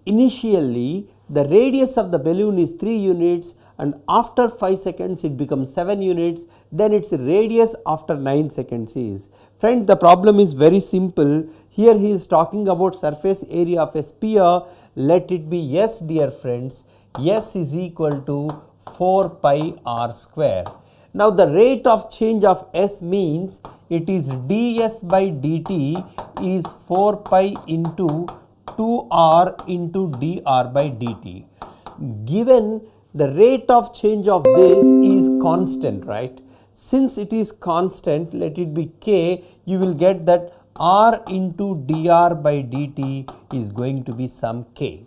initially the radius of the balloon is 3 units and after 5 seconds it becomes 7 units, then its radius after 9 seconds is. Friend, the problem is very simple. Here he is talking about surface area of a sphere. Let it be S, dear friends. S is equal to 4 pi r square. Now the rate of change of S means it is ds by dt is 4 pi into 2r into dr by dt. Given the rate of change of this is constant, right? Since it is constant, let it be k, you will get that r into dr by dt is going to be some k.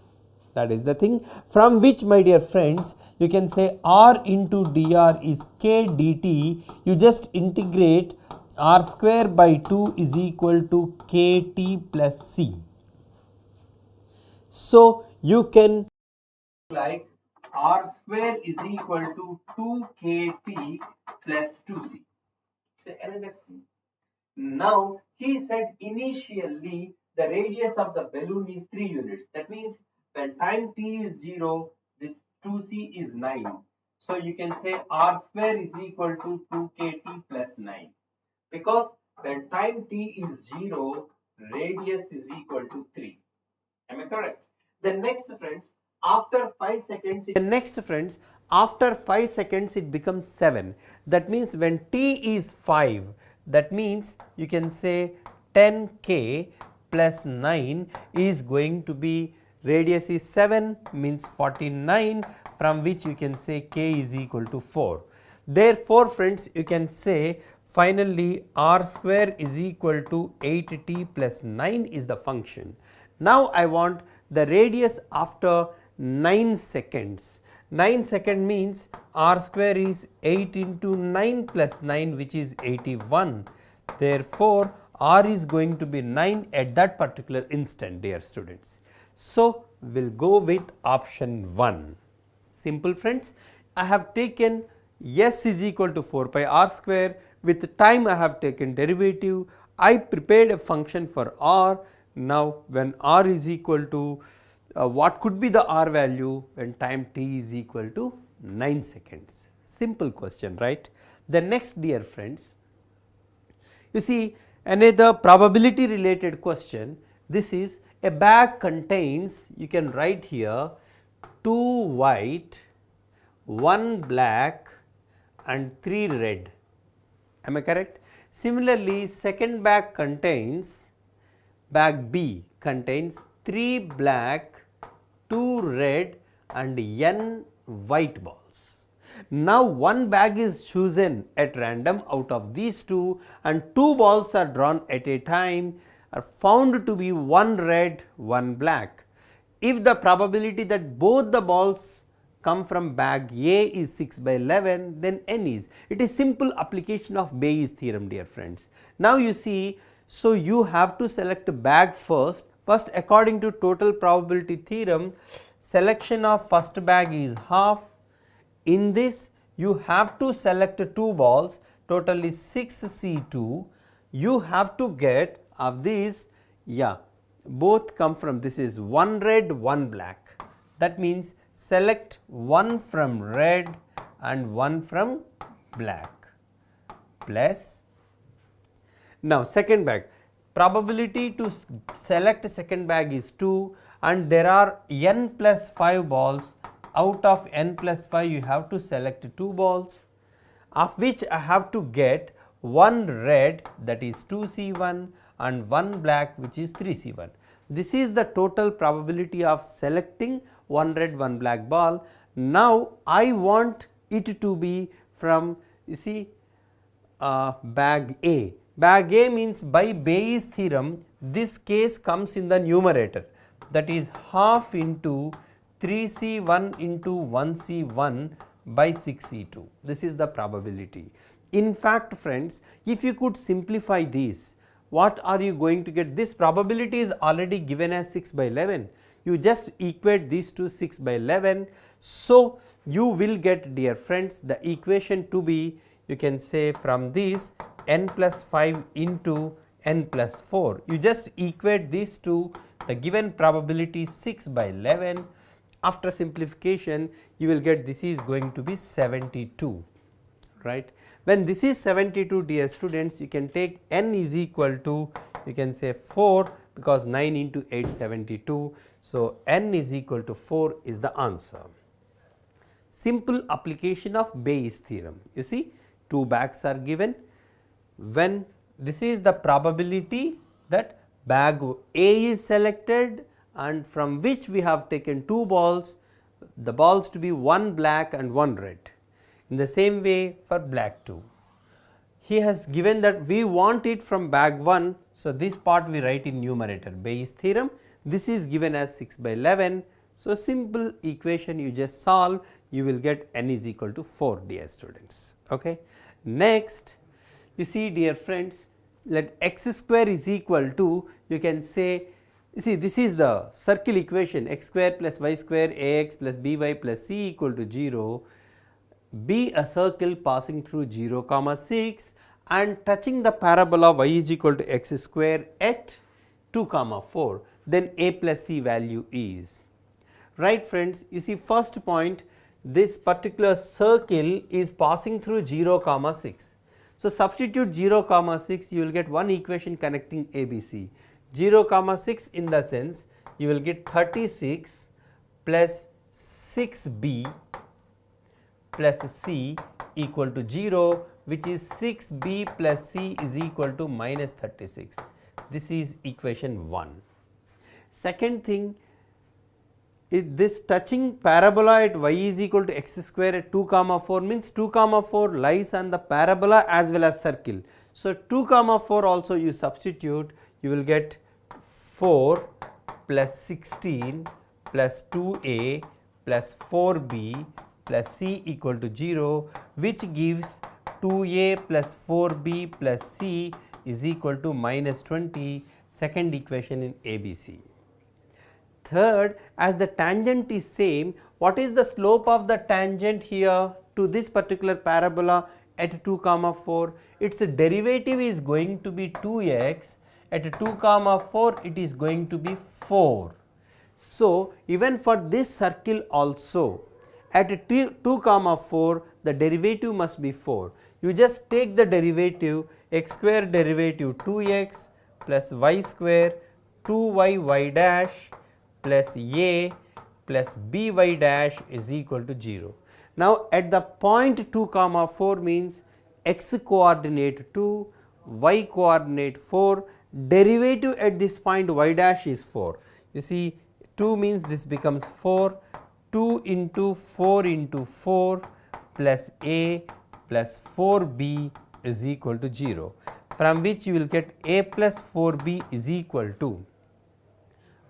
That is the thing, from which, my dear friends, you can say r into dr is k dt. You just integrate r square by 2 is equal to kt plus c. So you can like r square is equal to 2kt plus 2c. Say another c. Now he said initially the radius of the balloon is 3 units. That means when time t is 0, this 2c is 9. So you can say r square is equal to 2kt plus 9. Because when time t is 0, radius is equal to 3. Am I correct? Then next friends, after 5 seconds, it becomes 7. That means when t is 5, that means you can say 10k plus 9 is going to be, radius is 7 means 49, from which you can say k is equal to 4. Therefore friends, you can say finally r square is equal to 8t plus 9 is the function. Now I want the radius after 9 seconds. 9 second means r square is 8 into 9 plus 9, which is 81. Therefore r is going to be 9 at that particular instant, dear students. So we will go with option 1. Simple friends, I have taken s is equal to 4 pi r square. With time I have taken derivative. I prepared a function for r. Now when r is equal to what could be the r value when time t is equal to 9 seconds. Simple question, right? The next, dear friends, you see another probability related question. This is a bag contains, you can write here, 2 white, 1 black and 3 red. Am I correct? Similarly, second bag contains, bag B contains 3 black, 2 red and n white balls. Now one bag is chosen at random out of these two and 2 balls are drawn at a time, are found to be 1 red, 1 black. If the probability that both the balls come from bag A is 6 by 11, then n is. It is simple application of Bayes theorem, dear friends. Now you see, so you have to select a bag first. First, according to total probability theorem, selection of first bag is half. In this you have to select 2 balls, total is 6C2. You have to get of these, both come from, this is 1 red, 1 black. That means select 1 from red and 1 from black plus. Now second bag, probability to select second bag is 2 and there are n plus 5 balls. Out of n plus 5 you have to select 2 balls, of which I have to get 1 red, that is 2C1 and 1 black, which is 3C1. This is the total probability of selecting 1 red, 1 black ball. Now I want it to be from, you see, bag A. Bag A means by Bayes theorem this case comes in the numerator, that is half into 3C1 into 1C1 by 6C2. This is the probability. In fact friends, if you could simplify this, what are you going to get? This probability is already given as 6 by 11. You just equate these to 6 by 11. So you will get, dear friends, the equation to be, you can say from this n plus 5 into n plus 4. You just equate these to The given probability is 6 by 11. After simplification, you will get this is going to be 72, right. When this is 72, dear students, you can take n is equal to, you can say 4, because 9 into 8 72. So, n is equal to 4 is the answer. Simple application of Bayes theorem. You see, two bags are given. When this is the probability that bag A is selected and from which we have taken two balls, the balls to be one black and one red. In the same way for black 2. He has given that we want it from bag 1. So, this part we write in numerator, Bayes theorem. This is given as 6 by 11. So, simple equation you just solve, you will get n is equal to 4, dear students. Okay. Next, you see, dear friends, let x square is equal to, you can say, you see, this is the circle equation, x square plus y square ax plus by plus c equal to 0. Be a circle passing through 0 comma 6 and touching the parabola y is equal to x square at 2 comma 4, then a plus c value is. Right friends, you see, first point, this particular circle is passing through 0 comma 6. So, substitute 0 comma 6, you will get one equation connecting ABC. 0 comma 6 in the sense you will get 36 plus 6b plus c equal to 0, which is 6b plus c is equal to minus 36. This is equation 1. Second thing, this touching parabola at y is equal to x square at 2 comma 4 means 2 comma 4 lies on the parabola as well as circle. So, 2 comma 4 also you substitute, you will get 4 plus 16 plus 2a plus 4b plus c equal to 0, which gives 2a plus 4b plus c is equal to minus 20, second equation in ABC. Third, as the tangent is same, what is the slope of the tangent here to this particular parabola at 2 comma 4? Its derivative is going to be 2x, at 2 comma 4 it is going to be 4. So, even for this circle also at 2 comma 4 the derivative must be 4. You just take the derivative, x square derivative 2x plus y square 2y y dash plus a plus by dash is equal to 0. Now, at the point 2 comma 4 means x coordinate 2, y coordinate 4, derivative at this point y dash is 4. You see, 2 means this becomes 4, 2 into 4 into 4 plus a plus 4b is equal to 0, from which you will get a plus 4b is equal to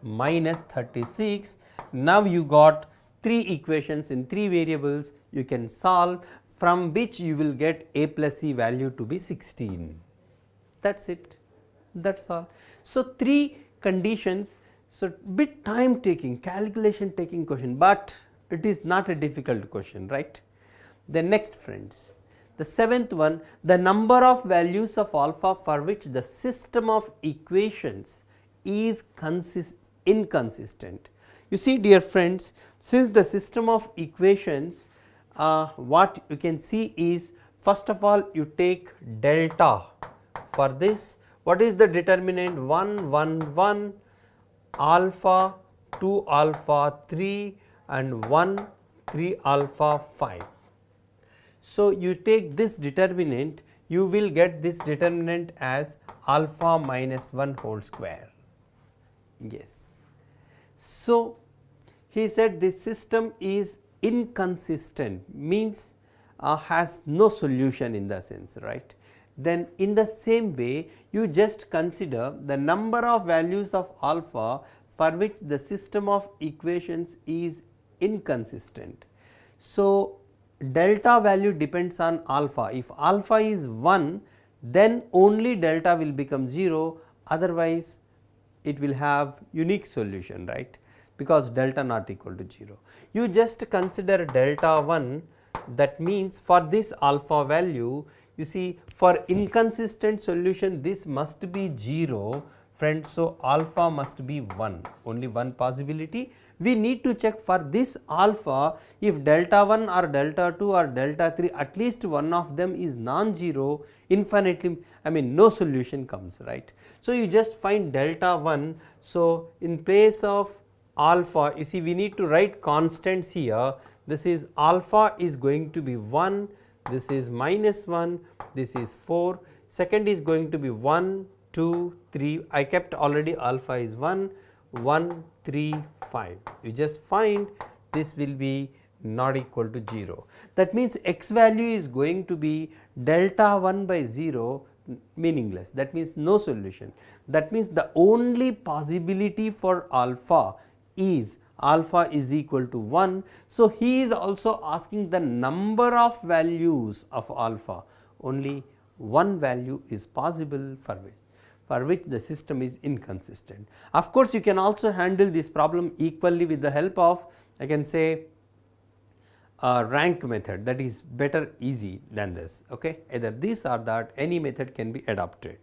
minus 36. Now, you got 3 equations in 3 variables you can solve, from which you will get a plus c value to be 16. That is it, that is all. So, 3 conditions, so bit time taking, calculation taking question, but it is not a difficult question, right. The next friends, the 7th one, the number of values of alpha for which the system of equations is inconsistent. You see, dear friends, since the system of equations, what you can see is, first of all you take delta for this. What is the determinant? 1 1 1, alpha 2 alpha 3 and 1 3 alpha 5. So, you take this determinant, you will get this determinant as alpha minus 1 whole square. Yes. So, he said this system is inconsistent, means has no solution in the sense, right. Then in the same way you just consider the number of values of alpha for which the system of equations is inconsistent. So, delta value depends on alpha. If alpha is 1, then only delta will become 0, otherwise it will have unique solution, right, because delta not equal to 0. You just consider delta 1, that means for this alpha value, you see, for inconsistent solution this must be 0, friends. So, alpha must be 1, only one possibility. We need to check for this alpha if delta 1 or delta 2 or delta 3, at least one of them is non-zero, infinitely, I mean no solution comes, right. So, you just find delta 1. So, in place of alpha, you see we need to write constants here. This is alpha is going to be 1, this is minus 1, this is 4, second is going to be 1, 2, 3, I kept already alpha is 1, 1, 3, 5. You just find this will be not equal to 0. That means x value is going to be delta 1 by 0, meaningless, that means no solution. That means the only possibility for alpha is alpha is equal to 1. So, he is also asking the number of values of alpha, only one value is possible for which the system is inconsistent. Of course, you can also handle this problem equally with the help of, I can say, rank method, that is better easy than this. Okay? Either this or that, any method can be adopted.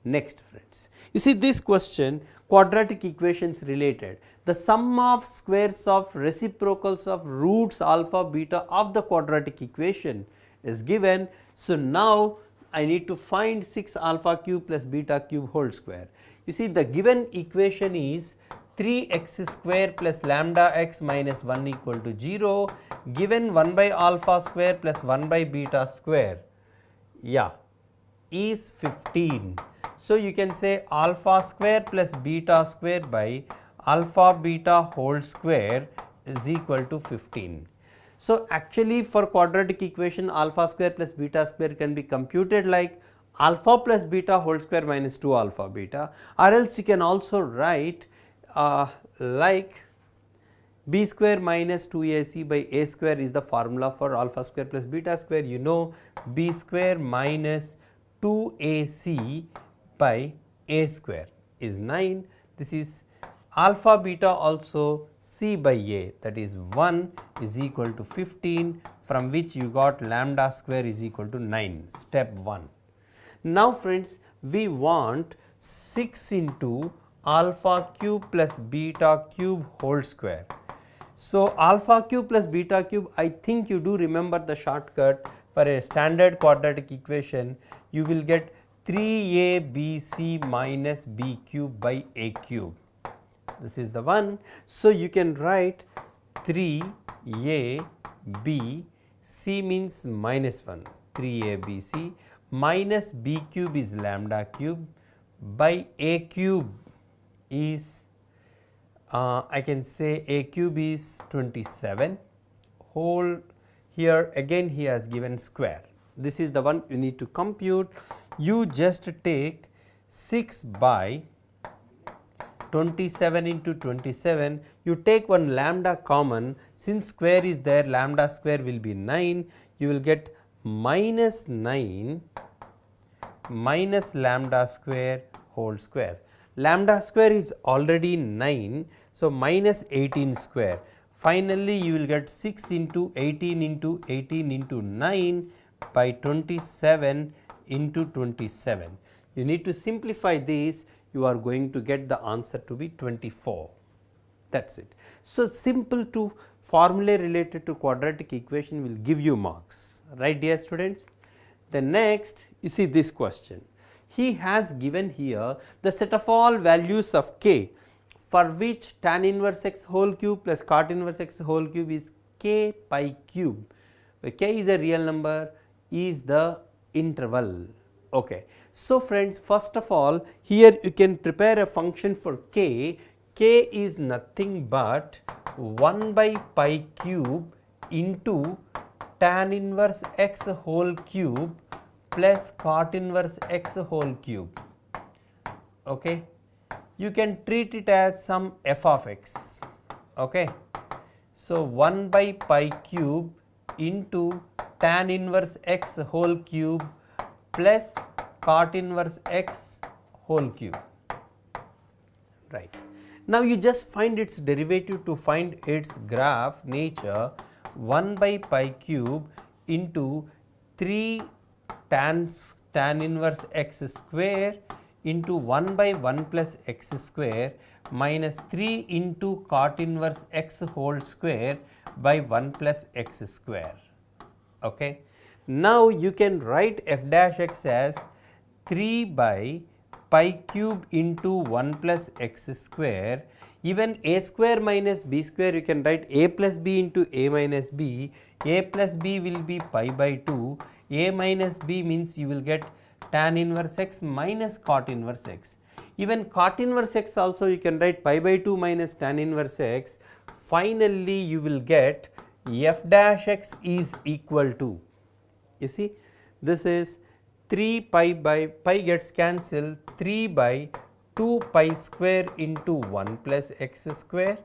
Next, friends, you see this question, quadratic equations related, the sum of squares of reciprocals of roots alpha beta of the quadratic equation is given. So, now I need to find 6 alpha cube plus beta cube whole square. You see the given equation is 3x square plus lambda x minus 1 equal to 0, given 1 by alpha square plus 1 by beta square, yeah, is 15. So, you can say alpha square plus beta square by alpha beta whole square is equal to 15. So, actually for quadratic equation alpha square plus beta square can be computed like alpha plus beta whole square minus 2 alpha beta, or else you can also write like b square minus 2ac by a square is the formula for alpha square plus beta square. You know b square minus 2ac by a square is 9. This is alpha beta also c by a, that is 1 is equal to 15, from which you got lambda square is equal to 9, step 1. Now, friends, we want 6 into alpha cube plus beta cube whole square. So, alpha cube plus beta cube, I think you do remember the shortcut for a standard quadratic equation. You will get 3abc minus b cube by a cube. This is the one. So, you can write 3ab, c means minus 1, 3abc minus b cube is lambda cube by a cube is I can say a cube is 27, whole here again he has given square. This is the one you need to compute. You just take 6 by 27 into 27, you take one lambda common, since square is there, lambda square will be 9, you will get minus 9 minus lambda square whole square. Lambda square is already 9, so minus 18 square. Finally, you will get 6 into 18 into 18 into 9 by 27 into 27. You need to simplify this, you are going to get the answer to be 24. That is it. So, simple to formulae related to quadratic equation will give you marks, right dear students. The next, you see this question. He has given here the set of all values of k for which tan inverse x whole cube plus cot inverse x whole cube is k pi cube, where k is a real number, is the interval. Okay. So, friends, first of all here you can prepare a function for k. K is nothing but 1 by pi cube into tan inverse x whole cube plus cot inverse x whole cube. Okay. You can treat it as some f of x. Okay. So, 1 by pi cube into tan inverse x whole cube plus cot inverse x whole cube, right. Now, you just find its derivative to find its graph nature. 1 by pi cube into 3 tan inverse x square into 1 by 1 plus x square minus 3 into cot inverse x whole square by 1 plus x square. Okay. Now, you can write f dash x as 3 by pi cube into 1 plus x square. Even a square minus b square, you can write a plus b into a minus b. A plus b will be pi by 2. A minus b means you will get tan inverse x minus cot inverse x. Even cot inverse x also you can write pi by 2 minus tan inverse x. Finally, you will get f dash x is equal to, you see, this is 3 pi by pi gets cancelled, 3 by 2 pi square into 1 plus x square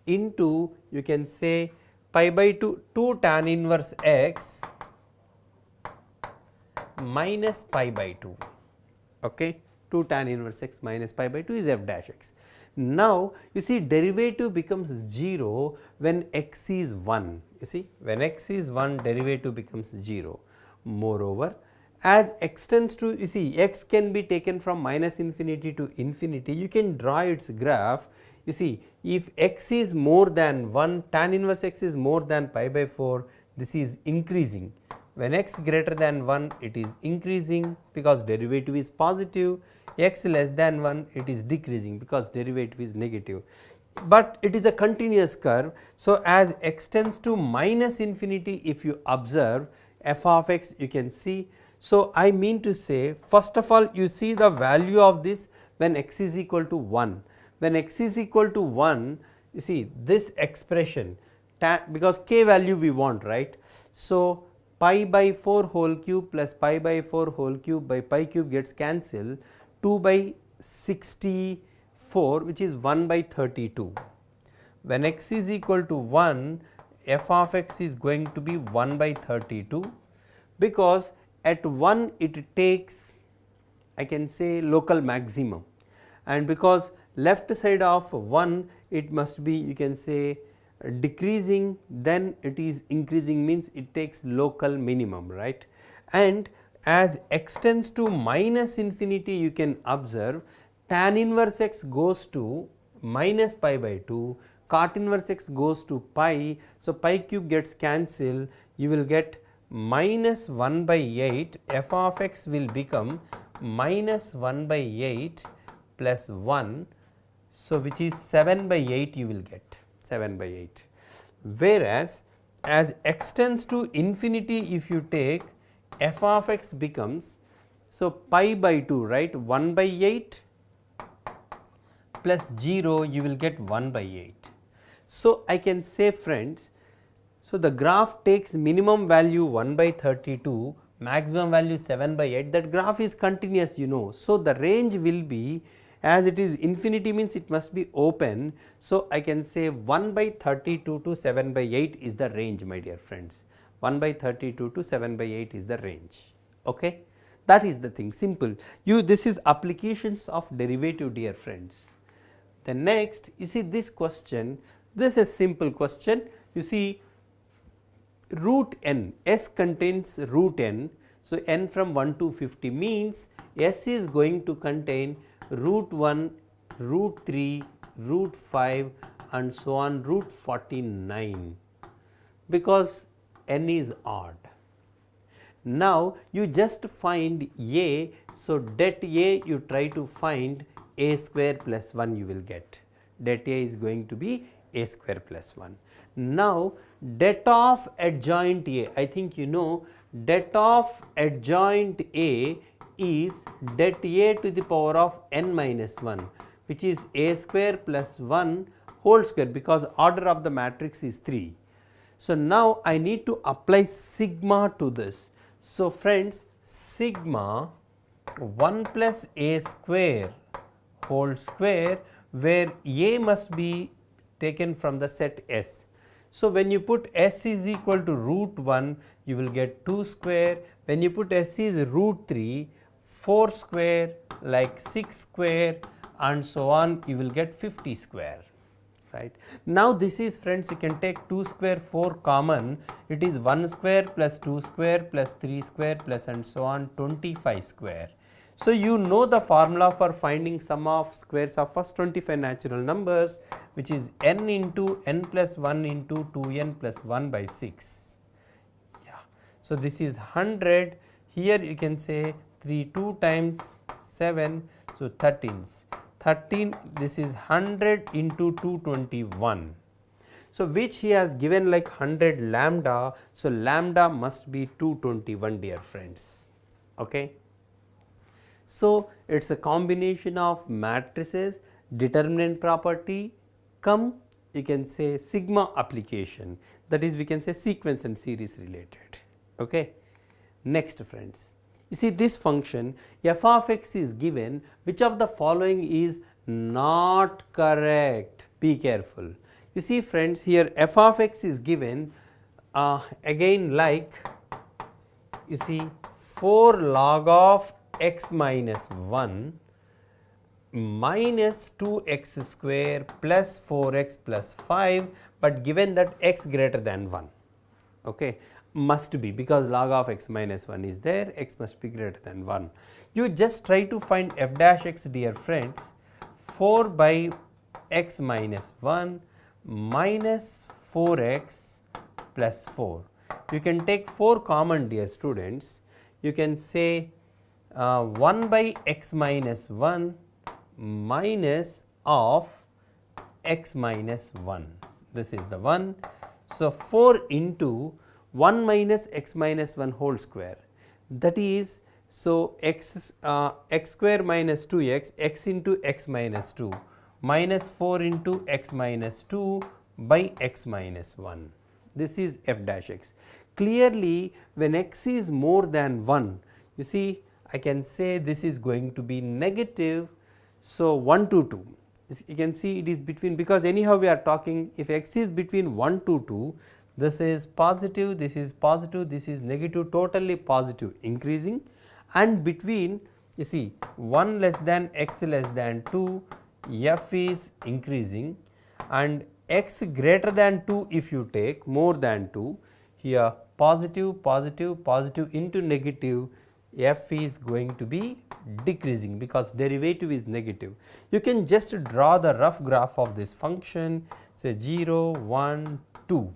into, you can say, pi by 2 tan inverse x minus pi by 2. Okay. 2 tan inverse x minus pi by 2 is f dash x. Now, you see, derivative becomes 0 when x is 1. You see, when x is 1, derivative becomes 0. Moreover, as x tends to, you see, x can be taken from minus infinity to infinity, you can draw its graph. You see, if x is more than 1, tan inverse x is more than pi by 4, this is increasing. When x greater than 1, it is increasing because derivative is positive. X less than 1, it is decreasing because derivative is negative. But it is a continuous curve. So, as x tends to minus infinity, if you observe f of x, you can see. So, I mean to say, first of all, you see the value of this when x is equal to 1. When x is equal to 1, you see this expression, because k value we want, right. So, pi by 4 whole cube plus pi by 4 whole cube by pi cube gets cancelled, 2 by 64, which is 1 by 32. When x is equal to 1, f of x is going to be 1 by 32, because at 1 it takes, I can say, local maximum, and because left side of 1 it must be, you can say, decreasing, then it is increasing, means it takes local minimum, right. And as x tends to minus infinity, you can observe tan inverse x goes to minus pi by 2, cot inverse x goes to pi. So, pi cube gets cancelled, you will get minus 1 by 8, f of x will become minus 1 by 8 plus 1. So, which is 7 by 8 you will get, 7 by 8. Whereas, as x tends to infinity, if you take, f of x becomes, so pi by 2, right, 1 by 8 plus 0, you will get 1 by 8. So, I can say, friends, so the graph takes minimum value 1 by 32, maximum value 7 by 8, that graph is continuous, you know. So, the range will be, as it is infinity means it must be open. So, I can say 1 by 32 to 7 by 8 is the range, my dear friends. 1 by 32 to 7 by 8 is the range. Okay? That is the thing, simple. This is applications of derivative, dear friends. The next, you see this question, this is simple question. You see, root n, S contains root n. So, n from 1 to 50 means S is going to contain root 1, root 3, root 5 and so on, root 49, because n is odd. Now, you just find a. So, det a you try to find a square plus 1 you will get. Det a is going to be a square plus 1. Now, det of adjoint a, I think you know, det of adjoint a is det a to the power of n minus 1, which is a square plus 1 whole square, because order of the matrix is 3. So, now I need to apply sigma to this. So, friends, sigma 1 plus a square whole square, where a must be taken from the set S. So, when you put S is equal to root 1, you will get 2 square. When you put S is root 3, 4 square, like 6 square and so on, you will get 50 square, right. Now, this is, friends, you can take 2 square 4 common, it is 1 square plus 2 square plus 3 square plus and so on 25 square. So, you know the formula for finding sum of squares of first 25 natural numbers, which is n into n plus 1 into 2n plus 1 by 6. Yeah. So, this is 100. Here you can say 3 2 times 7. So, 13s. 13, this is 100 into 221. So, which he has given like 100 lambda. So, lambda must be 221, dear friends. Okay. So, it is a combination of matrices, determinant property, come you can say sigma application, that is we can say sequence and series related. Okay. Next friends, you see this function f of x is given, which of the following is not correct? Be careful. You see friends, here f of x is given again like you see 4 log of x minus 1 minus 2x square plus 4x plus 5, but given that x greater than 1. Okay. Must be, because log of x minus 1 is there, x must be greater than 1. You just try to find f dash x, dear friends. 4 by x minus 1 minus 4x plus 4. You can take 4 common, dear students. You can say 1 by x minus 1 minus of x minus 1. This is the 1. So, 4 into 1 minus x minus 1 whole square, that is, so x square minus 2x, x into x minus 2 minus 4 into x minus 2 by x minus 1. This is f dash x. Clearly, when x is more than 1, you see I can say this is going to be negative. So, 1 to 2, you can see it is between, because anyhow we are talking, if x is between 1 to 2, this is positive, this is positive, this is negative, totally positive increasing, and between you see 1 less than x less than 2, f is increasing, and x greater than 2 if you take more than 2, here positive, positive, positive into negative, f is going to be decreasing because derivative is negative. You can just draw the rough graph of this function, say 0, 1, 2.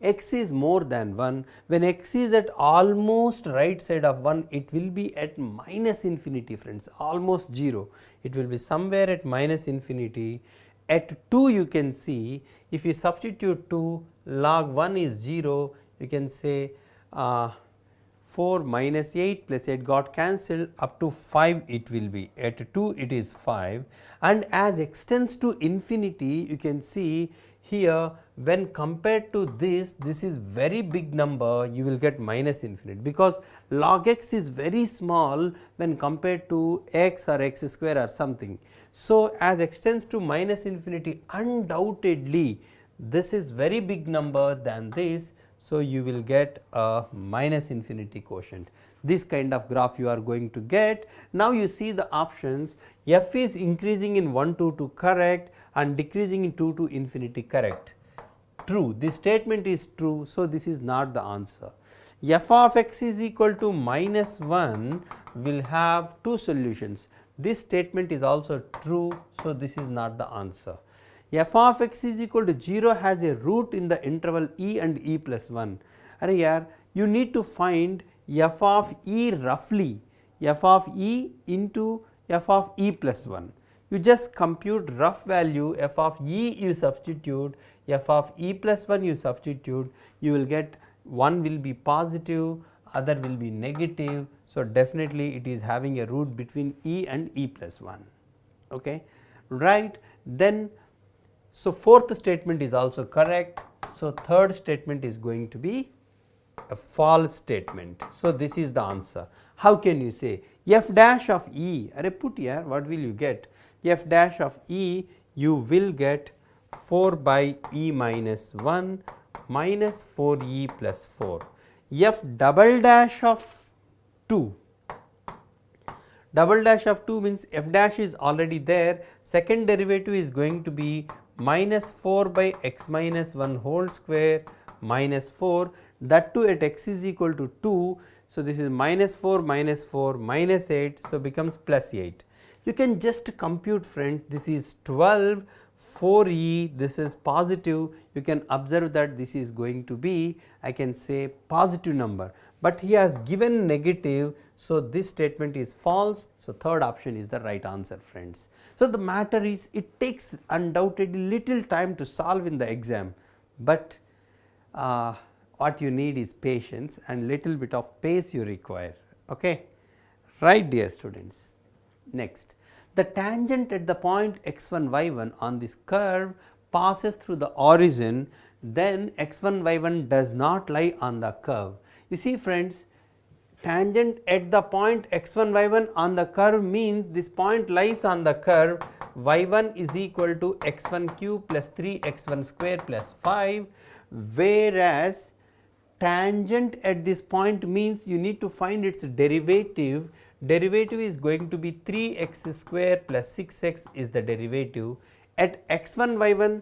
X is more than 1, when x is at almost right side of 1, it will be at minus infinity friends, almost 0, it will be somewhere at minus infinity. At 2 you can see, if you substitute 2, log 1 is 0, you can say 4 minus 8 plus 8 got cancelled, up to 5 it will be, at 2 it is 5, and as extends to infinity you can see here when compared to this is very big number, you will get minus infinite, because log x is very small when compared to x or x square or something. So, as extends to minus infinity, undoubtedly this is very big number than this. So, you will get a minus infinity quotient. This kind of graph you are going to get. Now, you see the options, f is increasing in 1 to 2 correct, and decreasing in 2 to infinity correct. True, this statement is true. So, this is not the answer. F of x is equal to minus 1 will have 2 solutions. This statement is also true. So, this is not the answer. F of x is equal to 0 has a root in the interval e and e plus 1. Here you need to find f of e roughly, f of e into f of e plus 1. You just compute rough value, f of e you substitute, f of e plus 1 you substitute, you will get one will be positive, other will be negative. So, definitely it is having a root between e and e plus 1. Okay. Right. Then, so fourth statement is also correct. So, third statement is going to be a false statement. So, this is the answer. How can you say f dash of e? Put here, what will you get? F dash of e, you will get 4 by e minus 1 minus 4e plus 4. F double dash of 2. Double dash of 2 means f dash is already there. Second derivative is going to be minus 4 by x minus 1 whole square minus 4, that too at x is equal to 2. So, this is minus 4 minus 8, so becomes plus 8. You can just compute, friend, this is 12, 4e, this is positive, you can observe that this is going to be, I can say, positive number, but he has given negative. So, this statement is false. So, third option is the right answer, friends. So, the matter is, it takes undoubtedly little time to solve in the exam, but what you need is patience and little bit of pace you require. Okay? Right, dear students. Next, the tangent at the point x1 y1 on this curve passes through the origin, then x1 y1 does not lie on the curve. You see, friends, tangent at the point x1 y1 on the curve means this point lies on the curve, y1 is equal to x1 cube plus 3 x1 square plus 5, whereas tangent at this point means you need to find its derivative. Derivative is going to be 3x square plus 6x is the derivative. At x1 y1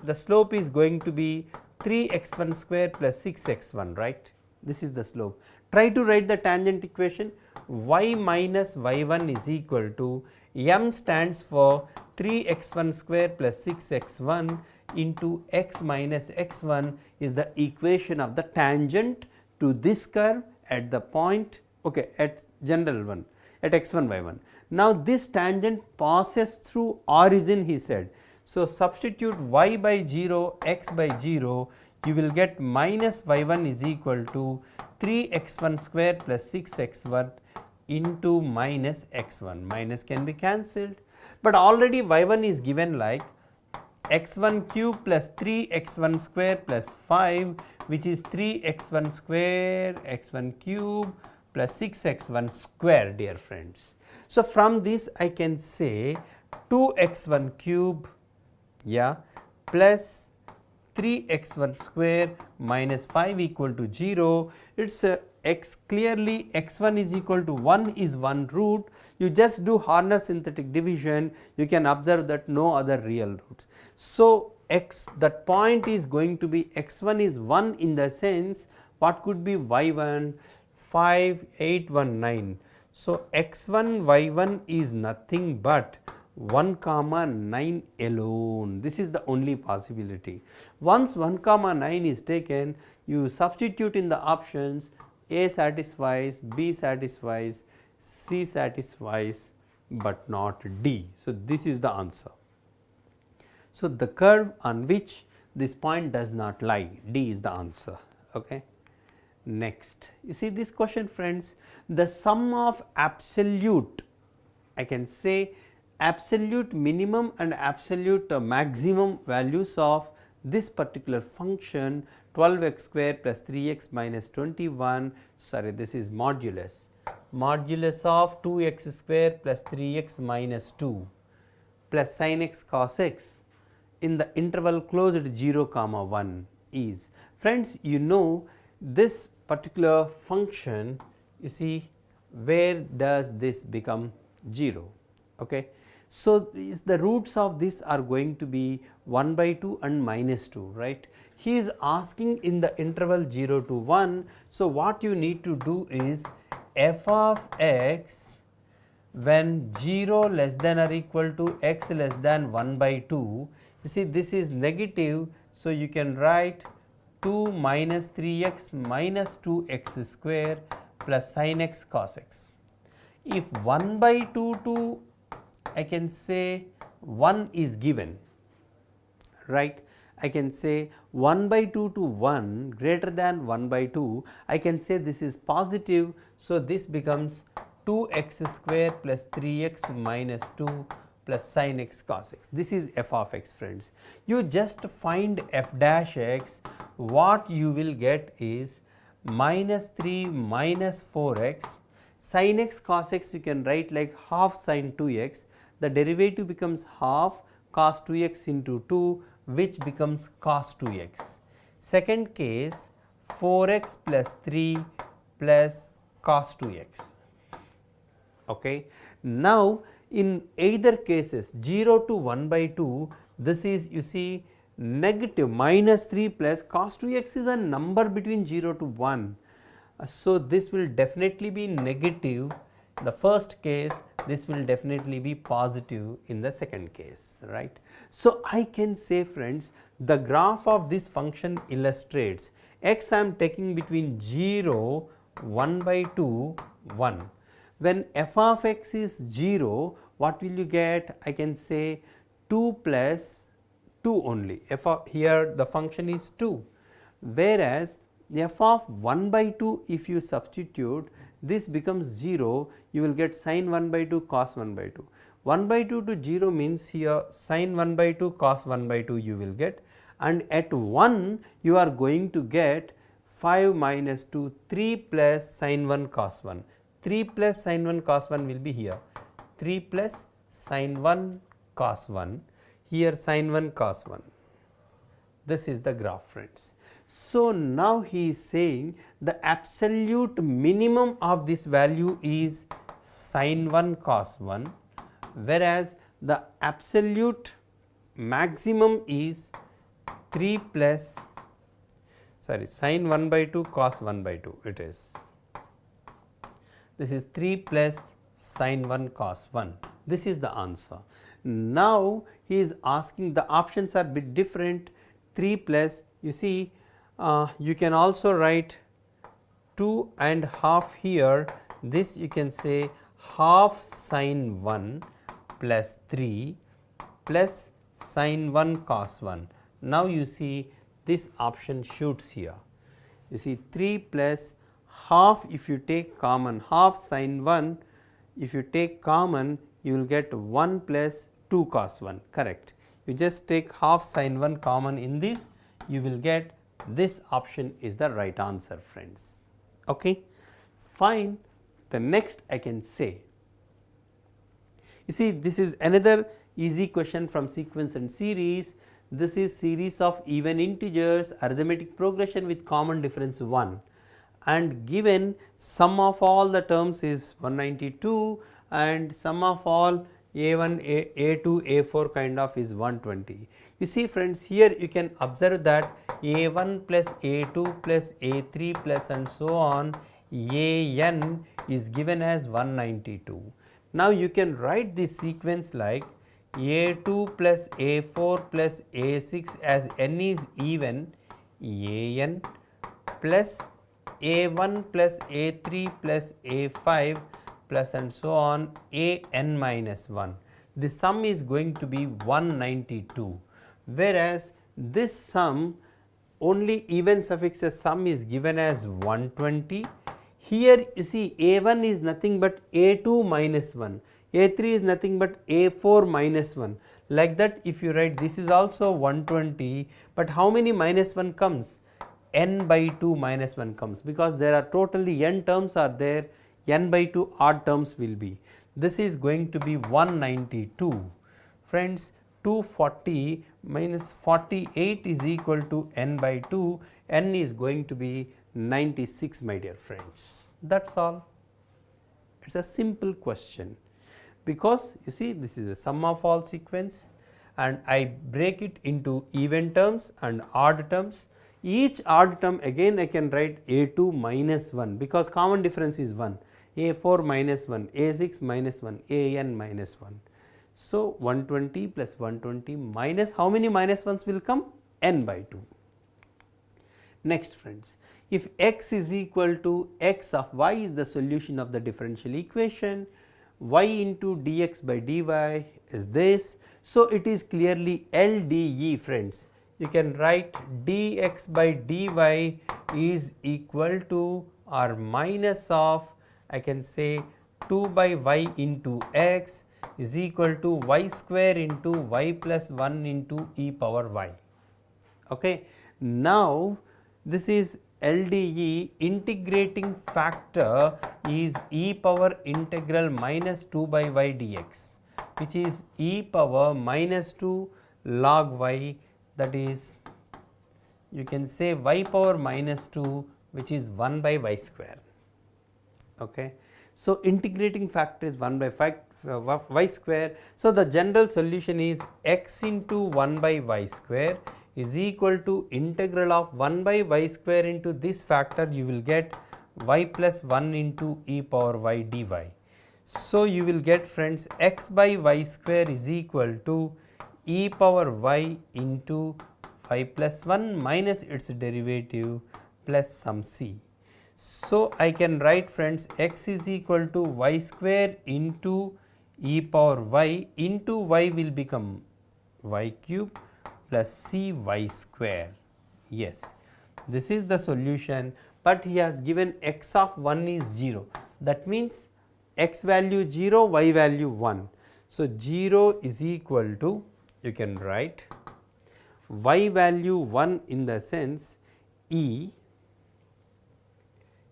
the slope is going to be 3x1 square plus 6x1, right. This is the slope. Try to write the tangent equation. Y minus y1 is equal to, m stands for 3x1 square plus 6x1 into x minus x1 is the equation of the tangent to this curve at the point, okay, at general one, at x1 y1. Now, this tangent passes through origin, he said. So, substitute y by 0, x by 0, you will get minus y1 is equal to 3x1 square plus 6x1 into minus x1. Minus can be cancelled, but already y1 is given like x1 cube plus 3x1 square plus 5, which is 3x1 square x1 cube plus 6x1 square, dear friends. So, from this I can say 2x1 cube, yeah, plus 3x1 square minus 5 equal to 0. It is x, clearly x1 is equal to 1 is one root. You just do Horner synthetic division, you can observe that no other real roots. So, x, that point is going to be x1 is 1 in the sense what could be y1, 5, 8, 1, 9. So, x1 y1 is nothing but 1 comma 9 alone. This is the only possibility. Once 1 comma 9 is taken, you substitute in the options, A satisfies, B satisfies, C satisfies, but not D. So, this is the answer. So, the curve on which this point does not lie, D is the answer. Okay. Next, you see this question, friends, the sum of absolute, I can say absolute minimum and absolute maximum values of this particular function 12x square plus 3x minus 21, sorry, this is modulus of 2x square plus 3x minus 2 plus sin x cos x in the interval closed 0 comma 1 is, friends, you know this particular function, you see where does this become 0. Okay. So, the roots of this are going to be 1 by 2 and minus 2, right. He is asking in the interval 0 to 1. So, what you need to do is f of x when 0 less than or equal to x less than 1 by 2, you see this is negative. So, you can write 2 minus 3x minus 2x square plus sin x cos x. If 1 by 2 to, I can say 1 is given, right. I can say 1 by 2 to 1 greater than 1 by 2, I can say this is positive. So, this becomes 2x square plus 3x minus 2 plus sin x cos x. This is f of x, friends. You just find f dash x, what you will get is minus 3 minus 4x, sin x cos x you can write like half sin 2x, the derivative becomes half cos 2x into 2, which becomes cos 2x. Second case 4x plus 3 plus cos 2x. Okay. Now, in either cases 0 to 1 by 2, this is, you see, negative minus 3 plus cos 2x is a number between 0 to 1. So this will definitely be negative the first case, this will definitely be positive in the second case, right. So I can say friends, the graph of this function illustrates x I am taking between 0, 1 by 2, 1. When f of x is 0, what will you get? I can say 2 plus 2 only, f of here the function is 2, whereas f of 1 by 2 if you substitute, this becomes 0, you will get sin 1 by 2 cos 1 by 2. 1 by 2 to 0 means here sin 1 by 2 cos 1 by 2 you will get, and at 1 you are going to get 5 minus 2, 3 plus sin 1 cos 1, 3 plus sin 1 cos 1 will be here, 3 plus sin 1 cos 1, here sin 1 cos 1. This is the graph friends. So now he is saying the absolute minimum of this value is sin 1 cos 1, whereas the absolute maximum is 3 plus sin 1 by 2 cos 1 by 2 it is. This is 3 plus sin 1 cos 1. This is the answer. Now he is asking, the options are bit different, 3 plus, you see you can also write 2 and half here, this you can say half sin 1 plus 3 plus sin 1 cos 1. Now you see this option shoots here, you see 3 plus half, if you take common half sin 1, if you take common you will get 1 plus 2 cos 1, correct. You just take half sin 1 common in this, you will get this option is the right answer friends. Okay, fine. The next I can say, you see this is another easy question from sequence and series. This is series of even integers, arithmetic progression with common difference 1, and given sum of all the terms is 192 and sum of all A1, A2, A4 kind of is 120. You see friends, here you can observe that A1 plus A2 plus A3 plus and so on, AN is given as 192. Now you can write this sequence like A2 plus A4 plus A6 as n is even, AN plus A1 plus A3 plus A5 plus and so on, AN minus 1. The sum is going to be 192, whereas this sum only even suffixes sum is given as 120. Here you see A1 is nothing but A2 minus 1, A3 is nothing but A4 minus 1, like that if you write this is also 120, but how many minus 1 comes? N by 2 minus 1 comes, because there are totally n terms are there, n by 2 odd terms will be. This is going to be 192. Friends, 240 minus 48 is equal to n by 2, n is going to be 96 my dear friends. That is all. It is a simple question, because you see this is a sum of all sequence and I break it into even terms and odd terms. Each odd term again I can write A2 minus 1, because common difference is 1, A4 minus 1, A6 minus 1, AN minus 1. So 120 plus 120 minus how many minus 1s will come? N by 2. Next friends, if x is equal to x of y is the solution of the differential equation, y into dx by dy is this. So it is clearly LDE friends. You can write dx by dy is equal to or minus of, I can say 2 by y into x is equal to y square into y plus 1 into e power y. Okay. Now this is LDE, integrating factor is e power integral minus 2 by y dx, which is e power minus 2 log y, that is you can say y power minus 2, which is 1 by y square. Okay. So integrating factor is 1 by y square. So the general solution is x into 1 by y square is equal to integral of 1 by y square into this factor, you will get y plus 1 into e power y dy. So, you will get friends x by y square is equal to e power y into y plus 1 minus its derivative plus some c. So, I can write friends x is equal to y square into e power y into y will become y cube plus c y square. Yes, this is the solution, but he has given x of 1 is 0. That means x value 0, y value 1. So, 0 is equal to, you can write y value 1 in the sense e,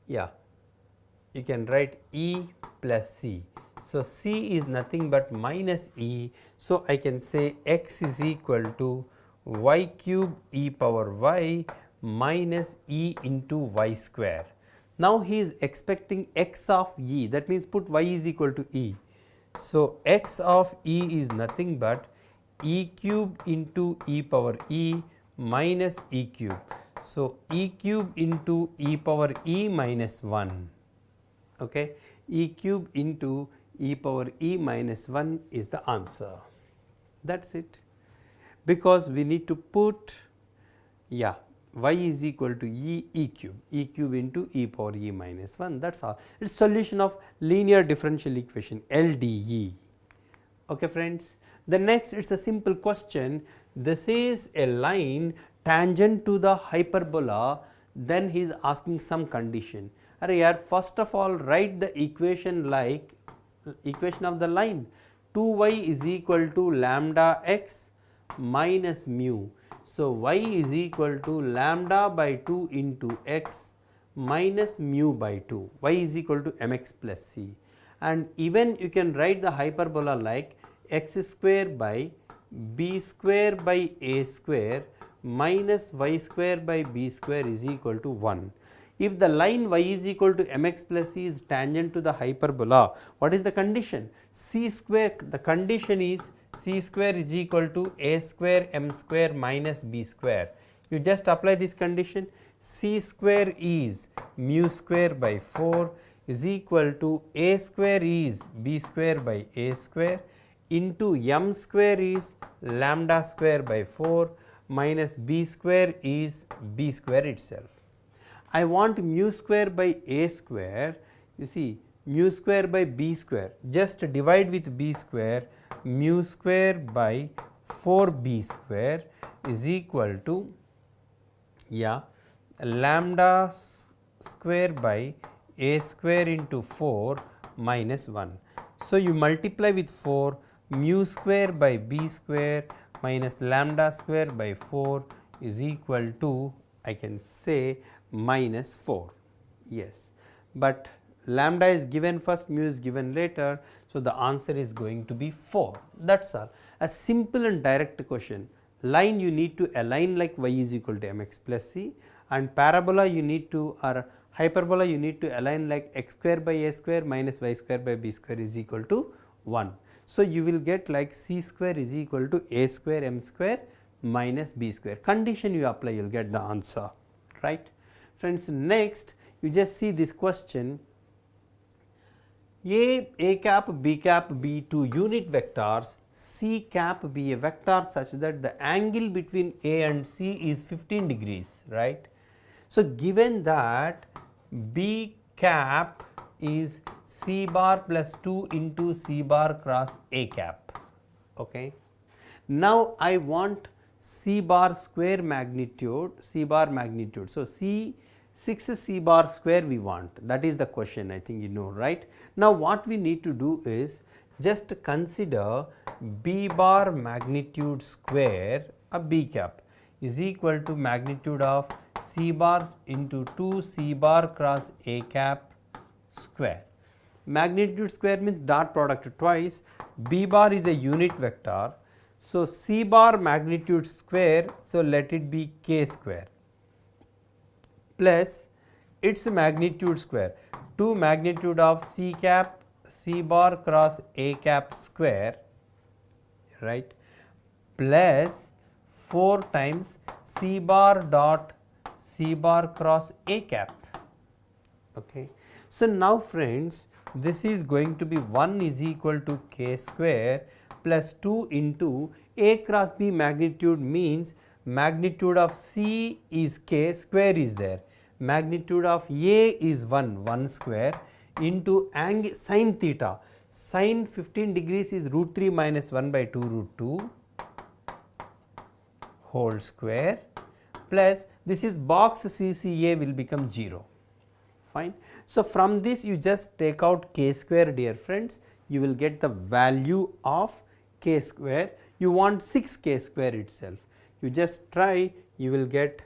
yeah, you can write e plus c. So, c is nothing but minus e. So, I can say x is equal to y cube e power y minus e into y square. Now, he is expecting x of e, that means put y is equal to e. So, x of e is nothing but e cube into e power e minus e cube. So, e cube into e power e minus 1, okay. E cube into e power e minus 1 is the answer. That is it, because we need to put, yeah, y is equal to e cube into e power e minus 1, that is all. It is solution of linear differential equation LDE. Okay friends, the next it is a simple question. This is a line tangent to the hyperbola, then he is asking some condition. Here first of all write the equation like equation of the line, 2y is equal to lambda x minus mu. So, y is equal to lambda by 2 into x minus mu by 2, y is equal to mx plus c, and even you can write the hyperbola like x square by b square by a square minus y square by b square is equal to 1. If the line y is equal to mx plus c is tangent to the hyperbola, what is the condition? C square, the condition is c square is equal to a square m square minus b square. You just apply this condition, c square is mu square by 4 is equal to a square is b square by a square into m square is lambda square by 4 minus b square is b square itself. I want mu square by a square, you see mu square by b square, just divide with b square, mu square by 4b square is equal to, yeah, lambda square by a square into 4 minus 1. So, you multiply with 4, mu square by b square minus lambda square by 4 is equal to, I can say, minus 4. Yes, but lambda is given first, mu is given later. So, the answer is going to be 4. That is all. A simple and direct question. Line you need to align like y is equal to mx plus c, and parabola you need to, or hyperbola you need to align like x square by a square minus y square by b square is equal to 1. So, you will get like c square is equal to a square m square minus b square. Condition you apply, you will get the answer, right. Friends, next you just see this question, a cap, b cap be two unit vectors, c cap be a vector such that the angle between a and c is 15 degrees, right. So, given that b cap is c bar plus 2 into c bar cross a cap, okay. Now, I want c bar square magnitude, c bar magnitude. So, 6 c bar square we want, that is the question, I think you know, right. Now, what we need to do is just consider b bar magnitude square of b cap is equal to magnitude of c bar into 2 c bar cross a cap square. Magnitude square means dot product twice, b bar is a unit vector. So, c bar magnitude square, so let it be k square plus its magnitude square, 2 magnitude of c cap c bar cross a cap square, right, plus 4 times c bar dot c bar cross a cap, Okay. So, now friends, this is going to be 1 is equal to k square plus 2 into A cross B magnitude means magnitude of C is k, square is there, magnitude of A is 1 square into angle sin theta, sin 15 degrees is root 3 minus 1 by 2 root 2 whole square plus this is box CCA will become 0. Fine. So, from this you just take out k square, dear friends, you will get the value of k square. You want 6k square itself, you just try, you will get,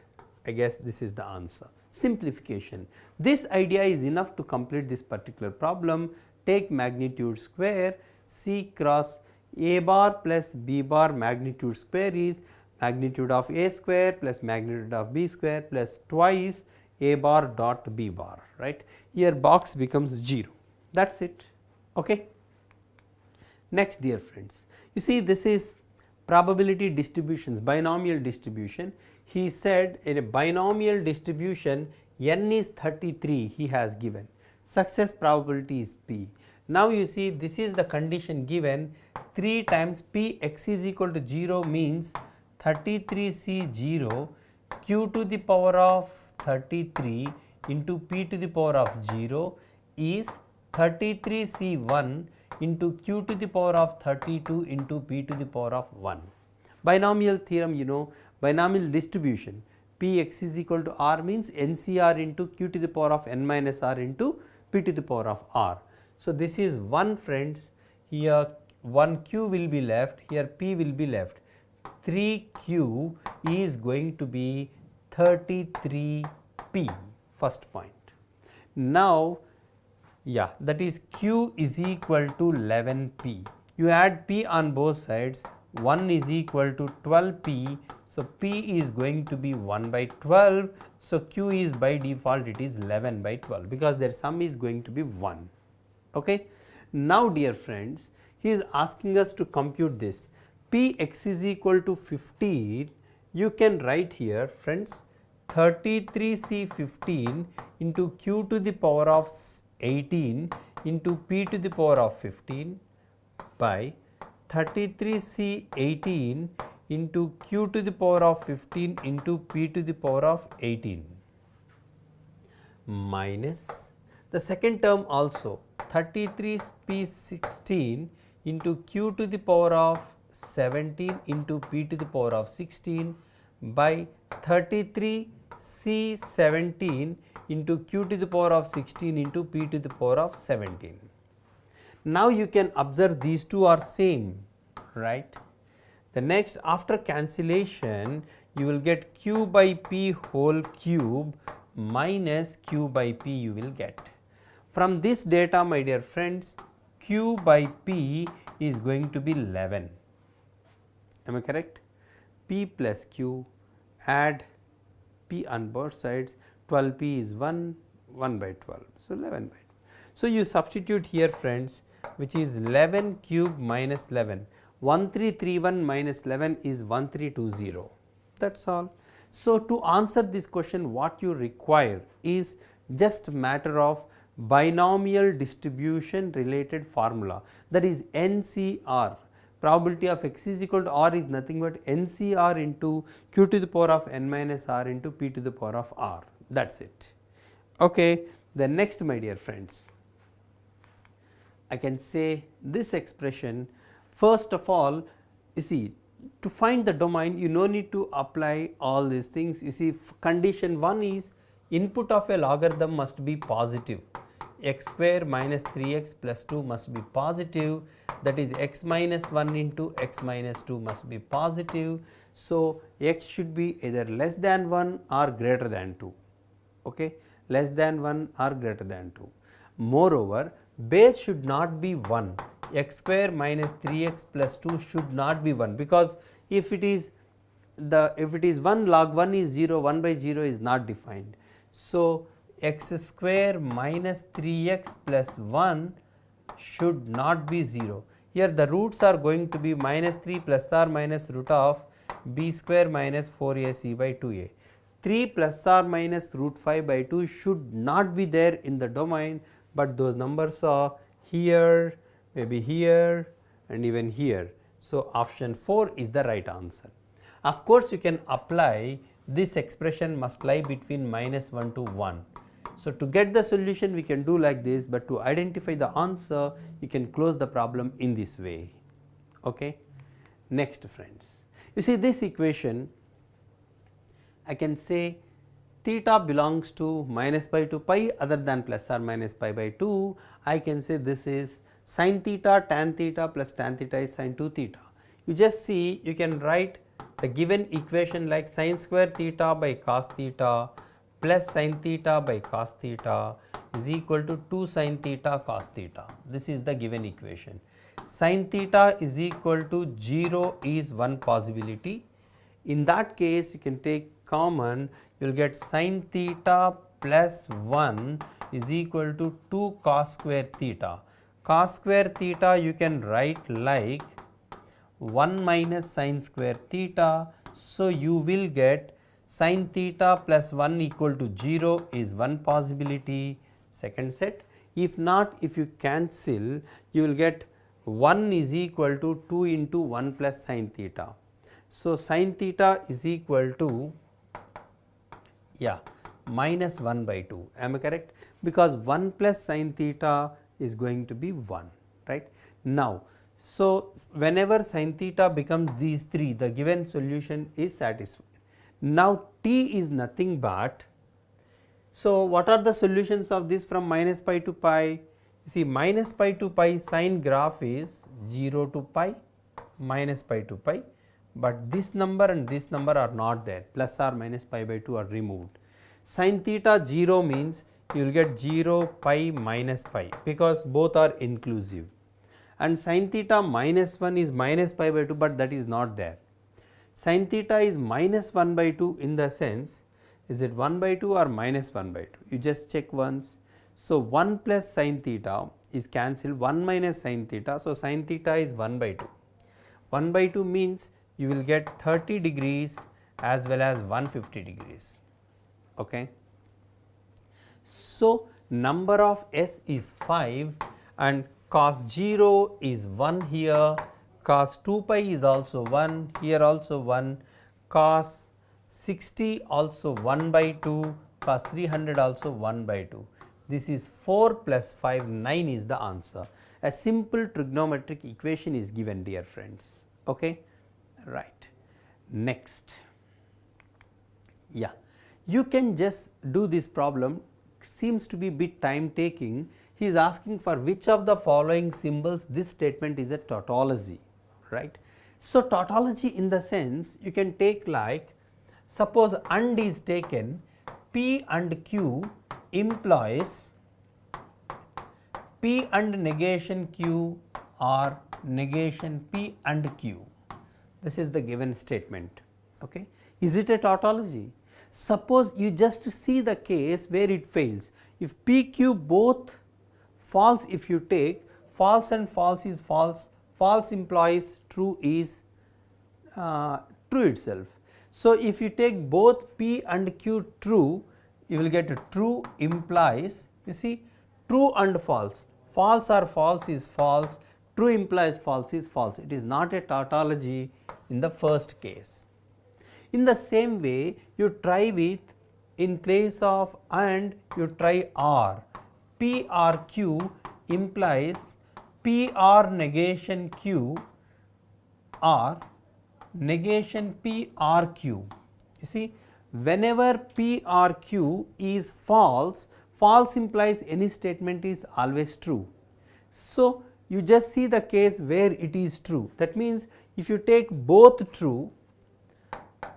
I guess this is the answer. Simplification. This idea is enough to complete this particular problem. Take magnitude square, C cross A bar plus B bar magnitude square is magnitude of A square plus magnitude of B square plus twice A bar dot B bar, right. Here box becomes 0, that is it. Okay. Next, dear friends, you see this is probability distributions, binomial distribution. He said in a binomial distribution n is 33 he has given, success probability is p. Now, you see this is the condition given, 3 times p x is equal to 0 means 33c 0 q to the power of 33 into p to the power of 0 is 33c1 into q to the power of 32 into p to the power of 1. Binomial theorem, you know, binomial distribution, p x is equal to r means NCR into q to the power of n minus r into p to the power of r. So, this is 1, friends, here 1q will be left, here p will be left, 3q is going to be 33p, first point. Now, yeah, that is q is equal to 11p. You add p on both sides, 1 is equal to 12p. So, p is going to be 1 by 12. So, q is by default it is 11 by 12 because their sum is going to be 1. Okay. Now, dear friends, he is asking us to compute this p x is equal to 15. You can write here, friends, 33c 15 into q to the power of 18 into p to the power of 15 by 33c 18 into q to the power of 15 into p to the power of 18 minus the second term also 33p 16 into q to the power of 17 into p to the power of 16 by 33c 17 into q to the power of 16 into p to the power of 17. Now, you can observe these two are same, right. The next, after cancellation you will get q by p whole cube minus q by p you will get. From this data, my dear friends, q by p is going to be 11. Am I correct? P plus q, add p on both sides, 12p is 1 by 12. So, 11 by 12. So, you substitute here, friends, which is 11 cube minus 11, 1331 minus 11 is 1320, that is all. So, to answer this question what you require is just matter of binomial distribution related formula, that is NCR. Probability of x is equal to r is nothing but NCR into q to the power of n minus r into p to the power of r, that is it. Okay. The next, my dear friends, I can say this expression. First of all, you see, to find the domain you no need to apply all these things. You see, condition 1 is input of a logarithm must be positive, x square minus 3x plus 2 must be positive, that is x minus 1 into x minus 2 must be positive. So, x should be either less than 1 or greater than 2, okay, less than 1 or greater than 2. Moreover, base should not be 1, x square minus 3x plus 2 should not be 1, because if it is 1 log 1 is 0, 1 by 0 is not defined. So, x square minus 3x plus 1 should not be 0. Here the roots are going to be minus 3 plus or minus root of b square minus 4ac by 2a. 3 plus or minus root 5 by 2 should not be there in the domain, but those numbers are here, maybe here and even here. So, option 4 is the right answer. Of course, you can apply this expression must lie between minus 1 to 1. So, to get the solution we can do like this, but to identify the answer you can close the problem in this way. Okay. Next friends, you see this equation, I can say theta belongs to minus pi to pi other than plus or minus pi by 2. I can say this is sin theta tan theta plus tan theta is sin 2 theta. You just see, you can write the given equation like sin square theta by cos theta plus sin theta by cos theta is equal to 2 sin theta cos theta. This is the given equation. Sin theta is equal to 0 is one possibility. In that case you can take common, you will get sin theta plus 1 is equal to 2 cos square theta. Cos square theta you can write like 1 minus sin square theta. So, you will get sin theta plus 1 equal to 0 is one possibility, second set. If not, if you cancel, you will get 1 is equal to 2 into 1 plus sin theta. So, sin theta is equal to minus 1 by 2, am I correct? Because 1 plus sin theta is going to be 1, right. Now, so whenever sin theta becomes these 3, the given solution is satisfied. Now, t is nothing but, so what are the solutions of this from minus pi to pi? You see, minus pi to pi sine graph is 0 to pi, minus pi to pi, but this number and this number are not there, plus or minus pi by 2 are removed. Sin theta 0 means you will get 0 pi minus pi because both are inclusive, and sin theta minus 1 is minus pi by 2, but that is not there. Sin theta is minus 1 by 2 in the sense, is it 1 by 2 or minus 1 by 2? You just check once. So, 1 plus sin theta is cancelled, 1 minus sin theta. So, sin theta is 1 by 2. 1 by 2 means you will get 30 degrees as well as 150 degrees. Okay. So, number of s is 5 and cos 0 is 1 here, cos 2 pi is also 1, here also 1, cos 60 also 1 by 2, cos 300 also 1 by 2. This is 4 plus 5, 9 is the answer. A simple trigonometric equation is given, dear friends. Okay, right. Next, you can just do this problem, seems to be bit time taking. He is asking for which of the following symbols this statement is a tautology, right. So, tautology in the sense you can take like, suppose and is taken, P and Q implies P and negation Q or negation P and Q. This is the given statement. Okay. Is it a tautology? Suppose you just see the case where it fails. If P, Q both false, if you take false and false is false, false implies true is true itself. So, if you take both P and Q true, you will get true implies, you see, true and false, false or false is false, true implies false is false. It is not a tautology in the first case. In the same way, you try with, in place of and, you try or. P or Q implies P or negation Q or negation P or Q. You see, whenever P or Q is false, false implies any statement is always true. So, you just see the case where it is true. That means, if you take both true,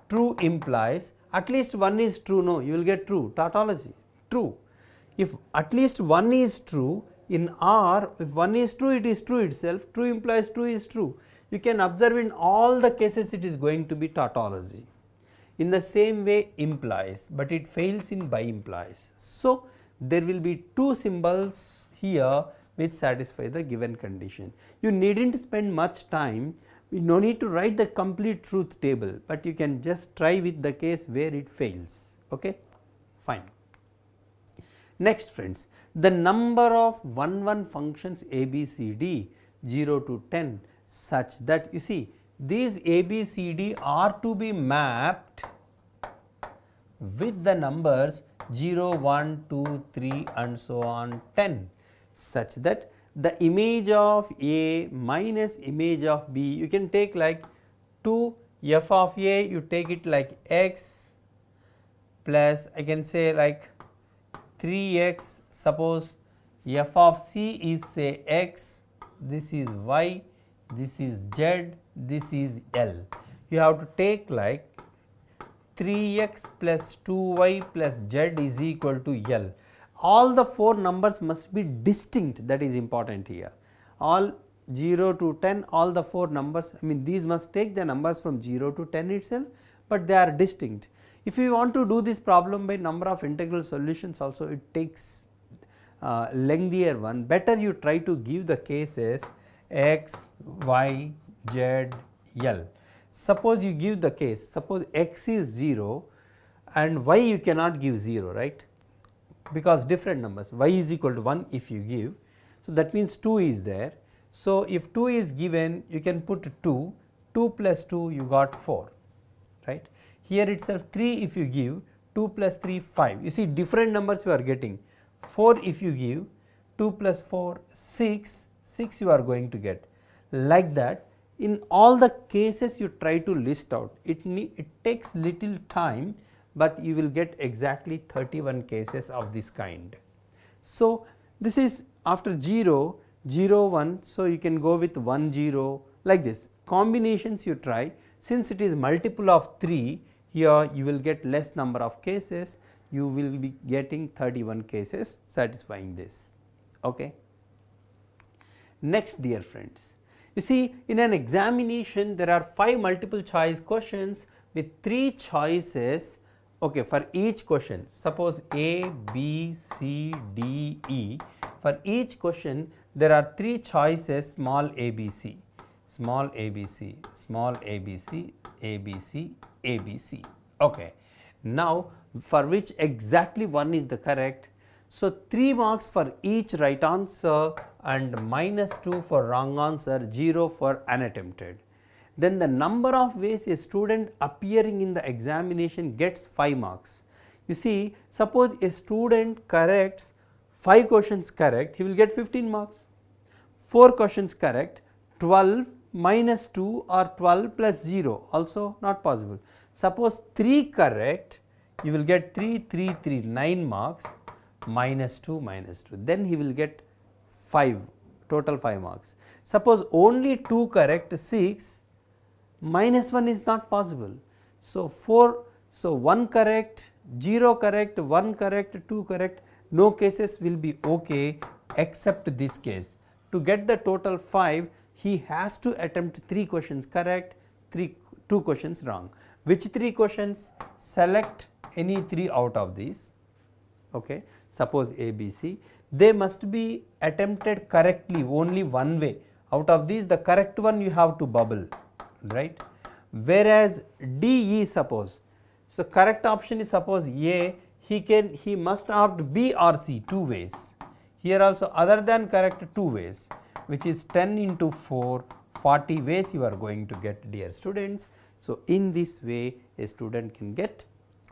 true implies at least one is true, no, you will get true, tautology, true. If at least one is true, in R, if one is true, it is true itself, true implies true is true. You can observe in all the cases it is going to be tautology. In the same way implies, but it fails in by implies. So, there will be two symbols here which satisfy the given condition. You needn't spend much time, no need to write the complete truth table, but you can just try with the case where it fails. Okay, fine. Next friends, the number of 1 functions a, b, c, d 0 to 10 such that you see these a, b, c, d are to be mapped with the numbers 0, 1, 2, 3 and so on 10 such that the image of a minus image of b, you can take like 2 f of a, you take it like x plus I can say like 3x, suppose f of c is say x, this is y, this is z, this is l. You have to take like 3x plus 2y plus z is equal to l. All the 4 numbers must be distinct, that is important here. All 0 to 10, all the 4 numbers, I mean these must take the numbers from 0 to 10 itself, but they are distinct. If you want to do this problem by number of integral solutions also, it takes lengthier one. Better you try to give the cases x, y, z, l. Suppose you give the case, suppose x is 0 and y you cannot give 0, right, because different numbers, y is equal to 1 if you give. So, that means 2 is there. So, if 2 is given, you can put 2, 2 plus 2 you got 4, right. Here itself 3 if you give, 2 plus 3 5, you see different numbers you are getting. 4 if you give, 2 plus 4 6, 6 you are going to get. Like that, in all the cases you try to list out, it takes little time, but you will get exactly 31 cases of this kind. So, this is after 0, 0, 1, so you can go with 1, 0 like this. Combinations you try, since it is multiple of 3, here you will get less number of cases, you will be getting 31 cases satisfying this. Okay. Next dear friends, you see in an examination there are 5 multiple choice questions with 3 choices, okay, for each question. Suppose A, B, C, D, E, for each question there are 3 choices, small a, b, c, small a, b, c, small a, b, c, a, b, c, a, b, c. Okay. Now, for which exactly one is the correct. So, 3 marks for each right answer and -2 for wrong answer, 0 for unattempted. Then the number of ways a student appearing in the examination gets 5 marks. You see, suppose a student corrects 5 questions correct, he will get 15 marks. 4 questions correct, 12 minus 2 or 12 plus 0, also not possible. Suppose 3 correct, you will get 3, 3, 3, 9 marks, -2, -2. Then he will get 5, total 5 marks. Suppose only 2 correct, 6, -1 is not possible. So, 4, so 1 correct, 0 correct, 1 correct, 2 correct, no cases will be okay except this case. To get the total 5, he has to attempt 3 questions correct, 2 questions wrong. Which 3 questions? Select any 3 out of these. Okay. Suppose A, B, C, they must be attempted correctly only one way. Out of these, the correct one you have to bubble, right. Whereas D, E, suppose, so correct option is suppose A, he must opt B or C 2 ways. Here also other than correct 2 ways, which is 10 into 4, 40 ways you are going to get, dear students. So, in this way a student can get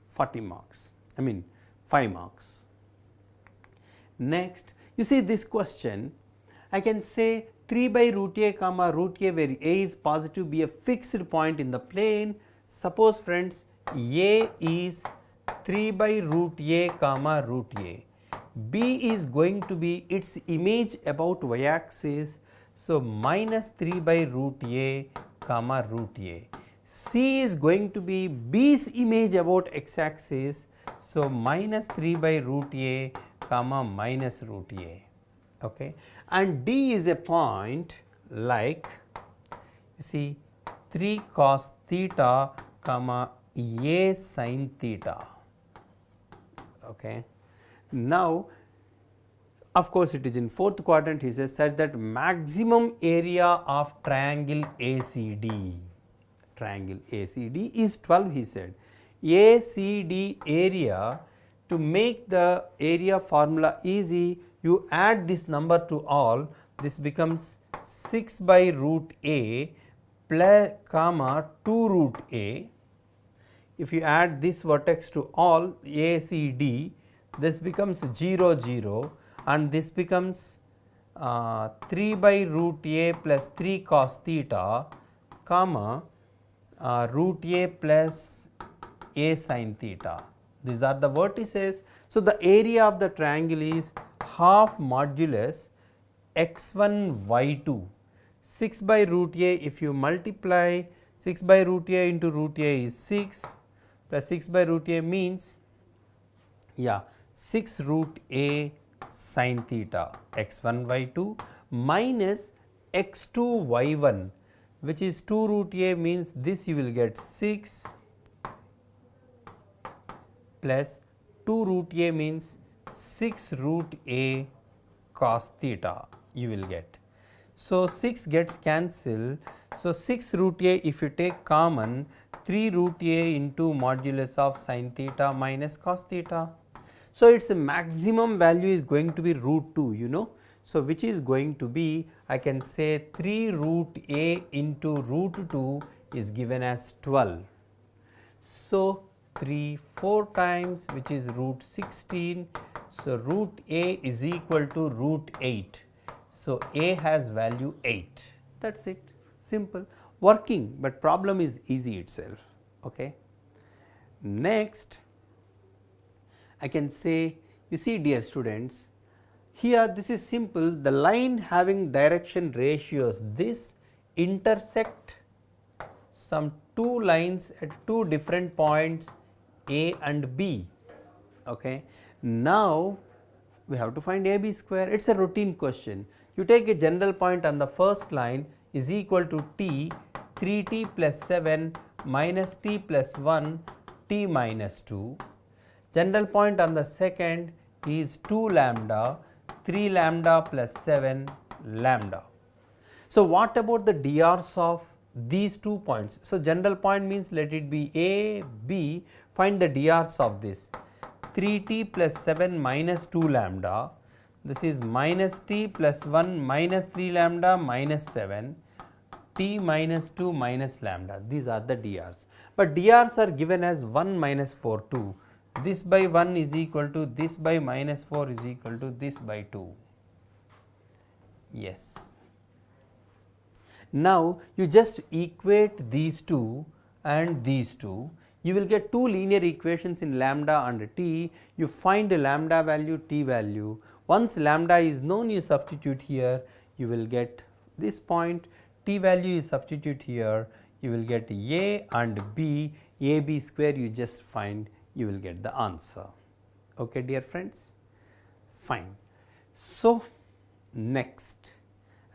40 marks, I mean 5 marks. Next, you see this question, I can say 3 by root a comma root a where a is positive be a fixed point in the plane. Suppose friends, a is 3 by root a comma root a, b is going to be its image about y axis, so -3 by root a comma root a, c is going to be b's image about x axis, so -3 by root a comma minus root a, okay. And D is a point like, you see 3 cos theta comma a sin theta, okay. Now, of course it is in fourth quadrant. He says such that maximum area of triangle ACD is 12. He said ACD area, to make the area formula easy, you add this number to all, this becomes 6 by root A plus comma 2 root A. If you add this vertex to all ACD, this becomes 0 0 and this becomes 3 by root A plus 3 cos theta comma root A plus A sin theta. These are the vertices. So, the area of the triangle is half modulus x1 y2. 6 by root A, if you multiply 6 by root A into root A is 6 plus 6 by root A means 6 root A sin theta x1 y2 minus x2 y1, which is 2 root A, means this you will get 6 plus 2 root A means 6 root A cos theta you will get. So, 6 gets cancelled. So, 6 root A, if you take common, 3 root A into modulus of sin theta minus cos theta. So, its maximum value is going to be root 2, you know. So, which is going to be, I can say 3 root A into root 2 is given as 12. So, 4 times, which is root 16. So, root A is equal to root 8. So, A has value 8. That is it, simple, working, but problem is easy itself. Okay. Next, I can say, you see dear students, here this is simple, the line having direction ratios, this intersect some two lines at two different points A and B. Okay. Now, we have to find AB square. It is a routine question. You take a general point on the first line is equal to t 3t plus 7 minus t plus 1 t minus 2. General point on the second is 2 lambda 3 lambda plus 7 lambda. So, what about the DRs of these 2 points? So, general point means let it be A, B, find the DRs of this 3t plus 7 minus 2 lambda, this is minus t plus 1 minus 3 lambda minus 7, t minus 2 minus lambda, these are the DRs. But DRs are given as 1 minus 4 2, this by 1 is equal to this by minus 4 is equal to this by 2. Yes. Now, you just equate these two and these two, you will get two linear equations in lambda and t. You find a lambda value, t value. Once lambda is known, you substitute here, you will get this point, t value you substitute here, you will get A and B, AB square you just find, you will get the answer. Okay, dear friends, fine. So, next,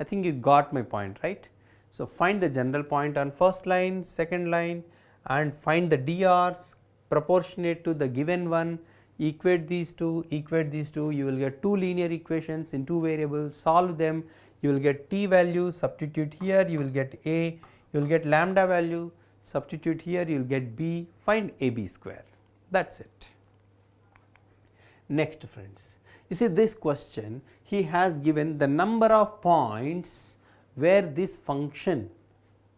I think you got my point, right. So, find the general point on first line, second line, and find the DRs proportionate to the given one, equate these two, you will get two linear equations in two variables, solve them, you will get t value, substitute here, you will get A, you will get lambda value, substitute here, you will get B, find AB square, that is it. Next friends, you see this question, he has given the number of points where this function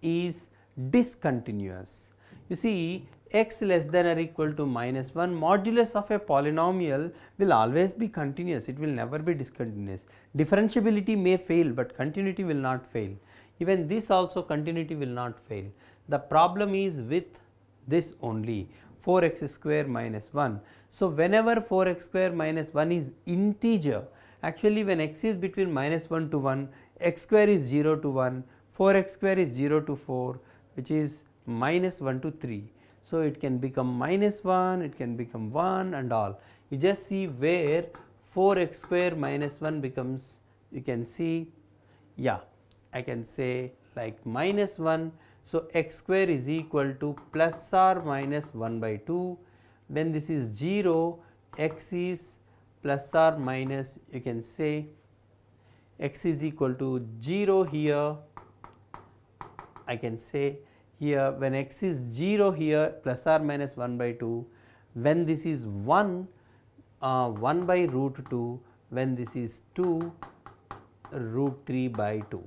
is discontinuous. You see, x less than or equal to minus 1, modulus of a polynomial will always be continuous, it will never be discontinuous. Differentiability may fail, but continuity will not fail. Even this also continuity will not fail. The problem is with this only 4x square minus 1. So, whenever 4x square minus 1 is integer, actually when x is between minus 1 to 1, x square is 0 to 1, 4x square is 0 to 4, which is minus 1 to 3. So, it can become minus 1, it can become 1 and all. You just see where 4x square minus 1 becomes, you can see, yeah, I can say like minus 1. So, x square is equal to plus or minus 1 by 2. When this is 0, x is plus or minus, you can say x is equal to 0 here. I can say here when x is 0 here plus or minus 1 by 2, when this is 1, 1 by root 2, when this is 2, root 3 by 2,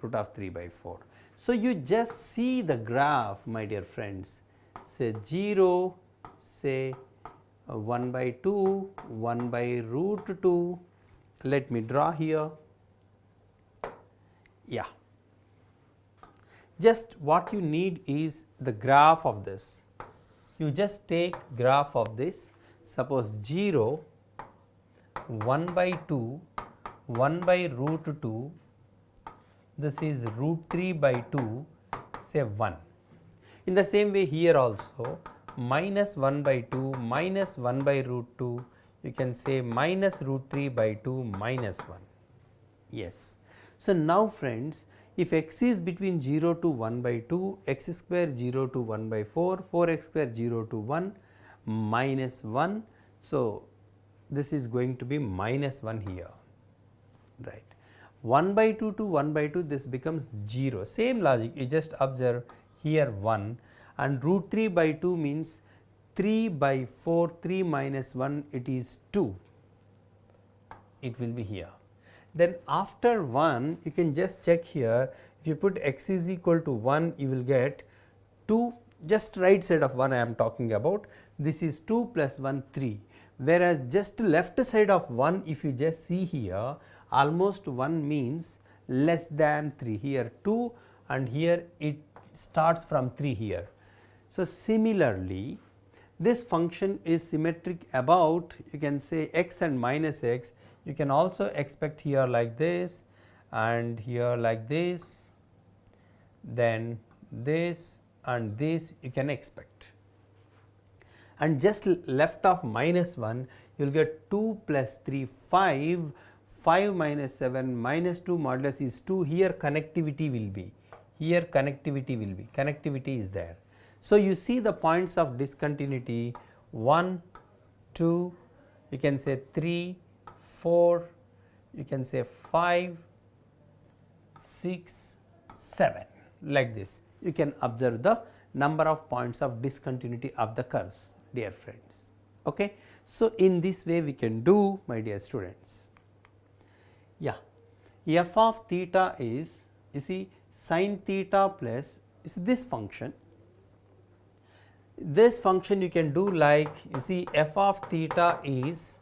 root of 3 by 4. So, you just see the graph, my dear friends, say 0, say 1 by 2, 1 by root 2, let me draw here. Yeah, just what you need is the graph of this. You just take graph of this, suppose 0, 1 by 2, 1 by root 2, this is root 3 by 2, say 1. In the same way here also, minus 1 by 2 minus 1 by root 2, you can say minus root 3 by 2 minus 1. Yes. So, now friends, if x is between 0 to 1 by 2, x square 0 to 1 by 4, 4x square 0 to 1 minus 1. So, this is going to be minus 1 here, right. 1 by 2 to 1 by 2, this becomes 0. Same logic, you just observe here 1, and root 3 by 2 means 3 by 4, 3 minus 1, it is 2, it will be here. Then after 1, you can just check here, if you put x is equal to 1, you will get 2, just right side of 1 I am talking about, this is 2 plus 1, 3, whereas just left side of 1, if you just see here, almost 1 means less than 3, here 2 and here it starts from 3 here. So, similarly, this function is symmetric about, you can say x and minus x, you can also expect here like this and here like this, then this and this you can expect. And just left of minus 1, you will get 2 plus 3, 5, 5 minus 7 minus 2 modulus is 2, here connectivity will be, here connectivity will be, connectivity is there. So, you see the points of discontinuity 1, 2, you can say 3, 4, you can say 5, 6, 7, like this. You can observe the number of points of discontinuity of the curves, dear friends. Okay. So, in this way we can do, my dear students. Yeah, f of theta is, you see, sin theta plus, you see this function. This function you can do like, you see, f of theta is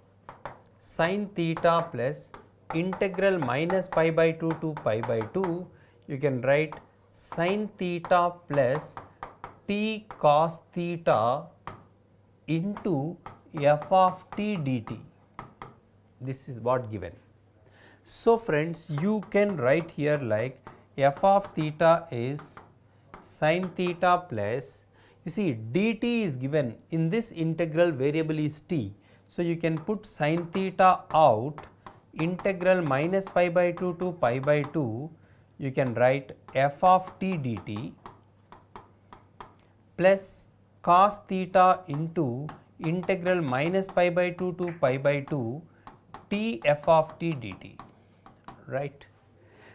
sin theta plus integral minus pi by 2 to pi by 2, you can write sin theta plus t cos theta into f of t dt. This is what given. So, friends, you can write here like f of theta is sin theta plus, you see dt is given, in this integral variable is t. So, you can put sin theta out, integral minus pi by 2 to pi by 2, you can write f of t dt plus cos theta into integral minus pi by 2 to pi by 2 t f of t dt, right.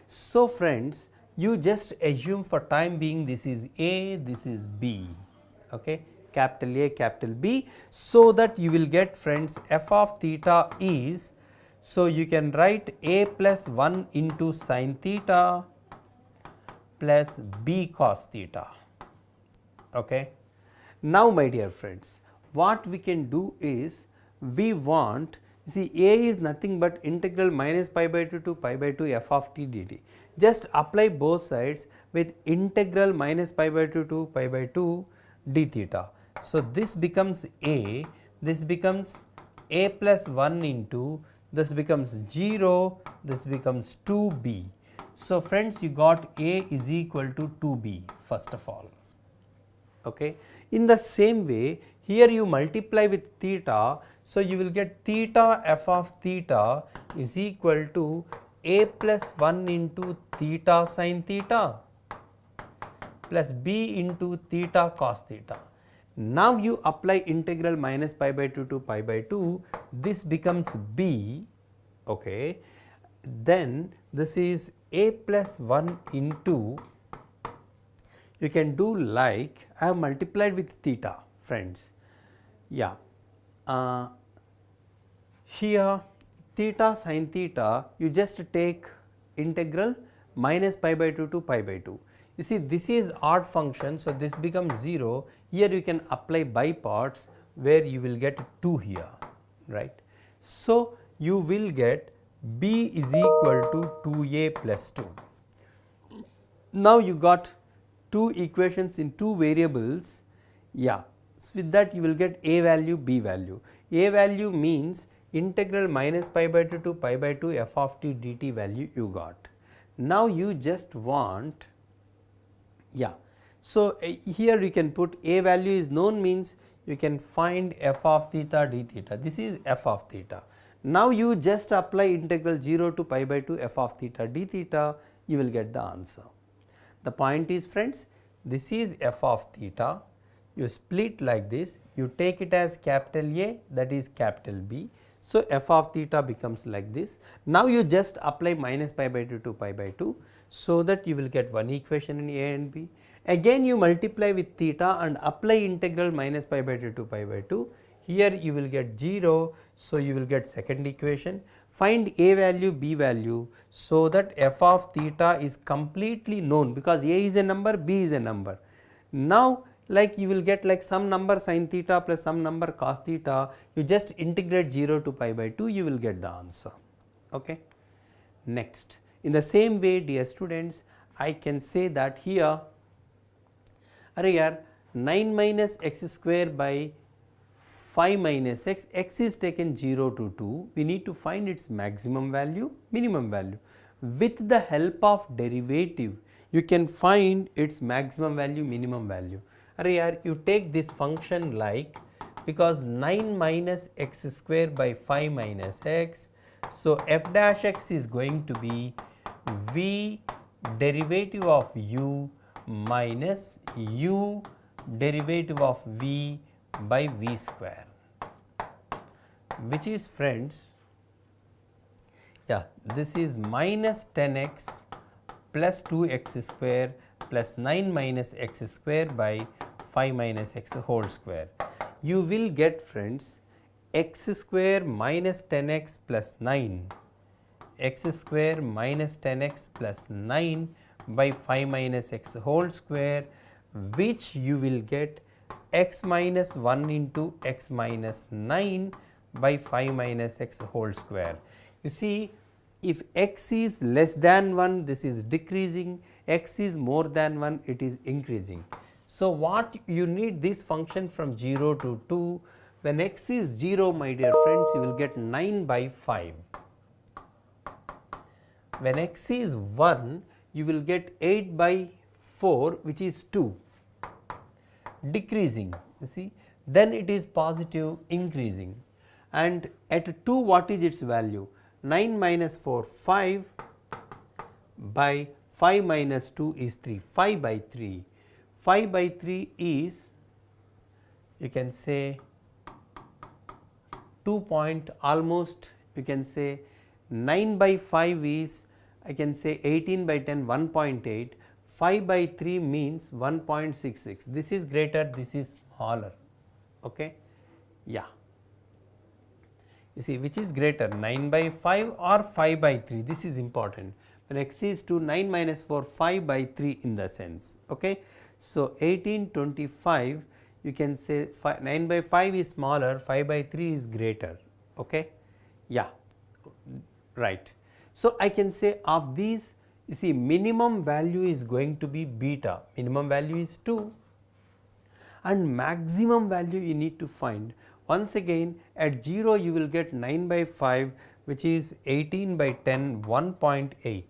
So, friends, you just assume for time being this is A, this is B, okay, capital A, capital B, so that you will get, friends, f of theta is, so you can write A plus 1 into sin theta plus B cos theta, okay. Now, my dear friends, what we can do is, we want, see, A is nothing but integral minus pi by 2 to pi by 2 f of t dt. Just apply both sides with integral minus pi by 2 to pi by 2 d theta. So, this becomes A, this becomes A plus 1 into, this becomes 0, this becomes 2b. So, friends, you got A is equal to 2b first of all. Okay. In the same way, here you multiply with theta, so you will get theta f of theta is equal to A plus 1 into theta sin theta plus B into theta cos theta. Now you apply integral minus pi by 2 to pi by 2, this becomes b, okay. Then this is a plus 1 into, you can do like, I have multiplied with theta, friends, yeah. Here theta sin theta, you just take integral minus pi by 2 to pi by 2. You see, this is odd function, so this becomes 0. Here you can apply by parts where you will get 2 here, right. So you will get b is equal to 2a plus 2. Now you got two equations in two variables, yeah. So with that you will get a value, b value. A value means integral minus pi by 2 to pi by 2 f of t dt value you got. Now you just want, yeah. So here you can put a value is known, means you can find f of theta d theta, this is f of theta. Now you just apply integral 0 to pi by 2 f of theta d theta, you will get the answer. The point is, friends, this is f of theta, you split like this, you take it as capital A, that is capital B. So f of theta becomes like this. Now you just apply minus pi by 2 to pi by 2, so that you will get one equation in A and B. Again you multiply with theta and apply integral minus pi by 2 to pi by 2. Here you will get 0, so you will get second equation. Find a value, b value, so that f of theta is completely known, because a is a number, b is a number. Now like you will get like some number sin theta plus some number cos theta, you just integrate 0 to pi by 2, you will get the answer, okay. Next, in the same way, dear students, I can say that here, 9 minus x square by 5 minus x, x is taken 0 to 2, we need to find its maximum value, minimum value. With the help of derivative, you can find its maximum value, minimum value. You take this function like, because 9 minus x square by 5 minus x, so f dash x is going to be v derivative of u minus u derivative of v by v square, which is, friends, yeah, this is minus 10x plus 2x square plus 9 minus x square by 5 minus x whole square. You will get, friends, x square minus 10x plus 9, x square minus 10x plus 9 by 5 minus x whole square, which you will get x minus 1 into x minus 9 by 5 minus x whole square. You see, if x is less than 1, this is decreasing, x is more than 1, it is increasing. So what you need this function from 0 to 2, when x is 0, my dear friends, you will get 9 by 5. When x is 1, you will get 8 by 4, which is 2, decreasing, you see, then it is positive, increasing. And at 2, what is its value? 9 minus 4, 5 by 5 minus 2 is 3, 5 by 3. 5 by 3 is, you can say 2 point, almost you can say 9 by 5 is, I can say 18 by 10, 1.8, 5 by 3 means 1.66, this is greater, this is smaller, okay, yeah. You see, which is greater, 9 by 5 or 5 by 3, this is important. When x is 2, 9 minus 4, 5 by 3 in the sense, okay. So 18, 25, you can say 9 by 5 is smaller, 5 by 3 is greater, okay, yeah, right. So I can say of these, you see, minimum value is going to be beta, minimum value is 2, and maximum value you need to find. Once again, at 0 you will get 9 by 5, which is 18 by 10, 1.8,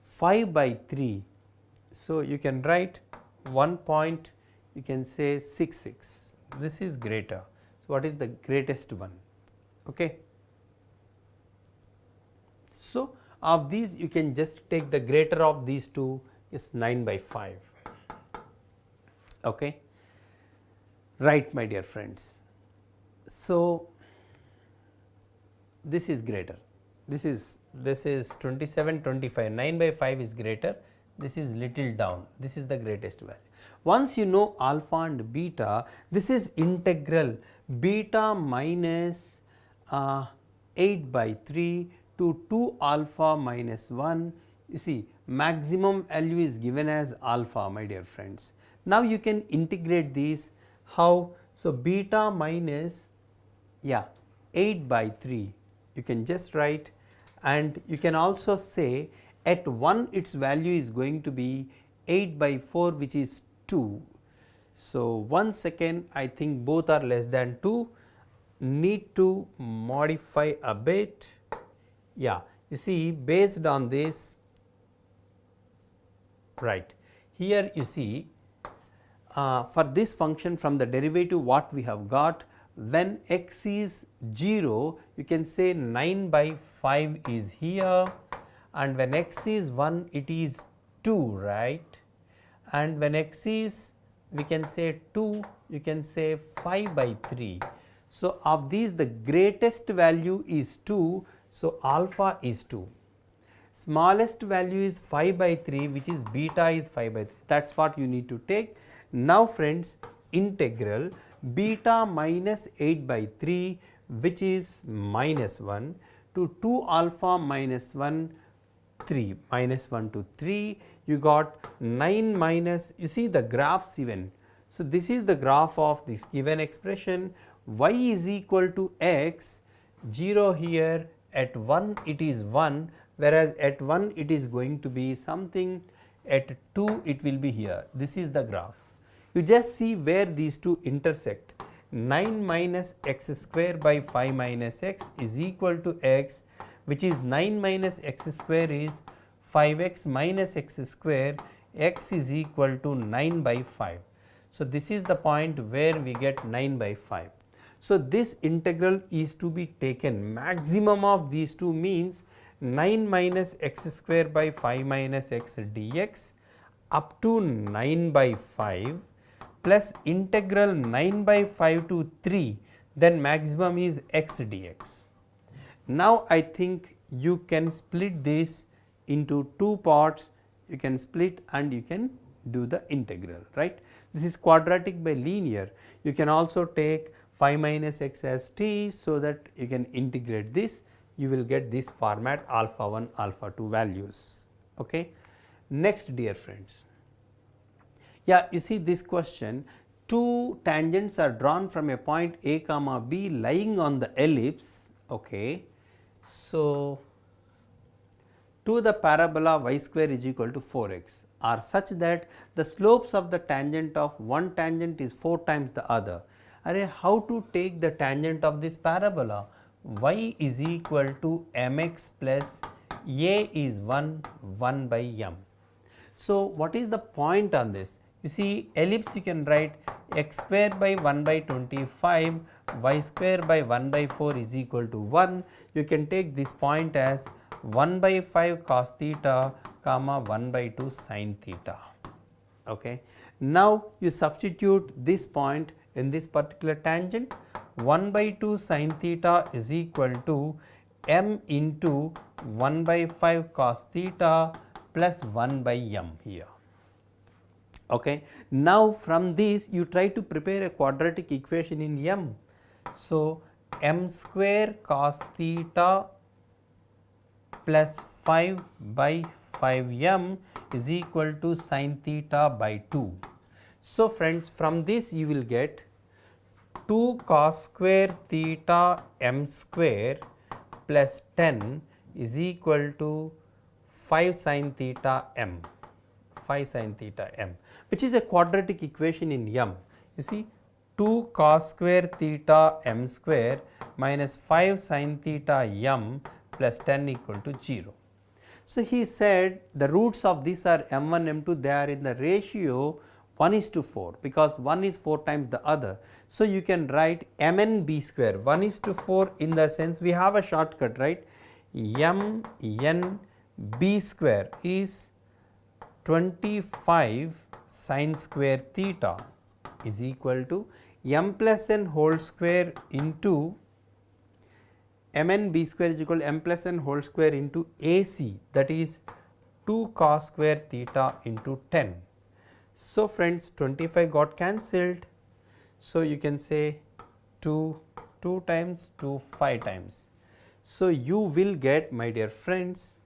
5 by 3, so you can write 1 point, you can say 66, this is greater. So what is the greatest one, okay. So of these you can just take the greater of these two is 9 by 5, okay. Right, my dear friends. So, this is greater, this is 27, 25, 9 by 5 is greater, this is little down, this is the greatest value. Once you know alpha and beta, this is integral beta minus 8 by 3 to 2 alpha minus 1. You see, maximum value is given as alpha, my dear friends. Now you can integrate these. How? So, beta minus 8 by 3, you can just write, and you can also say at 1 its value is going to be 8 by 4, which is 2. So, 1 second, I think both are less than 2, need to modify a bit. Yeah, you see, based on this, right, here you see for this function from the derivative what we have got, when x is 0, you can say 9 by 5 is here, and when x is 1 it is 2, right, and when x is, we can say 2, you can say 5 by 3. So, of these the greatest value is 2, so alpha is 2. Smallest value is 5 by 3, which is beta is 5 by 3, that is what you need to take. Now friends, integral beta minus 8 by 3, which is minus 1, to 2 alpha minus 1, 3, minus 1 to 3, you got 9 minus, you see the graphs even. So, this is the graph of this given expression, y is equal to x, 0 here, at 1 it is 1, whereas at 1 it is going to be something, at 2 it will be here. This is the graph. You just see where these two intersect. 9 minus x square by 5 minus x is equal to x, which is 9 minus x square is 5x minus x square, x is equal to 9 by 5. So, this is the point where we get 9 by 5. So, this integral is to be taken, maximum of these two means 9 minus x square by 5 minus x dx up to 9 by 5 plus integral 9 by 5 to 3, then maximum is x dx. Now, I think you can split this into two parts, you can split and you can do the integral, right. This is quadratic by linear, you can also take 5 minus x as t, so that you can integrate this, you will get this format alpha 1, alpha 2 values. Okay. Next, dear friends, yeah, you see this question, two tangents are drawn from a point a comma b lying on the ellipse. Okay. So, to the parabola y square is equal to 4x are such that the slopes of the tangent of one tangent is 4 times the other. Array, how to take the tangent of this parabola? Y is equal to mx plus a is 1 by m. So, what is the point on this? You see, ellipse you can write x square by 1 by 25, y square by 1 by 4 is equal to 1. You can take this point as 1 by 5 cos theta comma 1 by 2 sin theta. Okay. Now, you substitute this point in this particular tangent, 1 by 2 sin theta is equal to m into 1 by 5 cos theta plus 1 by m here. Okay. Now, from this you try to prepare a quadratic equation in m. So, m square cos theta plus 5 by 5m is equal to sin theta by 2. So, friends, from this you will get 2 cos square theta m square plus 10 is equal to 5 sin theta m, 5 sin theta m, which is a quadratic equation in m. You see, 2 cos square theta m square minus 5 sin theta m plus 10 equal to 0. So, he said the roots of these are m1, m2, they are in the ratio 1:4, because 1 is 4 times the other. So, you can write mn b square 1:4 in the sense we have a shortcut, right. M n b square is 25 sin square theta is equal to m plus n whole square into mn b square is equal to m plus n whole square into AC, that is 2 cos square theta into 10. So, friends, 25 got cancelled. So, you can say 2 times 2 5 times. So, you will get, my dear friends,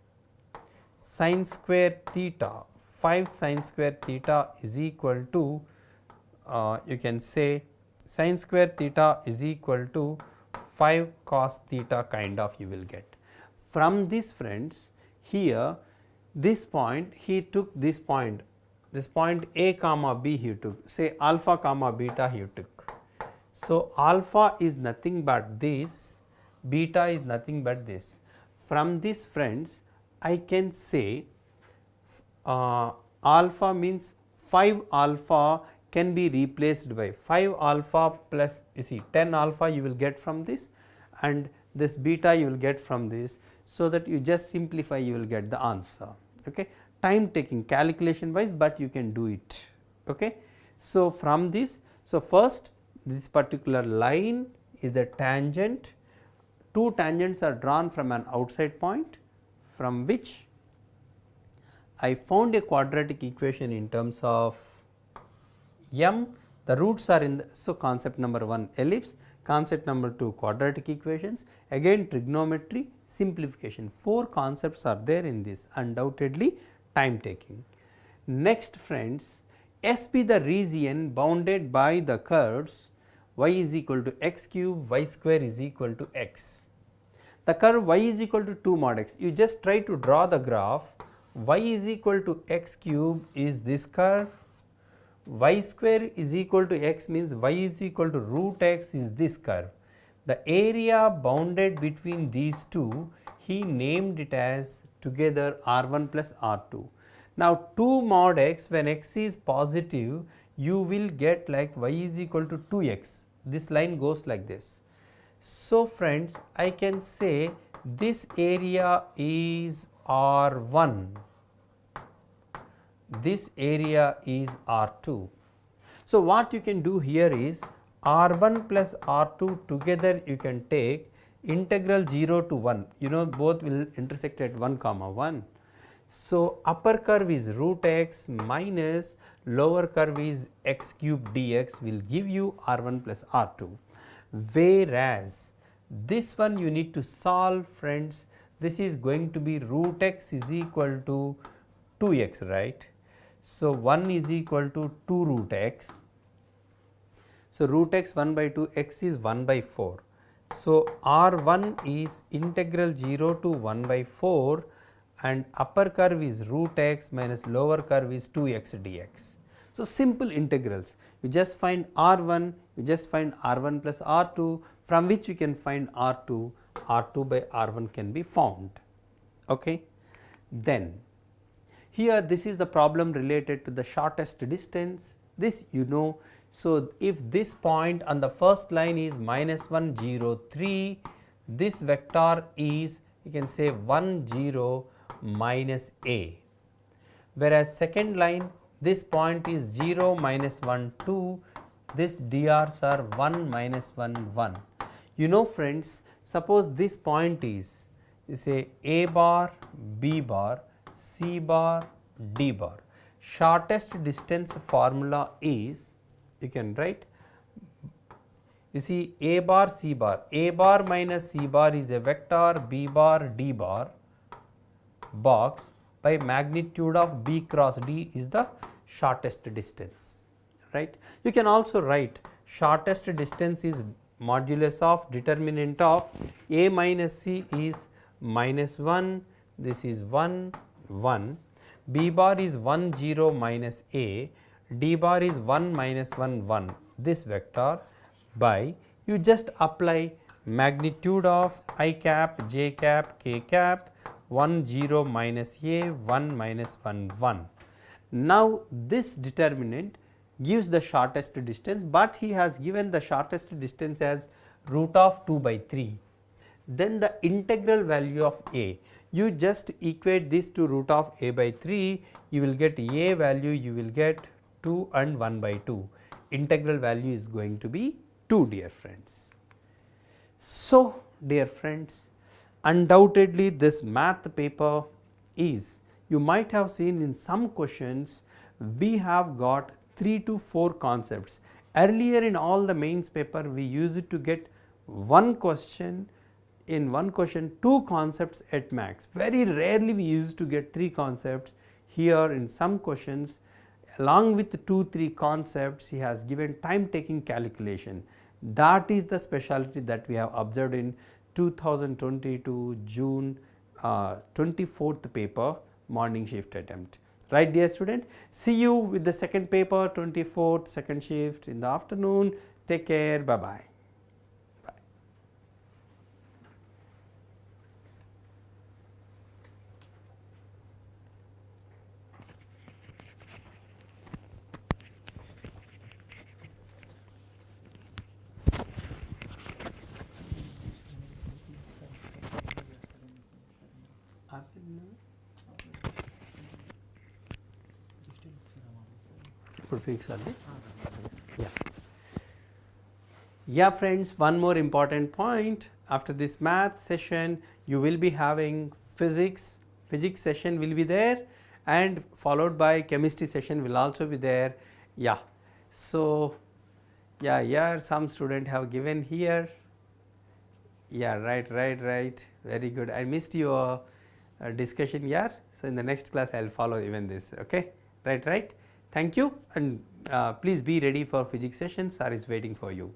sin square theta, 5 sin square theta is equal to you can say sin square theta is equal to 5 cos theta kind of you will get. From this, friends, here this point he took this point A comma B he took, say alpha comma beta he took. So, alpha is nothing but this, beta is nothing but this. From this, friends, I can say alpha means 5 alpha can be replaced by 5 alpha plus, you see 10 alpha you will get from this, and this beta you will get from this. So, that you just simplify, you will get the answer. Okay. Time taking calculation wise, but you can do it. Okay. So, from this, so first this particular line is a tangent, 2 tangents are drawn from an outside point, from which I found a quadratic equation in terms of m, the roots are in the, so concept number 1 ellipse, concept number 2 quadratic equations, again trigonometry, simplification, 4 concepts are there in this, undoubtedly time taking. Next, friends, S be the region bounded by the curves y is equal to x cube, y square is equal to x. The curve y is equal to 2 mod x, you just try to draw the graph, y is equal to x cube is this curve, y square is equal to x means y is equal to root x is this curve. The area bounded between these two, he named it as together R1 plus R2. Now, 2 mod x, when x is positive, you will get like y is equal to 2x, this line goes like this. So, friends, I can say this area is R1, this area is R2. So, what you can do here is R1 plus R2 together you can take integral 0 to 1, you know both will intersect at 1 comma 1. So, upper curve is root x minus lower curve is x cube dx will give you R1 plus R2, whereas this one you need to solve, friends. This is going to be root x is equal to 2x, right. So, 1 is equal to 2 root x. So, root x 1 by 2, x is 1 by 4. So, R1 is integral 0 to 1 by 4 and upper curve is root x minus lower curve is 2x dx. So, simple integrals, you just find R1, you just find R1 plus R2, from which you can find R2, R2 by R1 can be found. Okay. Then here this is the problem related to the shortest distance, this you know. So, if this point on the first line is minus 1 0 3, this vector is you can say 1 0 minus a, whereas second line this point is 0 minus 1 2, this drs are 1 minus 1 1. You know, friends, suppose this point is you say a bar, b bar, c bar, d bar. Shortest distance formula is, you can write, you see a bar, c bar, a bar minus c bar is a vector, b bar, d bar box by magnitude of b cross d is the shortest distance, right. You can also write shortest distance is modulus of determinant of a minus c is minus 1, this is 1 1, b bar is 1 0 minus a, d bar is 1 minus 1 1, this vector by you just apply magnitude of I cap, j cap, k cap, 1 0 minus a, 1 minus 1 1. Now, this determinant gives the shortest distance, but he has given the shortest distance as root of 2 by 3. Then the integral value of a, you just equate this to root of a by 3, you will get a value, you will get 2 and 1 by 2. integral value is going to be 2, dear friends. So, dear friends, undoubtedly this math paper is, you might have seen in some questions we have got 3 to 4 concepts. Earlier in all the mains paper we used to get one question, in one question 2 concepts at max. Very rarely we used to get 3 concepts. Here in some questions, along with 2-3 concepts, he has given time taking calculation. That is the specialty that we have observed in 2022 June 24th paper, morning shift attempt. Right, dear student? See you with the second paper, 24th, second shift in the afternoon. Take care. Bye bye. Yeah. Yeah, friends, one more important point. After this math session, you will be having physics. Physics session will be there, and followed by chemistry session will also be there. Yeah. So, yeah, here some student have given here. Yeah, right. Very good. I missed your discussion here. So, in the next class, I will follow even this. Okay. Right. Thank you, and please be ready for physics session. Sir is waiting for you.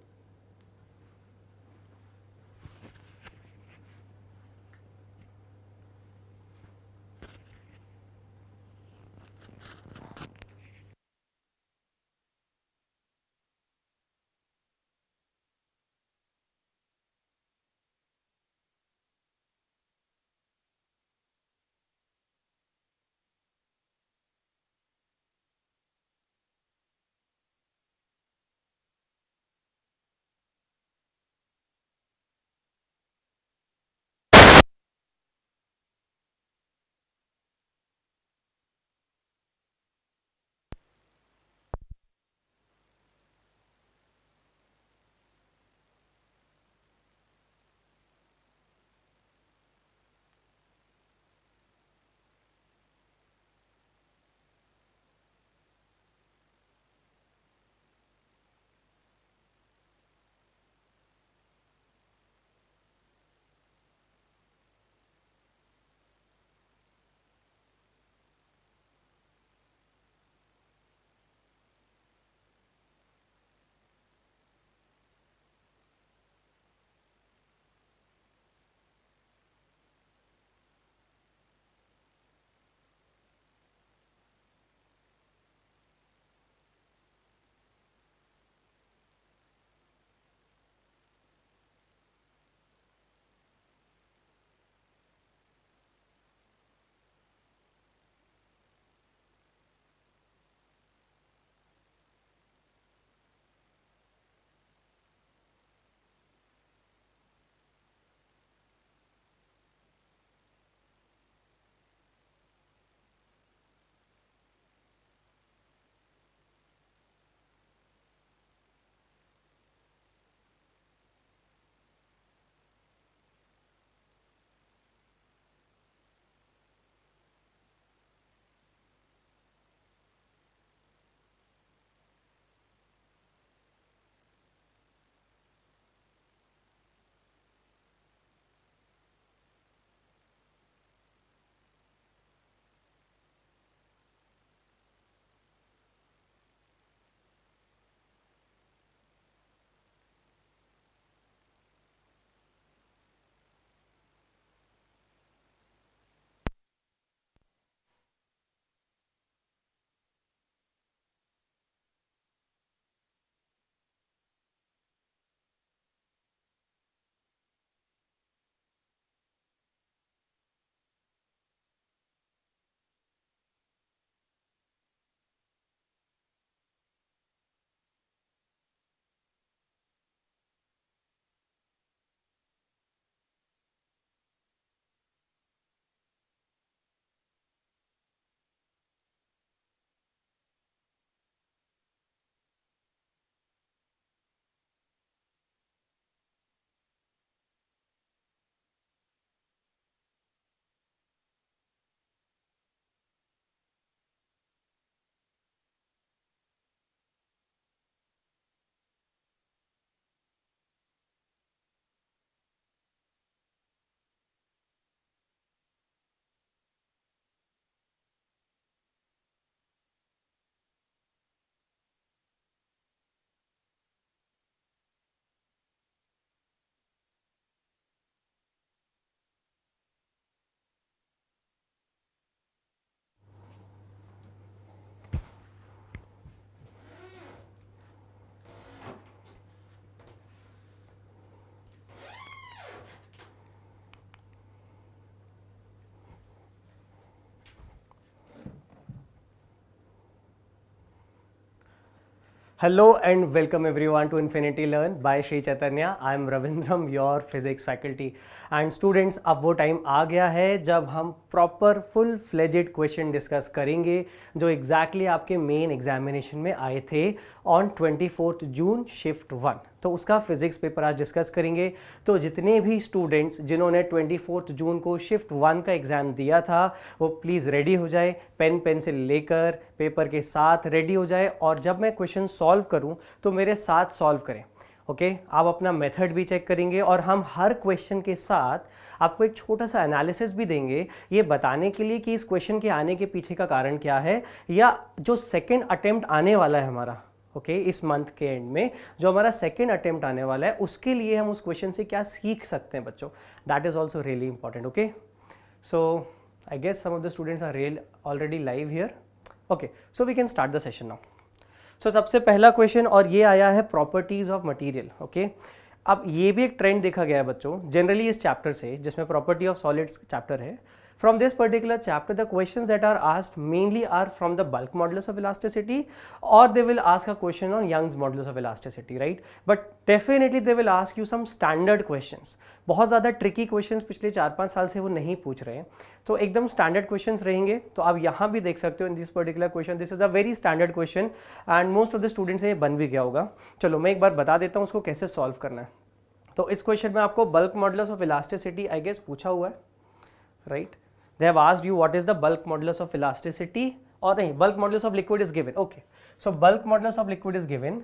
Hello and welcome everyone to Infinity Learn by Sri Chaitanya. I am Ravindram, your physics faculty. And students, अब वो time आ गया है जब हम proper full fledged question discuss करेंगे जो exactly आपके main examination में आए थे ऑन 24 जून शिफ्ट 1. तो उसका फिजिक्स पेपर आज डिस्कस करेंगे. तो जितने भी स्टूडेंट्स जिन्होंने 24 जून को शिफ्ट 1 का एग्ज़ाम दिया था वो प्लीज़ रेडी हो जाए, पेन पेंसिल लेकर पेपर के साथ रेडी हो जाए. और जब मैं क्वेश्चन सॉल्व करूं तो मेरे साथ सॉल्व करें. ओके आप अपना मेथड भी चेक करेंगे और हम हर क्वेश्चन के साथ आपको एक छोटा सा एनालिसिस भी देंगे ये बताने के लिए कि इस क्वेश्चन के आने के पीछे का कारण क्या है, या जो सेकेंड अटेम्प्ट आने वाला है हमारा इस मंथ के एंड में जो हमारा सेकेंड अटेम्प्ट आने वाला है उसके लिए हम उस क्वेश्चन से क्या सीख सकते हैं बच्चों. That is also really important. Okay so I guess some of the students are already live here. Okay so we can start the session now. So सबसे पहला क्वेश्चन और ये आया है प्रॉपर्टीज ऑफ मटेरियल. ओके अब ये भी एक ट्रेंड देखा गया है बच्चों जनरली इस चैप्टर से जिसमें प्रॉपर्टी ऑफ सॉलिड्स चैप्टर है. From this particular chapter, the questions that are asked mainly are from the bulk modulus of elasticity, or they will ask a question on Young's modulus of elasticity, right? But definitely they will ask you some standard questions. बहुत ज़्यादा tricky questions पिछले 4-5 साल से वो नहीं पूछ रहे हैं, तो एकदम standard questions रहेंगे. तो आप यहाँ भी देख सकते हो in this particular question, this is a very standard question and most of the students से ये बन भी गया होगा. चलो मैं एक बार बता देता हूँ उसको कैसे solve करना है. तो इस क्वेश्चन में आपको bulk modulus of elasticity I guess पूछा हुआ है, right? They have asked you what is the bulk modulus of elasticity, or नहीं, bulk modulus of liquid is given. Okay, so bulk modulus of liquid is given.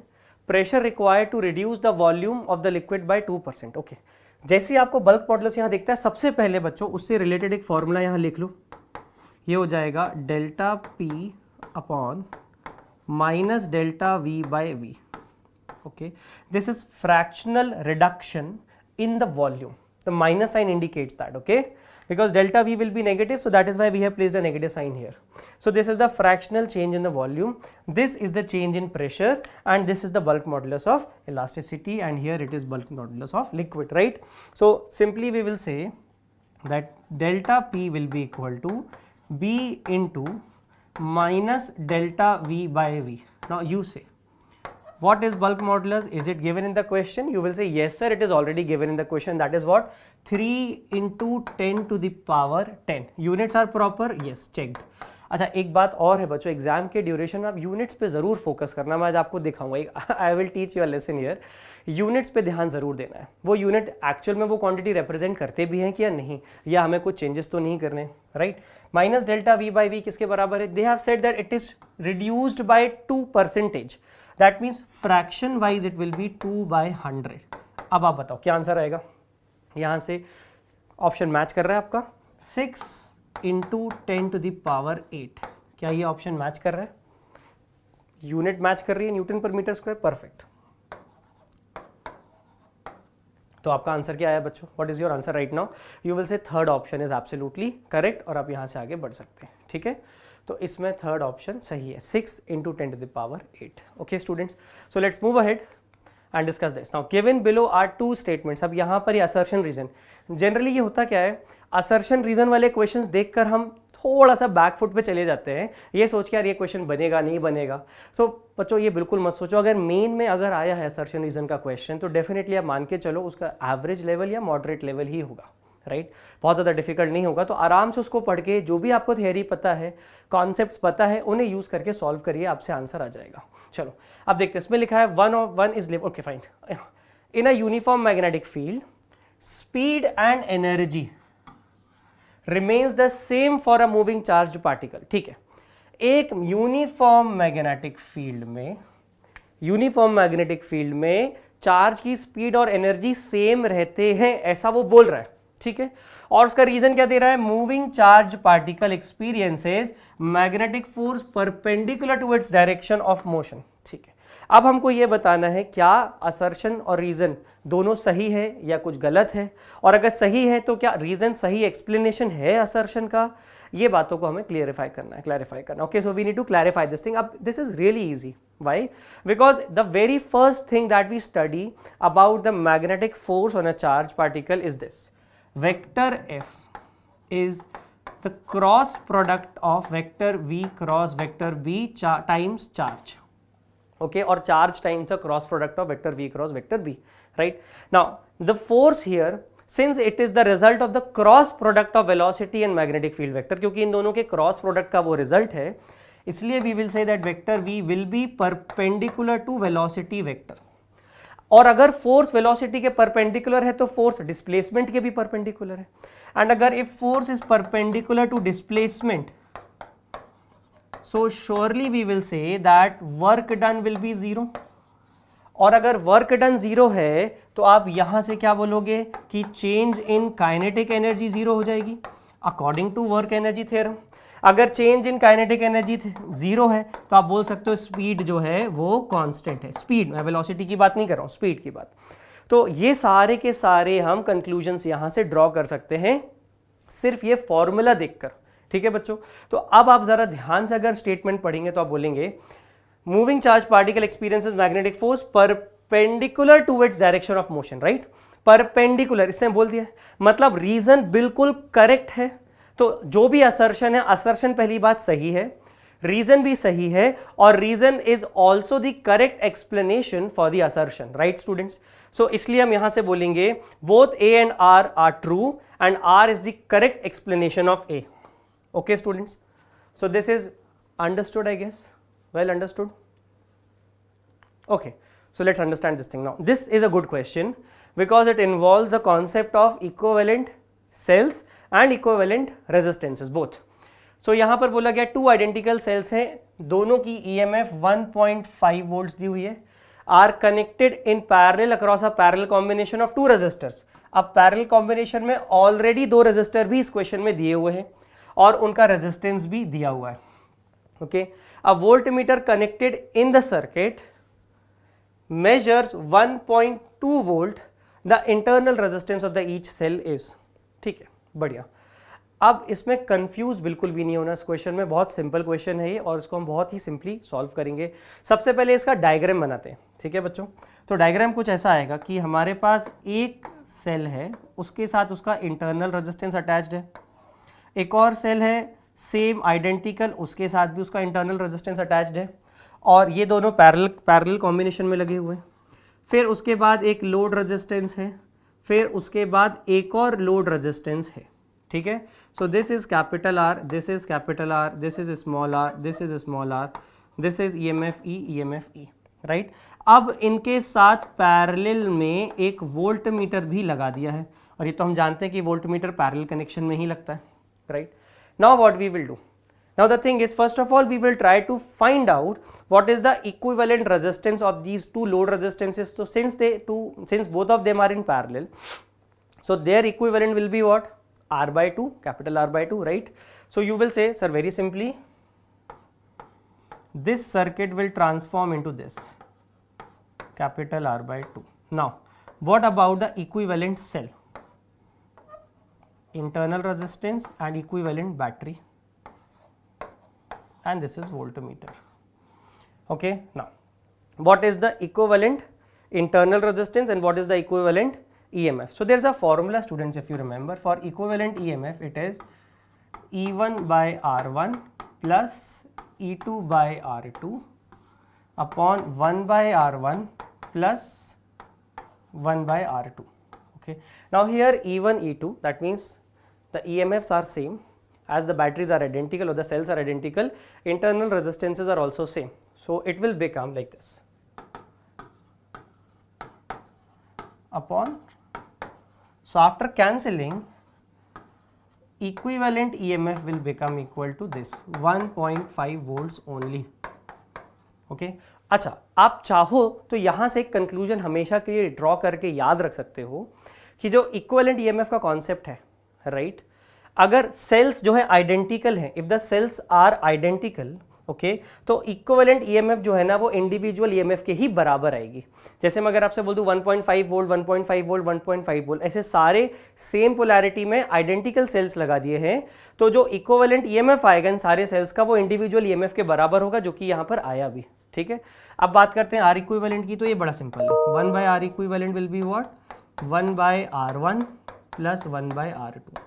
Pressure required to reduce the volume of the liquid by 2%. Okay, जैसे ही आपको bulk modulus यहाँ दिखता है सबसे पहले बच्चों उससे रिलेटेड एक फॉर्मूला यहाँ लिख लो. ये हो जाएगा delta P upon minus delta V by V. Okay, this is fractional reduction in the volume. The minus sign indicates that. Okay, because delta V will be negative, so that is why we have placed a negative sign here. So this is the fractional change in the volume, this is the change in pressure, and this is the bulk modulus of elasticity, and here it is bulk modulus of liquid, right? So simply we will say that delta P will be equal to B into minus delta V by V. Now you say, what is bulk modulus? Is it given in the question? You will say yes sir, it is already given in the question. That is what 3 into 10 to the power 10. Units are proper? Yes, checked. अच्छा एक बात और है बच्चों, exam के duration में आप units पे ज़रूर फोकस करना. मैं आज आपको दिखाऊंगा, I will teach you a lesson here. Units पे ध्यान ज़रूर देना है. वो यूनिट एक्चुअल में वो क्वांटिटी रिप्रेजेंट करते भी हैं कि या नहीं, या हमें कुछ चेंजेस तो नहीं करने, right? Minus delta V by V किसके बराबर है? They have said that it is reduced by 2%. That means fraction wise it will be 2/100. अब आप बताओ क्या आंसर आएगा. यहाँ से ऑप्शन मैच कर रहा है आपका 6 into 10 to the power 8. क्या ये ऑप्शन मैच कर रहा है? यूनिट मैच कर रही है, न्यूटन पर मीटर स्क्वायर, परफेक्ट. तो आपका आंसर क्या आया बच्चों? What is your answer right now? You will से third option is absolutely correct और आप यहाँ से आगे बढ़ सकते हैं. ठीक है, तो इसमें थर्ड ऑप्शन सही है, 6 into 10 to the power 8. Okay students, so let's move ahead and discuss this. Now given below are two statements. अब यहाँ पर ये assertion reason, जनरली ये होता क्या है, assertion reason वाले क्वेश्चंस देखकर हम थोड़ा सा बैक फुट पे चले जाते हैं, ये सोच के यार ये क्वेश्चन बनेगा नहीं बनेगा. तो बच्चों ये बिल्कुल मत सोचो. अगर मेन में अगर आया है assertion reason का क्वेश्चन तो डेफिनेटली आप मान के चलो उसका एवरेज लेवल या मॉडरेट लेवल ही होगा, राइट? बहुत ज़्यादा डिफिकल्ट नहीं होगा. तो आराम से उसको पढ़ के जो भी आपको थियरी पता है, कॉन्सेप्ट्स पता है, उन्हें यूज़ करके सॉल्व करिए, आपसे आंसर आ जाएगा. चलो अब देखते हैं, इसमें लिखा है 1 is okay fine. In a uniform magnetic field speed and energy remains the same for a moving charge particle. ठीक है, एक यूनिफॉर्म मैग्नेटिक फील्ड में चार्ज की स्पीड और एनर्जी सेम रहते हैं, ऐसा वो बोल रहा है. ठीक है, और उसका रीजन क्या दे रहा है? Moving charge particle experiences magnetic force perpendicular to its direction of motion. ठीक है, अब हमको ये बताना है क्या असर्शन और रीजन दोनों सही है या कुछ गलत है, और अगर सही है तो क्या रीजन सही एक्सप्लेनेशन है असर्शन का, ये बातों को हमें क्लियरिफाई करना. Okay, so we need to clarify this thing. अब this is really easy. Why? Because the very first thing that we study about the magnetic force on a charge particle is this: vector F is the cross product of vector V cross vector B times charge. okay, or charge times the cross product of vector v cross vector b, right? Now the force here, since it is the result of the cross product of velocity and magnetic field vector, क्योंकि इन दोनों के cross product का वो result है, इसलिए we will say that vector v will be perpendicular to velocity vector. और अगर force velocity के परपेंडिकुलर है तो फोर्स डिस्प्लेसमेंट के भी परपेंडिकुलर है, एंड अगर if force is perpendicular to displacement, so surely we will say that work done will be zero. और अगर वर्क डन जीरो है तो आप यहां से क्या बोलोगे कि change in kinetic energy zero हो जाएगी according to work energy theorem. अगर change in kinetic energy zero है तो आप बोल सकते हो स्पीड जो है वो कांस्टेंट है. स्पीड, मैं वेलोसिटी की बात नहीं कर रहा हूं, स्पीड की बात. तो ये सारे के सारे हम कंक्लूजन्स यहां से ड्रॉ कर सकते हैं सिर्फ ये फॉर्मूला देखकर. ठीक है बच्चों, तो अब आप जरा ध्यान से अगर स्टेटमेंट पढ़ेंगे तो आप बोलेंगे moving charge particle experiences magnetic force perpendicular to its direction of motion, right? Perpendicular, इसने बोल दिया, मतलब रीजन बिल्कुल करेक्ट है. तो जो भी असर्शन है, असर्शन पहली बात सही है, रीजन भी सही है, और reason is also the correct explanation for the assertion, right students? So इसलिए हम यहां से बोलेंगे both A and R are true and R is the correct explanation of A. Okay students, so this is understood, I guess, well understood. Okay, so let's understand this thing now. This is a good question because it involves the concept of equivalent cells and equivalent resistances both. So यहाँ पर बोला गया two identical cells हैं, दोनों की EMF 1.5 volts दी हुई है, are connected in parallel across a parallel combination of two resistors. अब parallel combination में already दो resistor भी इस question में दिए हुए हैं और उनका रेजिस्टेंस भी दिया हुआ है. Okay, a voltmeter connected in the circuit measures 1.2 volt, the internal resistance of the each cell is. ठीक है, बढ़िया. अब इसमें कंफ्यूज बिल्कुल भी नहीं होना इस क्वेश्चन में, बहुत सिंपल क्वेश्चन है ये और इसको हम बहुत ही सिंपली सॉल्व करेंगे. सबसे पहले इसका डायग्राम बनाते हैं. ठीक है बच्चों, तो डायग्राम कुछ ऐसा आएगा कि हमारे पास एक सेल है, उसके साथ उसका इंटरनल रेजिस्टेंस अटैच्ड है, एक और सेल है सेम आइडेंटिकल, उसके साथ भी उसका इंटरनल रेजिस्टेंस अटैच्ड है, और ये दोनों पैरेलल कॉम्बिनेशन में लगे हुए हैं. फिर उसके बाद एक लोड रेजिस्टेंस है, फिर उसके बाद एक और लोड रेजिस्टेंस है. ठीक है, so this is capital R, this is capital R, this is small r, this is small r, this is EMF E, right? अब इनके साथ पैरेलल में एक वोल्टमीटर भी लगा दिया है, और ये तो हम जानते हैं कि वोल्टमीटर पैरेलल कनेक्शन में ही लगता है, right? Now what we will do? Now the thing is, first of all we will try to find out what is the equivalent resistance of these two load resistances. So since both of them are in parallel, so their equivalent will be what? R by 2, capital R by 2, right? So you will say, sir, very simply, this circuit will transform into this, capital R by 2. Now what about the equivalent cell? Internal resistance and equivalent battery, and this is voltmeter. Okay, now what is the equivalent internal resistance and what is the equivalent EMF? So there's a formula, students, if you remember, for equivalent EMF it is E1 by R1 plus E2 by R2 upon 1 by R1 plus 1 by R2. Okay, now here E1, E2, that means the EMFs are same, as the batteries are identical or the cells are identical, internal resistances are also same, so it will become like this upon, so after cancelling, equivalent EMF will become equal to this 1.5 volts only. Okay, अच्छा, आप चाहो तो यहाँ से एक conclusion हमेशा के लिए ड्रॉ करके याद रख सकते हो कि जो इक्विवेलेंट EMF का कॉन्सेप्ट है, राइट? अगर सेल्स जो है आइडेंटिकल हैं, if the cells are identical, okay, तो इक्विवेलेंट EMF जो है ना वो इंडिविजुअल EMF के ही बराबर आएगी. जैसे मैं अगर आपसे बोल दूं 1.5 वोल्ट, 1.5 वोल्ट, 1.5 वोल्ट, ऐसे सारे सेम पोलैरिटी में आइडेंटिकल सेल्स लगा दिए हैं, तो जो इक्विवेलेंट EMF आएगा इन सारे सेल्स का वो इंडिविजुअल EMF के बराबर होगा, जो कि यहाँ पर आया भी. ठीक है, अब बात करते हैं आर इक्विवेलेंट की, तो ये बड़ा सिंपल है. 1 by R equivalent will be what? 1 by R1 plus 1 by R2.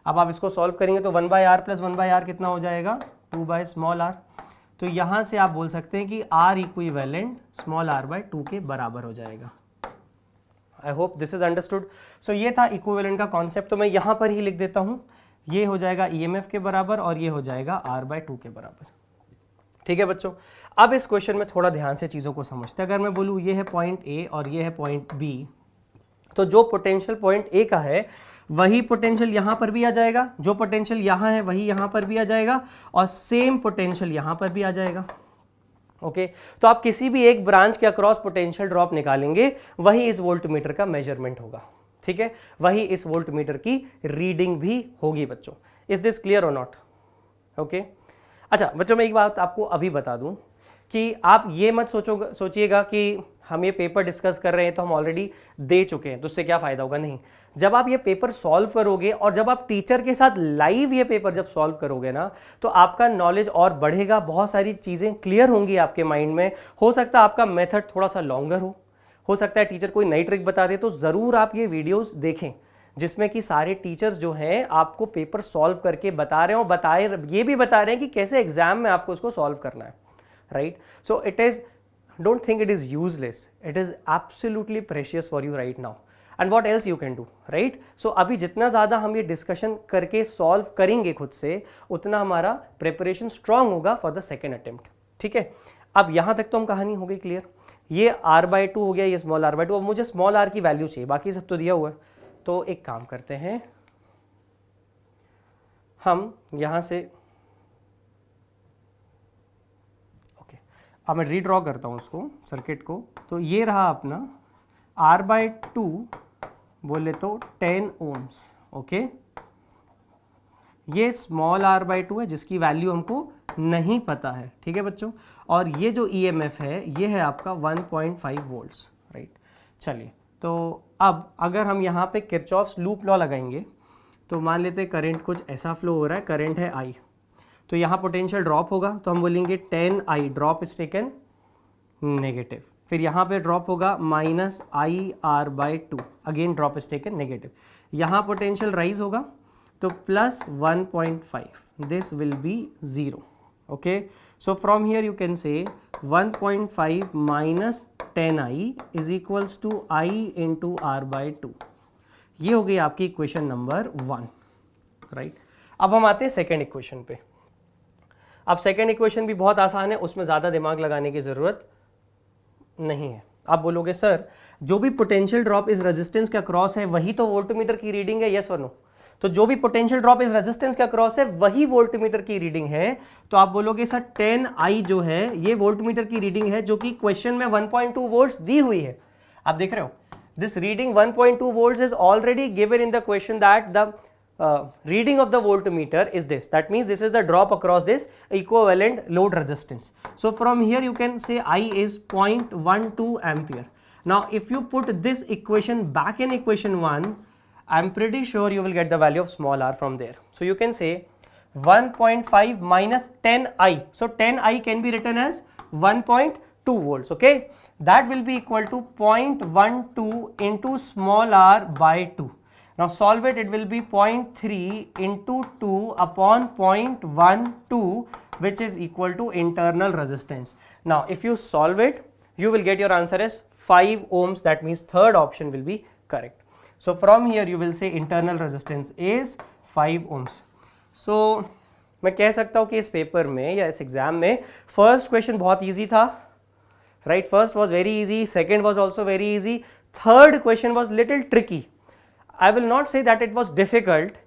अब आप इसको सॉल्व करेंगे तो 1 by R plus 1 by R कितना हो जाएगा? 2 बाय स्मॉल आर. तो यहाँ से आप बोल सकते हैं कि R equivalent small r by 2 के बराबर हो जाएगा। I hope this is understood. So ये था इक्विवेलेंट का कॉन्सेप्ट, तो मैं यहाँ पर ही लिख देता हूँ, ये हो जाएगा EMF के बराबर और ये हो जाएगा R बाय 2 के बराबर। ठीक है बच्चों, अब इस क्वेश्चन में थोड़ा ध्यान से चीज़ों को समझते हैं। अगर मैं बोलूँ ये है पॉइंट A और ये है पॉइंट B, तो जो पोटेंशियल पॉइंट A का है वही पोटेंशियल यहाँ पर भी आ जाएगा, जो पोटेंशियल यहाँ है वही यहाँ पर भी आ जाएगा और सेम पोटेंशियल यहाँ पर भी आ जाएगा। ओके, तो आप किसी भी एक ब्रांच के अक्रॉस पोटेंशियल ड्रॉप निकालेंगे, वही इस वोल्टमीटर का मेजरमेंट होगा। ठीक है, वही इस वोल्टमीटर की रीडिंग भी होगी बच्चों। इज दिस क्लियर और नॉट? ओके, अच्छा बच्चों, मैं एक बात आपको अभी बता दूं कि आप ये मत सोचिएगा कि हम ये पेपर डिस्कस कर रहे हैं तो हम ऑलरेडी दे चुके हैं तो उससे क्या फायदा होगा। नहीं, जब आप ये पेपर सॉल्व करोगे और जब आप टीचर के साथ लाइव ये पेपर जब सॉल्व करोगे ना, तो आपका नॉलेज और बढ़ेगा, बहुत सारी चीज़ें क्लियर होंगी आपके माइंड में। हो सकता है आपका मेथड थोड़ा सा लॉन्गर हो सकता है टीचर कोई नई ट्रिक बता दे, तो ज़रूर आप ये वीडियोज़ देखें जिसमें कि सारे टीचर्स जो हैं आपको पेपर सॉल्व करके बता रहे हो, ये भी बता रहे हैं कि कैसे एग्जाम में आपको इसको सॉल्व करना है। Right, so it is, don't think it is useless, it is absolutely precious for you right now, and what else you can do, right? So अभी जितना ज़्यादा हम ये डिस्कशन करके सॉल्व करेंगे खुद से, उतना हमारा प्रिपरेशन स्ट्रांग होगा फॉर द सेकेंड अटेम्प्ट। ठीक है, अब यहाँ तक तो हम कहानी हो गई क्लियर। ये r बाई 2 हो गया, ये स्मॉल r बाई 2। अब मुझे स्मॉल r की वैल्यू चाहिए, बाकी सब तो दिया हुआ है। तो एक काम करते हैं, हम यहाँ से अब मैं रीड्रॉ करता हूँ उसको, सर्किट को। तो ये रहा अपना R बाई 2 बोले तो 10 ohms। ओके, ये स्मॉल r बाई 2 है जिसकी वैल्यू हमको नहीं पता है। ठीक है बच्चों, और ये जो EMF है ये है आपका 1.5 वोल्ट्स। राइट, चलिए, तो अब अगर हम यहाँ पे किरचॉफ्स लूप लॉ लगाएंगे तो मान लेते हैं करंट कुछ ऐसा फ्लो हो रहा है, करंट है I, तो यहाँ पोटेंशियल ड्रॉप होगा, तो हम बोलेंगे 10I drop is taken negative. फिर यहाँ पे ड्रॉप होगा minus IR by 2, again drop is taken negative. यहाँ पोटेंशियल राइज होगा तो plus 1.5, this will be 0। Okay, so from here you can say 1.5 minus 10I is equals to I into R by 2। ये हो गई आपकी equation number 1। Right, अब हम आते हैं सेकेंड इक्वेशन पे। अब सेकेंड इक्वेशन भी बहुत आसान है, उसमें ज़्यादा दिमाग लगाने की ज़रूरत नहीं है। आप बोलोगे सर जो भी पोटेंशियल ड्रॉप इस रेजिस्टेंस के अक्रॉस है वही तो वोल्टमीटर की रीडिंग है, यस और नो? तो जो भी पोटेंशियल ड्रॉप इस रेजिस्टेंस के अक्रॉस है वही वोल्टमीटर की रीडिंग है। तो आप बोलोगे सर 10I जो है ये वोल्टमीटर की रीडिंग है जो कि क्वेश्चन में 1.2 वोल्ट्स दी हुई है। आप देख रहे हो, this reading 1.2 volts is already given in the question that the reading of the voltmeter is this. That means this is the drop across this equivalent load resistance. So from here you can say I is 0.12 ampere. Now if you put this equation back in equation 1, I'm pretty sure you will get the value of small r from there. So you can say 1.5 minus 10I. So 10I can be written as 1.2 volts. Okay, that will be equal to 0.12 into small r by 2. Now solve it, it will be 0.3 into 2 upon 0.12, which is equal to internal resistance. Now if you solve it, you will get your answer as 5 ohms. That means third option will be correct. So from here you will say internal resistance is 5 ohms. So मैं कह सकता हूँ कि इस paper में या इस exam में फर्स्ट क्वेश्चन बहुत ईजी था। Right, first was very easy, second was also very easy, third question was little tricky. I will not say that it was difficult,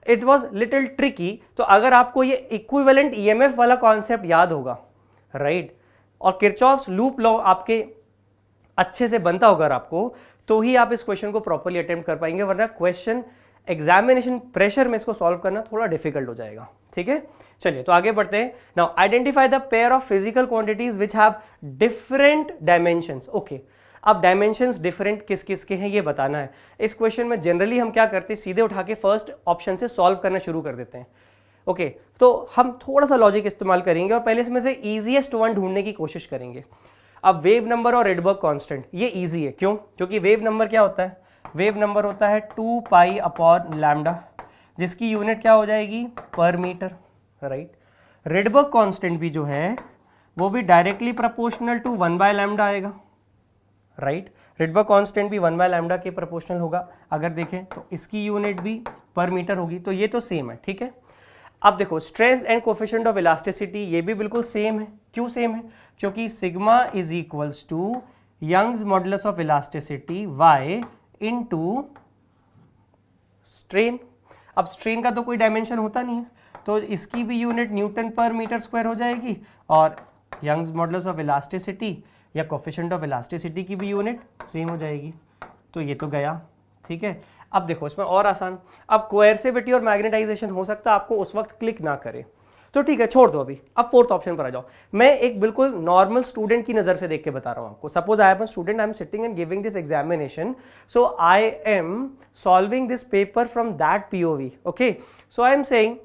it was little tricky। तो अगर आपको ये equivalent EMF वाला concept याद होगा, right, और Kirchhoff's loop law आपके अच्छे से बनता होगा आपको, तो ही आप इस क्वेश्चन को प्रॉपर्ली अटेम्प्ट कर पाएंगे, वरना क्वेश्चन एग्जामिनेशन प्रेशर में इसको सॉल्व करना थोड़ा डिफिकल्ट हो जाएगा। ठीक है, चलिए तो आगे बढ़ते हैं। Now identify the pair of physical quantities which have different dimensions. Okay, अब डायमेंशंस डिफरेंट किस किस के हैं ये बताना है। इस क्वेश्चन में जनरली हम क्या करते हैं, सीधे उठा के फर्स्ट ऑप्शन से सॉल्व करना शुरू कर देते हैं। ओके, तो हम थोड़ा सा लॉजिक इस्तेमाल करेंगे और पहले इसमें से ईजीएस्ट वन ढूंढने की कोशिश करेंगे। अब वेव नंबर और रेडबर्ग कांस्टेंट, ये इजी है, क्यों? क्योंकि वेव नंबर क्या होता है, वेव नंबर होता है 2 पाई अपॉन लैम्डा, जिसकी यूनिट क्या हो जाएगी, पर मीटर। राइट, रेडबर्ग कांस्टेंट भी जो है वो भी डायरेक्टली प्रोपोर्शनल टू 1/λ आएगा, राइट। रिडबर्ग कांस्टेंट भी 1/λ के प्रोपोर्शनल होगा। अगर देखें तो इसकी यूनिट भी पर मीटर होगी, तो ये तो सेम है, ठीक है। अब देखो stress and coefficient of elasticity, ये भी बिल्कुल सेम है। क्यों सेम है? क्योंकि sigma is equals to Young's modulus of elasticity y into strain. अब स्ट्रेन का तो कोई डायमेंशन होता नहीं है, तो इसकी भी यूनिट न्यूटन पर मीटर स्क्वायर हो जाएगी, और यंग्स मॉडुलस ऑफ इलास्टिसिटी या कोफिशिएंट ऑफ इलास्टिसिटी की भी यूनिट सेम हो जाएगी। तो ये तो गया, ठीक है। अब देखो इसमें और आसान, अब कोएर्सिविटी और मैग्नेटाइजेशन हो सकता है आपको उस वक्त क्लिक ना करे, तो ठीक है छोड़ दो अभी। अब फोर्थ ऑप्शन पर आ जाओ। मैं एक बिल्कुल नॉर्मल स्टूडेंट की नजर से देख के बता रहा हूं आपको। Suppose I am a student, I am sitting and giving this examination, so I am solving this paper from that POV, okay. So I am saying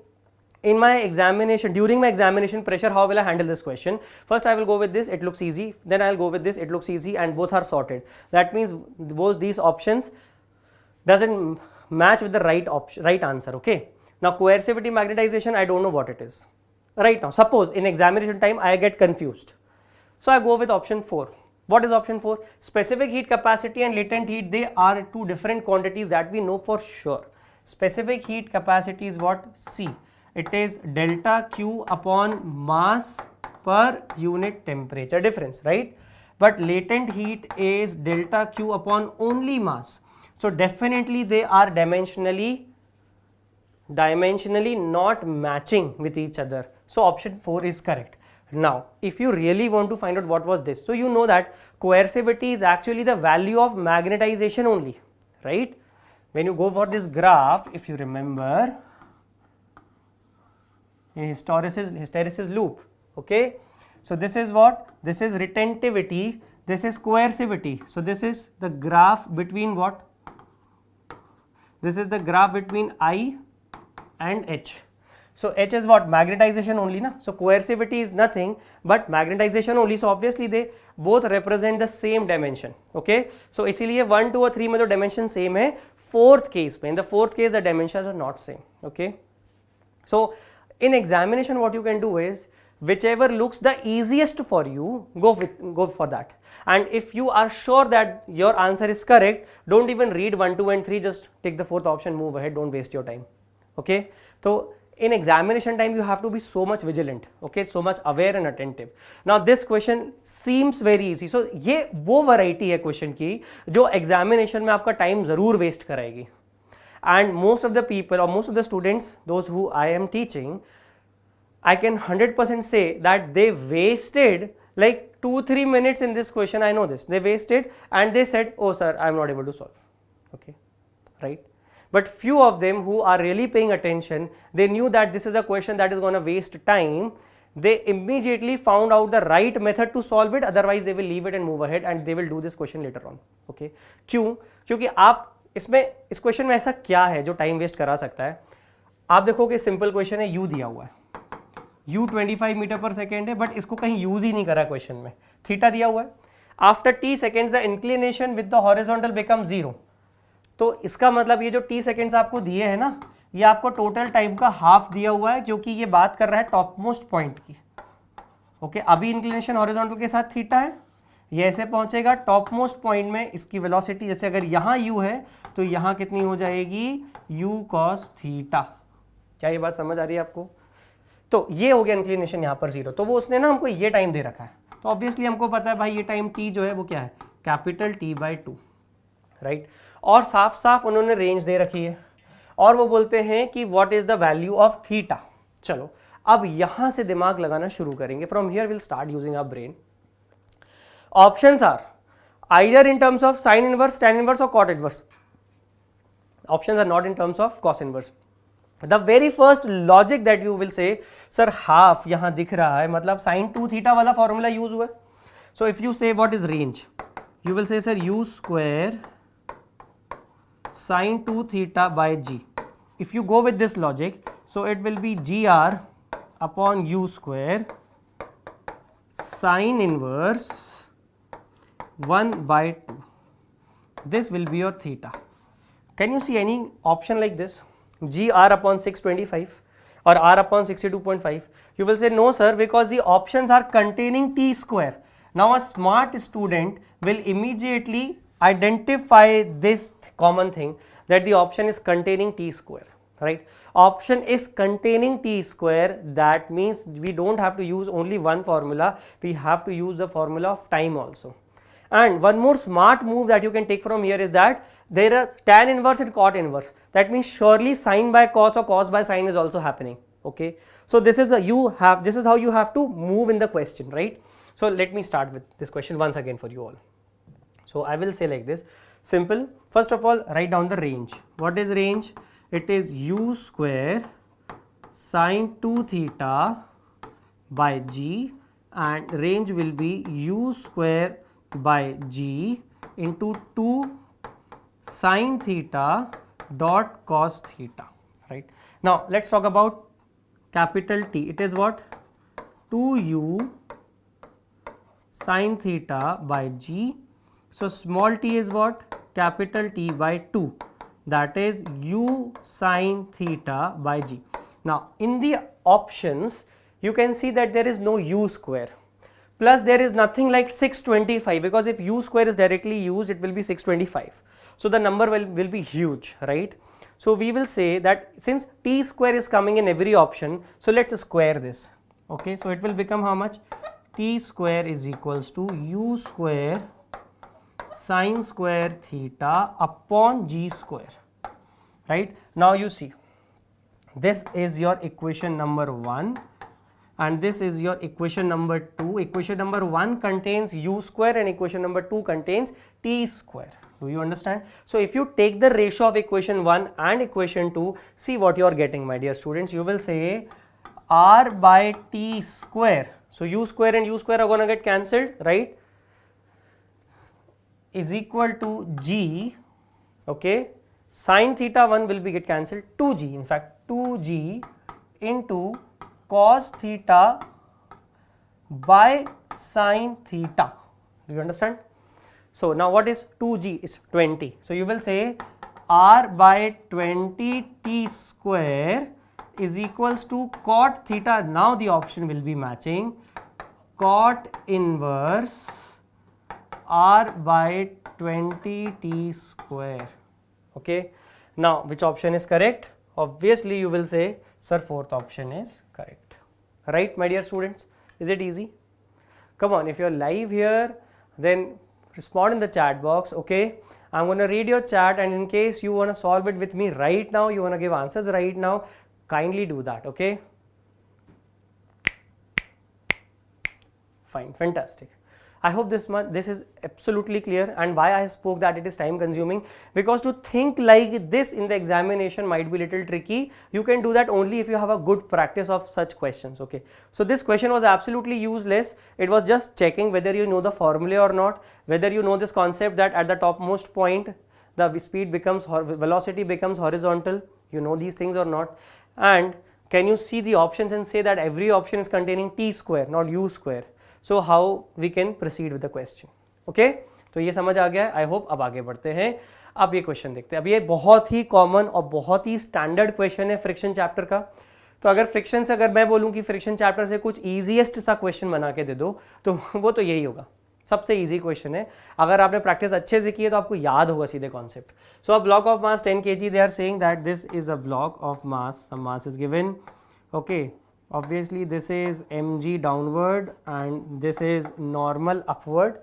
in my examination, during my examination pressure, how will I handle this question? First I will go with this, it looks easy, then I will go with this, it looks easy, and both are sorted. That means both these options doesn't match with the right answer, okay. Now coercivity, magnetization, I don't know what it is right now. Suppose in examination time I get confused, so I go with option 4. What is option 4? Specific heat capacity and latent heat, they are two different quantities that we know for sure. Specific heat capacity is what? C. It is delta Q upon mass per unit temperature difference, right? But latent heat is delta Q upon only mass. So definitely they are dimensionally not matching with each other. So option 4 is correct. Now if you really want to find out what was this, so you know that coercivity is actually the value of magnetization only, right? When you go for this graph, if you remember, hysteresis loop, okay. So this is what? This is retentivity, this is coercivity. So this is the graph between what? This is the graph between I and H. So H is what? Magnetization only, na? So coercivity is nothing but magnetization only. So obviously they both represent the same dimension, okay. So इसीलिए 1, 2 और 3 में तो dimension same है, fourth case में, in the fourth case the dimensions are not same, okay. So in examination what you can do is whichever looks the easiest for you, go for that. And if you are sure that your answer is correct, don't even read 1, 2 and 3, just take the fourth option, move ahead, don't waste your time, okay. So in examination time you have to be so much vigilant, okay, so much aware and attentive. Now this question seems very easy, so ये वो variety है question की जो examination में आपका time ज़रूर waste कराएगी. And most of the people or most of the students, those who I am teaching, I can 100% say that they wasted like 2-3 minutes in this question. I know this, they wasted and they said, oh sir, I am not able to solve, okay, right. But few of them who are really paying attention, they knew that this is a question that is going to waste time. They immediately found out the right method to solve it, otherwise they will leave it and move ahead and they will do this question later on, okay. क्यों? क्योंकि आप इसमें इस question में ऐसा क्या है जो टाइम वेस्ट करा सकता है? आप देखोगे सिंपल क्वेश्चन है, u दिया हुआ है, u 25 मीटर पर सेकेंड है, बट इसको कहीं यूज ही नहीं करा क्वेश्चन में, थीटा दिया हुआ है, after t seconds the inclination with the horizontal become 0. तो इसका मतलब ये जो t सेकेंड्स आपको दिए हैं ना, ये आपको टोटल टाइम का हाफ दिया हुआ है, क्योंकि ये बात कर रहा है टॉप मोस्ट पॉइंट की, ओके. अभी इंक्लिनेशन हॉरिजॉन्टल के साथ थीटा है, ये ऐसे पहुंचेगा टॉप मोस्ट पॉइंट में, इसकी वेलोसिटी जैसे अगर यहाँ u है तो यहाँ कितनी हो जाएगी u cos थीटा. क्या ये बात समझ आ रही है आपको? तो ये हो गया इंक्लिनेशन यहाँ पर 0. तो वो उसने ना हमको ये टाइम दे रखा है, तो ऑब्वियसली हमको पता है भाई ये टाइम t जो है वो क्या है, कैपिटल T/2, राइट. और साफ साफ उन्होंने रेंज दे रखी है और वो बोलते हैं कि what is the value of theta. चलो अब यहाँ से दिमाग लगाना शुरू करेंगे. From here will start using our brain. Options are either in terms of sin inverse, tan inverse or cot inverse. Options are not in terms of cos inverse. The very first logic that you will say, sir half यहाँ दिख रहा है, मतलब sin 2 theta वाला formula use हुआ है. So if you say what is range, you will say sir u square sin 2 theta by g. If you go with this logic, so it will be gr upon u square sin inverse 1/2. This will be your theta. Can you see any option like this? gr upon 625. or r upon 62.5? You will say no sir, because the options are containing t square. Now a smart student will immediately identify this common thing, that the option is containing t square, right? Option is containing t square, that means we don't have to use only one formula, we have to use the formula of time also. And one more smart move that you can take from here is that there are tan inverse and cot inverse. That means surely sine by cos or cos by sine is also happening. Okay, so this is how you have to move in the question, right? So let me start with this question once again for you all. So I will say like this, simple. First of all, write down the range. What is range? It is u square sine 2 theta by g, and range will be u square by g into 2 sine theta dot cos theta, right? Now let's talk about capital T. It is what? 2u sine theta by g. So small t is what? Capital T by 2, that is u sine theta by g. Now in the options you can see that there is no u square, plus there is nothing like 625, because if u square is directly used it will be 625. So the number will be huge, right? So we will say that since t square is coming in every option, so let's square this. Okay, so it will become how much? T square is equals to u square sine square theta upon g square, right? Now you see, this is your equation number 1 and this is your equation number 2. Equation number 1 contains u square and equation number 2 contains t square. Do you understand? So if you take the ratio of equation 1 and equation 2, see what you are getting, my dear students. You will say r by t square. So u square and u square are going to get cancelled, right? Is equal to g, okay, sine theta 1 will be get cancelled, 2g, in fact 2g into cos theta by sine theta. Do you understand? So now what is 2g? Is 20. So you will say r by 20 t square is equals to cot theta. Now the option will be matching cot inverse r by 20 t square. Okay, now which option is correct? Obviously you will say, sir, fourth option is correct, right, my dear students? Is it easy? Come on, if you're live here, then respond in the chat box. Okay, I'm going to read your chat, and in case you want to solve it with me right now, you want to give answers right now, kindly do that. Okay, fine, fantastic. I hope this is absolutely clear, and why I spoke that it is time consuming, because to think like this in the examination might be little tricky. You can do that only if you have a good practice of such questions. Okay, so this question was absolutely useless. It was just checking whether you know the formula or not, whether you know this concept that at the topmost point the speed becomes velocity becomes horizontal. You know these things or not, and can you see the options and say that every option is containing t square, not u square. So how we can proceed with the question. Okay, तो ये समझ आ गया है. I hope. अब आगे बढ़ते हैं. अब ये क्वेश्चन देखते हैं. अब ये बहुत ही कॉमन और बहुत ही स्टैंडर्ड क्वेश्चन है फ्रिक्शन चैप्टर का. तो अगर फ्रिक्शन से अगर मैं बोलूं कि फ्रिक्शन चैप्टर से कुछ ईजीएस्ट सा क्वेश्चन बना के दे दो, तो वो तो यही होगा. सबसे इजी क्वेश्चन है. अगर आपने प्रैक्टिस अच्छे से की है तो आपको याद होगा सीधे concept. So a block of mass 10 kg, they are saying that this is a block of mass. Some mass is given. Okay, obviously this is mg downward and this is normal upward,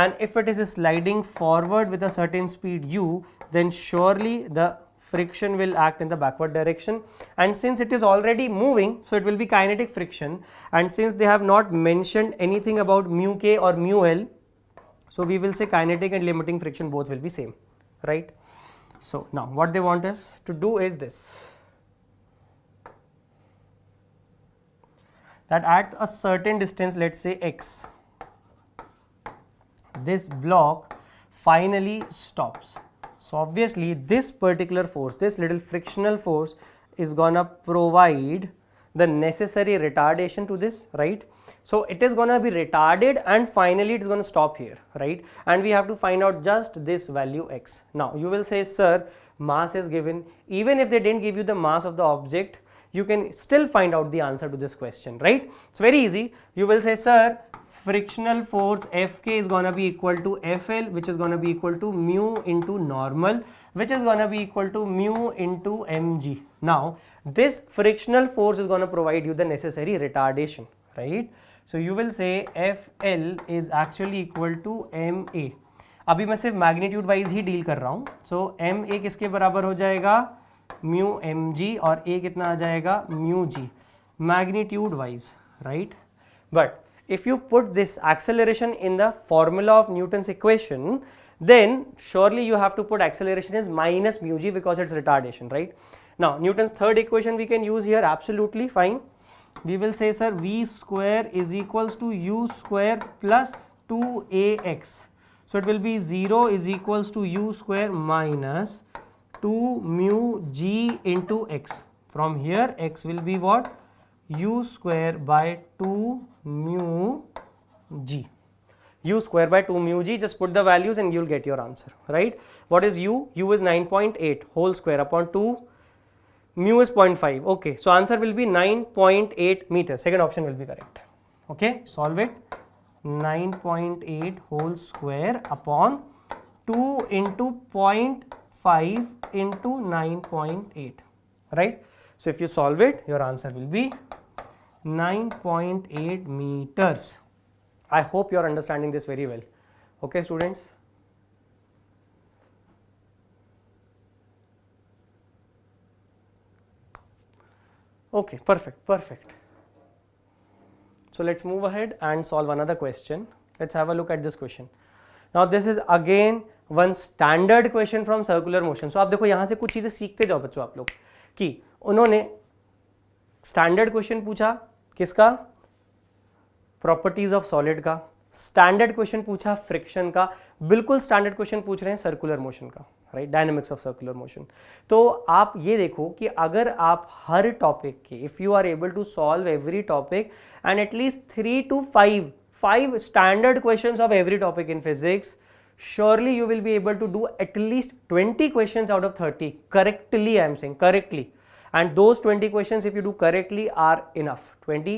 and if it is sliding forward with a certain speed u, then surely the friction will act in the backward direction, and since it is already moving, so it will be kinetic friction, and since they have not mentioned anything about mu k or mu l, so we will say kinetic and limiting friction both will be same, right? So now what they want us to do is this, that at a certain distance, let's say x, this block finally stops. So obviously this particular force, this little frictional force, is gonna provide the necessary retardation to this, right? So it is gonna be retarded and finally it is gonna stop here, right? And we have to find out just this value x. Now you will say, sir, mass is given. Even if they didn't give you the mass of the object, you can still find out the answer to this question, right? It's very easy. You will say, sir, frictional force Fk is gonna be equal to Fl, which is gonna be equal to mu into normal, which is gonna be equal to mu into mg. Now, this frictional force is gonna provide you the necessary retardation, right? So you will say Fl is actually equal to ma. अभी मैं सिर्फ magnitude wise ही deal कर रहा हूँ. सो ma किसके बराबर हो जाएगा, म्यू mg, और a कितना आ जाएगा, mu g, magnitude wise, right. But if you put this acceleration in the formula of Newton's equation, then surely you have to put acceleration as minus mu g because it's retardation, right? Now Newton's third equation we can use here, absolutely fine. We will say, sir, v square is equals to u square plus 2ax. So it will be 0 is equals to u square minus 2 mu g into x. From here x will be what? U square by 2 mu g. U square by 2 mu g, just put the values and you'll get your answer, right? What is u? U is 9.8 whole square upon 2, mu is 0.5. Okay, so answer will be 9.8 meters. Second option will be correct. Okay, solve it. 9.8 whole square upon 2 into 0.5 into 9.8, right? So if you solve it, your answer will be 9.8 meters. I hope you are understanding this very well. Okay, students? Okay, perfect. So let's move ahead and solve another question. Let's have a look at this question. Now this is again one standard question from circular motion. So आप देखो यहाँ से कुछ चीजें सीखते जाओ बच्चों आप लोग, कि उन्होंने स्टैंडर्ड क्वेश्चन पूछा किसका, प्रॉपर्टीज ऑफ सॉलिड का. स्टैंडर्ड क्वेश्चन पूछा फ्रिक्शन का. बिल्कुल स्टैंडर्ड क्वेश्चन पूछ रहे हैं सर्कुलर मोशन का, right, dynamics of circular motion. तो आप ये देखो कि अगर आप हर टॉपिक के, if you are able to solve every topic and at least 3 to 5 standard questions of every topic in physics, surely you will be able to do at least 20 questions out of 30 correctly. I am saying correctly, and those 20 questions if you do correctly are enough. 20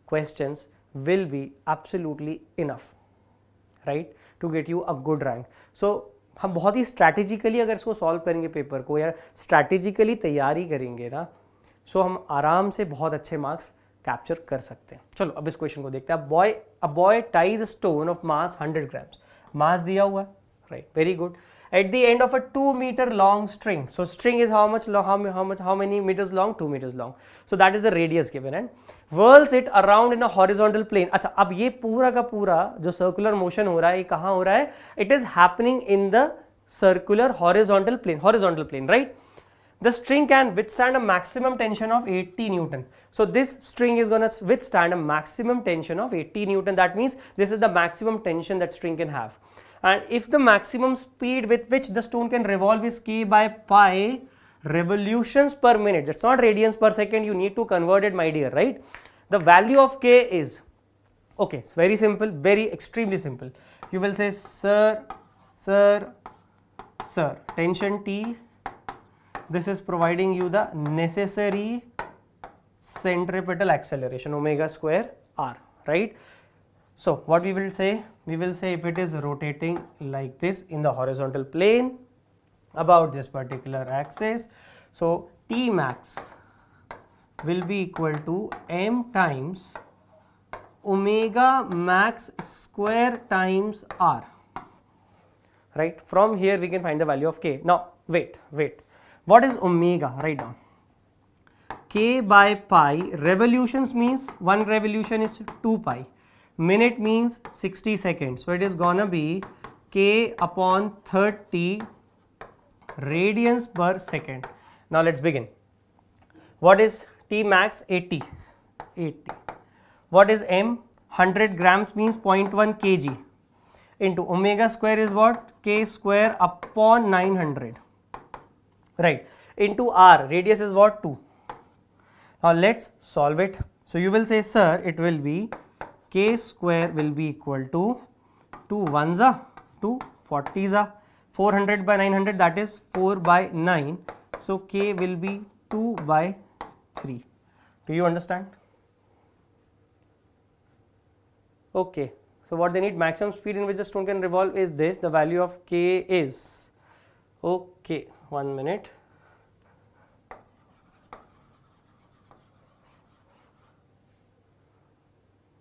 questions will be absolutely enough, right, to get you a good rank. So हम बहुत ही strategically अगर इसको solve करेंगे paper को, या strategically तैयारी करेंगे ना, सो हम आराम से बहुत अच्छे मार्क्स कैप्चर कर सकते हैं. चलो अब इस क्वेश्चन को देखते हैं. A boy ties a stone of mass 100 grams. मास दिया हुआ है, right, very good. At the end of a 2 meter long string, so string is how many meters long? 2 meters long. So that is the radius given, and whirls it around in a horizontal plane. अच्छा, अब ये पूरा का पूरा जो circular motion हो रहा है, ये कहाँ हो रहा है? It is happening in the circular horizontal plane, right? The string can withstand a maximum tension of 80 Newton. So this string is going to withstand a maximum tension of 80 Newton. That means this is the maximum tension that string can have. And if the maximum speed with which the stone can revolve is k by pi revolutions per minute, that's not radians per second, you need to convert it, my dear, right? The value of k is, okay, it's very simple, very extremely simple. You will say, sir, tension T, this is providing you the necessary centripetal acceleration, omega square r, right? So what we will say if it is rotating like this in the horizontal plane about this particular axis, so T max will be equal to m times omega max square times r, right? From here we can find the value of k. Now wait, what is omega? Write down. K by pi, revolutions means one revolution is 2 pi. Minute means 60 seconds. So it is gonna be k upon 30 radians per second. Now let's begin. What is T max? 80. What is m? 100 grams means 0.1 kg into omega square is what? K square upon 900, right, into r, radius is what? 2. Now let's solve it. So you will say, sir, it will be k square will be equal to 2 ones are 2 40s are 400 by 900, that is 4 by 9. So k will be 2 by 3. Do you understand? Okay, so what they need, maximum speed in which the stone can revolve is this. The value of k is, okay, 1 minute.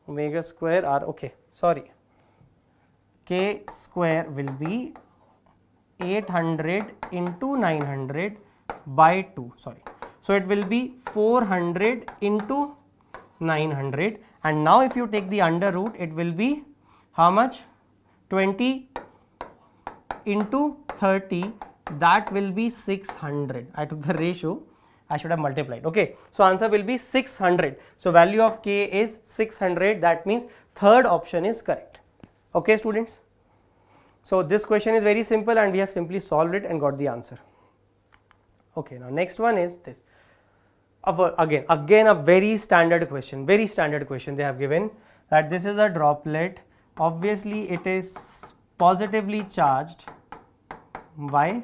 Omega square r, okay, sorry, k square will be 800 into 900 by 2, sorry. So it will be 400 into 900, and now if you take the under root, it will be how much? 20 into 30, that will be 600. I took the ratio, I should have multiplied. Okay, so answer will be 600. So value of k is 600. That means third option is correct. Okay, students. So this question is very simple and we have simply solved it and got the answer. Okay, now next one is this. Again a very standard question they have given, that this is a droplet. Obviously it is positively charged. Why?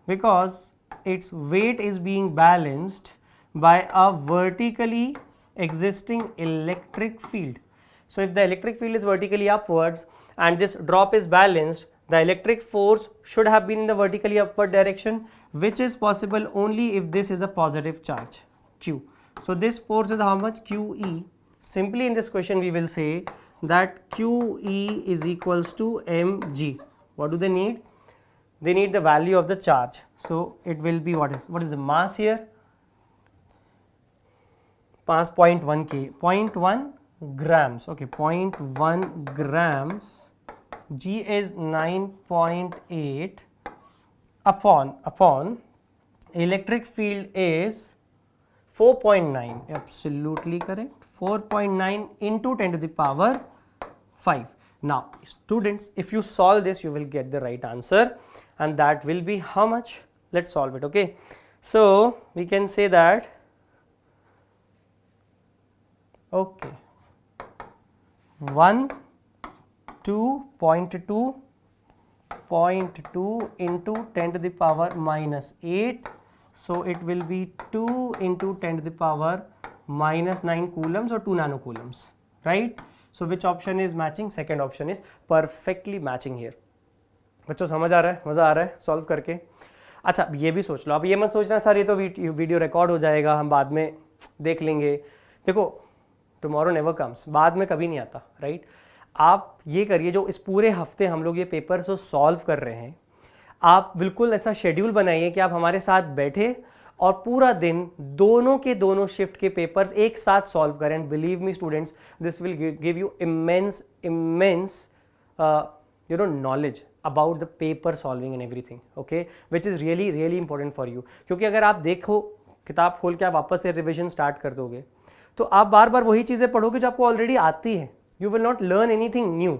Because its weight is being balanced by a vertically existing electric field. So if the electric field is vertically upwards and this drop is balanced, the electric force should have been in the vertically upward direction, which is possible only if this is a positive charge, Q. So this force is how much? QE. Simply in this question we will say that QE is equals to mg. What do they need? They need the value of the charge. So it will be, what is the mass here? 0.1 k, 0.1 grams. Okay, 0.1 grams. G is 9.8 upon electric field is 4.9. Absolutely correct. 4.9 into 10 to the power 5. Now students, if you solve this, you will get the right answer, and that will be how much? Let's solve it. Okay, so we can say that, okay, 0.2 into 10 to the power minus 8. So it will be 2 into 10 to the power minus 9 coulombs or 2 nanocoulombs, right? So which option is matching? Second option is perfectly matching here. बच्चों समझ आ रहा है, मज़ा आ रहा है solve करके? अच्छा, ये भी सोच लो, अब ये मत सोचना सर ये तो वीडियो रिकॉर्ड हो जाएगा, हम बाद में देख लेंगे. देखो, टुमारो नेवर कम्स, बाद में कभी नहीं आता, राइट? आप ये करिए, जो इस पूरे हफ्ते हम लोग ये पेपर को सॉल्व कर रहे हैं, आप बिल्कुल ऐसा शेड्यूल बनाइए कि आप हमारे साथ बैठे और पूरा दिन दोनों के दोनों शिफ्ट के पेपर्स एक साथ सॉल्व करें. And believe me students, this will give you immense knowledge about the paper solving and everything, okay, which is really important for you. क्योंकि अगर आप देखो, किताब खोल के आप वापस से रिविजन स्टार्ट कर दोगे तो आप बार बार वही चीज़ें पढ़ोगे जो आपको ऑलरेडी आती है. You will not learn anything new,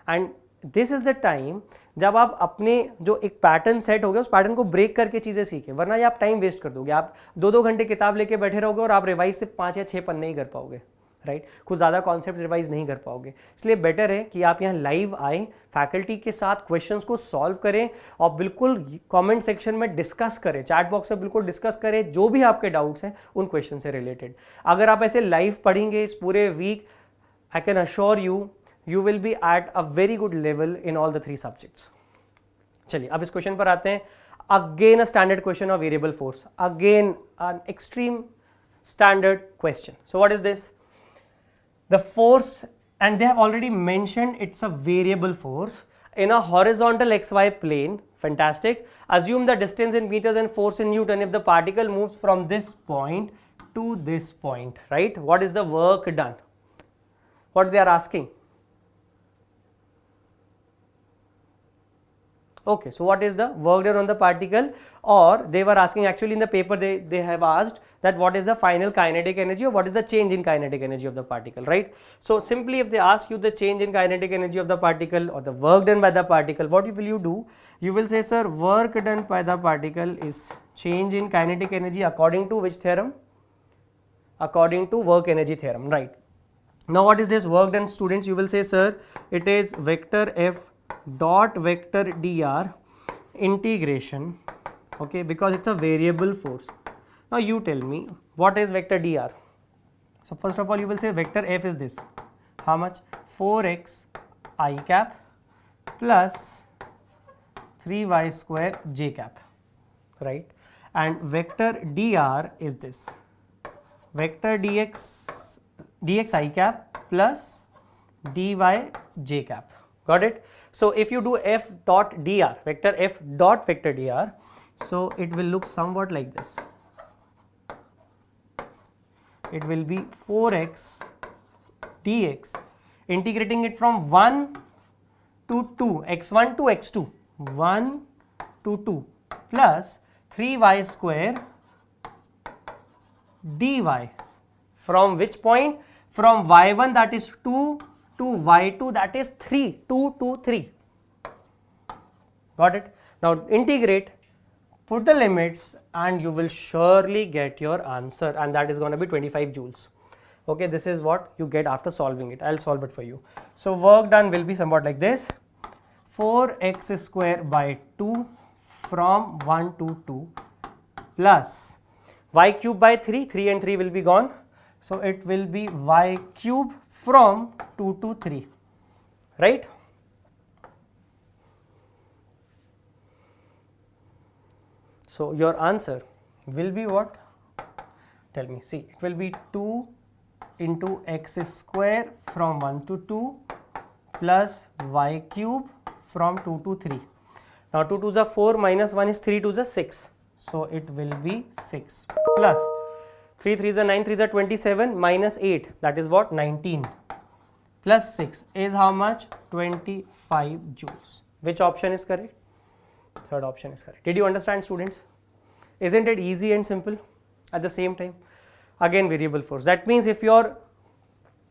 and this is the time जब आप अपने जो एक पैटर्न सेट हो गया उस पैटर्न को ब्रेक करके चीज़ें सीखें. वरना ये आप टाइम वेस्ट कर दोगे, आप 2-2 घंटे किताब लेके बैठे रहोगे और आप रिवाइज से 5 या 6 पन्ने ही कर पाओगे, राइट? कुछ ज़्यादा कॉन्सेप्ट रिवाइज नहीं कर पाओगे. इसलिए बेटर है कि आप यहाँ लाइव आए, फैकल्टी के साथ क्वेश्चंस को सॉल्व करें और बिल्कुल कमेंट सेक्शन में डिस्कस करें, चैट बॉक्स में बिल्कुल डिस्कस करें जो भी आपके डाउट्स हैं उन क्वेश्चन से रिलेटेड. अगर आप ऐसे लाइव पढ़ेंगे इस पूरे week, I can assure you will be at a very good level in all the 3 subjects. चलिए अब इस क्वेश्चन पर आते हैं. Again a standard question of variable force, again an extreme standard question. So what is this? The force, and they have already mentioned it's a variable force in a horizontal xy plane. Fantastic. Assume the distance in meters and force in Newton if the particle moves from this point to this point, right? What is the work done? What they are asking? Okay, so what is the work done on the particle? Or they were asking, actually in the paper they have asked that what is the final kinetic energy or what is the change in kinetic energy of the particle, right? So simply if they ask you the change in kinetic energy of the particle or the work done by the particle, what will you do? You will say, sir, work done by the particle is change in kinetic energy according to which theorem? According to work energy theorem, right? Now what is this work done, students? You will say, sir, it is vector F dot vector dr integration, okay, because it's a variable force. Now you tell me, what is vector dr? So first of all you will say vector f is this, how much, 4x I cap plus 3y square j cap, right? And vector dr is this, vector dx I cap plus dy j cap. Got it? So if you do f dot dr, vector f dot vector dr, so it will look somewhat like this. It will be 4x dx, integrating it from 1 to 2, x1 to x2, 1 to 2 plus 3y square dy, from which point, from y1 that is 2 to y2 that is 3, 2 to 3. Got it? Now integrate, put the limits, and you will surely get your answer, and that is going to be 25 joules. Okay, this is what you get after solving it. I'll solve it for you. So work done will be somewhat like this, 4x square by 2 from 1 to 2 plus y cube by 3, 3 and 3 will be gone. So it will be y cube from 2 to 3, right? So your answer will be what? Tell me. See, it will be 2 into x square from 1 to 2 plus y cube from 2 to 3. Now 2 2s are 4 minus 1 is 3 2s are 6. So it will be 6 plus 3 3s are 9 3s are 27 minus 8, that is what, 19 plus 6 is how much, 25 joules. Which option is correct? Third option is correct. Did you understand, students? Isn't it easy and simple at the same time? Again, variable force. That means if you're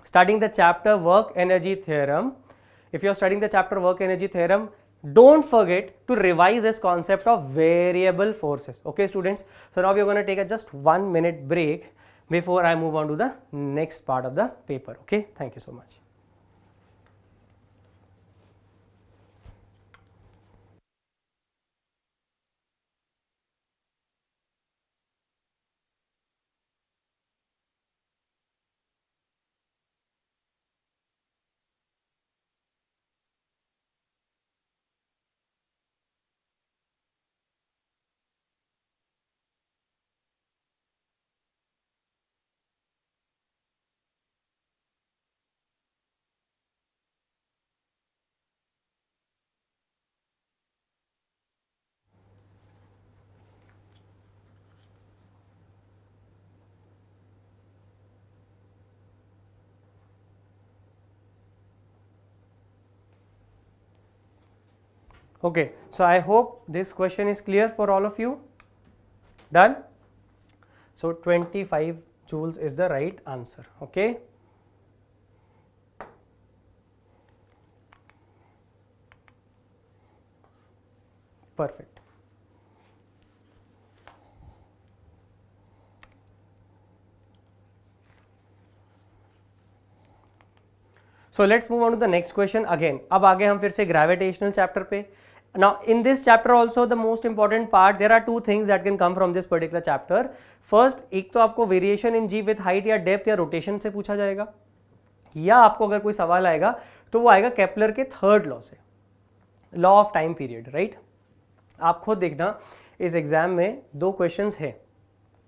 studying the chapter work energy theorem, don't forget to revise this concept of variable forces. Okay, students? So now we are going to take a just 1 minute break before I move on to the next part of the paper. Okay, thank you so much. Okay, so I hope this question is clear for all of you. Done? So 25 joules is the right answer. Okay. Perfect. So let's move on to the next question again. अब आगे हम फिर से gravitational chapter पे. Now in this chapter also the most important part, there are two things that can come from this particular chapter. First, एक तो आपको variation in G with height या depth या rotation से पूछा जाएगा, या आपको अगर कोई सवाल आएगा तो वो आएगा केपलर के थर्ड लॉ से, law of time period, right? आप खुद देखना इस एग्जाम में दो क्वेश्चंस है,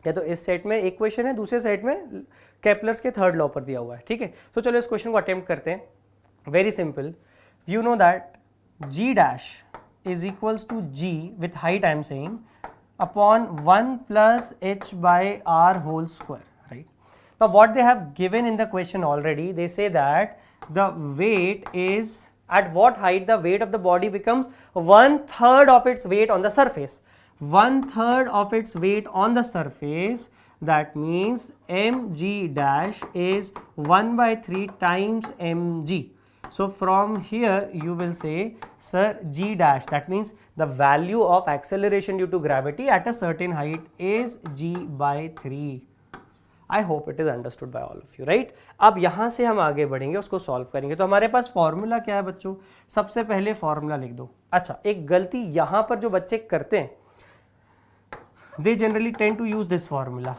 या तो इस सेट में एक क्वेश्चन है, दूसरे सेट में केपलर्स के थर्ड लॉ पर दिया हुआ है, ठीक है? तो चलो इस क्वेश्चन को अटेम्प्ट करते हैं. Very simple, you know that G dash is equals to G with height I am saying upon 1 plus h by r whole square, right? Now what they have given in the question already, they say that the weight is, at what height the weight of the body becomes 1/3 of its weight on the surface. 1/3 of its weight on the surface, that means mg dash is 1/3 times mg. So from here you will say, sir, G dash, that means the value of acceleration due to gravity at a certain height is G by 3. I hope it is understood by all of you, right? अब यहाँ से हम आगे बढ़ेंगे, उसको solve करेंगे. तो हमारे पास फॉर्मूला क्या है बच्चों? सबसे पहले फॉर्मूला लिख दो. अच्छा, एक गलती यहाँ पर जो बच्चे करते हैं, they generally tend to use this formula,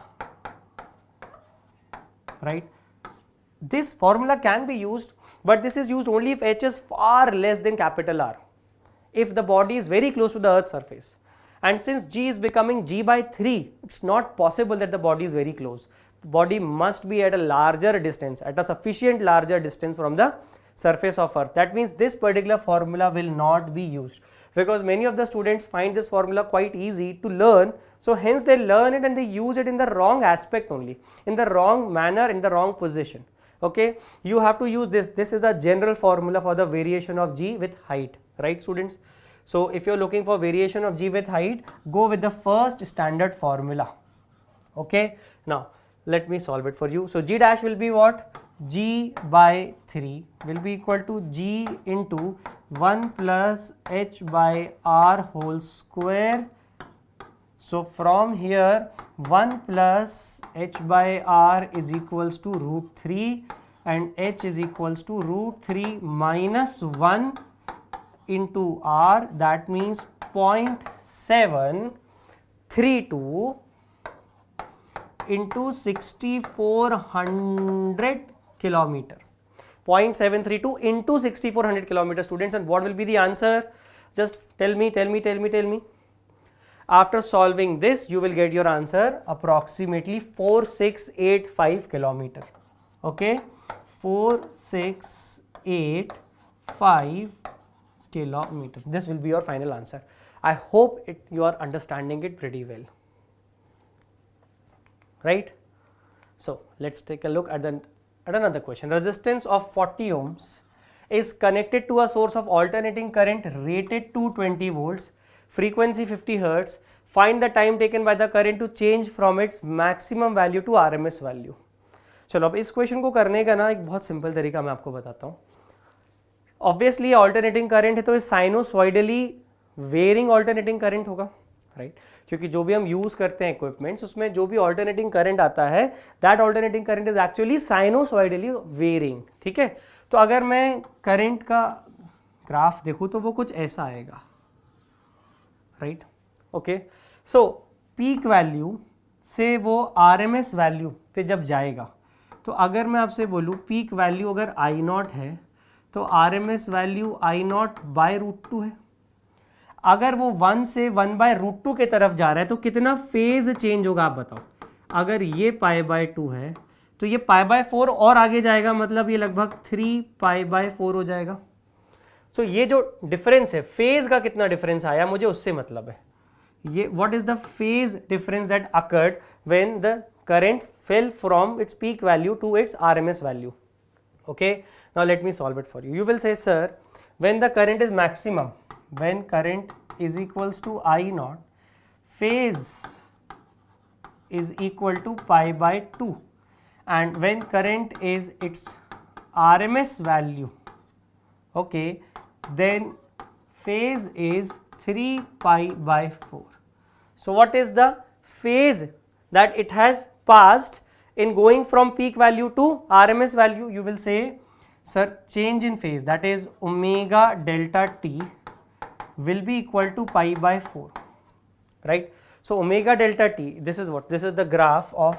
right? this formula can be used, but this is used only if h is far less than capital R. If the body is very close to the earth's surface, and since g is becoming g by 3, it's not possible that the body is very close. Body must be at a larger distance, at a sufficient larger distance from the surface of earth. That means this particular formula will not be used, because many of the students find this formula quite easy to learn, so hence they learn it and they use it in the wrong aspect only, in the wrong manner, in the wrong position. Okay, you have to use this. This is a general formula for the variation of g with height, right students? So if you're looking for variation of g with height, go with the first standard formula. Okay, now let me solve it for you. So g dash will be what? G by 3 will be equal to g into 1 plus h by r whole square. So from here 1 plus h by r is equals to root 3 and h is equals to root 3 minus 1 into r, that means 0.732 into 6400 kilometer. 0.732 into 6400 kilometer, students, and what will be the answer? Just tell me. After solving this, you will get your answer approximately 4685 kilometer. Okay, 4685 kilometers. This will be your final answer. I hope you are understanding it pretty well, right? So let's take a look at another question. Resistance of 40 ohms is connected to a source of alternating current rated to 20 volts, frequency 50 hertz. Find the time taken by the current to change from its maximum value to RMS value. चलो अब इस question को करने का ना एक बहुत simple तरीका मैं आपको बताता हूँ. ऑब्वियसली ऑल्टरनेटिंग करंट है तो ये साइनोसॉइडली वेरिंग ऑल्टरनेटिंग करंट होगा, राइट? क्योंकि जो भी हम यूज करते हैं इक्विपमेंट्स, उसमें जो भी ऑल्टरनेटिंग करंट आता है, that alternating current is actually sinusoidally varying. ठीक है, तो अगर मैं करंट का ग्राफ देखूं तो वो कुछ ऐसा आएगा, राइट? ओके, सो पीक वैल्यू से वो आरएमएस वैल्यू पे जब जाएगा, तो अगर मैं आपसे बोलूं पीक वैल्यू अगर आई नॉट है तो RMS value I naught by root 2 है. अगर वो 1 से 1 बाय रूट 2 के तरफ जा रहा है तो कितना फेज चेंज होगा आप बताओ. अगर ये पाई बाय 2 है तो ये पाई बाय 4 और आगे जाएगा, मतलब ये लगभग 3 पाई बाय 4 हो जाएगा. सो ये जो डिफरेंस है, फेज का कितना डिफरेंस आया मुझे उससे मतलब है. ये what is the phase difference that occurred when the current fell from its peak value to its RMS value. Okay, now let me solve it for you. You will say, sir, when the current is maximum, when current is equals to I naught, phase is equal to pi by 2, and when current is its RMS value, okay, then phase is 3 pi by 4. So what is the phase that it has passed in going from peak value to RMS value? You will say, sir, change in phase, that is omega delta t will be equal to pi by 4, right? So omega delta t, this is what? This is the graph of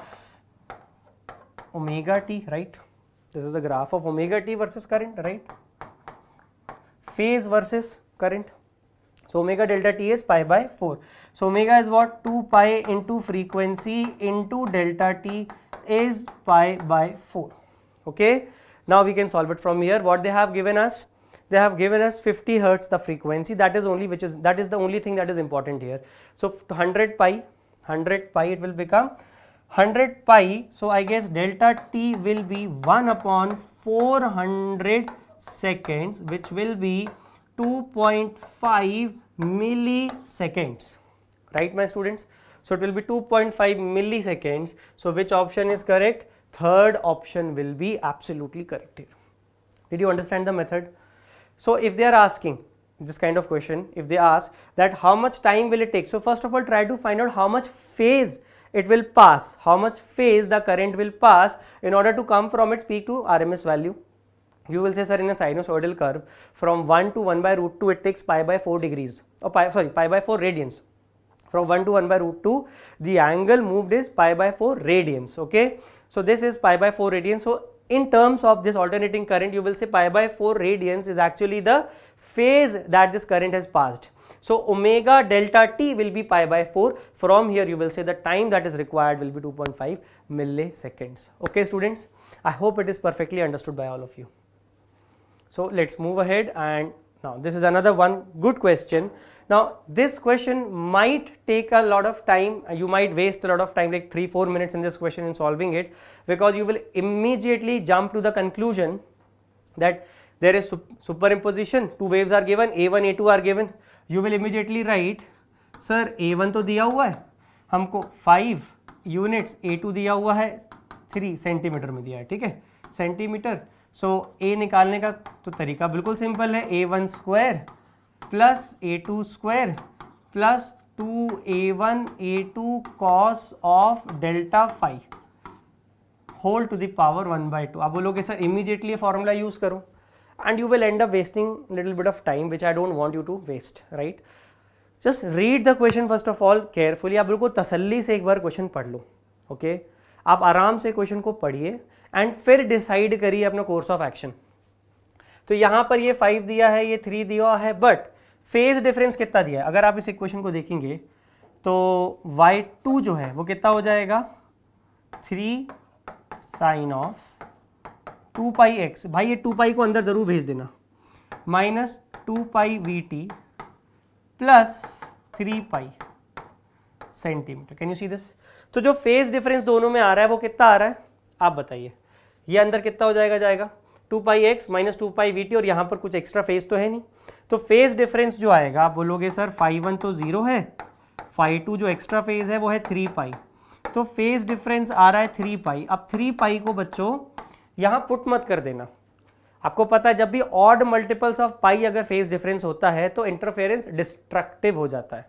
omega t, right? This is the graph of omega t versus current, right? Phase versus current. So omega delta t is pi by 4. So omega is what? 2 pi into frequency into delta t is pi by 4. Okay, now we can solve it from here. What they have given us? They have given us 50 hertz the frequency, that is the only thing that is important here. So 100 pi it will become 100 pi. So I guess delta t will be 1 upon 400 seconds, which will be 2.5 milliseconds, right my students? So it will be 2.5 milliseconds. So which option is correct? Third option will be absolutely correct here. Did you understand the method? So if they are asking this kind of question, if they ask that how much time will it take, so first of all try to find out how much phase it will pass, how much phase the current will pass in order to come from its peak to RMS value. You will say, sir, in a sinusoidal curve from 1 to 1 by root 2 it takes pi by 4 degrees, or pi by 4 radians. From 1 to 1 by root 2 the angle moved is pi by 4 radians. Okay, so this is pi by 4 radians. So in terms of this alternating current, you will say pi by 4 radians is actually the phase that this current has passed. So omega delta t will be pi by 4. From here you will say the time that is required will be 2.5 milliseconds. Okay students, I hope it is perfectly understood by all of you. So let's move ahead, and now this is another one good question. Now this question might take a lot of time, you might waste a lot of time, like 3-4 minutes in this question in solving it, because you will immediately jump to the conclusion that there is superimposition, two waves are given, A1 A2 are given. You will immediately write, sir A1 तो दिया हुआ है हमको 5 units, A2 दिया हुआ है 3 centimetre में दिया है, ठीक है, सेंटीमीटर. सो A निकालने का तो तरीका बिल्कुल सिंपल है, A1 square plus A2 square plus 2A1 A2 cos of delta 5 whole to the power 1/2. आप बोलोगे सर इमीडिएटली ये फॉर्मूला यूज करो, and you will end up wasting little bit of time which I don't want you to waste, right? Just read the question first of all carefully. आप बिल्कुल तसल्ली से एक बार question पढ़ लो, okay? आप आराम से क्वेश्चन को पढ़िए एंड फिर डिसाइड करिए अपना कोर्स ऑफ एक्शन. तो यहाँ पर ये 5 दिया है, ये 3 दिया है, बट फेज डिफरेंस कितना दिया है? अगर आप इस इक्वेशन को देखेंगे तो y2 जो है वो कितना हो जाएगा, 3 साइन ऑफ 2 पाई एक्स. भाई ये 2 पाई को अंदर जरूर भेज देना, minus 2 pi we T plus 3 pi centimetre. Can you see this? तो जो फेज डिफरेंस दोनों में आ रहा है वो कितना आ रहा है आप बताइए. ये अंदर कितना हो जाएगा 2 पाई x minus 2 pi we T, और यहाँ पर कुछ एक्स्ट्रा फेज तो है नहीं. तो फेज डिफरेंस जो आएगा, आप बोलोगे सर φ1 तो 0 है, φ2 जो एक्स्ट्रा फेज है वो है 3 पाई, तो फेज डिफरेंस आ रहा है 3 पाई. अब 3 पाई को बच्चों यहाँ पुट मत कर देना. आपको पता है जब भी ऑड मल्टीपल्स ऑफ पाई अगर फेज डिफरेंस होता है तो इंटरफेरेंस डिस्ट्रक्टिव हो जाता है.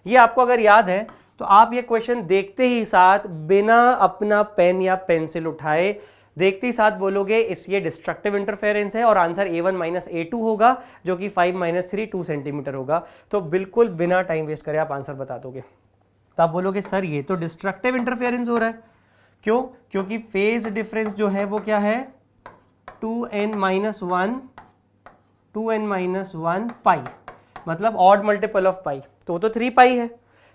ये आपको अगर याद है तो आप ये क्वेश्चन देखते ही साथ बिना अपना पेन या पेंसिल उठाए देखते ही साथ बोलोगे इस ये डिस्ट्रक्टिव इंटरफेरेंस है, और आंसर A1 माइनस A2 होगा जो कि 5 माइनस 3 2 सेंटीमीटर होगा. तो बिल्कुल बिना टाइम वेस्ट करे आप आंसर बता दोगे. तो आप बोलोगे सर ये तो डिस्ट्रक्टिव इंटरफेरेंस हो रहा है. क्यों? क्योंकि फेज डिफरेंस जो है वो क्या है, 2n माइनस 1 पाई, मतलब ऑड मल्टीपल ऑफ पाई. तो वो तो 3 पाई है.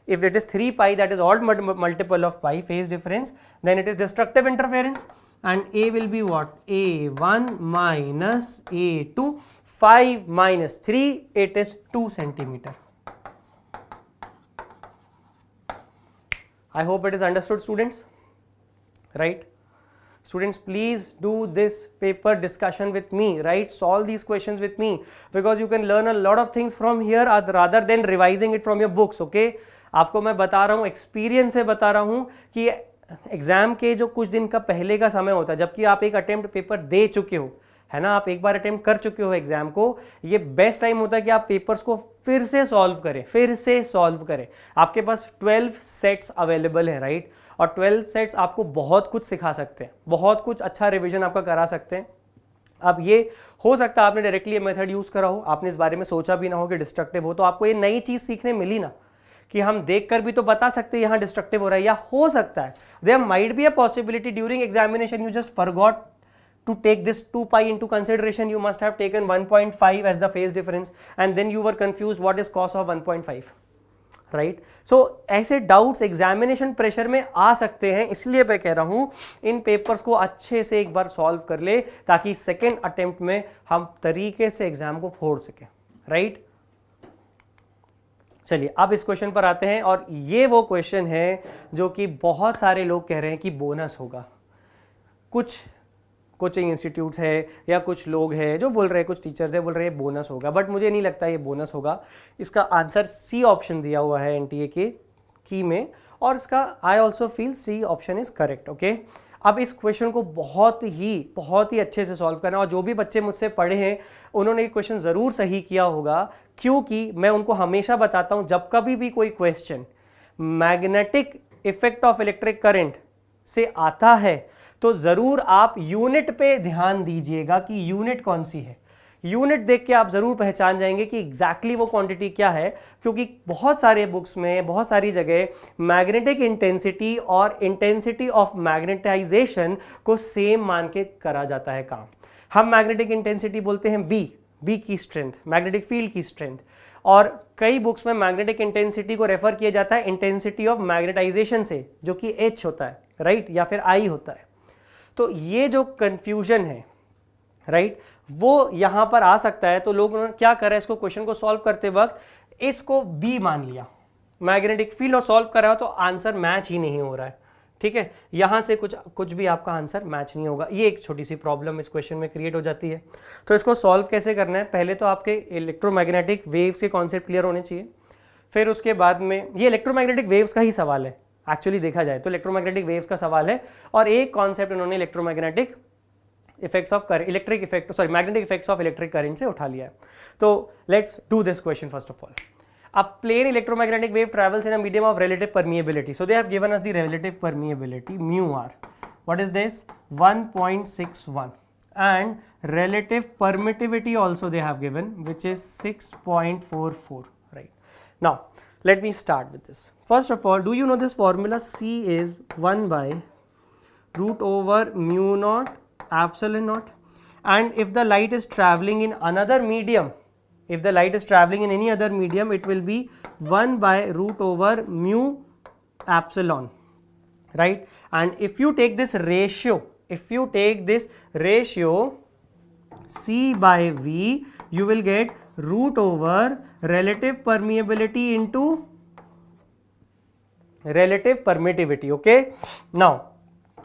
If it is 3 pi that is odd multiple of pi phase difference, then it is destructive interference, and A will be what, A1 minus A2, 5 minus 3, it is 2 centimeter. I hope it is understood students. Right? Students, please do this paper discussion with me, right? Solve these questions with me, because you can learn a lot of things from here rather than revising it from your books, okay? आपको मैं बता रहा हूँ, experience से बता रहा हूँ कि एग्जाम के जो कुछ दिन का पहले का समय होता है, जबकि आप एक अटेम्प्ट पेपर दे चुके हो, है ना, आप एक बार अटेम्प्ट कर चुके हो एग्जाम को, ये बेस्ट टाइम होता है कि आप पेपर्स को फिर से सॉल्व करें. आपके पास 12 सेट्स अवेलेबल है, राइट? और 12 सेट्स आपको बहुत कुछ सिखा सकते हैं, बहुत कुछ अच्छा रिवीजन आपका करा सकते हैं. अब ये हो सकता है आपने डायरेक्टली ये मेथड यूज करा हो, आपने इस बारे में सोचा भी ना हो कि डिस्ट्रक्टिव हो, तो आपको ये नई चीज सीखने मिली ना कि हम देखकर भी तो बता सकते हैं यहाँ डिस्ट्रक्टिव हो रहा है, या हो सकता है there might be a possibility during examination you just forgot to take this 2 pi into consideration. You must have taken 1.5 as the phase difference, and then you were confused what is cos of 1.5, right? So ऐसे doubts examination pressure में आ सकते हैं, इसलिए मैं कह रहा हूँ इन papers को अच्छे से एक बार सॉल्व कर ले ताकि सेकेंड अटेम्प्ट में हम तरीके से एग्जाम को फोड़ सकें, राइट? चलिए अब इस क्वेश्चन पर आते हैं, और ये वो क्वेश्चन है जो कि बहुत सारे लोग कह रहे हैं कि बोनस होगा. कुछ कोचिंग इंस्टीट्यूट्स है या कुछ लोग हैं जो बोल रहे हैं, कुछ टीचर्स है बोल रहे हैं बोनस होगा, बट मुझे नहीं लगता ये बोनस होगा. इसका आंसर सी ऑप्शन दिया हुआ है एनटीए के की में, और इसका I also feel C option is correct, okay? अब इस क्वेश्चन को बहुत ही अच्छे से सॉल्व करना, और जो भी बच्चे मुझसे पढ़े हैं उन्होंने ये क्वेश्चन ज़रूर सही किया होगा, क्योंकि मैं उनको हमेशा बताता हूँ जब कभी भी कोई question magnetic effect of electric current से आता है तो ज़रूर आप यूनिट पे ध्यान दीजिएगा कि यूनिट कौन सी है. यूनिट देख के आप जरूर पहचान जाएंगे कि एग्जैक्टली वो क्वांटिटी क्या है, क्योंकि बहुत सारे बुक्स में बहुत सारी जगह मैग्नेटिक इंटेंसिटी और इंटेंसिटी ऑफ मैग्नेटाइजेशन को सेम मान के करा जाता है काम। हम मैग्नेटिक इंटेंसिटी बोलते हैं बी की स्ट्रेंथ, मैग्नेटिक फील्ड की स्ट्रेंथ, और कई बुक्स में मैग्नेटिक इंटेंसिटी को रेफर किया जाता है इंटेंसिटी ऑफ मैग्नेटाइजेशन से, जो कि H होता है, राइट, या फिर I होता है। तो ये जो कंफ्यूजन है, राइट, वो यहां पर आ सकता है। तो लोगों ने क्या करा, इसको क्वेश्चन को सॉल्व करते वक्त इसको बी मान लिया मैग्नेटिक फील्ड और सॉल्व कर रहा हो, तो आंसर मैच ही नहीं हो रहा है। ठीक है, यहां से कुछ भी आपका आंसर मैच नहीं होगा। ये एक छोटी सी प्रॉब्लम इस क्वेश्चन में क्रिएट हो जाती है। तो इसको सॉल्व कैसे करना है, पहले तो आपके इलेक्ट्रोमैग्नेटिक वेव्स के कॉन्सेप्ट क्लियर होने चाहिए, फिर उसके बाद में ये इलेक्ट्रोमैग्नेटिक वेव्स का ही सवाल है, एक्चुअली देखा जाए तो इलेक्ट्रोमैग्नेटिक वेव्स का सवाल है, और एक कॉन्सेप्ट उन्होंने electromagnetic effects of electric effect sorry magnetic effects of electric current से उठा लिया है। तो let's do this question first of all. A plane electromagnetic wave travels in a medium of relative permeability. So they have given us the relative permeability mu r. What is this? 1.61. And relative permittivity also they have given, which is 6.44. Right. Now let me start with this. First of all, do you know this formula? C is 1 by root over mu naught epsilon naught. And if the light is traveling in another medium, if the light is traveling in any other medium, it will be 1 by root over mu epsilon, right? And if you take this ratio, C by V, you will get root over relative permeability into relative permittivity, okay? Now,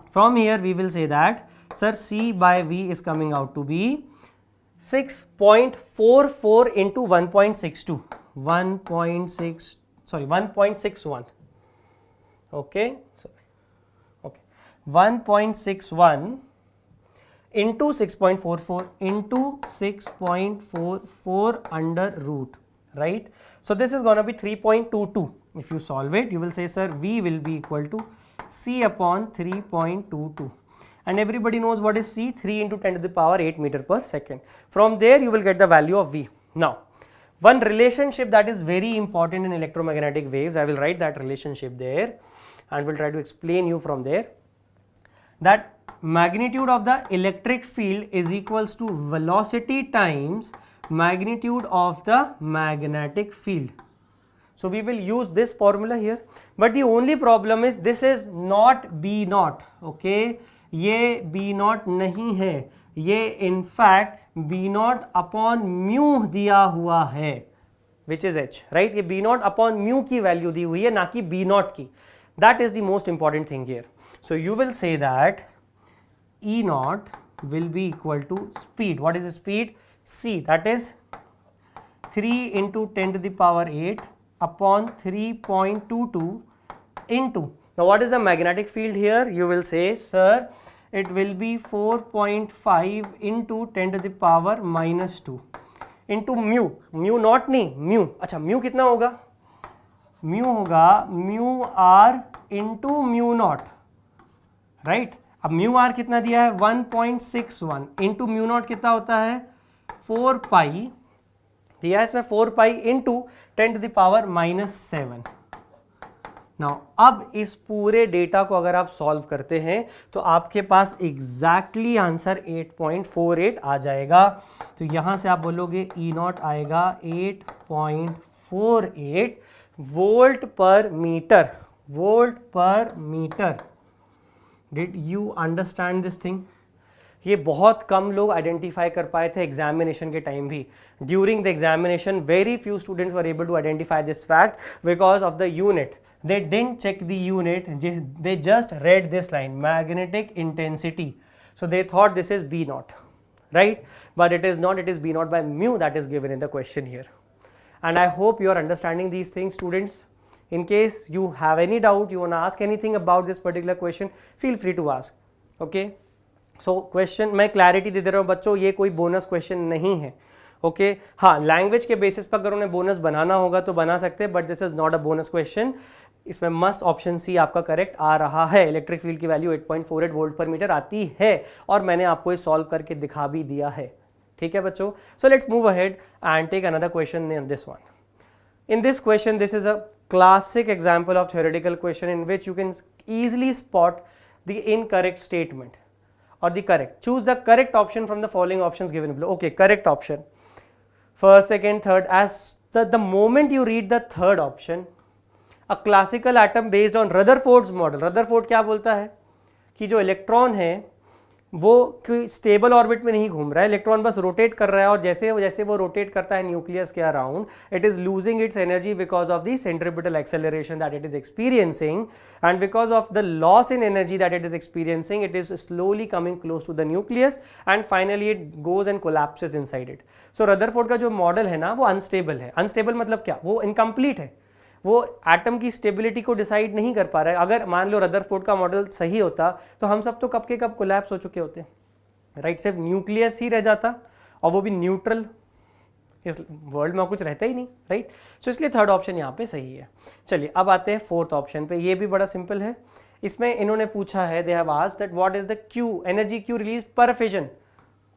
from here we will say that, sir, C by V is coming out to be 6.44 into 1.62, 1.61, okay, sorry, okay, 1.61 into 6.44 into 6.44 under root, right? So this is going to be 3.22. If you solve it, you will say, sir, V will be equal to C upon 3.22. And everybody knows what is C, 3 into 10 to the power 8 meter per second. From there you will get the value of V. Now, one relationship that is very important in electromagnetic waves, I will write that relationship there and will try to explain you from there, that magnitude of the electric field is equals to velocity times magnitude of the magnetic field. So we will use this formula here, but the only problem is this is not B naught, okay? ये B naught नहीं है, ये in fact B naught upon mu दिया हुआ है, which is H, right? ये B naught upon mu की value दी हुई है, ना कि B naught की. That is the most important thing here. So you will say that E naught will be equal to speed. What is the speed? C, that is 3 into 10 to the power 8 upon 3.22 into, now what is the magnetic field here? You will say, sir, it will be 4.5 into 10 to the power minus 2 into mu, mu not नहीं, mu, अच्छा mu कितना होगा? Mu होगा mu r into mu naught, right? अब mu r कितना दिया है? 1.61 into mu naught कितना होता है? 4 पाई दिया है इसमें, 4 पाई into 10 to the power minus 7. Now, अब इस पूरे डेटा को अगर आप सॉल्व करते हैं तो आपके पास एग्जैक्टली आंसर 8.48 आ जाएगा। तो यहां से आप बोलोगे E नॉट आएगा 8.48 volt per meter, volt per meter. Did you understand this thing? ये बहुत कम लोग आइडेंटिफाई कर पाए थे एग्जामिनेशन के टाइम भी। During the examination very few students were able to identify this fact because of the unit. They didn't check the unit, they just read this line, magnetic intensity. So they thought this is B naught, right? But it is not, it is B naught by mu that is given in the question here. And I hope you are understanding these things, students. In case you have any doubt, you want to ask anything about this particular question, feel free to ask, okay? So question, मैं clarity दे दे रहा हूँ बच्चों, ये कोई bonus question नहीं है, okay? हाँ, language के basis पर अगर उन्हें bonus बनाना होगा तो बना सकते हैं, but this is not a bonus question. इसमें मस्ट ऑप्शन सी आपका करेक्ट आ रहा है। इलेक्ट्रिक फील्ड की वैल्यू 8.48 वोल्ट पर मीटर आती है और मैंने आपको ये सॉल्व करके दिखा भी दिया है, ठीक है बच्चों. So let's move ahead and take another question in this one. In this question, this is a classic example of theoretical question in which you can easily spot the incorrect statement or the correct. Choose the correct option from the following options given below. Okay, correct option. First, second, third. As the moment you read the third option, a classical atom based on Rutherford's model. Rutherford क्या बोलता है कि जो electron है वो कोई stable orbit में नहीं घूम रहा है, इलेक्ट्रॉन बस रोटेट कर रहा है, और जैसे जैसे वो रोटेट करता है न्यूक्लियस के around, it is losing its energy because of the centripetal acceleration that it is experiencing, and because of the loss in energy that it is experiencing, it is slowly coming close to the nucleus and finally it goes and collapses inside it. So Rutherford का जो model है ना वो unstable है. Unstable मतलब क्या, वो incomplete है, वो एटम की स्टेबिलिटी को डिसाइड नहीं कर पा रहा है. अगर मान लो रदरफोर्ड का मॉडल सही होता तो हम सब तो कब के कब कोलैप्स हो चुके होते, राइट. सिर्फ न्यूक्लियस ही रह जाता, और वो भी न्यूट्रल, इस वर्ल्ड में कुछ रहता ही नहीं, राइट. सो इसलिए थर्ड ऑप्शन यहाँ पे सही है. चलिए अब आते हैं फोर्थ ऑप्शन पे. ये भी बड़ा सिंपल है. इसमें इन्होंने पूछा है, they have asked that what is the Q energy Q released पर फिजन.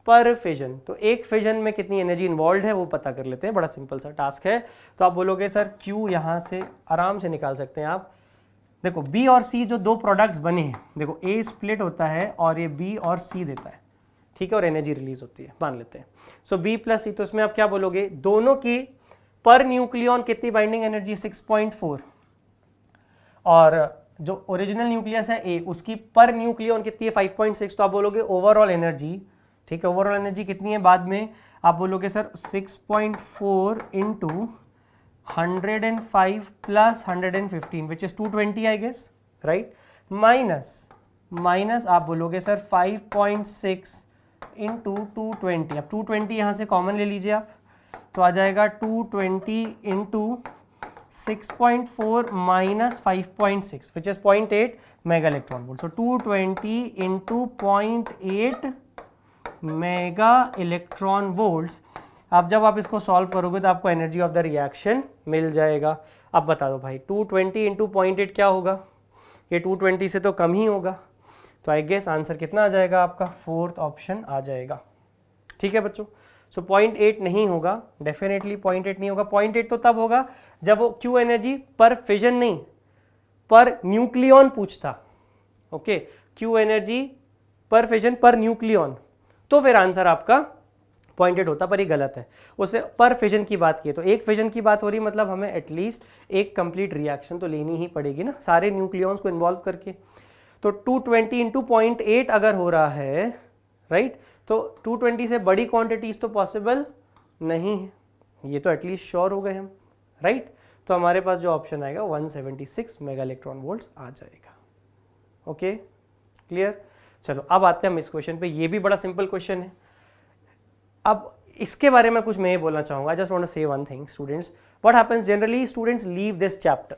पर फिजन, तो एक फिजन में कितनी एनर्जी इन्वॉल्व है वो पता कर लेते हैं. बड़ा सिंपल सा टास्क है. तो आप बोलोगे सर क्यू यहाँ से आराम से निकाल सकते हैं आप. देखो बी और सी जो दो प्रोडक्ट्स बने हैं, देखो ए स्प्लिट होता है और ये बी और सी देता है, ठीक है, और एनर्जी रिलीज होती है, मान लेते हैं. सो बी प्लस सी, तो इसमें आप क्या बोलोगे, दोनों की पर न्यूक्लियन कितनी बाइंडिंग एनर्जी 6.4, और जो ओरिजिनल न्यूक्लियस है ए उसकी पर न्यूक्लियन कितनी है 5.6. तो आप बोलोगे ओवरऑल एनर्जी, ठीक है, ओवरऑल एनर्जी कितनी है, बाद में आप बोलोगे sir 6.4 into 105 plus 115 which is 220 I guess, right. Minus आप बोलोगे सर 5.6 इंटू 220. अब 220 यहाँ से कॉमन ले लीजिए आप, तो आ जाएगा 220 into 6.4 minus 5.6 which is 0.8 mega electron volt. So 220 into 0.8 mega electron volts. अब जब आप इसको सॉल्व करोगे तो आपको एनर्जी ऑफ द रिएक्शन मिल जाएगा. अब बता दो भाई 220 इंटू 0.8 क्या होगा, ये 220 से तो कम ही होगा. तो आई गेस आंसर कितना आ जाएगा आपका, फोर्थ ऑप्शन आ जाएगा. ठीक है बच्चों. सो 0.8 नहीं होगा, डेफिनेटली 0.8 नहीं होगा. 0.8 तो तब होगा जब वो क्यू एनर्जी पर फिजन नहीं पर न्यूक्लियन पूछता. ओके, क्यू एनर्जी पर फिजन पर न्यूक्लियन, तो फिर आंसर आपका 0.8 होता, पर ये गलत है. उससे पर फिजन की बात की है, तो एक फिजन की बात हो रही, मतलब हमें एटलीस्ट एक कंप्लीट रिएक्शन तो लेनी ही पड़ेगी ना, सारे न्यूक्लियंस को इन्वॉल्व करके. तो 220 इंटू 0.8 अगर हो रहा है, राइट, तो 220 से बड़ी क्वांटिटीज तो पॉसिबल नहीं है, ये तो एटलीस्ट श्योर हो गए हम, राइट. तो हमारे पास जो ऑप्शन आएगा 176 मेगा इलेक्ट्रॉन वोल्ट्स आ जाएगा. Okay, clear. चलो अब आते हैं हम इस क्वेश्चन पे. ये भी बड़ा सिंपल क्वेश्चन है. अब इसके बारे में कुछ मैं ये बोलना चाहूँगा. आई जस्ट वांट टू से one thing students. What happens generally, students leave this chapter,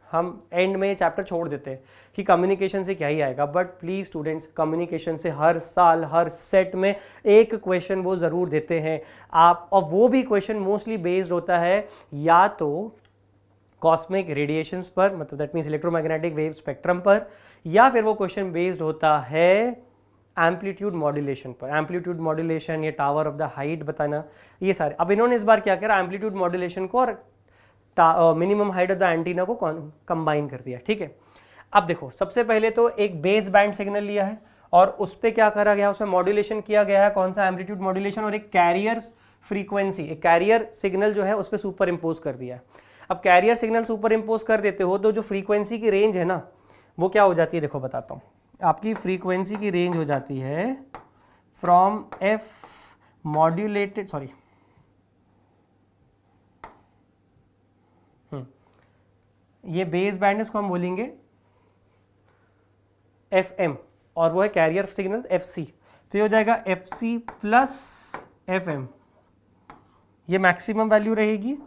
हम एंड में चैप्टर छोड़ देते हैं कि कम्युनिकेशन से क्या ही आएगा. बट प्लीज स्टूडेंट्स, कम्युनिकेशन से हर साल हर सेट में एक क्वेश्चन वो ज़रूर देते हैं आप, और वो भी क्वेश्चन मोस्टली बेस्ड होता है या तो कॉस्मिक रेडिएशंस पर, मतलब that means electromagnetic wave spectrum पर, या फिर वो क्वेश्चन बेस्ड होता है एम्पलीट्यूड मॉड्यूलेशन पर. एम्पलीट्यूड मॉड्यूलेशन, ये टावर ऑफ द हाइट बताना, ये सारे. अब इन्होंने इस बार क्या करा, एम्पलीट्यूड मॉड्यूलेशन को और minimum height of the antenna को कंबाइन कर दिया. ठीक है. अब देखो, सबसे पहले तो एक बेस बैंड सिग्नल लिया है और उस पर क्या करा गया, उसमें मॉड्यूलेशन किया गया है. कौन सा, एम्पलीट्यूड मॉड्यूलेशन, और एक कैरियर फ्रीक्वेंसी, एक कैरियर सिग्नल जो है उस पर सुपर इम्पोज कर दिया है. अब कैरियर सिग्नल सुपर इम्पोज कर देते हो तो जो फ्रीक्वेंसी की रेंज है ना वो क्या हो जाती है, देखो बताता हूँ. आपकी फ्रीक्वेंसी की रेंज हो जाती है फ्रॉम एफ मॉड्यूलेटेड, सॉरी, ये बेस बैंड है, इसको हम बोलेंगे एफ एम, और वो है कैरियर सिग्नल एफ सी. तो ये हो जाएगा F C plus F M, ये मैक्सिमम वैल्यू रहेगी,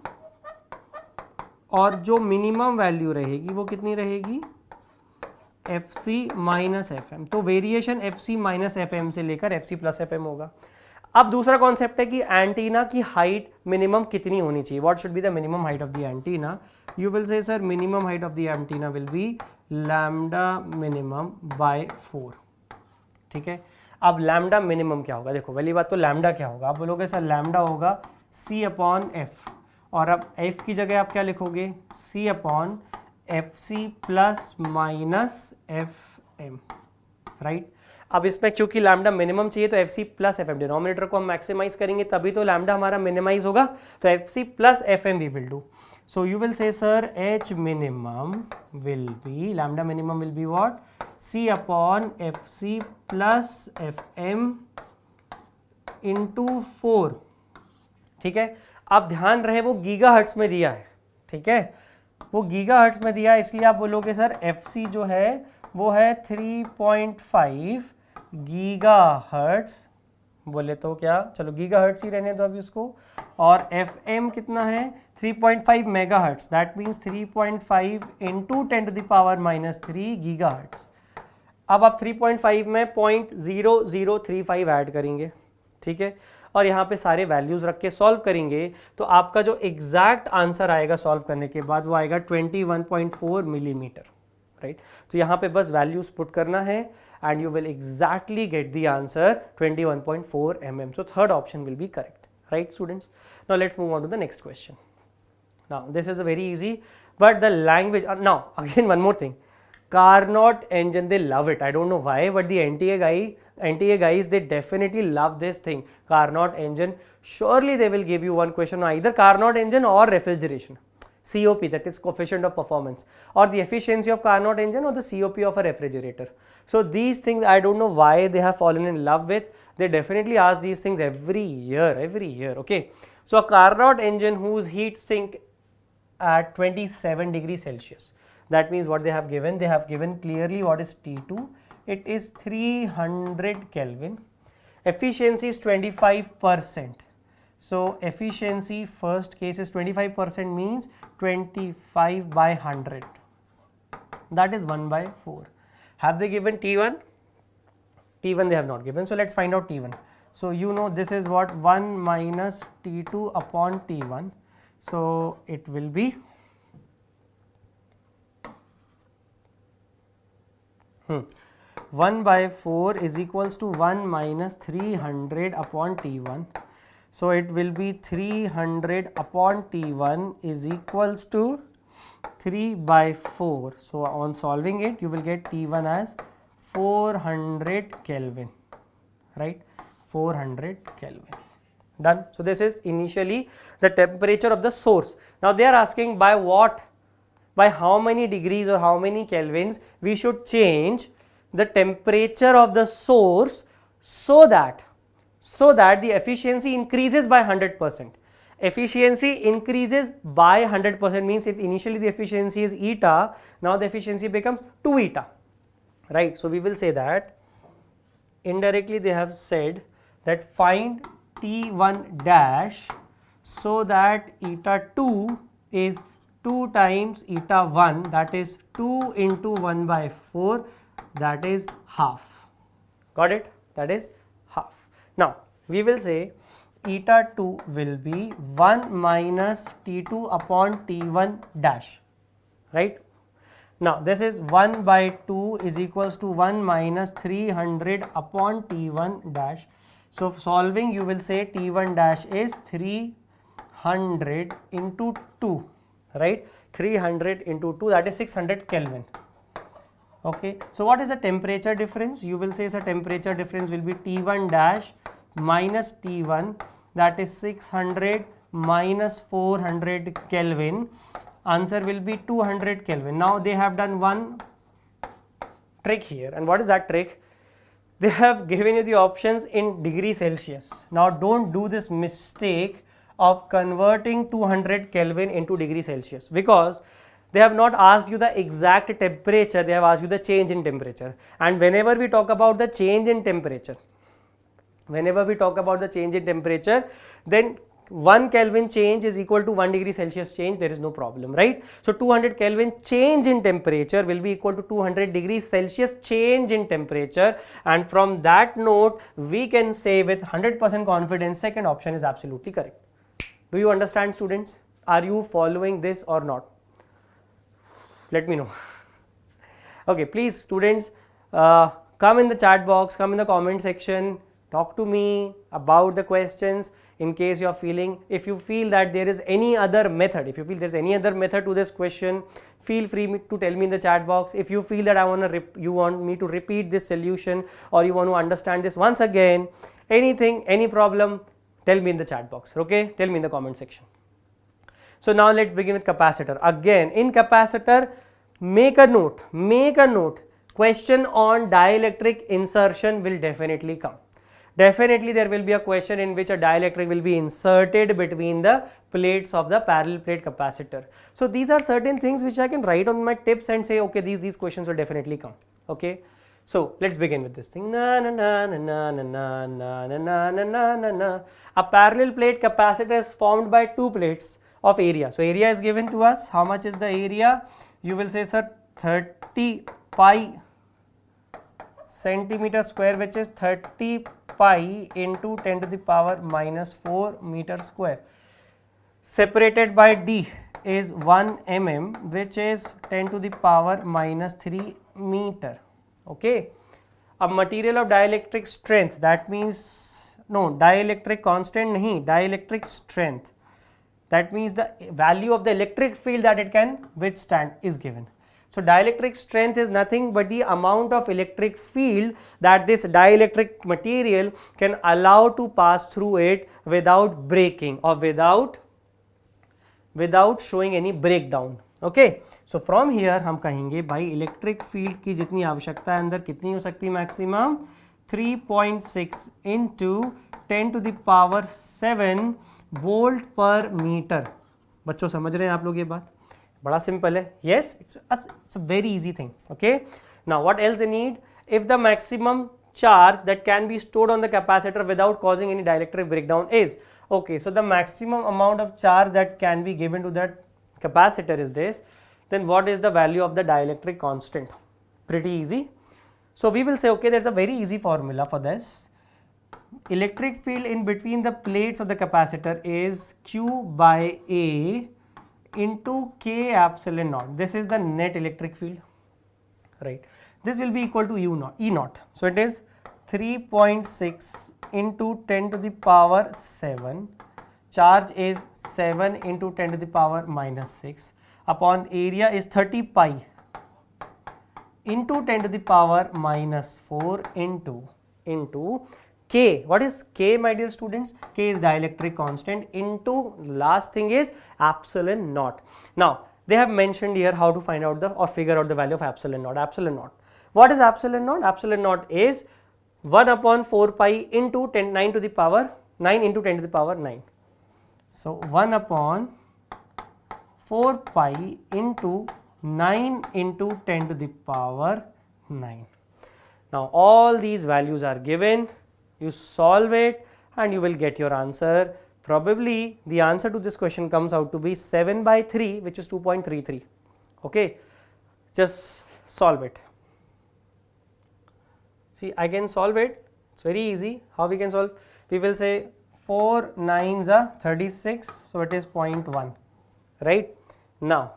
और जो मिनिमम वैल्यू रहेगी वो कितनी रहेगी, F C minus F M. तो variation F C minus F M से लेकर F C plus F M होगा. अब दूसरा कॉन्सेप्ट है कि एंटीना की हाइट मिनिमम कितनी होनी चाहिए, what should be the minimum height of the antenna. You will say sir minimum height of the antenna will be lambda minimum by 4. ठीक है. अब लैम्डा मिनिमम क्या होगा, देखो पहली बात तो लैम्डा क्या होगा, आप बोलोगे सर लैम्डा होगा C/F, और अब F की जगह आप क्या लिखोगे, C/FC plus minus FM, right. अब इसमें क्योंकि लैम्डा मिनिमम चाहिए तो FC प्लस FM, डिनोमिनेटर को हम मैक्सिमाइज करेंगे तभी तो लैम्डा हमारा मिनिमाइज होगा, तो FC plus FM we will do. So you will say sir H minimum will be, lambda minimum will be what, C/FC plus FM into 4. ठीक है, अब ध्यान रहे वो गीगाहर्ट्ज में दिया है, ठीक है, वो गीगाहर्ट्ज में दिया है, इसलिए आप बोलोगे सर FC जो है वो है 3.5 गीगाहर्ट्ज, बोले तो क्या, चलो गीगाहर्ट्ज ही रहने दो अभी उसको, और FM कितना है 3.5 megahertz, that means 3.5 into 10 to the power minus 3 gigahertz. अब आप 3.5 में 0.0035 ऐड करेंगे, ठीक है, और यहाँ पे सारे वैल्यूज रख के सॉल्व करेंगे तो आपका जो एग्जैक्ट आंसर आएगा सॉल्व करने के बाद वो आएगा 21.4 मिलीमीटर, राइट. तो यहाँ पे बस वैल्यूज पुट करना है and you will exactly get the answer 21.4 mm. So third option will be correct, right students? Now let's move on to the next question. Now this is a very easy, but the language, now again one more thing, Carnot engine, they love it, I don't know why, but the NTA guys, they definitely love this thing, Carnot engine. Surely they will give you one question on either Carnot engine or refrigeration, COP, that is coefficient of performance, or the efficiency of Carnot engine or the COP of a refrigerator. So these things I don't know why they have fallen in love with, they definitely ask these things every year, okay. So a Carnot engine whose heat sink at 27 degrees Celsius, that means what they have given clearly what is T2, it is 300 Kelvin, efficiency is 25%. So efficiency first case is 25%, means 25 by 100, that is 1/4. Have they given T1? T1 they have not given, so let's find out T1. So you know this is what, 1 minus T2 upon T1, so it will be 1/4 is equals to 1 minus 300 upon T1. So it will be 300 upon T1 is equals to 3/4. So on solving it, you will get T1 as 400 Kelvin, right? 400 Kelvin. Done. So this is initially the temperature of the source. Now they are asking by what, by how many degrees or how many kelvins we should change the temperature of the source so that the efficiency increases by 100%. Efficiency increases by 100% means if initially the efficiency is eta, now the efficiency becomes 2 eta, right? So we will say that indirectly they have said that find T1 dash so that eta 2 is 2 times eta 1, that is 2 into 1/4, that is half. Got it? That is half. Now we will say eta 2 will be 1 minus T2 upon T1 dash, right? Now this is 1/2 is equals to 1 minus 300 upon T1 dash. So solving you will say T1 dash is 300 into 2, right? 300 into 2, that is 600 Kelvin. Okay, so what is the temperature difference? You will say the temperature difference will be T1 dash minus T1, that is 600 minus 400 Kelvin. Answer will be 200 Kelvin. Now they have done one trick here, and what is that trick? They have given you the options in degree Celsius. Now don't do this mistake of converting 200 Kelvin into degree Celsius, because they have not asked you the exact temperature, they have asked you the change in temperature. And whenever we talk about the change in temperature, then 1 Kelvin change is equal to 1 degree Celsius change, there is no problem, right? So 200 Kelvin change in temperature will be equal to 200 degrees Celsius change in temperature, and from that note we can say with 100% confidence second option is absolutely correct. Do you understand, students? Are you following this or not? Let me know. Okay, please students, come in the chat box, come in the comment section, talk to me about the questions. In case you are feeling, if you feel that there is any other method, if you feel there's any other method to this question, feel free to tell me in the chat box. If you feel that you want me to repeat this solution, or you want to understand this once again, anything, any problem, tell me in the chat box. Okay, tell me in the comment section. So now let's begin with capacitor. Again, in capacitor, make a note, question on dielectric insertion will definitely come. Definitely there will be a question in which a dielectric will be inserted between the plates of the parallel plate capacitor. So these are certain things which I can write on my tips and say, okay, these questions will definitely come. Okay, so let's begin with this thing. Na, na, na, na, na, na, na, na, na, na, na, na. A parallel plate capacitor is formed by two plates of area. So area is given to us. How much is the area? You will say, sir, 30 pi centimeter square, which is 30 pi into 10 to the power minus 4 meter square. Separated by d is 1 mm, which is 10 to the power minus 3 meter. Okay, a material of dielectric strength, that means, no, dielectric constant nahi, dielectric strength, that means the value of the electric field that it can withstand is given. So dielectric strength is nothing but the amount of electric field that this dielectric material can allow to pass through it without breaking or without showing any breakdown. Okay, so from here हम कहेंगे भाई electric field की जितनी आवश्यकता है अंदर कितनी हो सकती है maximum 3.6 into 10 to the power 7 volt per metre. बच्चों समझ रहे हैं आप लोग ये बात? बड़ा सिंपल है. Yes, it's a very easy thing. Okay, now what else you need? If the maximum charge that can be stored on the capacitor without causing any dielectric breakdown is, okay, so the maximum amount of charge that can be given to that capacitor is this, then what is the value of the dielectric constant? Pretty easy. So we will say, okay, there's a very easy formula for this. Electric field in between the plates of the capacitor is Q by A into K epsilon naught. This is the net electric field, right? This will be equal to E naught. So it is 3.6 into 10 to the power 7. Charge is 7 into 10 to the power minus 6 upon area is 30 pi into 10 to the power minus 4 into K. What is K, my dear students? K is dielectric constant into last thing is epsilon naught. Now they have mentioned here how to find out or figure out the value of epsilon naught. Epsilon naught. What is epsilon naught? Epsilon naught is 1 upon 4 pi into 9 to the power 9 into 10 to the power 9. So 1 upon 4 pi into 9 into 10 to the power 9. Now all these values are given. You solve it and you will get your answer. Probably the answer to this question comes out to be 7 by 3, which is 2.33. Okay, just solve it. See, I can solve it. It's very easy. How we can solve? We will say 4 9s are 36, so it is 0.1, right? Now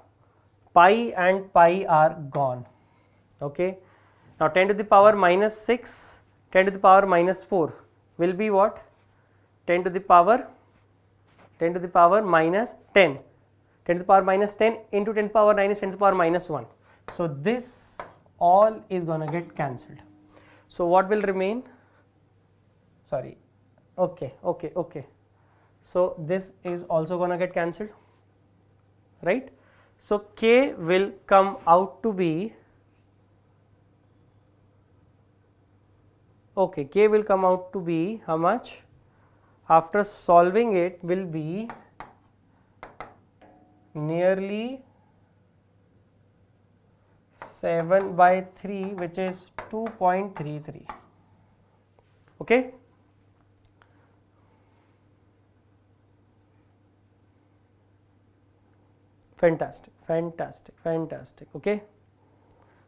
pi and pi are gone. Okay, now 10 to the power minus 6, 10 to the power minus 4 will be what? 10 to the power minus 10. 10 to the power minus 10 into 10 to the power 9 is 10 to the power minus 1. So this all is going to get cancelled. So what will remain? Sorry. Okay. So this is also going to get cancelled, right? So K will come out to be, okay, K will come out to be how much? After solving it will be nearly 7 by 3, which is 2.33. Okay. Fantastic. Okay.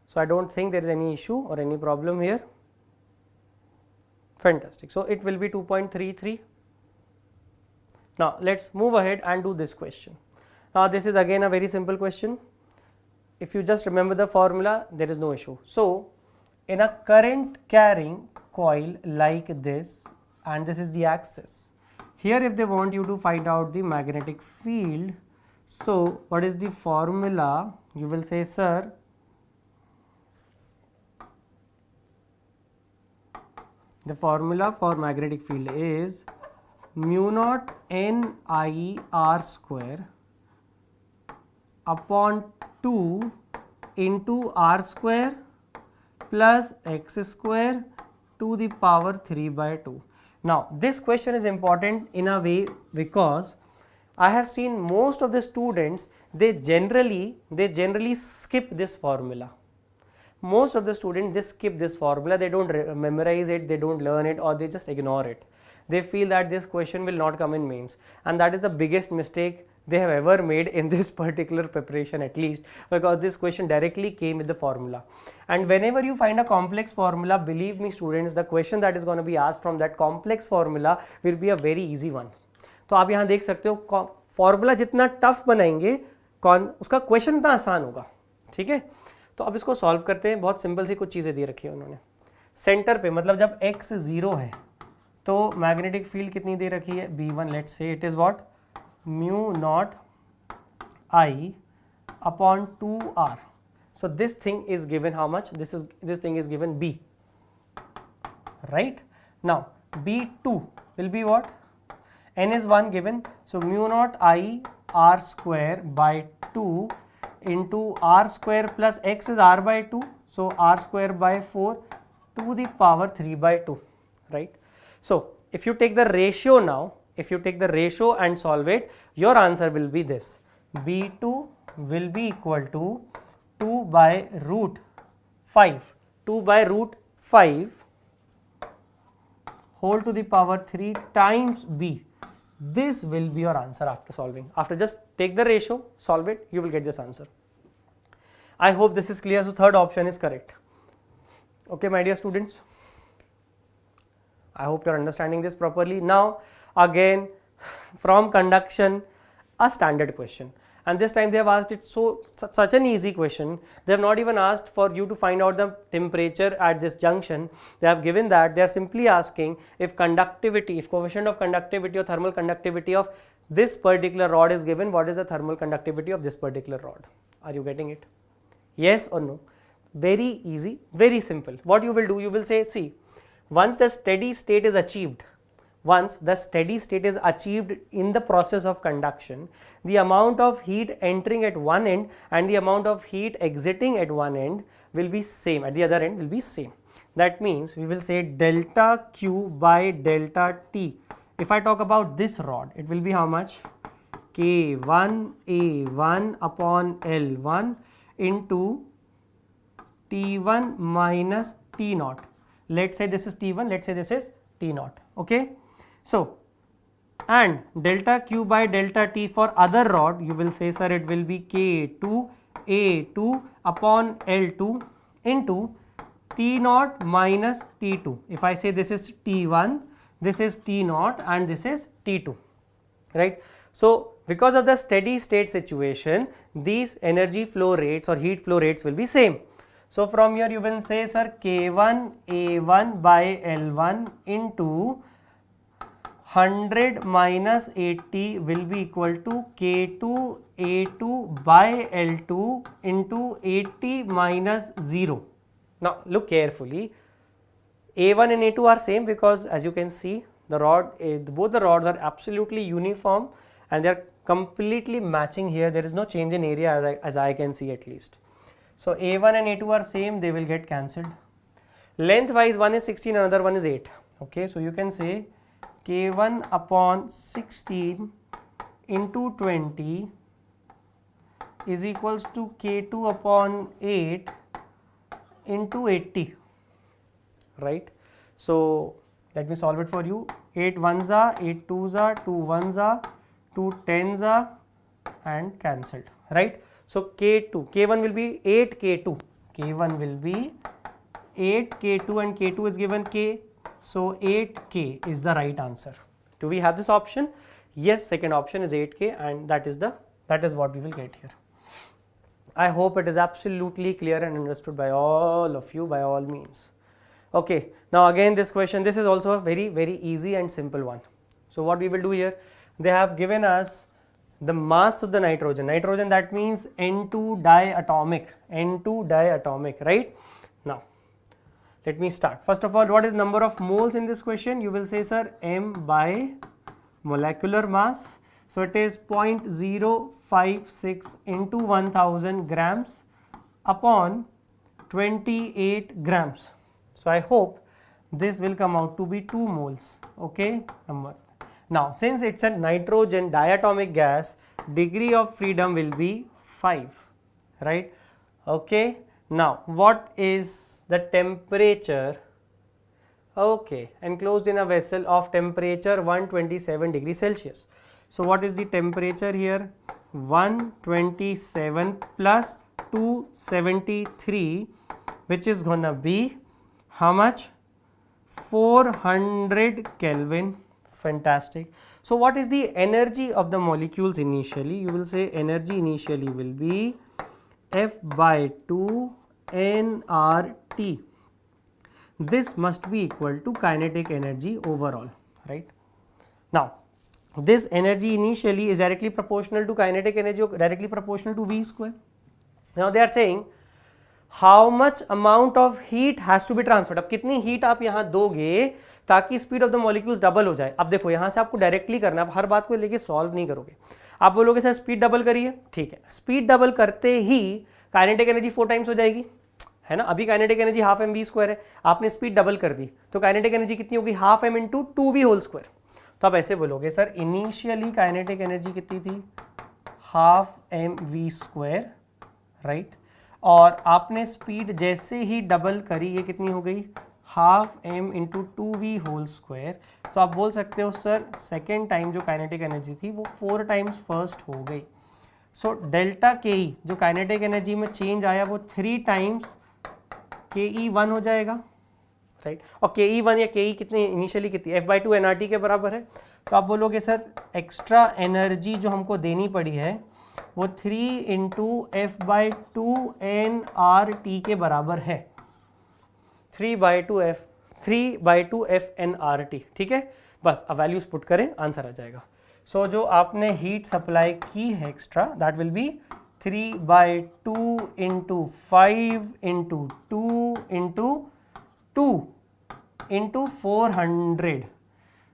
So I don't think there is any issue or any problem here. Fantastic. So it will be 2.33. Now let's move ahead and do this question. Now this is again a very simple question. If you just remember the formula, there is no issue. So in a current carrying coil like this, and this is the axis. Here if they want you to find out the magnetic field, so what is the formula? You will say, sir, the formula for magnetic field is mu naught n I r square upon 2 into r square plus x square to the power 3 by 2. Now this question is important in a way because I have seen most of the students, they generally skip this formula. Most of the students just skip this formula, they don't memorize it, they don't learn it, or they just ignore it. They feel that this question will not come in mains, and that is the biggest mistake they have ever made in this particular preparation, at least because this question directly came with the formula. And whenever you find a complex formula, believe me students, the question that is going to be asked from that complex formula will be a very easy one. तो आप यहाँ देख सकते हो formula जितना tough बनाएंगे उसका question उतना आसान होगा, ठीक है। तो अब इसको सॉल्व करते हैं। बहुत सिंपल सी कुछ चीज़ें दी रखी है उन्होंने। सेंटर पे मतलब जब x 0 है तो मैग्नेटिक फील्ड कितनी दे रखी है, B1, let's say it is what, mu naught I upon 2r. So this thing is given how much? This thing is given B, right? Now B2 will be what? N is 1 given, so mu naught I r square by 2 into r square plus x is r by 2, so r square by 4 to the power 3 by 2, right? So if you take the ratio now, if you take the ratio and solve it, your answer will be this. B2 will be equal to 2 by root 5, 2 by root 5 whole to the power 3 times B. This will be your answer after solving. After just take the ratio, solve it, you will get this answer. I hope this is clear. So third option is correct. Okay, my dear students. I hope you are understanding this properly. Now again from conduction, a standard question, and this time they have asked it such an easy question. They have not even asked for you to find out the temperature at this junction. They have given that. They are simply asking if conductivity, if coefficient of conductivity or thermal conductivity of this particular rod is given, what is the thermal conductivity of this particular rod? Are you getting it? Yes or no? Very easy, very simple. What you will do, you will say, see, once the steady state is achieved, once the steady state is achieved in the process of conduction, the amount of heat entering at one end and the amount of heat exiting at one end will be same, at the other end will be same. That means we will say delta Q by delta T. If I talk about this rod, it will be how much? K1 A1 upon L1 into T1 minus T0. Let's say this is T1, let's say this is T0, okay. So, and delta Q by delta T for other rod, you will say, sir, it will be K2 A2 upon L2 into T0 minus T2. If I say this is T1, this is T0 and this is T2, right. So because of the steady state situation, these energy flow rates or heat flow rates will be same. So from here you will say, sir, K1 A1 by L1 into 100 minus 80 will be equal to K2 A2 by L2 into 80 minus 0. Now look carefully, A1 and A2 are same because as you can see the rod, both the rods are absolutely uniform and they are completely matching here. There is no change in area as I can see at least. So A1 and A2 are same, they will get cancelled. Length wise one is 16, another one is 8. Okay, so you can say K1 upon 16 into 20 is equals to K2 upon 8 into 80, right. So let me solve it for you. 8 ones are, 8 twos are, 2 ones are, 2 tens are and cancelled, right. So K2, K1 will be 8 K2, K1 will be 8 K2 and K2 is given K. So 8K is the right answer. Do we have this option? Yes, second option is 8K and that is what we will get here. I hope it is absolutely clear and understood by all of you by all means. Okay, now again this question, this is also a very easy and simple one. So what we will do here, they have given us the mass of the nitrogen, that means N2 diatomic, right? Now let me start. First of all, what is number of moles in this question? You will say, sir, m by molecular mass. So it is 0.056 into 1000 grams upon 28 grams. So I hope this will come out to be 2 moles. Okay, now since it's a nitrogen diatomic gas, degree of freedom will be 5, right? Okay, now what is the temperature? Okay, enclosed in a vessel of temperature 127 degrees Celsius. So what is the temperature here? 127 plus 273, which is gonna be how much? 400 Kelvin. Fantastic. So what is the energy of the molecules initially? You will say energy initially will be F by 2 nRT. This must be equal to kinetic energy overall, right? Now this energy initially is directly proportional to kinetic energy or directly proportional to V square. Now they are saying how much amount of heat has to be transferred. अब कितनी heat आप यहाँ दोगे ताकि speed of the molecules double हो जाए. अब देखो यहाँ से आपको directly करना है, आप हर बात को लेके solve नहीं करोगे. आप बोलोगे सर speed double करिए, ठीक है. Speed double करते ही kinetic energy 4 times हो जाएगी, है ना. अभी kinetic energy half m v square है, आपने speed double कर दी तो kinetic energy कितनी होगी? half m into 2v whole square. तो आप ऐसे बोलोगे सर इनिशियली काइनेटिक एनर्जी कितनी थी? Half m v square, right. और आपने स्पीड जैसे ही डबल करी, ये कितनी हो गई? Half m into 2v whole square. तो आप बोल सकते हो सर सेकेंड टाइम जो काइनेटिक एनर्जी थी वो 4 टाइम्स फर्स्ट हो गई. सो डेल्टा के ई जो काइनेटिक एनर्जी में चेंज आया वो 3 टाइम्स के ई 1 हो जाएगा, राइट. और के ई 1 या के ई कितनी इनिशियली कितनी? F by 2 nRT के बराबर है. तो आप बोलोगे सर एक्स्ट्रा एनर्जी जो हमको देनी पड़ी है वो 3 इंटू F by 2 nRT के बराबर है. 3 by 2 F nRT, ठीक है. बस अब वैल्यूज पुट करें, आंसर आ जाएगा. सो जो आपने हीट सप्लाई की है extra, that will be 3 by 2 into 5 into 2 into 2 into 400.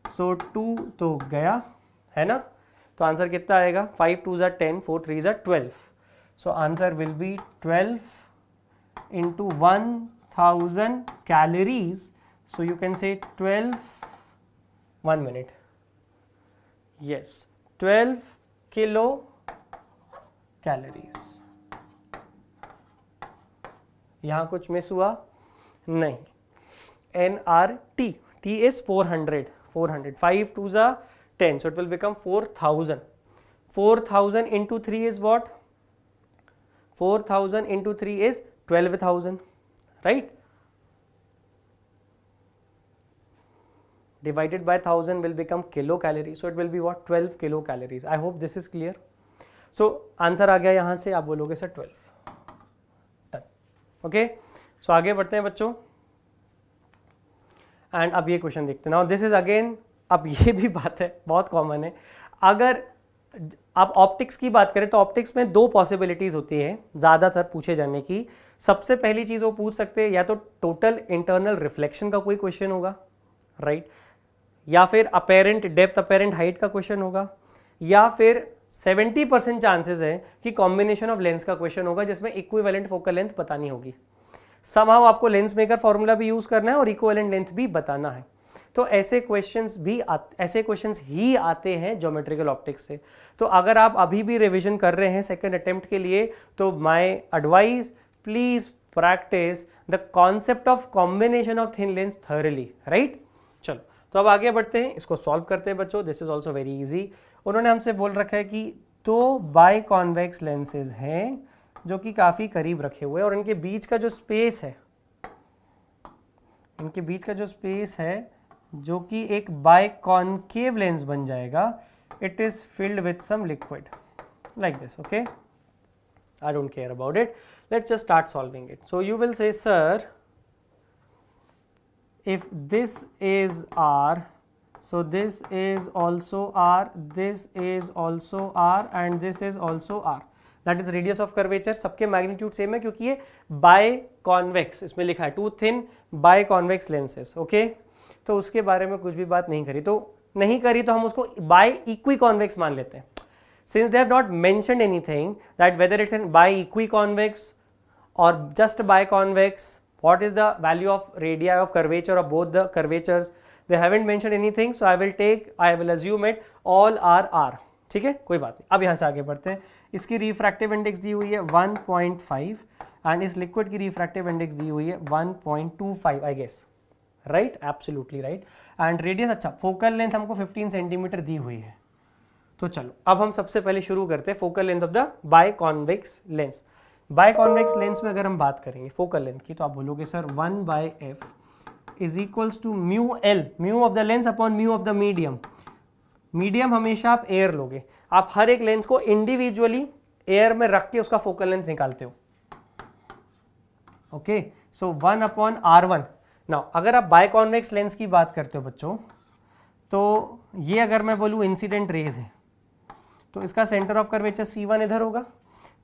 सो 2 तो गया, है ना. तो आंसर कितना आएगा? 5 2 ज़ा 10, 4 3 ज़ा 12. So answer will be 12 into 1000 calories. So you can से 12, 1 minute, yes, 12 किलो कैलोरीज. यहाँ कुछ मिस हुआ? नहीं. nRT, T is 400, 5 2 ज़ा 10, so it will become 4000. 4000 into 3 is what? 4000 into 3 is 12,000, right? Divided by 1000 will become kilocalories, so it will be what? 12 kilocalories. I hope this is clear. So answer आ गया यहाँ से, आप बोलोगे sir 12. Done. Okay, सो आगे बढ़ते हैं बच्चों. एंड अब ये क्वेश्चन देखते हैं. नाउ दिस इज अगेन, अब ये भी बात है बहुत कॉमन है. अगर आप ऑप्टिक्स की बात करें तो ऑप्टिक्स में 2 पॉसिबिलिटीज होती हैं ज़्यादातर पूछे जाने की. सबसे पहली चीज़ वो पूछ सकते हैं या तो टोटल इंटरनल रिफ्लेक्शन का कोई क्वेश्चन होगा, राइट, या फिर अपेरेंट डेप्थ अपेरेंट हाइट का क्वेश्चन होगा, या फिर 70% चांसेस है कि कॉम्बिनेशन ऑफ लेंस का क्वेश्चन होगा जिसमें इक्विवेलेंट फोकल लेंथ बतानी होगी. समहाउ आपको लेंस मेकर फॉर्मूला भी यूज करना है और इक्विवेलेंट लेंथ भी बताना है. तो ऐसे क्वेश्चंस ही आते हैं ज्योमेट्रिकल ऑप्टिक्स से. तो अगर आप अभी भी रिवीजन कर रहे हैं सेकंड अटेम्प्ट के लिए तो my advice, please practice the concept of combination of thin lens thoroughly, right. चलो तो अब आगे बढ़ते हैं, इसको सॉल्व करते हैं बच्चों. This is also very easy. उन्होंने हमसे बोल रखा है कि 2 बाई कॉन्वेक्स लेंसेज हैं जो कि काफ़ी करीब रखे हुए हैं और इनके बीच का जो स्पेस है, जो कि एक बाई कॉन्केव लेंस बन जाएगा, it is filled with some liquid like this. Okay, I don't care about it. Let's just start solving it. So you will say, sir, if this is R, so this is also R, this is also R and this is also R. That is radius of curvature. सबके magnitude same है क्योंकि ये biconvex इसमें लिखा है, two thin biconvex lenses. Okay, तो उसके बारे में कुछ भी बात नहीं करी, तो हम उसको बाय इक्वी कॉन्वेक्स मान लेते हैं. Since they have not mentioned anything that whether it's in by equiconvex or just biconvex, what is the value of radii of curvature of both the curvatures, they haven't mentioned anything, so I will assume it all are R. ठीक है, कोई बात नहीं. अब यहाँ से आगे बढ़ते हैं. इसकी रिफ्रैक्टिव इंडेक्स दी हुई है 1.5 एंड इस लिक्विड की रिफ्रैक्टिव इंडेक्स दी हुई है 1.25 I guess, right, absolutely right. And radius, अच्छा, फोकल लेंथ हमको 15 सेंटीमीटर दी हुई है. तो चलो अब हम सबसे पहले शुरू करते हैं focal length of the biconvex lens. Biconvex lens में अगर हम बात करेंगे फोकल लेंथ की, तो आप बोलोगे sir 1/f is equals to mu l, mu of the lens upon mu of the medium. Medium हमेशा आप एयर लोगे, आप हर एक लेंस को इंडिविजुअली एयर में रख के उसका फोकल लेंथ निकालते हो. ओके, सो 1/r1. नाउ अगर आप बायकॉन्वेक्स लेंस की बात करते हो बच्चों, तो ये अगर मैं बोलूँ इंसिडेंट रेज है, तो इसका सेंटर ऑफ कर्वेचर C1 इधर होगा,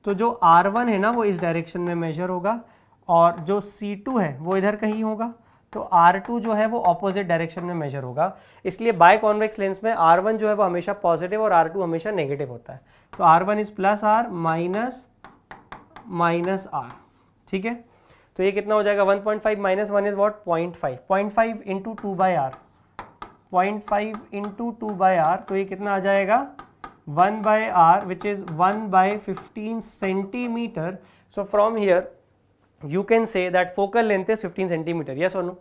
तो जो R1 है ना वो इस डायरेक्शन में मेजर होगा और जो C2 है वो इधर कहीं होगा, तो R2 जो है वो ऑपोजिट डायरेक्शन में मेजर होगा. इसलिए बाय कॉन्वेक्स लेंस में R1 जो है वो हमेशा पॉजिटिव और R2 हमेशा नेगेटिव होता है. तो R1 is plus R minus R. ठीक है, तो ये कितना हो जाएगा 1.5 minus 1 is what 0.5. 0.5 into 2/r, 0.5 into 2/r, तो ये कितना आ जाएगा 1/r which is 1/15 centimeter. So from here you can say that focal length is 15 centimeter. Yes or no?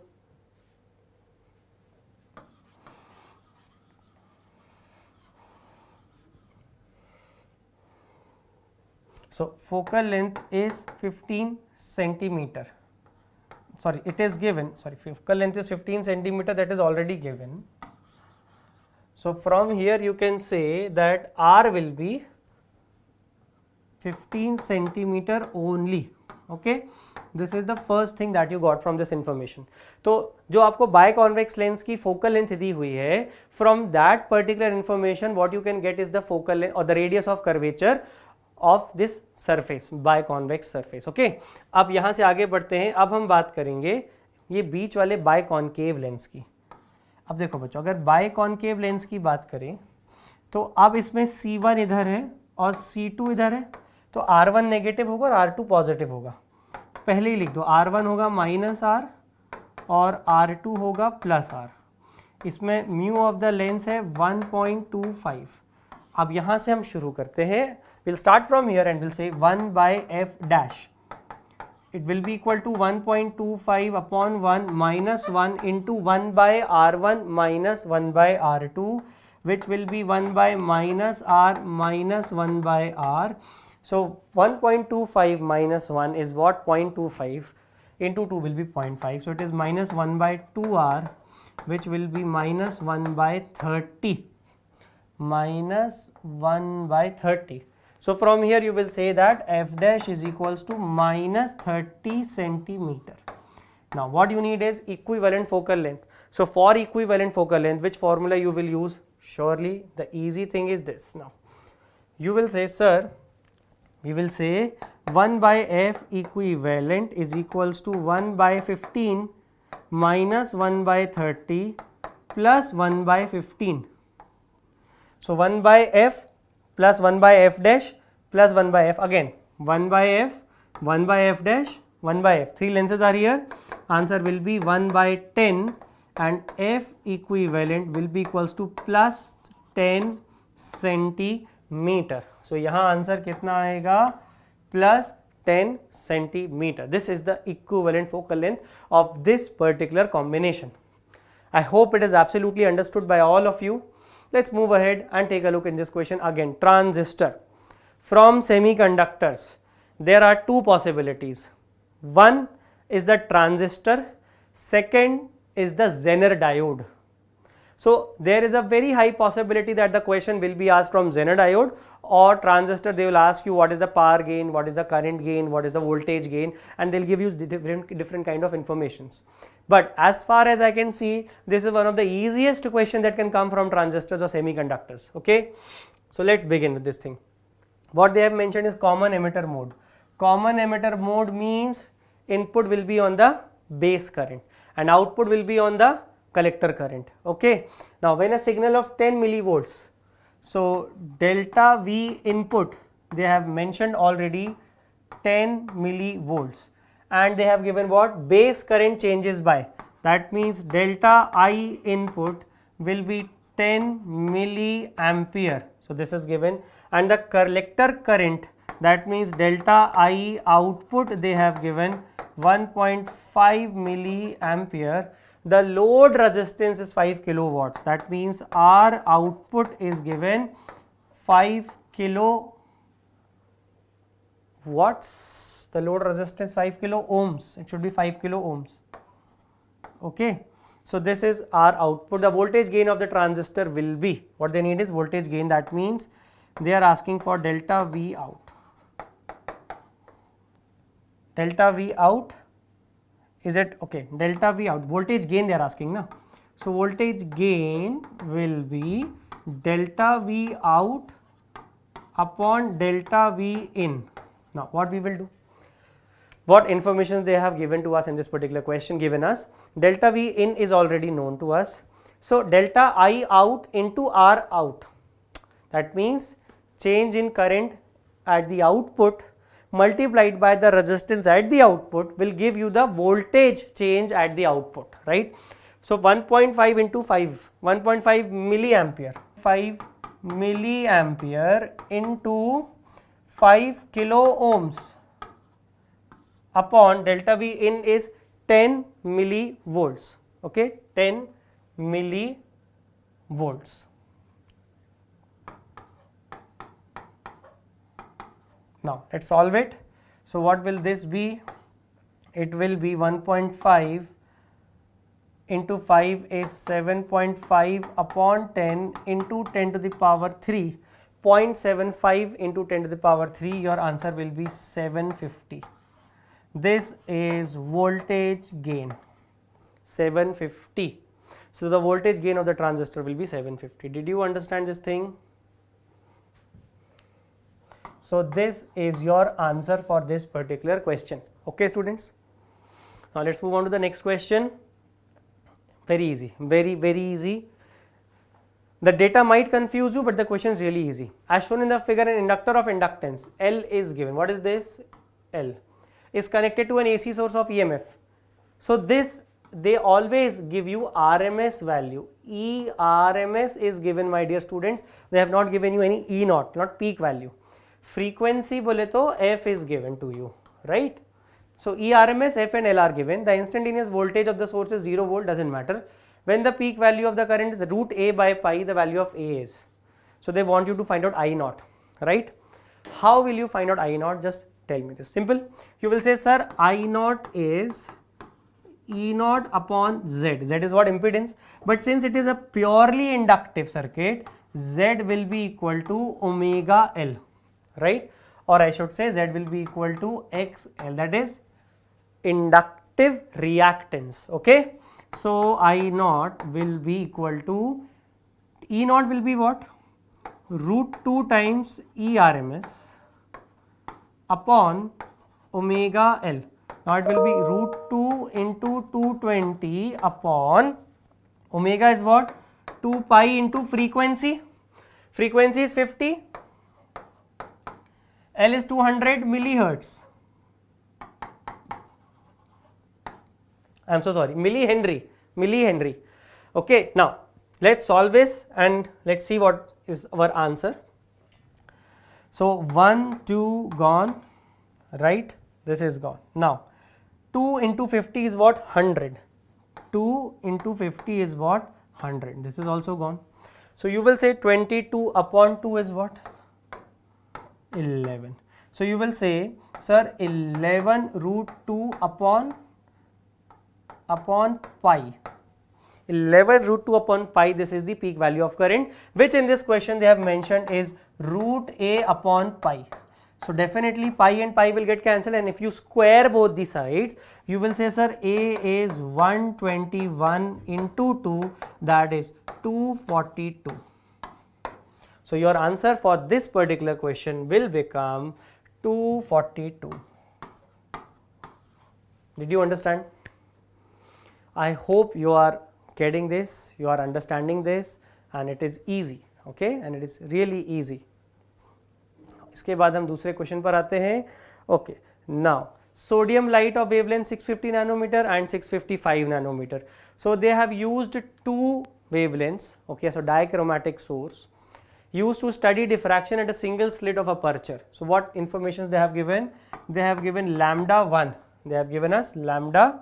So focal length is 15 centimeter. Sorry, it is given. Sorry, focal length is 15 centimeter. That is already given. So from here you can say that R will be 15 centimeter only. Okay, this is the first thing that you got from this information. तो जो आपको बायकॉन्वेक्स lens की focal length दी हुई है, from that particular information what you can get is the focal length or the radius of curvature of this surface, बायकॉन्वेक्स surface. Okay, अब यहाँ से आगे बढ़ते हैं. अब हम बात करेंगे ये बीच वाले बायकॉन्केव लेंस की. अब देखो बच्चों, अगर बायकॉन्केव लेंस की बात करें तो अब इसमें C1 इधर है और C2 इधर है, तो R1 नेगेटिव होगा और R2 पॉजिटिव होगा. पहले ही लिख दो, R1 होगा माइनस R और R2 होगा प्लस R. इसमें म्यू ऑफ द लेंस है 1.25. अब यहाँ से हम शुरू करते हैं. Will start from here and will say 1/f dash. It will be equal to 1.25 upon 1 minus 1 into 1/r1 minus 1/r2, which will be 1 minus r minus 1/r. So 1.25 minus 1 is what? 0.25 into 2 will be 0.5. So it is minus 1/2r, which will be minus 1/30. Minus 1/30. So from here you will say that f dash is equals to minus 30 centimeter. Now what you need is equivalent focal length. So for equivalent focal length, which formula you will use? Surely the easy thing is this. Now you will say, sir, we will say 1/f equivalent is equals to 1/15 minus 1/30 plus 1/15. So 1/f plus 1/f dash plus 1/f, again 1/f, 1/f dash, 1/f. Three lenses are here. Answer will be 1/10 and f equivalent will be equals to plus 10 centimeter. So यहाँ answer कितना आएगा? plus 10 centimeter. This is the equivalent focal length of this particular combination. I hope it is absolutely understood by all of you. Let's move ahead and take a look in this question again. Transistor. From semiconductors, there are two possibilities. One is the transistor, second is the Zener diode. So there is a very high possibility that the question will be asked from Zener diode or transistor. They will ask you what is the power gain, what is the current gain, what is the voltage gain, and they'll give you different kind of informations. But as far as I can see, this is one of the easiest question that can come from transistors or semiconductors. Okay, so let's begin with this thing. What they have mentioned is common emitter mode. Common emitter mode means input will be on the base current and output will be on the collector current. Okay, now when a signal of 10 millivolts, so delta V input, they have mentioned already 10 millivolts, and they have given what base current changes by, that means delta I input will be 10 milliampere. So this is given, and the collector current, that means delta I output, they have given 1.5 milliampere. The load resistance is 5 kilowatts, that means our output is given 5 kilowatts. The load resistance 5 kilo ohms, it should be 5 kilo ohms. Okay, so this is our output. The voltage gain of the transistor will be, what they need is voltage gain, that means they are asking for delta V out. Delta V out, is it okay? Delta V out, voltage gain they are asking now. So voltage gain will be delta V out upon delta V in. Now what we will do? What information they have given to us in this particular question, given us delta V in is already known to us. So delta I out into R out, that means change in current at the output multiplied by the resistance at the output will give you the voltage change at the output, right? So 1.5 into 5, 1.5 milliampere, 5 milliampere into 5 kilo ohms upon delta V in is 10 millivolts, okay, 10 millivolts. Now let's solve it. So what will this be? It will be 1.5 into 5 is 7.5 upon 10 into 10 to the power 3. 0.75 into 10 to the power 3, your answer will be 750. This is voltage gain, 750. So the voltage gain of the transistor will be 750. Did you understand this thing? So this is your answer for this particular question. Okay students, now let's move on to the next question. Very easy, very easy. The data might confuse you, but the question is really easy. As shown in the figure, an inductor of inductance L is given. What is this? L is connected to an AC source of EMF. So this, they always give you RMS value. ERMS is given, my dear students. They have not given you any E naught, not peak value. Frequency bole to F is given to you, right? So ERMS, F and L are given. The instantaneous voltage of the source is 0 volt, doesn't matter. When the peak value of the current is root A by pi, the value of A is. So they want you to find out I naught, right? How will you find out I naught? Just tell me this. Simple. You will say, sir, I naught is E naught upon Z. Z is what? Impedance. But since it is a purely inductive circuit, Z will be equal to omega L, right? Or I should say Z will be equal to XL, that is inductive reactance, okay? So I naught will be equal to, E naught will be what? Root 2 times ERMS upon omega L. Now it will be root 2 into 220 upon omega is what? 2 pi into frequency. Frequency is 50. L is 200 millihertz. I am so sorry, millihenry. Okay, now let's solve this and let's see what is our answer. So 1, 2 gone, right? This is gone. Now 2 into 50 is what? 100. 2 into 50 is what? 100. This is also gone. So you will say 22 upon 2 is what? 11. So you will say, sir, 11 root 2 upon pi. 11 root 2 upon pi, this is the peak value of current, which in this question they have mentioned is root A upon pi. So definitely pi and pi will get cancelled, and if you square both the sides, you will say, sir, A is 121 into 2, that is 242. So your answer for this particular question will become 242. Did you understand? I hope you are getting this, you are understanding this, and it is easy, okay, and it is really easy. इसके बाद हम दूसरे question पर आते हैं. Okay, now sodium light of wavelength 650 nanometer and 655 nanometer. So they have used two wavelengths, okay, so dichromatic source used to study diffraction at a single slit of aperture. So what informations they have given? They have given lambda 1. They have given us lambda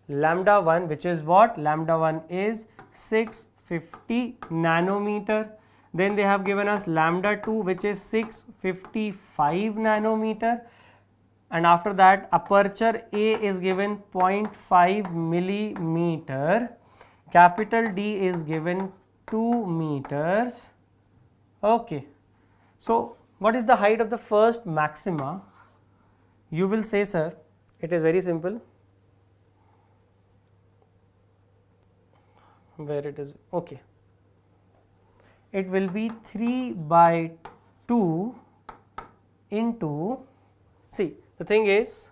1, which is what? Lambda 1 is 650 nanometer. Then they have given us lambda 2, which is 655 nanometer. And after that, aperture A is given 0.5 millimeter. Capital D is given 2 meters. Okay. So what is the height of the first maxima? You will say, sir, it is very simple. Where it is? Okay. It will be 3 by 2 into, see, the thing is,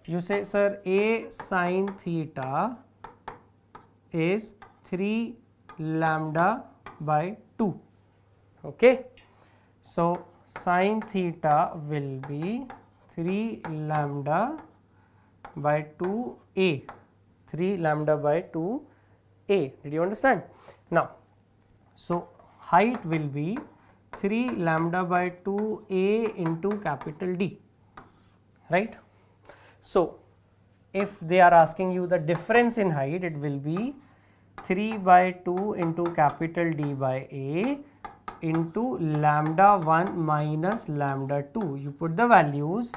you say, sir, A sin theta is 3 lambda by 2, okay. So sin theta will be 3 lambda by 2a, 3 lambda by 2a. Did you understand? Now, so height will be 3 lambda by 2a into capital D, right? So if they are asking you the difference in height, it will be 3 by 2 into capital D by a into lambda 1 minus lambda 2. You put the values,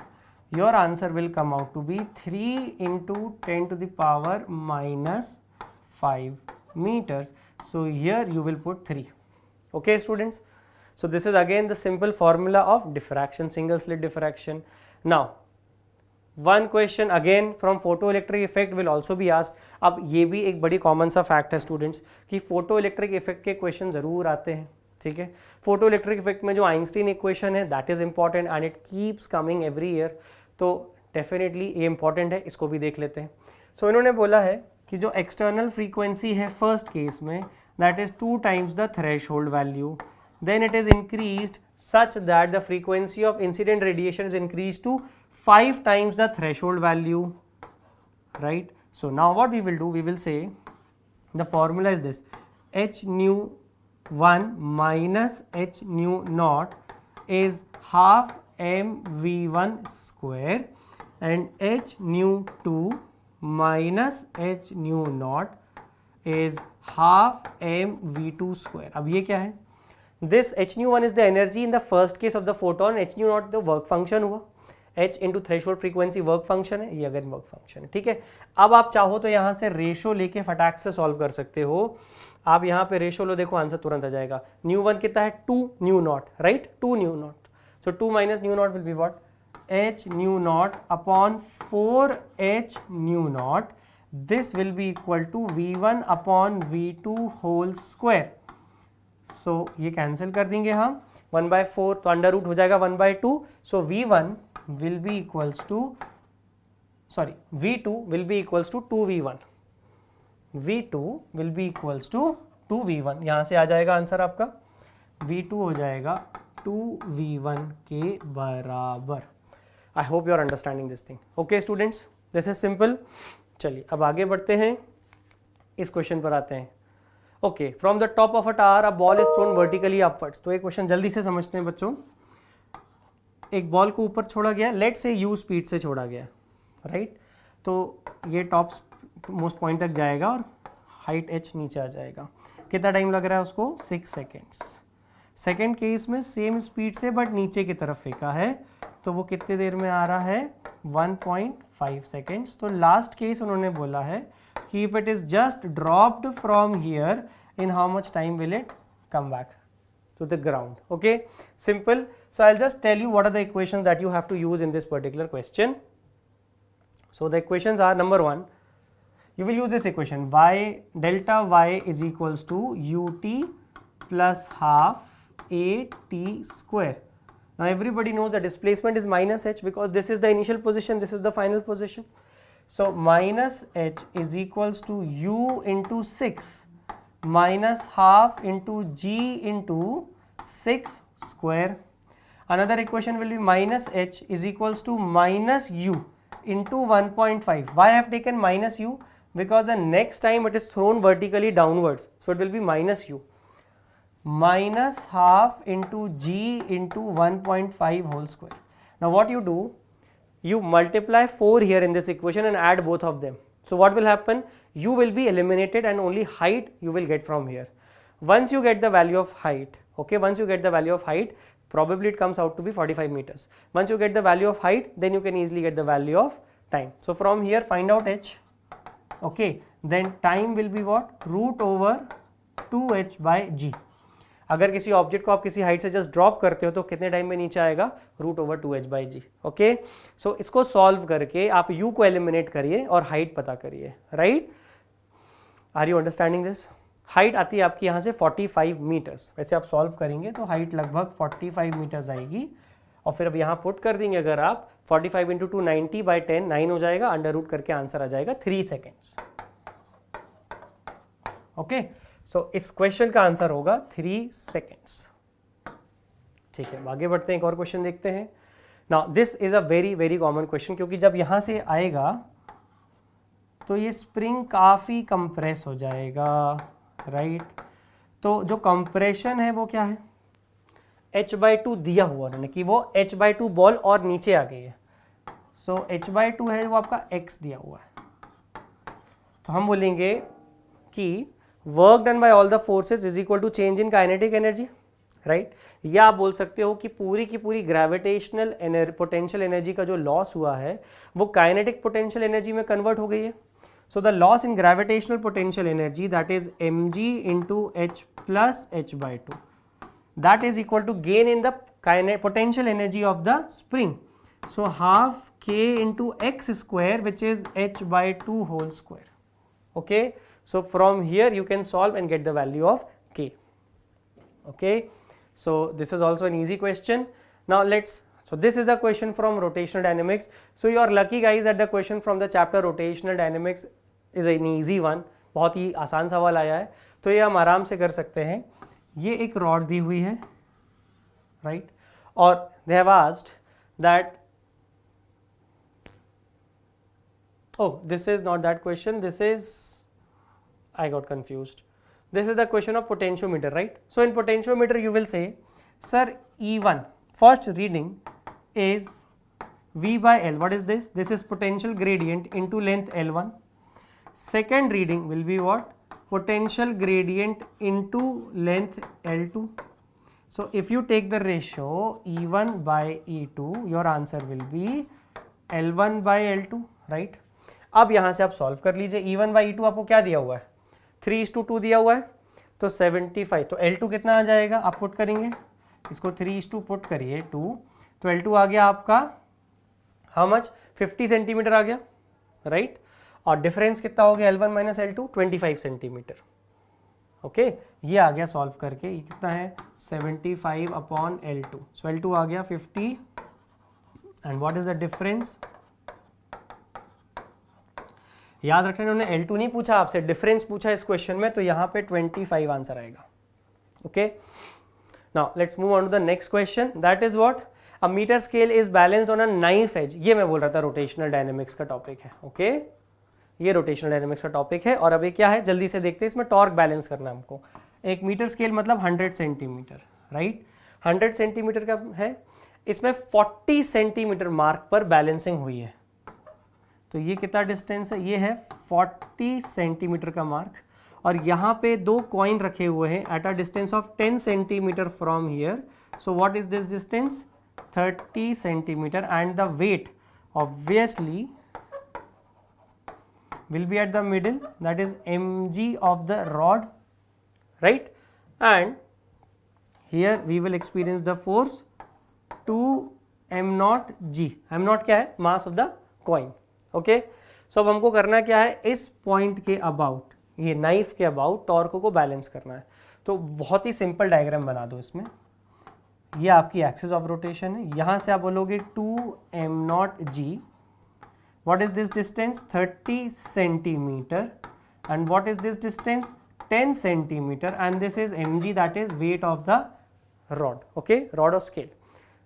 your answer will come out to be 3 into 10 to the power minus 5 meters. So here you will put 3. Okay, students. So this is again the simple formula of diffraction, single slit diffraction. Now one question again from photoelectric effect will also be asked. अब ये भी एक बड़ी common सा fact है students कि photoelectric effect के question जरूर आते हैं, ठीक है. फोटोइलेक्ट्रिक इफेक्ट में जो आइंस्टीन इक्वेशन है that is important and it keeps coming every year, तो डेफिनेटली ये इंपॉर्टेंट है, इसको भी देख लेते हैं. सो इन्होंने बोला है कि जो एक्सटर्नल फ्रीक्वेंसी है फर्स्ट केस में that is 2 times the threshold value, then it is increased such that the frequency of incident radiation is increased to 5 times the threshold value, right? So now what we will do, we will say the formula is this: h nu 1 minus h nu naught is half m v1 square and h nu 2 minus h nu naught is half m v2 square. अब ये क्या है? This h nu 1 is the energy in the first case of the photon, h nu naught the work function हुआ, h into threshold frequency work function है, ये अगर work function है, ठीक है. अब आप चाहो तो यहाँ से रेशो लेके फटाक से सॉल्व कर सकते हो. आप यहाँ पे रेशो लो, देखो आंसर तुरंत आ जाएगा. न्यू 1 कितना है? 2 nu naught, right? 2 nu naught. So 2 minus nu naught will be what? h nu naught upon 4h nu naught. This will be equal to v1 upon v2 whole square. So ये cancel कर देंगे हम, 1/4 तो under root हो जाएगा 1/2. सो v1 will be equals to, sorry, v2 will be equals to 2v1. v2 will be equals to 2v1. यहाँ से आ जाएगा आंसर आपका, v2 हो जाएगा 2v1 के बराबर. I hope you are understanding this thing. Okay students, this is simple. चलिए अब आगे बढ़ते हैं, इस क्वेश्चन पर आते हैं. Okay, from the top of a tower a ball is thrown vertically upwards. तो एक क्वेश्चन जल्दी से समझते हैं बच्चों. एक बॉल को ऊपर छोड़ा गया, लेट से u स्पीड से छोड़ा गया, राइट? तो ये टॉप मोस्ट पॉइंट तक जाएगा और हाइट h नीचे आ जाएगा. कितना टाइम लग रहा है उसको? 6 सेकेंड्स. सेकेंड केस में सेम स्पीड से बट नीचे की तरफ फेंका है, तो वो कितने देर में आ रहा है? 1.5 सेकेंड्स। तो लास्ट केस उन्होंने बोला है कि if it is just dropped from here, in how much time will it come back to the ground? Okay, simple. So I'll just tell you what are the equations that you have to use in this particular question. So the equations are, number one, you will use this equation, y delta y is equals to ut plus half at square. Now everybody knows that displacement is minus h because this is the initial position, this is the final position. So minus h is equals to u into 6 minus half into g into 6 square. Another equation will be minus h is equals to minus u into 1.5. Why I have taken minus u? Because the next time it is thrown vertically downwards, so it will be minus u minus half into g into 1.5 whole square. Now what you do, you multiply 4 here in this equation and add both of them. So what will happen? U will be eliminated and only height you will get from here. Once you get the value of height, okay, once you get the value of height, probably it comes out to be 45 meters. Once you get the value of height, then you can easily get the value of time. So from here find out h, okay, then time will be what? Root over 2h by g. अगर किसी object को आप किसी height से just drop करते हो तो कितने टाइम में नीचे आएगा? Root over 2h by G. Okay, so इसको सॉल्व करके आप u को एलिमिनेट करिए और हाइट पता करिए. Right, are you understanding this? Height आती है आपकी यहाँ से 45 मीटर्स. वैसे आप सॉल्व करेंगे तो हाइट लगभग 45 मीटर्स आएगी और फिर अब यहाँ पुट कर देंगे अगर आप 45 इंटू 2 90 बाई 10 9 हो जाएगा, अंडर रूट करके आंसर आ जाएगा 3 सेकेंड्स. ओके, सो इस क्वेश्चन का आंसर होगा 3 सेकेंड्स. ठीक है, आगे बढ़ते हैं, एक और क्वेश्चन देखते हैं. Now this is a very very common question क्योंकि जब यहाँ से आएगा तो ये स्प्रिंग काफ़ी कंप्रेस हो जाएगा. राइट, तो जो कंप्रेशन है वो क्या है? h/2 दिया हुआ उन्होंने कि वो h/2 बॉल और नीचे आ गई है. सो h/2 है वो आपका x दिया हुआ है. तो हम बोलेंगे कि work done by all the forces is equal to change in kinetic energy. Right, या आप बोल सकते हो कि पूरी की पूरी ग्रेविटेशनल पोटेंशियल एनर्जी का जो लॉस हुआ है वो काइनेटिक पोटेंशियल एनर्जी में कन्वर्ट हो गई है. So the loss in gravitational potential energy that is mg into h plus h/2 that is equal to gain in the potential energy of the spring. So half k into x square which is h/2 whole square. Okay, so from here you can solve and get the value of k. Okay, so this is also an easy question. Now so this is a question from rotational dynamics. So you are lucky guys that the question from the chapter rotational dynamics is an easy one. बहुत ही आसान सवाल आया है तो ये हम आराम से कर सकते हैं. ये एक रॉड दी हुई है, राइट, और they have asked that, oh this is not that question, this is, I got confused. This is the question of potentiometer, right? So in potentiometer you will say, sir, E1 first reading is V by L. What is this? This is potential gradient into length L1. Second reading will be what? Potential gradient into length L2. So if you take the ratio E1 by E2, your answer will be L1 by L2, right? अब यहाँ से आप solve कर लीजिए. E1 by E2 आपको क्या दिया हुआ है? 3:2 दिया हुआ है तो 75. तो L2 कितना आ जाएगा? आप पुट करेंगे इसको 3:2 पुट करिए 2, तो L2 आ गया आपका हाउ मच? 50 सेंटीमीटर आ गया, राइट. और डिफरेंस कितना हो गया L1 minus L2? 25 centimetre. Okay, ये आ गया सॉल्व करके. ये कितना है? 75 अपॉन L2. सो L2 आ गया 50 and what is the difference? याद रखना उन्होंने L2 नहीं पूछा आपसे, डिफरेंस पूछा इस क्वेश्चन में, तो यहाँ पे 25 आंसर आएगा. Okay, now let's move on to the next question. That is what? A metre scale is balanced on a knife edge. ये मैं बोल रहा था रोटेशनल डायनेमिक्स का टॉपिक है. ओके, ये रोटेशनल डायनेमिक्स का टॉपिक है. और अभी क्या है जल्दी से देखते हैं, इसमें टॉर्क बैलेंस करना है हमको. एक मीटर स्केल मतलब 100 सेंटीमीटर, राइट. 100 सेंटीमीटर का है, इसमें 40 सेंटीमीटर मार्क पर बैलेंसिंग हुई है. तो ये कितना डिस्टेंस है? ये है 40 सेंटीमीटर का मार्क. और यहाँ पे 2 कॉइन रखे हुए हैं at a distance of 10 centimetre from here. So what is this distance? 30 centimetre. And the weight obviously will be at the middle, that is mg of the rod, right? And here we will experience the force 2 m naught g. m naught क्या है? mass of the coin. Okay, so अब हमको करना क्या है, इस point के about, ये नाइफ के अबाउट टॉर्क को बैलेंस करना है. तो बहुत ही सिंपल डायग्राम बना दो इसमें. ये आपकी एक्सिस ऑफ रोटेशन है. यहां से आप बोलोगे 2 m naught g. What is this distance? 30 centimeter. And what is this distance? 10 centimeter. And this is mg, that is weight of the rod. Okay, rod or scale.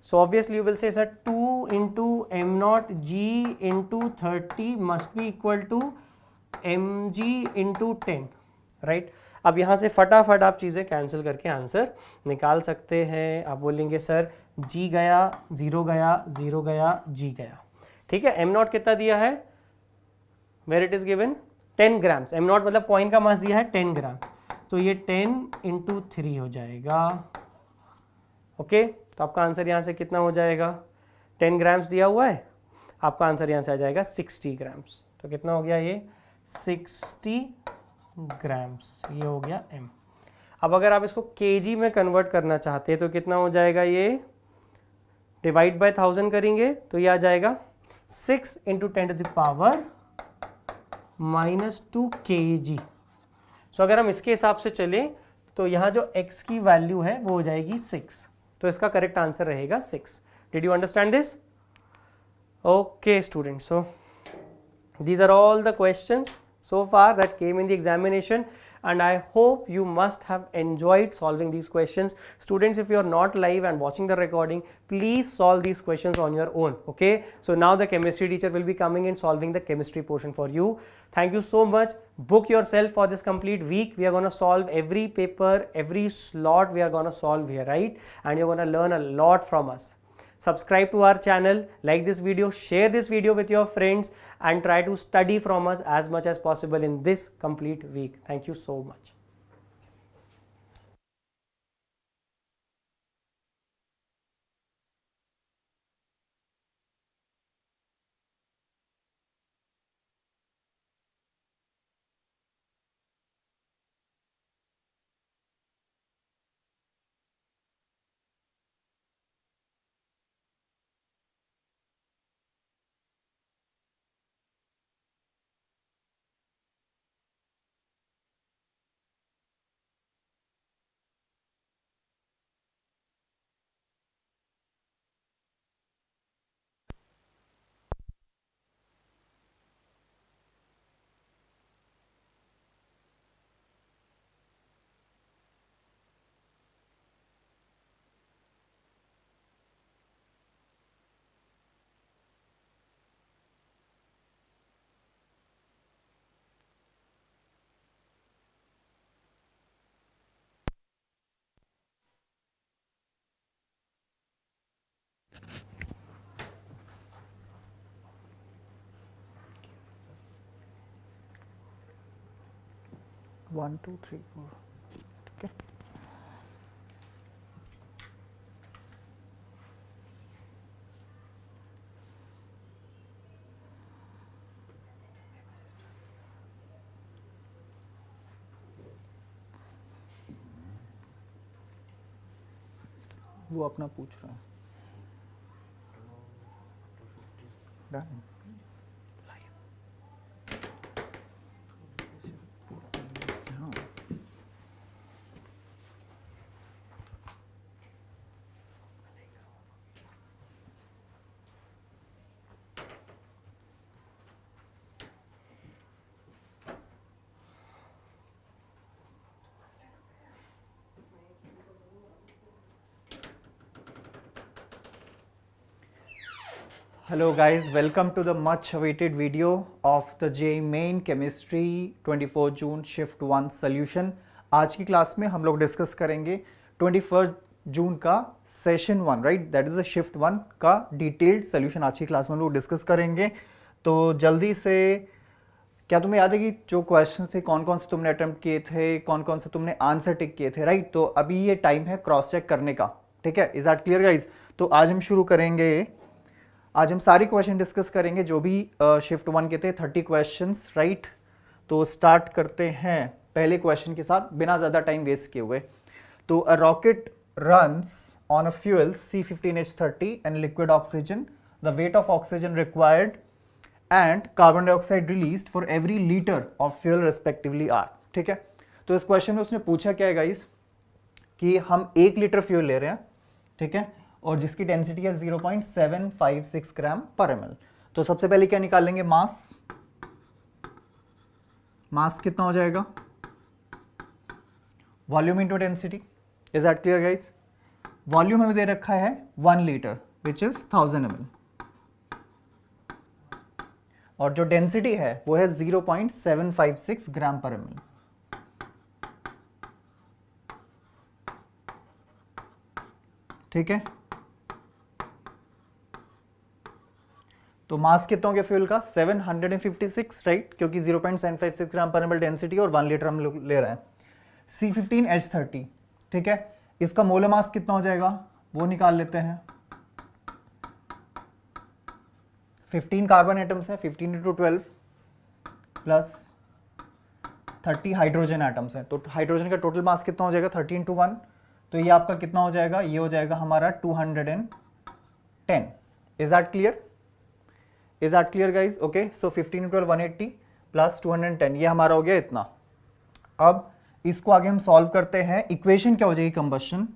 So obviously you will say, sir, 2 into m naught g into 30 must be equal to mg into 10, right? अब यहाँ से फटाफट आप चीज़ें cancel करके answer निकाल सकते हैं. आप बोलेंगे सर g गया, 0 गया, 0 गया, g गया. ठीक है, m नॉट कितना दिया है, where it is given 10 grams. m naught मतलब पॉइंट का मास दिया है 10 ग्राम, तो ये 10 इंटू 3 हो जाएगा. ओके, तो आपका आंसर यहाँ से कितना हो जाएगा, 10 ग्राम्स दिया हुआ है, आपका आंसर यहाँ से आ जाएगा 60 ग्राम्स. तो कितना हो गया ये 60 ग्राम्स, ये हो गया m. अब अगर आप इसको kg में कन्वर्ट करना चाहते हैं तो कितना हो जाएगा, ये डिवाइड बाय 1000 करेंगे तो ये आ जाएगा 6 into 10 to the power -2 kg. सो अगर हम इसके हिसाब से चलें तो यहाँ जो x की वैल्यू है वो हो जाएगी 6. तो इसका करेक्ट आंसर रहेगा 6. Did you understand this? Okay students, so these are all the questions so far that came in the examination, and I hope you must have enjoyed solving these questions. Students, if you are not live and watching the recording, please solve these questions on your own. Okay, so now the chemistry teacher will be coming and solving the chemistry portion for you. Thank you so much. Book yourself for this complete week. We are going to solve every paper, every slot we are going to solve here, right? And you're going to learn a lot from us. Subscribe to our channel, like this video, share this video with your friends, and try to study from us as much as possible in this complete week. Thank you so much. One, two, three, four. Okay. वो अपना पूछ रहा है. Done. Hello guys, welcome to the much awaited video of the JEE Main Chemistry 24 June Shift-1 solution. आज की class में हम लोग डिस्कस करेंगे 21 जून का session 1, right, that is the Shift-1 का डिटेल्ड सोल्यूशन आज की क्लास में हम लोग डिस्कस करेंगे. तो जल्दी से, क्या तुम्हें याद है कि जो क्वेश्चंस थे कौन कौन से तुमने अटेम्प्ट किए थे, कौन कौन से तुमने आंसर टिक किए थे, राइट? तो अभी ये टाइम है क्रॉस चेक करने का, ठीक है? Is that clear guys? तो आज हम शुरू करेंगे आज हम सारी क्वेश्चन डिस्कस करेंगे जो भी शिफ्ट 1 के थे 30 क्वेश्चंस, राइट। तो स्टार्ट करते हैं पहले क्वेश्चन के साथ बिना ज़्यादा टाइम वेस्ट किए हुए। तो a rocket runs on a fuel C15H30 and liquid oxygen, the weight of oxygen required and carbon dioxide released for every litre of fuel respectively are. ठीक है, तो इस क्वेश्चन में उसने पूछा क्या है गाइस कि हम 1 लीटर फ्यूल ले रहे हैं, ठीक है, और जिसकी डेंसिटी है 0.756 ग्राम पर ml। तो सबसे पहले क्या निकाल लेंगे, मास कितना हो जाएगा, volume into density. Is that clear guys? Volume हमें दे रखा है 1 लीटर विच इज 1000 ml, और जो डेंसिटी है वो है 0.756 ग्राम पर ml। ठीक है, तो मास कितना हो गया फ्यूल का 756, राइट, क्योंकि 0.756 ग्राम पर ml डेंसिटी और 1 लीटर हम लोग ले रहे हैं। C15H30, ठीक है, इसका मोलर मास कितना हो जाएगा वो निकाल लेते हैं। 15 कार्बन एटम्स है, 15 × 12 प्लस 30 हाइड्रोजन एटम्स है, तो हाइड्रोजन का टोटल मास कितना हो जाएगा 30 × 1, तो ये आपका कितना हो जाएगा, ये हो जाएगा हमारा 210। Is that clear? Is that clear guys? Okay, so 15 × 12 180 plus 210, ये हमारा हो गया इतना। अब इसको आगे हम सॉल्व करते हैं। इक्वेशन क्या हो जाएगी, combustion,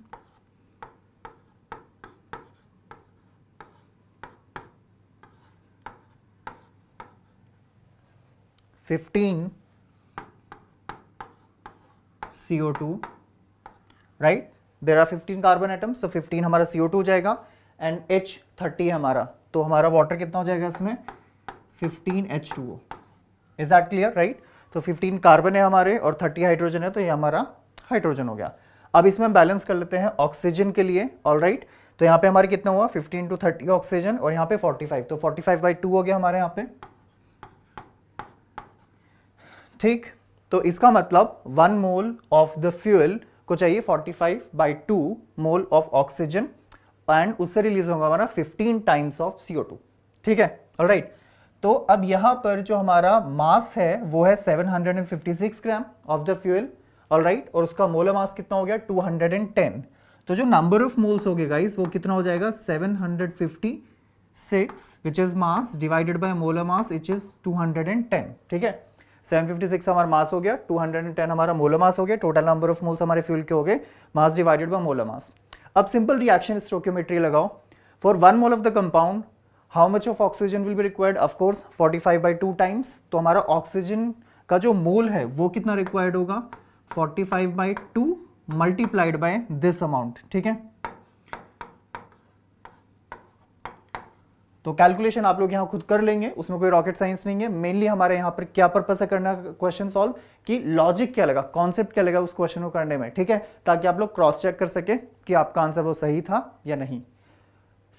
CO2, right, there are 15 carbon atoms, तो 15 हमारा CO2 हो जाएगा एंड H30 है हमारा, तो हमारा वाटर कितना हो जाएगा इसमें 15H2O। Is that clear, right? तो 15 कार्बन है हमारे और 30 हाइड्रोजन है, तो ये हमारा हाइड्रोजन हो गया। अब इसमें हम बैलेंस कर लेते हैं ऑक्सीजन के लिए, ऑलराइट। तो यहाँ पे हमारे कितना हुआ 15 × 30 ऑक्सीजन और यहाँ पे 45, तो 45/2 हो गया हमारे यहाँ पे। ठीक, तो इसका मतलब 1 मोल ऑफ द फ्यूल को चाहिए 45/2 मोल ऑफ ऑक्सीजन एंड उससे रिलीज होगा हमारा 15 टाइम्स ऑफ CO2। ठीक है, ऑलराइट। तो अब यहां पर जो हमारा मास है वो है 756 gram of the fuel, alright, और उसका मोलर मास कितना हो गया 210। तो जो नंबर ऑफ मोल्स हो गए गाइस वो कितना हो जाएगा 756 which is mass divided by molar mass which is 210। ठीक है, 756 हमारा मास हो गया, 210 हमारा मोलर मास हो गया, टोटल नंबर ऑफ मोल्स हमारे फ्यूल के हो गए, mass divided by molar mass. अब सिंपल रिएक्शन स्टोइकियोमेट्री लगाओ। For 1 mole of the compound how much of oxygen will be required, of course 45/2 times. तो हमारा ऑक्सीजन का जो मोल है वो कितना रिक्वायर्ड होगा 45/2 मल्टीप्लाइड बाय दिस अमाउंट। ठीक है, तो कैलकुलेशन आप लोग यहां खुद कर लेंगे, उसमें कोई रॉकेट साइंस नहीं है। मेनली हमारे यहां पर क्या पर्पस है करना क्वेश्चन सॉल्व, कि लॉजिक क्या लगा, कॉन्सेप्ट क्या लगा उस क्वेश्चन को करने में। ठीक है, ताकि आप लोग क्रॉस चेक कर सके कि आपका आंसर वो सही था या नहीं।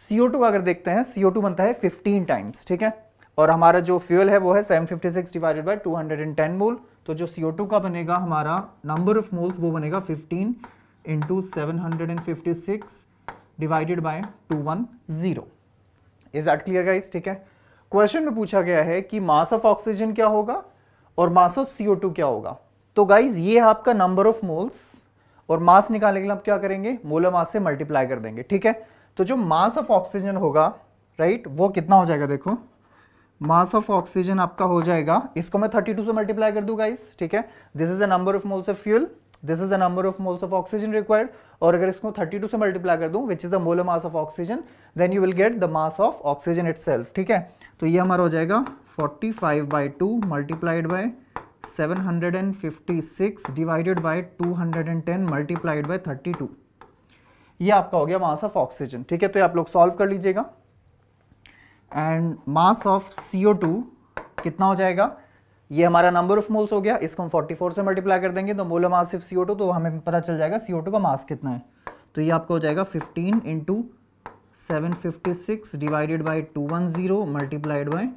CO2 अगर देखते हैं, CO2 बनता है 15 टाइम्स, ठीक है, और हमारा जो फ्यूल है वो है 756 डिवाइडेड बाय 210 मोल। तो जो CO2 का बनेगा हमारा नंबर ऑफ मोल्स वो बनेगा 15 × 756 divided by 210। Is that clear guys? ठीक है, क्वेश्चन में पूछा गया है कि मास ऑफ ऑक्सीजन क्या होगा और मास ऑफ CO2 क्या होगा। तो गाइस ये है आपका नंबर ऑफ मोल्स, और मास निकालने के लिए आप क्या करेंगे, मोलर मास से मल्टीप्लाई कर देंगे। ठीक है, तो जो मास ऑफ ऑक्सीजन होगा, राइट, वो कितना हो जाएगा, देखो मास ऑफ ऑक्सीजन आपका हो जाएगा, इसको मैं 32 से मल्टीप्लाई कर दूं गाइस। ठीक है, this is the number of moles of fuel, this is the number of moles of oxygen required, और अगर इसको 32 से मल्टीप्लाई कर दूं which is the molar mass of oxygen, then you will get the mass of oxygen itself. ठीक है, तो ये हमारा हो जाएगा 45/2 multiplied by 756 divided by 210 multiplied by 32, ये आपका हो गया मास ऑफ ऑक्सीजन। ठीक है, तो ये आप लोग सॉल्व कर लीजिएगा। एंड मास ऑफ CO2 कितना हो जाएगा, ये हमारा नंबर ऑफ मोल्स हो गया, इसको हम 44 से मल्टीप्लाई कर देंगे तो मोलर मास ऑफ CO2, तो हमें पता चल जाएगा CO2 का मास कितना है। तो ये आपका हो जाएगा 15 × 756 divided by 210 multiplied bye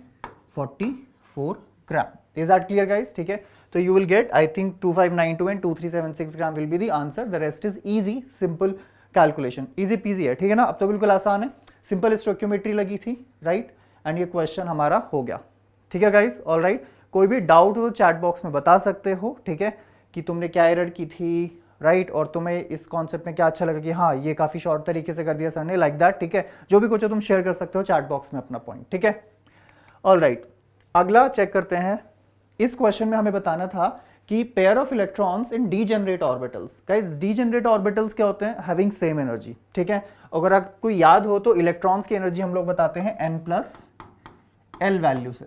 44 gram. Is that clear guys? ठीक है, तो you will gate I think 2592 and 2376 gram will be the answer. The rest is easy, simple calculation, easy PG है। ठीक है ना, अब तो बिल्कुल आसान है। सिंपल स्टोइकियोमेट्री लगी थी, राइट, एंड ये क्वेश्चन हमारा हो गया। ठीक है गाइज, ऑल राइट। कोई भी डाउट हो तो चैट बॉक्स में बता सकते हो, ठीक है, कि तुमने क्या एरर की थी, राइट, और तुम्हें इस कॉन्सेप्ट में क्या अच्छा लगा कि हाँ ये काफी शॉर्ट तरीके से कर दिया सर ने, लाइक दैट, ठीक है। जो भी कुछ हो तुम शेयर कर सकते हो चैट बॉक्स में अपना पॉइंट, ठीक है, ऑल राइट। अगला चेक करते हैं। इस क्वेश्चन में हमें बताना था कि pair of electrons in degenerate orbitals. Guys degenerate orbitals क्या होते हैं? हैविंग सेम एनर्जी, ठीक है। अगर आपको याद हो तो इलेक्ट्रॉन्स की एनर्जी हम लोग बताते हैं n+l वैल्यू से,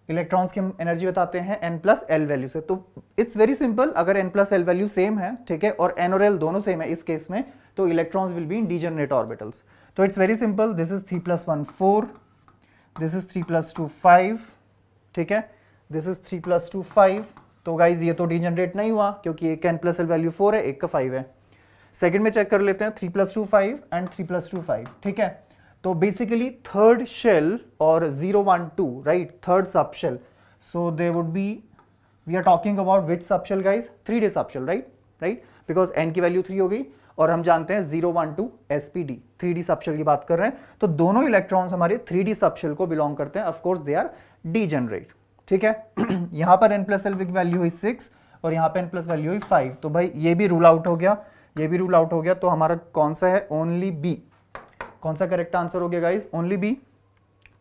इलेक्ट्रॉन्स की एनर्जी बताते हैं n+l वैल्यू से। तो इट्स वेरी सिंपल, अगर n+l वैल्यू सेम है, ठीक है, और n और l दोनों सेम है इस केस में, तो electrons will be in degenerate orbitals. तो it's very simple, this is 3 + 1 4, this is 3 + 2 5, ठीक है, दिस इज 3 + 2 5। तो गाइज ये तो डीजेनरेट नहीं हुआ क्योंकि एक n+l वैल्यू 4 है, एक का 5 है। सेकंड में चेक कर लेते हैं, 3 + 2 5 एंड 3 + 2 5, ठीक है। तो बेसिकली थर्ड शेल और 0 1 2, right, third sub shell, so they would be, we are talking about which sub shell guys? 3D sub shell, right, right, because n की वैल्यू 3 हो गई और हम जानते हैं 0 1 2 sp d, 3D sub shell की बात कर रहे हैं। तो दोनों इलेक्ट्रॉन्स हमारे 3D सब शेल को बिलोंग करते हैं, of course they are degenerate, ठीक है। यहां पर n+l की वैल्यू हुई 6 और यहां पर n+ वैल्यू हुई 5, तो भाई ये भी रूल आउट हो गया, ये भी रूल आउट हो गया। तो हमारा कौन सा है? Only b. कौन सा करेक्ट आंसर हो गया गाइज? ओनली बी,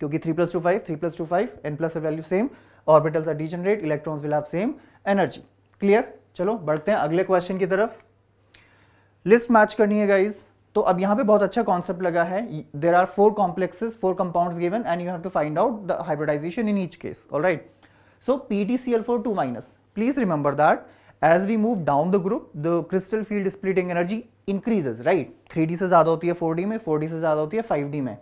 क्योंकि 3 + 2 5, 3 + 2 5, n+l value same, orbitals are degenerate, electrons will have same energy. Clear? चलो बढ़ते हैं अगले क्वेश्चन की तरफ। लिस्ट मैच करनी है गाइज। तो अब यहाँ पे बहुत अच्छा कॉन्सेप्ट लगा है, there are 4 complexes, 4 compounds given and you have to find out the hybridisation in each case, alright. So PtCl4 2-, please remember that as we move down the group, the crystal field splitting energy increases, right? 3D से ज्यादा होती है 4D में, 4D से ज्यादा होती है 5D में।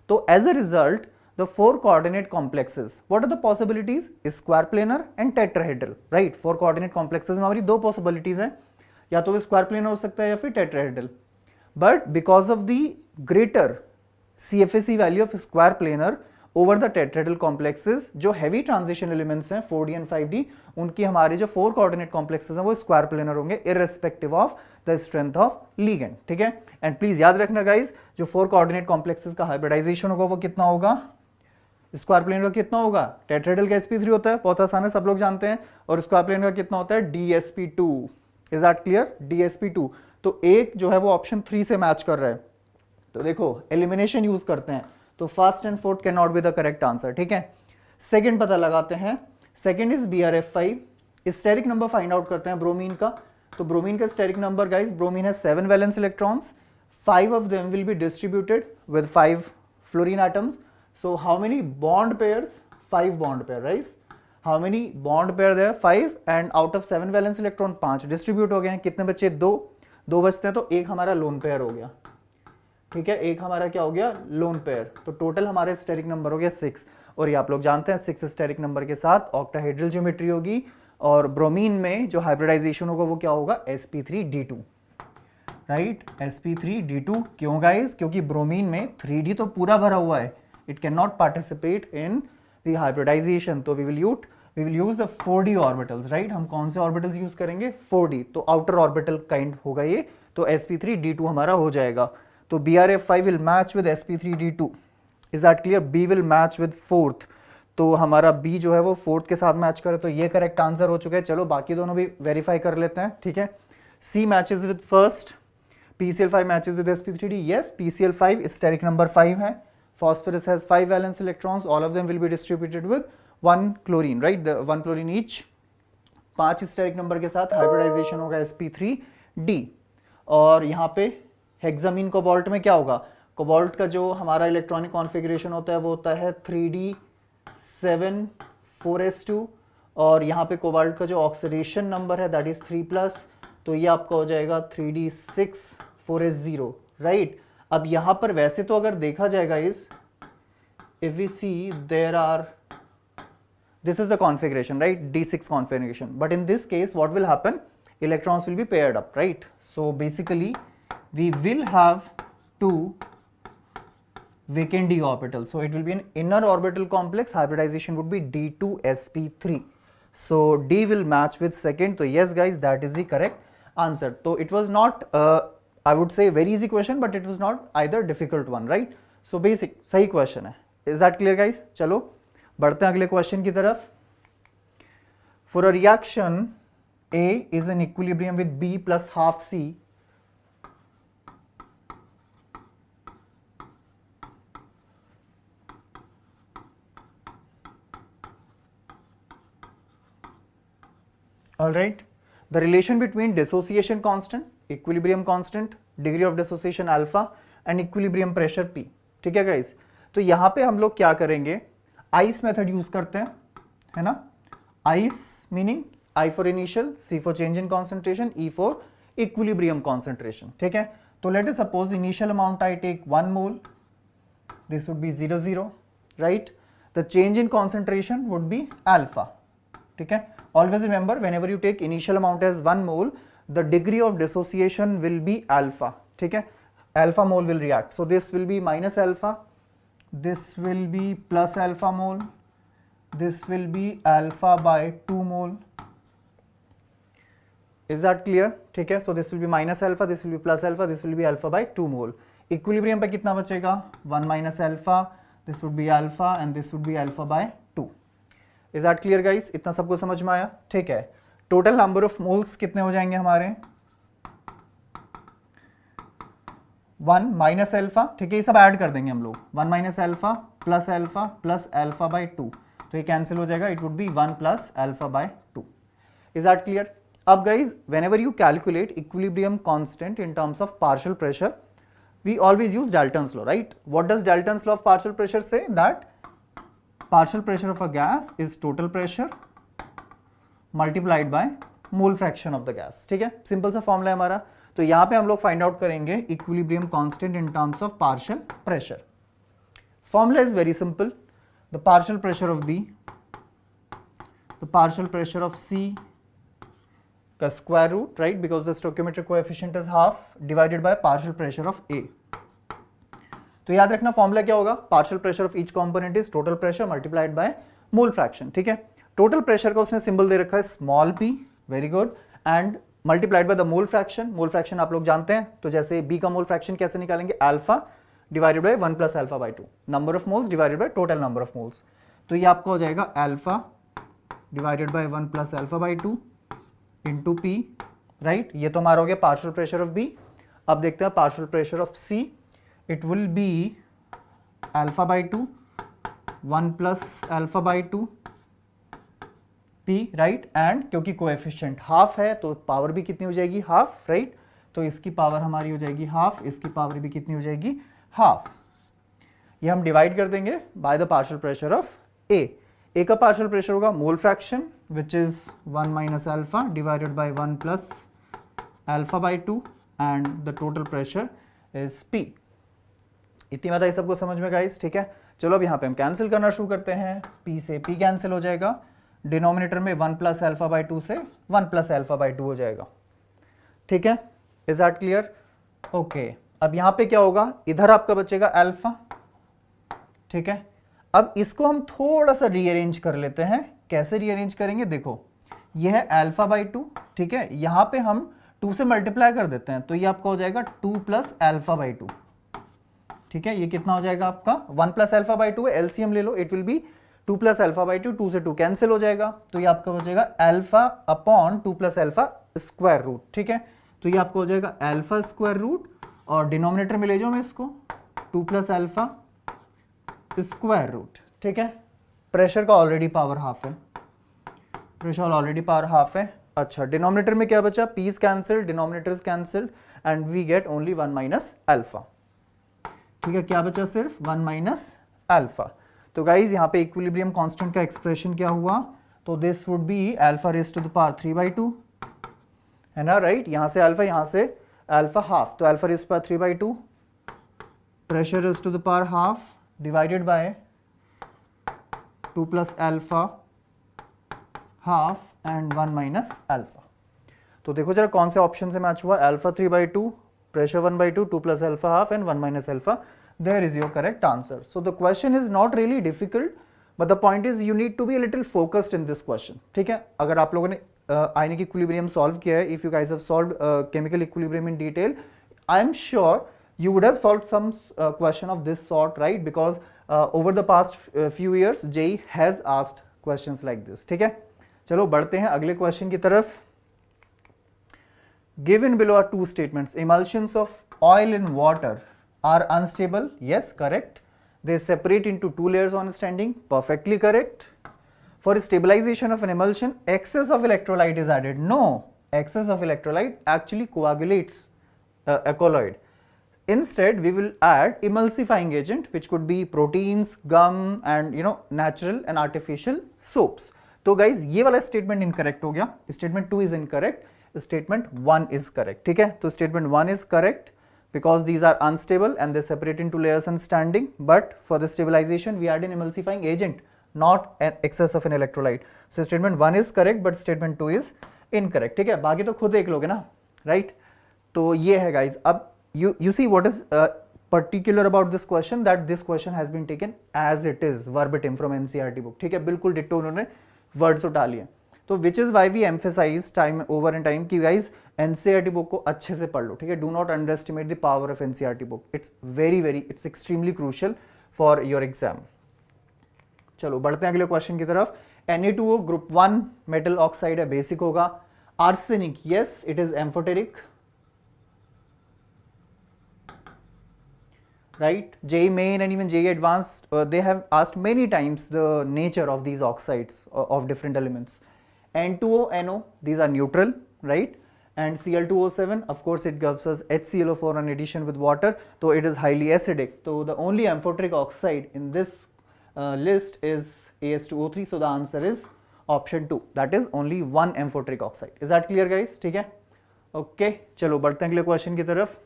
तो as a result, the 4 coordinate complexes, what are the possibilities? Square planar and tetrahedral, right? 4 coordinate complexes में हमारी 2 possibilities हैं, या तो square planar हो सकता है या फिर tetrahedral। But because of the greater CFSE value of square planar over the tetrahedral complexes, जो हैवी ट्रांजिशन एलिमेंट्स हैं 4D एंड 5D, उनकी हमारे जो 4 कोऑर्डिनेट कॉम्प्लेक्सेस हैं वो स्क्वायर प्लेनर होंगे irrespective of the strength of ligand, ठीक है। एंड प्लीज याद रखना गाइज, जो 4 कोऑर्डिनेट कॉम्प्लेक्सेस का हाइब्रिडाइजेशन होगा वो कितना होगा? स्क्वायर प्लेनर का कितना होगा? टेट्राहेड्रल का sp3 होता है, बहुत आसान है, सब लोग जानते हैं, और स्क्वायर प्लेनर का कितना होता है? dsp2। Is that clear? dsp2। तो एक जो है वो ऑप्शन 3 से मैच कर रहा है। तो देखो एलिमिनेशन यूज करते हैं, तो first and fourth can not be the correct answer, ठीक है। सेकंड पता लगाते हैं, second is BrF5। Steric number find out करते हैं ब्रोमीन का। तो ब्रोमीन का स्टेरिक नंबर गाइस, ब्रोमीन है 7 valence electrons, 5 of them will be distributed with 5 fluorine atoms. So how many bond pairs? 5 bond pair, right. How many bond pair there? 5, and out of 7 valence electron 5 distribute हो गए हैं। कितने बचे? 2 बचते हैं, तो एक हमारा लोन पेयर हो गया, ठीक है, एक हमारा क्या हो गया? Lone pair. तो टोटल हमारे स्टेरिक नंबर हो गया 6, और ये आप लोग जानते हैं 6 स्टेरिक नंबर के साथ ऑक्टाहेड्रल ज्योमेट्री होगी, और ब्रोमीन में जो हाइब्रिडाइजेशन होगा वो क्या होगा? sp3d2, right, sp3d2। क्यों गाइस? क्योंकि ब्रोमीन में 3D तो पूरा भरा हुआ है, it can not participate in the hybridisation. तो we will use the 4D orbitals, right. हम कौन से ऑर्बिटल्स यूज करेंगे? 4D, तो आउटर ऑर्बिटल काइंड होगा ये, तो sp3d2 हमारा हो जाएगा। तो BrF5 will match with sp3d2, is that clear? B will match with 4th, तो हमारा B जो है वो 4th के साथ मैच करे, तो ये करेक्ट आंसर हो चुका है। चलो बाकी दोनों भी वेरीफाई कर लेते हैं, ठीक है। C matches with first, PCl5 matches with sp3d, yes, PCl5 steric number 5 है, phosphorus has 5 valence electrons, all of them will be distributed with 1 chlorine, right, the 1 chlorine each। 5 steric number के साथ hybridisation होगा sp3d, और यहाँ पे hexamine cobalt में क्या होगा? कोबाल्ट का जो हमारा इलेक्ट्रॉनिक कॉन्फ़िगरेशन होता है वो होता है 3d7 4s2, और यहाँ पे कोबाल्ट का जो ऑक्सीडेशन नंबर है दैट इज 3+, तो ये आपका हो जाएगा 3d6 4s0, राइट। अब यहाँ पर वैसे तो अगर देखा जाएगा इस, if we see there are, this is the configuration, right, d6 configuration, but in this case what will happen? Electrons will be paired up, right? So basically we will have 2 vacant d orbitals, so it will be an inner orbital complex, hybridization would be d2sp3, so D will match with second. So yes guys, that is the correct answer. So it was not I would say very easy question, but it was not either difficult one, right? So basic, सही question है. Is that clear guys? चलो बढ़ते हैं अगले question की तरफ. For a reaction A is in equilibrium with B plus half C, all right, the relation between dissociation constant, equilibrium constant, degree of dissociation alpha and equilibrium pressure P. ठीक है guys, तो यहाँ पे हम लोग क्या करेंगे, आइस मेथड यूज करते हैं, है ना. Ice meaning I for initial, C for change in concentration, E for equilibrium concentration. ठीक है, तो let us suppose initial amount I take 1 mole, this would be 0 0, right. The change in concentration would be alpha. ठीक है, always remember whenever you take initial amount as 1 mole, the degree of dissociation will be alpha. ठीक है, alpha mole will react, so this will be minus alpha, this will be plus alpha mole, this will be alpha by 2 mole. Is that clear? ठीक है, so this will be minus alpha, this will be plus alpha, this will be alpha by 2 mole. Equilibrium पे कितना बचेगा, 1 minus alpha, this would be alpha and this would be alpha by 2. Is that clear guys? इतना सबको समझ में आया? ठीक है, टोटल नंबर ऑफ मोल्स कितने हो जाएंगे हमारे, 1 माइनस एल्फा. ठीक है, ये सब ऐड कर देंगे हम लोग, 1 minus alpha plus alpha by 2, तो ये कैंसिल हो जाएगा, it would be 1 plus alpha by 2. Is that clear? अब guys whenever you calculate equilibrium constant in terms of partial pressure, we always use Dalton's law, right? What does Dalton's law of partial pressure say? That partial pressure of a gas is total pressure multiplied by mole fraction of the gas. ठीक है, simple सा formula है हमारा. तो यहाँ पे हम लोग फाइंड आउट करेंगे equilibrium constant in terms of partial pressure. Formula is very simple. The partial pressure of B, the partial pressure of C का square root, right, because the stoichiometric coefficient is half, divided by partial pressure of A. तो याद रखना formula क्या होगा, partial pressure of each component is total pressure multiplied by mole fraction. ठीक है, total pressure का उसने सिंबल दे रखा है small p, very good, and multiplied by the mole fraction. Mole fraction आप लोग जानते हैं, तो जैसे b का मोल फ्रैक्शन कैसे निकालेंगे, alpha divided by 1 plus alpha by 2, number of moles divided by total number of moles. तो ये आपका हो जाएगा alpha divided by 1 plus alpha by 2 into P, right. ये तो हमारा हो गया पार्शियल प्रेशर ऑफ बी. अब देखते हैं partial pressure of C. It will be alpha by 2 1 plus alpha by 2 P, right. And क्योंकि कोएफिशिएंट हाफ है तो पावर भी कितनी हो जाएगी, हाफ, राइट. तो इसकी पावर हमारी हो जाएगी हाफ, इसकी पावर भी कितनी हो जाएगी, हाफ. ये हम डिवाइड कर देंगे by the partial pressure of A. A का पार्शियल प्रेशर होगा mole fraction which is 1 minus alpha divided by 1 plus alpha by 2 and the total pressure is P. इतनी बात आई सबको समझ में गाइस? ठीक है, चलो अब यहाँ पे हम कैंसिल करना शुरू करते हैं. पी से पी कैंसिल हो जाएगा, डिनोमिनेटर में 1 प्लस अल्फा बाय 2 से 1 प्लस अल्फा बाय 2 हो जाएगा. ठीक है, इज दैट क्लियर? ओके, अब यहाँ पे क्या होगा, इधर आपका बचेगा अल्फा. ठीक है, अब इसको हम थोड़ा सा रीअरेंज कर लेते हैं. कैसे रीअरेंज करेंगे, देखो ये है अल्फा बाई 2. ठीक है, यहाँ पे हम 2 से मल्टीप्लाई कर देते हैं, तो ये आपका हो जाएगा 2 प्लस अल्फा बाई 2. ठीक है, ये कितना हो जाएगा आपका, 1 प्लस अल्फा बाई 2 है, एलसीएम ले लो, it will be 2 plus alpha by 2, 2 से 2 कैंसिल हो जाएगा, तो ये आपका बचेगा alpha upon 2 plus alpha square root. ठीक है, तो ये आपका हो जाएगा अल्फा स्क्वायर रूट, और डिनोमिनेटर में ले जाओ मैं इसको 2 प्लस अल्फा स्क्वायर रूट. ठीक है, प्रेशर का ऑलरेडी पावर हाफ है, प्रेशर ऑलरेडी पावर हाफ है. अच्छा, डिनोमिनेटर में क्या बचा, P's cancel, denominators cancel, and we get only 1 minus alpha. ठीक है, क्या बचा, सिर्फ 1 माइनस अल्फा. तो गाइज यहाँ पे इक्विलिब्रियम कांस्टेंट का एक्सप्रेशन क्या हुआ, तो this would be alpha raise to the power 3/2, है ना, राइट. यहाँ से अल्फा, यहाँ से अल्फा हाफ, तो alpha raise to power 3/2, pressure raise to the power half divided by 2 plus alpha half and 1 minus alpha. तो देखो जरा कौन से ऑप्शन से मैच हुआ, alpha 3/2, pressure 1/2, 2 plus alpha half and 1 minus alpha. There is your correct answer. So the question is not really difficult, but the point is you need to be a little focused in this question. ठीक है, अगर आप लोगों ने ionic equilibrium solve किया है, if you guys have solved chemical equilibrium in detail, I am sure you would have solved some question of this sort, right? Because over the past few years JEE has asked questions like this. ठीक है, चलो बढ़ते हैं अगले question की तरफ. Given below are two statements. Emulsions of oil in water are unstable. Yes, correct. They separate into two layers on standing. Perfectly correct. For stabilization of an emulsion, excess of electrolyte is added. No, excess of electrolyte actually coagulates a colloid. Instead, we will add emulsifying agent, which could be proteins, gum, and natural and artificial soaps. तो guys, ये वाला statement incorrect हो गया. Statement 2 is incorrect. Statement 1 is correct. ठीक है, तो statement 1 is correct because these are unstable and they separate into layers and standing. But for the stabilization, we add an emulsifying agent, not an excess of an electrolyte. So statement 1 is correct, but statement 2 is incorrect. ठीक है, बाकी तो खुद देख लोगे ना, right? तो ये है guys. अब you see what is particular about this question, that this question has been taken as it is verbatim from NCERT book. ठीक है, बिल्कुल डिट्टो उन्होंने वर्ड्स उठा लिए. तो which is why we emphasise time over and time कि guys NCERT book को अच्छे से पढ़ लो. ठीक है, do not underestimate the power of NCERT book. It's very it's extremely crucial for your exam. चलो बढ़ते हैं अगले क्वेश्चन की तरफ. Na2O ग्रुप 1 मेटल ऑक्साइड है, बेसिक होगा. Arsenic, yes it is amphoteric, right? JEE Main and even JEE Advanced, they have asked many times the nature of these oxides of different elements. N2O, NO, these are neutral, right? And Cl2O7, of course it gives us HClO4 on addition with water, so it is highly acidic. So the only amphoteric oxide in this list is As2O3, so the answer is option 2. That is only one amphoteric oxide. Is that clear guys? ठीक है? Okay, चलो बढ़ते हैं अगले question की तरफ.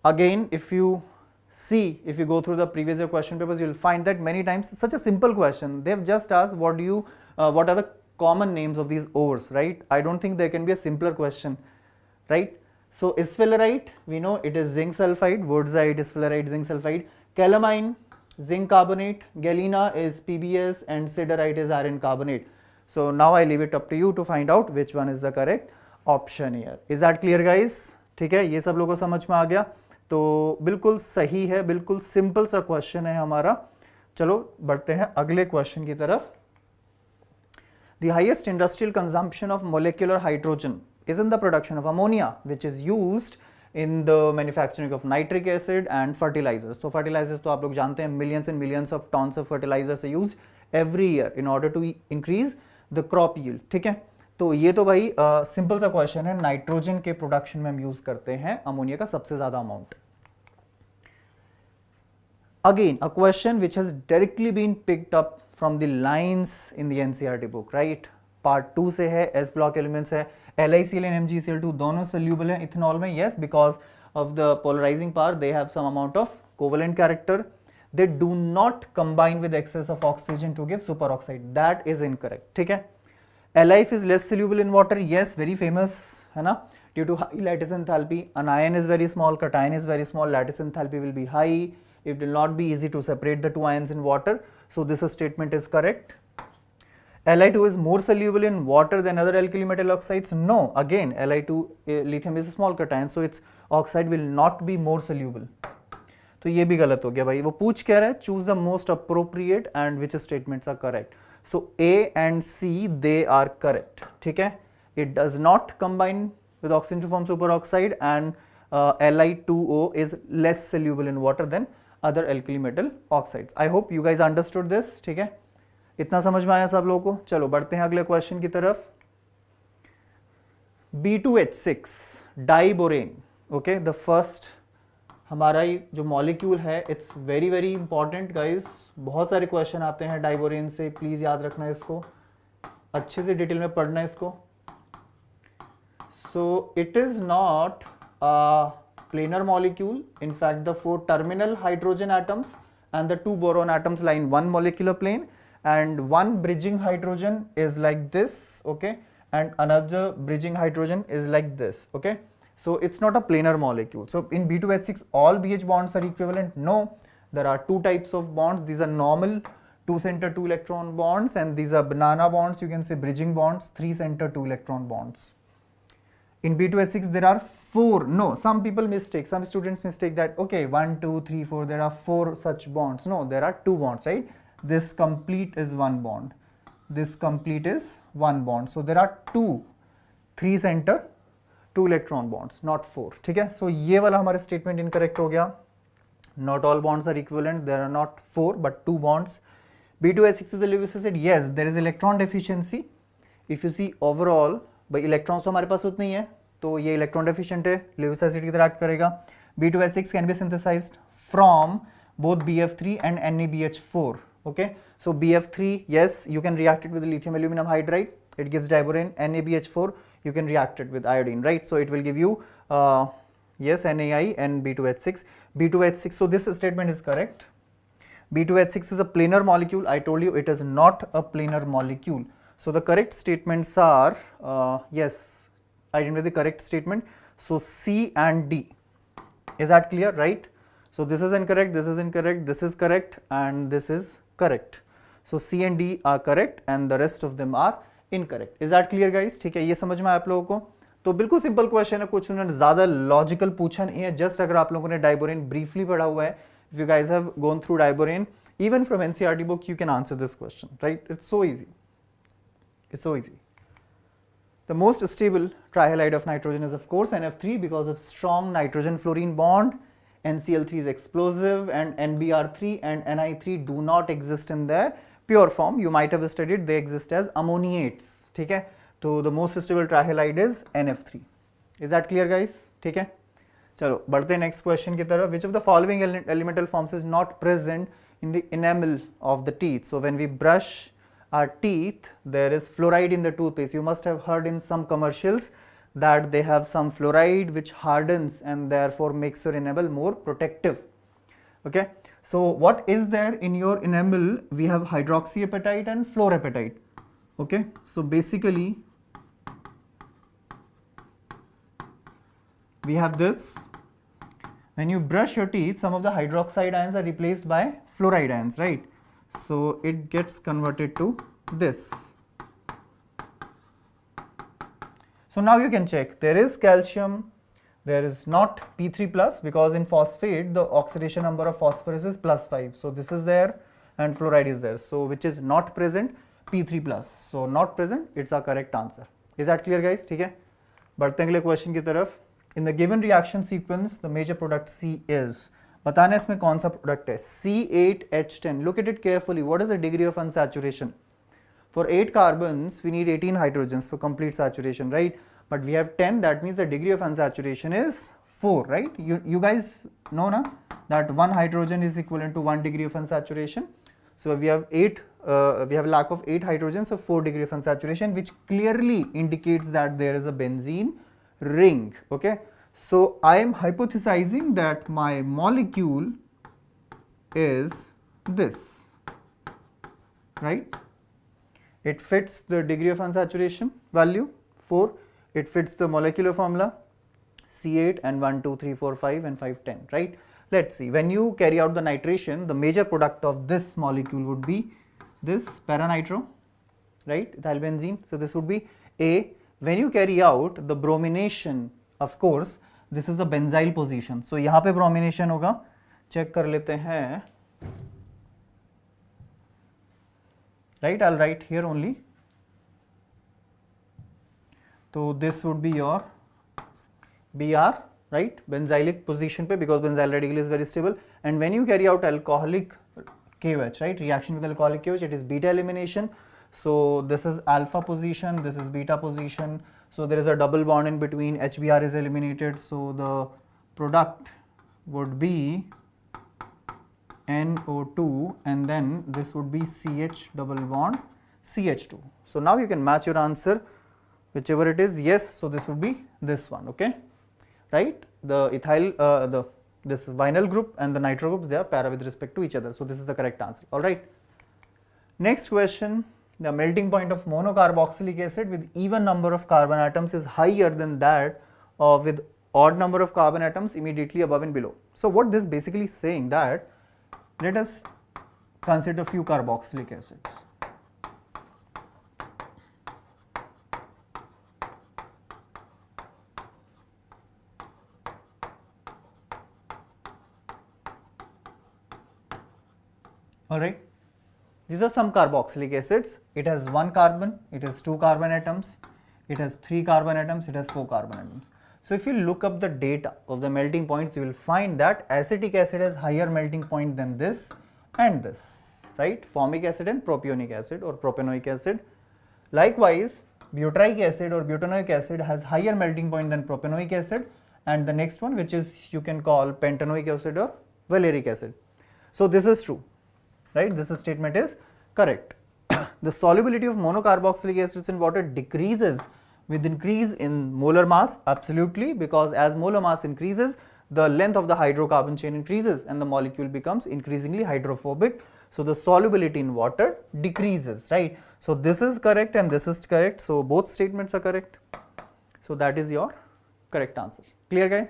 Again, if you go through the previous year question papers, you will find that many times such a simple question, they have just asked what are the common names of these ores, right? I don't think there can be a simpler question, right? So sphalerite, we know it is zinc sulfide, woodsite, sphalerite, zinc sulfide. Calamine, zinc carbonate. Galena is PBS and siderite is iron carbonate. So now I leave it up to you to find out which one is the correct option here. Is that clear guys? ठीक है, ये सब लोगों को समझ में आ गया. तो बिल्कुल सही है, बिल्कुल सिंपल सा क्वेश्चन है हमारा. चलो बढ़ते हैं अगले क्वेश्चन की तरफ. The highest industrial consumption of molecular hydrogen is in the production of ammonia, which is used in the manufacturing of nitric acid and fertilizers. So fertilizers तो आप लोग जानते हैं, millions and millions of tons of fertilizers are used every year in order to increase the crop yield. ठीक है, तो ये तो भाई सिंपल सा क्वेश्चन है. नाइट्रोजन के प्रोडक्शन में हम यूज करते हैं अमोनिया का सबसे ज्यादा amount. Again a question which has directly been picked up from the lines in the NCERT book, right? Part 2 से है. एस ब्लॉक एलिमेंट्स है. LiCl एंड MgCl2 दोनों सोल्यूबल है इथेनॉल में. Yes, because of the polarising power they have some amount of covalent character. They do not combine with excess of oxygen to give superoxide. That is incorrect. ठीक है. LiF is less soluble in water. Yes, very famous है ना, due to high lattice enthalpy. Anion is very small, cation is very small, lattice enthalpy will be high. It will not be easy to separate the two ions in water. So this statement is correct. Li2 is more soluble in water than other alkali metal oxides. No, again Li2 lithium is a small cation, so its oxide will not be more soluble. तो ये भी गलत हो गया भाई. वो पूछ कह रहा है choose the most appropriate and which statements are correct. So A and C they are correct. ठीक है. It does not combine with oxygen to form superoxide and Li2O is less soluble in water than other alkali metal oxides. I hope you guys understood this. ठीक है, इतना समझ में आया सब लोगों को. चलो बढ़ते हैं अगले क्वेश्चन की तरफ. B2H6 diborane. Okay, the first हमारा ही जो मॉलिक्यूल है, it's very very important guys. बहुत सारे क्वेश्चन आते हैं डाइबोरेन से, प्लीज याद रखना है इसको, अच्छे से डिटेल में पढ़ना है इसको. So it is not a planar molecule. In fact, the 4 terminal hydrogen atoms and the 2 boron atoms lie in one molecular plane, and one bridging hydrogen is like this, okay, and another bridging hydrogen is like this, okay. So it's not a planar molecule. So in B2H6 all BH bonds are equivalent. No, there are 2 types of bonds. These are normal 2 center 2 electron bonds, and these are banana bonds, you can say bridging bonds, 3 center 2 electron bonds. In B2H6 there are 4. No, some students mistake that, okay, 1, 2, 3, 4, there are 4 such bonds. No, there are 2 bonds, right? This complete is 1 bond. This complete is 1 bond. So there are 2, 3 center, 2 electron bonds, not 4. ठीक है? So ये वाला हमारा statement incorrect हो गया. Not all bonds are equivalent. There are not 4 but 2 bonds. B2H6 is the Lewis acid. Yes, there is electron deficiency. If you see overall, भाई electrons तो हमारे पास उतने ही है, तो ये इलेक्ट्रॉन डेफिशिएंट है, लेविस एसिड की तरह एक्ट करेगा. B2H6 can be synthesised from both BF3 and NaBH4. Okay, so BF3, yes, you can react it with lithium aluminum hydride, it gives diborane. NaBH4, you can react it with iodine, right? So it will give you yes, NaI and B2H6. B2H6, so this statement is correct. B2H6 is a planar molecule. I told you it is not a planar molecule. So the correct statements are, yes, identify the correct statement. So C and D. Is that clear, right? So this is incorrect, this is incorrect, this is correct, and this is correct. So C and D are correct and the rest of them are incorrect. Is that clear guys? ठीक है, ये समझ में आया आप लोगों को? तो बिल्कुल सिंपल क्वेश्चन है, कुछ उन्होंने ज़्यादा लॉजिकल पूछा नहीं है. जस्ट अगर आप लोगों ने डाइबोरेन ब्रीफली पढ़ा हुआ है, if you guys have gone through diborane, even from NCERT book, you can answer this question, right? It's so easy. It's so easy. The most stable trihalide of nitrogen is of course NF3 because of strong nitrogen fluorine bond. NCl3 is explosive and NBr3 and Ni3 do not exist in their pure form. You might have studied they exist as ammoniates. ठीक है, तो the most stable trihalide is NF3. Is that clear guys? ठीक है, चलो बढ़ते हैं next question की तरफ. Which of the following elemental forms is not present in the enamel of the teeth? So when we brush our teeth, there is fluoride in the toothpaste. You must have heard in some commercials that they have some fluoride which hardens and therefore makes your enamel more protective. Okay, so what is there in your enamel? We have hydroxyapatite and fluorapatite. Okay, so basically we have this. When you brush your teeth, some of the hydroxide ions are replaced by fluoride ions, right? So it gets converted to this. So now you can check, there is calcium, there is not P3 plus because in phosphate the oxidation number of phosphorus is +5. So this is there and fluoride is there. So which is not present? P3 plus. So not present, it's our correct answer. Is that clear guys? ठीक है, बढ़ते हैं अगले question की तरफ. In the given reaction sequence, the major product C is, बताना इसमें कौन सा प्रोडक्ट है? C8H10. Look at it carefully. What is the degree of unsaturation? For 8 carbons, we need 18 hydrogens for complete saturation, right? But we have 10, that means the degree of unsaturation is 4, right? You guys know na, that 1 hydrogen is equivalent to 1 degree of unsaturation. So we have lack of 8 hydrogens, so 4 degree of unsaturation, which clearly indicates that there is a benzene ring. Okay, so I am hypothesizing that my molecule is this, right? It fits the degree of unsaturation value 4, it fits the molecular formula C8 and 1, 2, 3, 4, 5 and 5, 10, right? Let's see, when you carry out the nitration, the major product of this molecule would be this paranitro, right, ethyl benzene. So this would be A. When you carry out the bromination, of course, this is the benzyl position. So यहाँ पे bromination होगा, check कर लेते हैं, right? I'll write here only. So this would be your Br, right? Benzylic position पे, because benzyl radical is very stable. And when you carry out alcoholic KOH, right, reaction with alcoholic KOH, it is beta elimination. So this is alpha position, this is beta position. So there is a double bond in between, HBr is eliminated. So the product would be NO2 and then this would be CH double bond CH2. So now you can match your answer, whichever it is. Yes, so this would be this one, okay, right? The ethyl, this vinyl group and the nitro groups, they are para with respect to each other. So this is the correct answer, all right. Next question. The melting point of monocarboxylic acid with even number of carbon atoms is higher than that of with odd number of carbon atoms immediately above and below. So what this basically saying that, let us consider a few carboxylic acids. All right. These are some carboxylic acids. It has 1 carbon, it has 2 carbon atoms, it has 3 carbon atoms, it has 4 carbon atoms. So if you look up the data of the melting points, you will find that acetic acid has higher melting point than this and this, right? Formic acid and propionic acid or propanoic acid. Likewise, butyric acid or butanoic acid has higher melting point than propanoic acid, and the next one, which is you can call pentanoic acid or valeric acid. So this is true, right? This statement is correct. The solubility of monocarboxylic acids in water decreases with increase in molar mass, absolutely, because as molar mass increases, the length of the hydrocarbon chain increases and the molecule becomes increasingly hydrophobic. So the solubility in water decreases, right? So this is correct and this is correct. So both statements are correct. So that is your correct answer. Clear guys?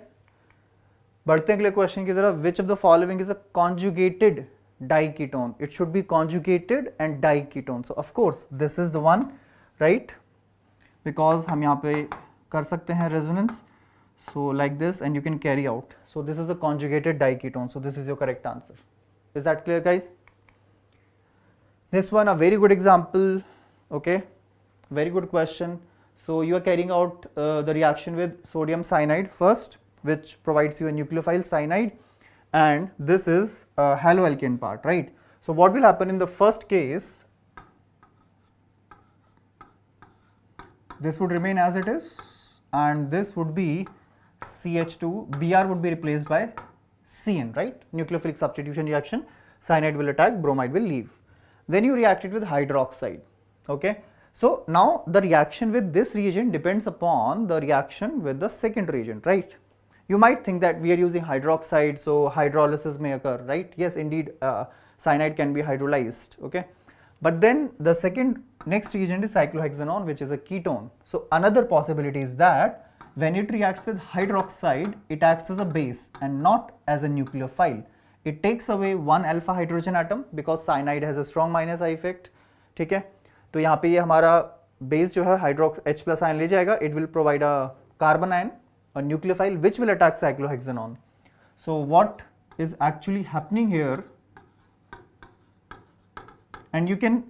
बढ़ते हैं अगले question की तरफ. Which of the following is a conjugated diketone? It should be conjugated and diketone. So of course this is the one, right? Because हम यहाँ पे कर सकते हैं resonance. So like this, and you can carry out. So this is a conjugated diketone. So this is your correct answer. Is that clear guys? This one a very good example, okay, very good question. So you are carrying out the reaction with sodium cyanide first, which provides you a nucleophile cyanide, and this is a haloalkane part, right? So what will happen in the first case, this would remain as it is, and this would be CH2, Br would be replaced by Cn, right? Nucleophilic substitution reaction, cyanide will attack, bromide will leave. Then you react it with hydroxide, okay? So now the reaction with this reagent depends upon the reaction with the second reagent, right? You might think that we are using hydroxide, so hydrolysis may occur, right? Yes, indeed, cyanide can be hydrolyzed, okay? But then the next reagent is cyclohexanone, which is a ketone. So another possibility is that when it reacts with hydroxide, it acts as a base and not as a nucleophile. It takes away one alpha hydrogen atom because cyanide has a strong minus I effect, ठीक है? तो यहाँ पे ये हमारा base जो है hydrox H plus ion ले जाएगा. It will provide a carbon ion, a nucleophile, which will attack cyclohexanone. So what is actually happening here? And you can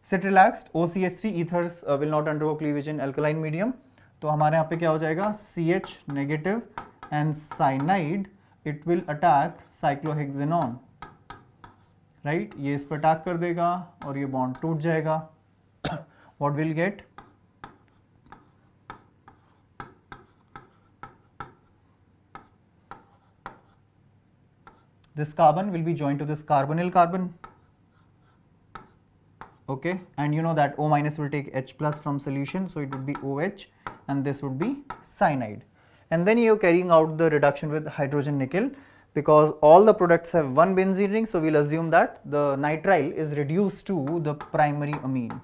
sit relaxed. OCH3 ethers will not undergo cleavage in alkaline medium. तो हमारे यहाँ पे क्या हो जाएगा? CH negative and cyanide, it will attack cyclohexanone, right? ये इस पर अटैक कर देगा और ये बॉन्ड टूट जाएगा. What will get? This carbon will be joined to this carbonyl carbon, okay, and you know that O minus will take H plus from solution, so it would be OH, and this would be cyanide. And then you are carrying out the reduction with hydrogen nickel, because all the products have one benzene ring, so we'll assume that the nitrile is reduced to the primary amine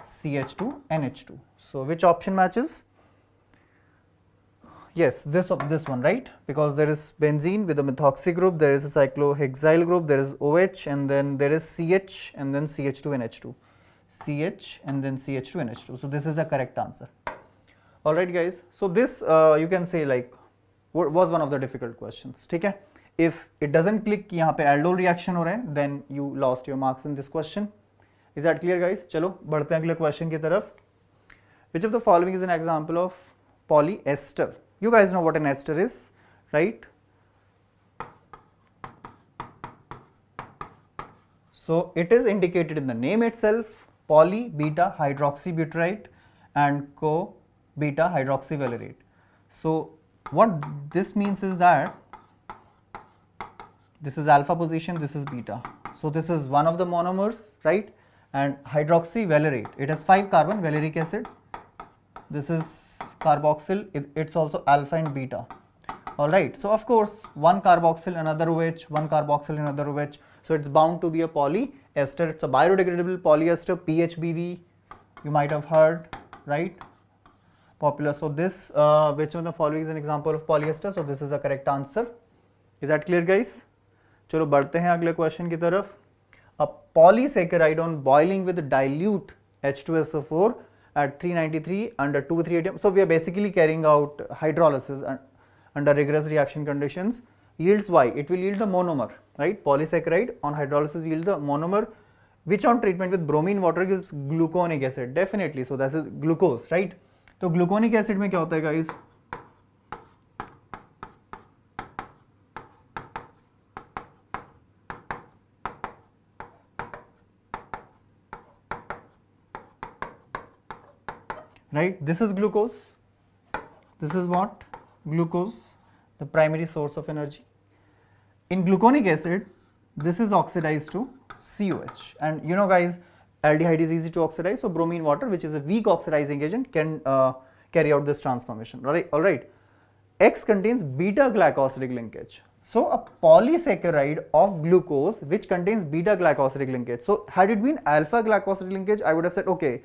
CH2 NH2. So which option matches? Yes, this one, right? Because there is benzene with a methoxy group, there is a cyclohexyl group, there is OH, and then there is CH and then CH2 NH2. CH and then CH2 NH2. So this is the correct answer. Alright guys, so this you can say like was one of the difficult questions, ठीक है? If it doesn't click कि यहाँ पे aldol reaction हो रहा है, then you lost your marks in this question. Is that clear guys? चलो बढ़ते हैं अगले question की तरफ. Which of the following is an example of polyester? You guys know what an ester is, right? So it is indicated in the name itself, poly beta hydroxybutyrate and co beta hydroxyvalerate. So what this means is that this is alpha position, this is beta. So this is one of the monomers, right? And hydroxyvalerate, it has 5 carbon, valeric acid. This is carboxyl, it's also alpha and beta. Alright, so of course one carboxyl, another OH, one carboxyl, another OH. So it's bound to be a polyester. It's a biodegradable polyester, PHBV, you might have heard, right? Popular. So this, which one of the following is an example of polyester? So this is the correct answer. Is that clear guys? चलो बढ़ते हैं अगले question की तरफ. A polysaccharide on boiling with dilute H2SO4 at 393 under 238 atm. So we are basically carrying out hydrolysis under rigorous reaction conditions. yields Y, it will yield the monomer, right? Polysaccharide on hydrolysis yield the monomer, which on treatment with bromine water gives gluconic acid. Definitely, so that is glucose, right? तो gluconic acid में क्या होता है guys? Right, this is glucose, this is what? Glucose, the primary source of energy. In gluconic acid, this is oxidized to COH, and you know guys, aldehyde is easy to oxidize, so bromine water, which is a weak oxidizing agent, can carry out this transformation, right? All right. X contains beta glycosidic linkage, so a polysaccharide of glucose which contains beta glycosidic linkage. So had it been alpha glycosidic linkage, I would have said okay,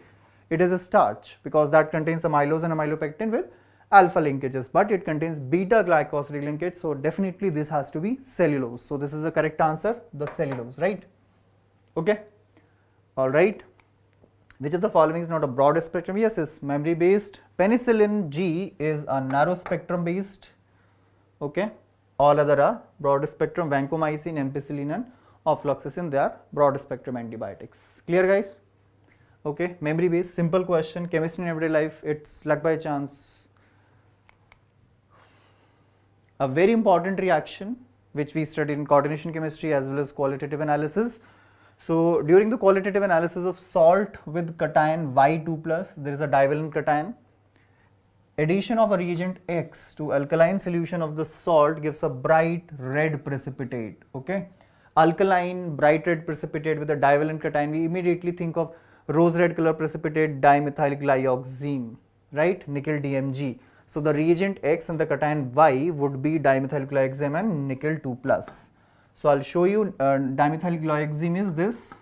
it is a starch because that contains amylose and amylopectin with alpha linkages, but it contains beta glycosidic linkage, so definitely this has to be cellulose. So this is the correct answer, the cellulose, right? Okay, all right. Which of the following is not a broad spectrum? Yes, it's memory based. Penicillin G is a narrow spectrum based. Okay, all other are broad spectrum. Vancomycin, ampicillin and ofloxacin, they are broad spectrum antibiotics. Clear guys? Okay, memory based, simple question, chemistry in everyday life, it's luck by chance. A very important reaction which we studied in coordination chemistry as well as qualitative analysis. So during the qualitative analysis of salt with cation Y2+, there is a divalent cation. Addition of a reagent X to alkaline solution of the salt gives a bright red precipitate. Okay, alkaline bright red precipitate with a divalent cation, we immediately think of rose red color precipitate dimethyl glyoxime, right? Nickel DMG. So the reagent X and the cation Y would be dimethyl glyoxime and nickel 2+. So I'll show you dimethyl glyoxime is this.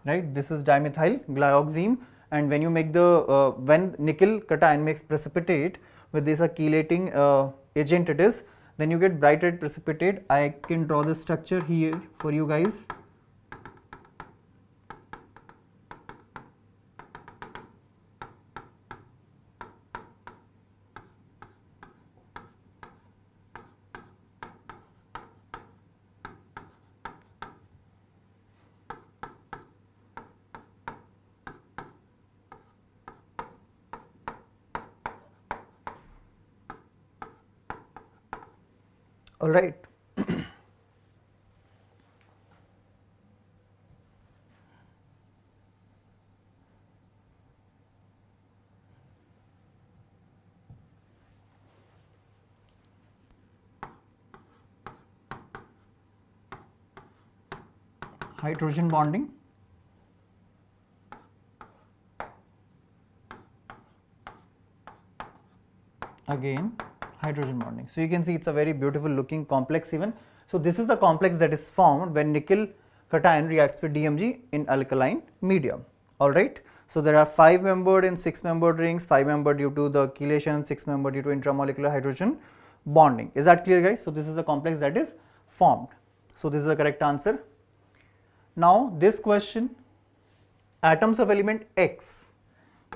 Right, this is dimethyl glyoxime, and when you make the when nickel cation makes precipitate with this a chelating agent it is, then you get bright red precipitate. I can draw the structure here for you guys. All right. Hydrogen bonding. Again, hydrogen bonding. So you can see it's a very beautiful looking complex even. So this is the complex that is formed when nickel cation reacts with DMG in alkaline medium. All right. So there are 5-membered and 6-membered rings, 5-membered due to the chelation and 6-membered due to intramolecular hydrogen bonding. Is that clear guys? So this is the complex that is formed. So this is the correct answer. Now this question, atoms of element X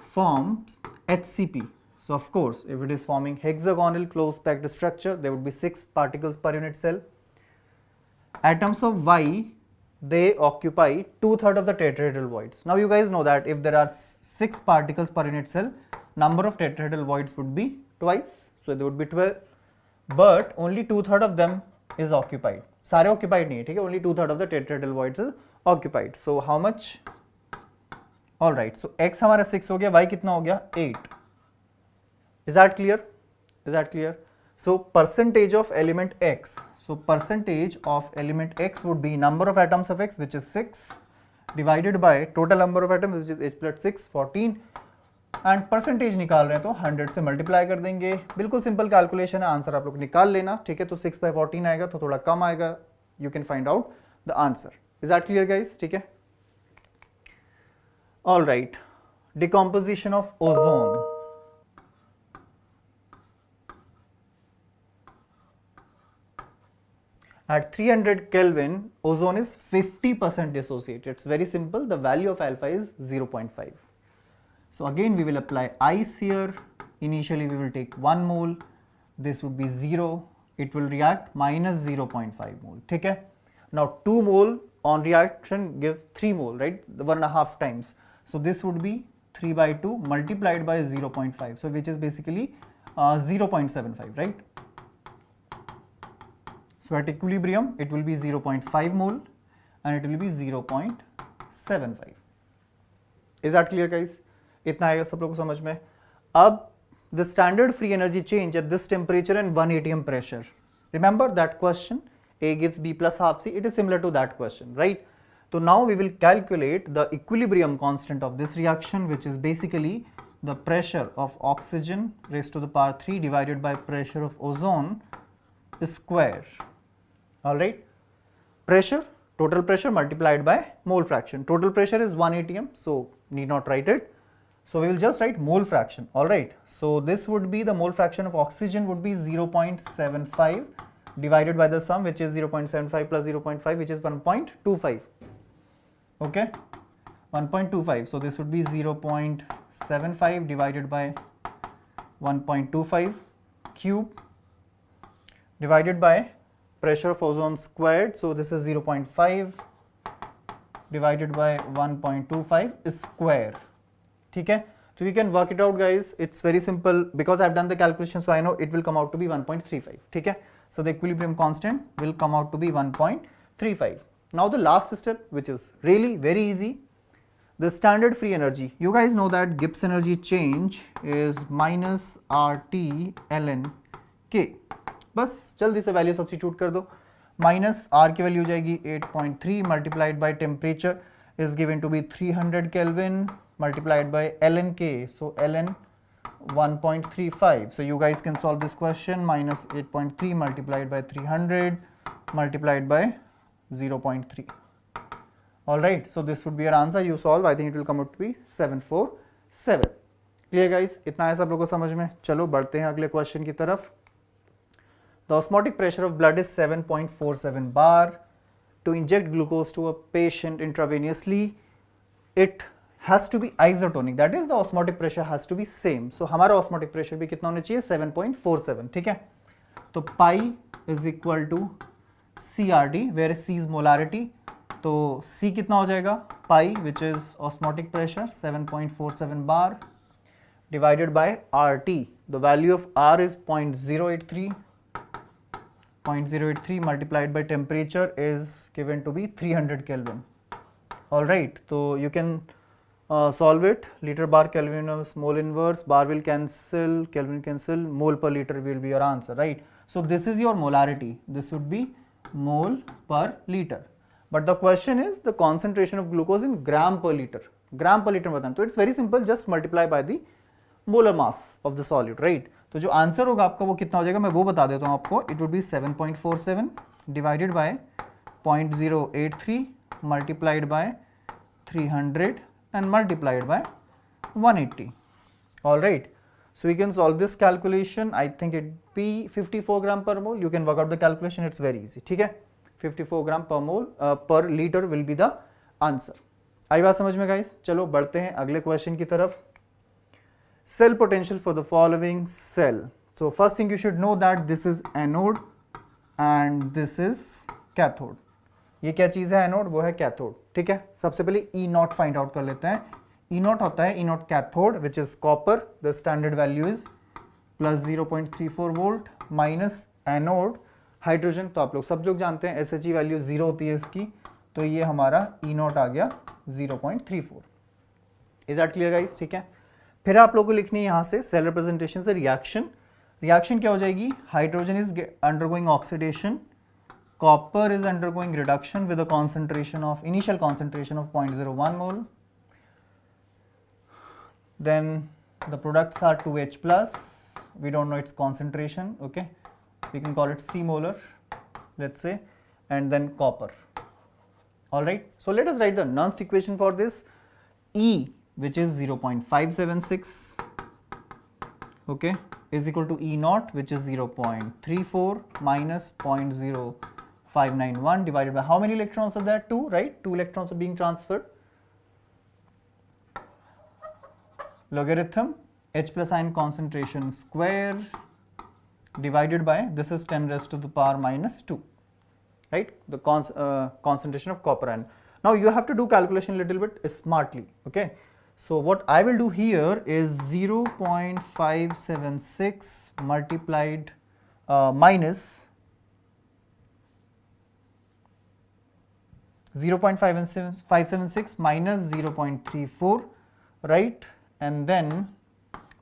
forms HCP. So of course, if it is forming hexagonal close packed structure, there would be 6 particles per unit cell. Atoms of Y, they occupy 2/3 of the tetrahedral voids. Now you guys know that if there are 6 particles per unit cell, number of tetrahedral voids would be twice. So there would be 12, but only 2/3 of them is occupied. सारे occupied नहीं है, ठीक है? Only 2/3 of the tetrahedral voids is occupied. So how much? All right. So X हमारा 6 हो गया, Y कितना हो गया? 8. Is that clear? Is that clear? So percentage of element X. So percentage of element X would be number of atoms of X, which is 6, divided by total number of atoms, which is H plus 6, 14, and percentage निकाल रहे हैं तो 100 से multiply कर देंगे. बिल्कुल simple calculation है, answer आप लोग निकाल लेना, ठीक है? तो 6/14 आएगा तो थोड़ा कम आएगा. You can find out the answer. Is that clear guys? ठीक है? All right. Decomposition of ozone. At 300 Kelvin, ozone is 50% dissociated. It's very simple. The value of alpha is 0.5. So again we will apply ice here. Initially we will take 1 mole. This would be 0. It will react minus 0.5 mole. Okay? Now 2 mole on reaction give 3 mole, right? The 1.5 times. So this would be 3 by 2 multiplied by 0.5. So which is basically 0.75, right? So at equilibrium it will be 0.5 mole and it will be 0.75. Is that clear guys? इतना आएगा सब लोगों को समझ में. अब the standard free energy change at this temperature and 1 atm pressure. Remember that question, A gives B plus half C, it is similar to that question, right? So now we will calculate the equilibrium constant of this reaction, which is basically the pressure of oxygen raised to the power 3 divided by pressure of ozone square. Alright, pressure, total pressure multiplied by mole fraction. Total pressure is 1 atm, so need not write it. So we will just write mole fraction. Alright, so this would be the mole fraction of oxygen would be 0.75 divided by the sum, which is 0.75 plus 0.5, which is 1.25. Okay, 1.25. So this would be 0.75 divided by 1.25 cube divided by pressure of ozone squared. So this is 0.5 divided by 1.25 square. Okay, so we can work it out guys. It's very simple because I've done the calculation, so I know it will come out to be 1.35. Okay, so the equilibrium constant will come out to be 1.35. Now the last step, which is really very easy, the standard free energy. You guys know that Gibbs energy change is minus RT ln K. बस जल्दी से value substitute कर दो. Minus R की value हो जाएगी 8.3 multiplied by temperature is given to be 300 Kelvin multiplied by ln K. So ln 1.35. So you guys can solve this question. Minus 8.3 multiplied by 300 multiplied by 0.3. Alright, so this would be your answer. You solve, I think it will come out to be 747. Clear guys? इतना है सब लोगों को समझ में. चलो बढ़ते हैं अगले क्वेश्चन की तरफ. The osmotic pressure of blood is 7.47 bar. To inject glucose to a patient intravenously, it has to be isotonic. That is, the osmotic pressure has to be same. So हमारा osmotic pressure भी कितना होना चाहिए? 7.47. ठीक है? तो pi is equal to CRD, where C is molarity. तो C कितना हो जाएगा? Pi, which is osmotic pressure 7.47 bar divided by RT. The value of R is 0.083. 0.083 multiplied by temperature is given to be 300 Kelvin. Alright, so you can solve it. Liter bar Kelvin is mole inverse, bar will cancel, Kelvin cancel, mole per liter will be your answer, right? So this is your molarity. This would be mole per liter. But the question is the concentration of glucose in gram per liter. Gram per liter बताना. So it's very simple, just multiply by the molar mass of the solute, right? तो जो answer होगा आपका वो कितना हो जाएगा मैं वो बता देता हूँ आपको. It would be 7.47 divided by 0.083 multiplied by 300 and multiplied by 180. Alright, so we can solve this calculation. I think it be 54 gram per mole. You can work out the calculation, it's very easy. ठीक है, 54 gram per mole per liter will be the answer. आई बात समझ में guys? चलो बढ़ते हैं अगले question की तरफ. Cell potential for the following cell. So first thing you should know that this is anode and this is cathode. ये क्या चीज़ है एनोड? वो है कैथोड. ठीक है, सबसे पहले E0 फाइंड आउट कर लेते हैं. E0 होता है E0 cathode which is copper. The standard value is plus 0.34 volt minus anode hydrogen. तो आप लोग सब लोग जानते हैं SHE वैल्यू 0 होती है इसकी. तो ये हमारा E0 आ गया 0.34. Is that clear guys? ठीक है, फिर आप लोग को लिखनी है यहाँ से सेल रिप्रेजेंटेशन से रिएक्शन. रिएक्शन क्या हो जाएगी? Hydrogen is undergoing oxidation, copper is undergoing reduction with a concentration of initial concentration of 0.01 mole. Then the products are 2H plus, we don't know its concentration, okay, we can call it C molar, let's say, and then copper. Alright, so let us write the Nernst equation for this. E, which is 0.576, okay, is equal to E0, which is 0.34 minus 0.04 591 divided by how many electrons are there? 2, right? 2 electrons are being transferred. Logarithm H plus ion concentration square divided by, this is 10 raised to the power minus 2, right? The concentration of copper ion. Now you have to do calculation a little bit smartly, okay? So what I will do here is 0.576 multiplied minus 0.576 minus 0.34, right? And then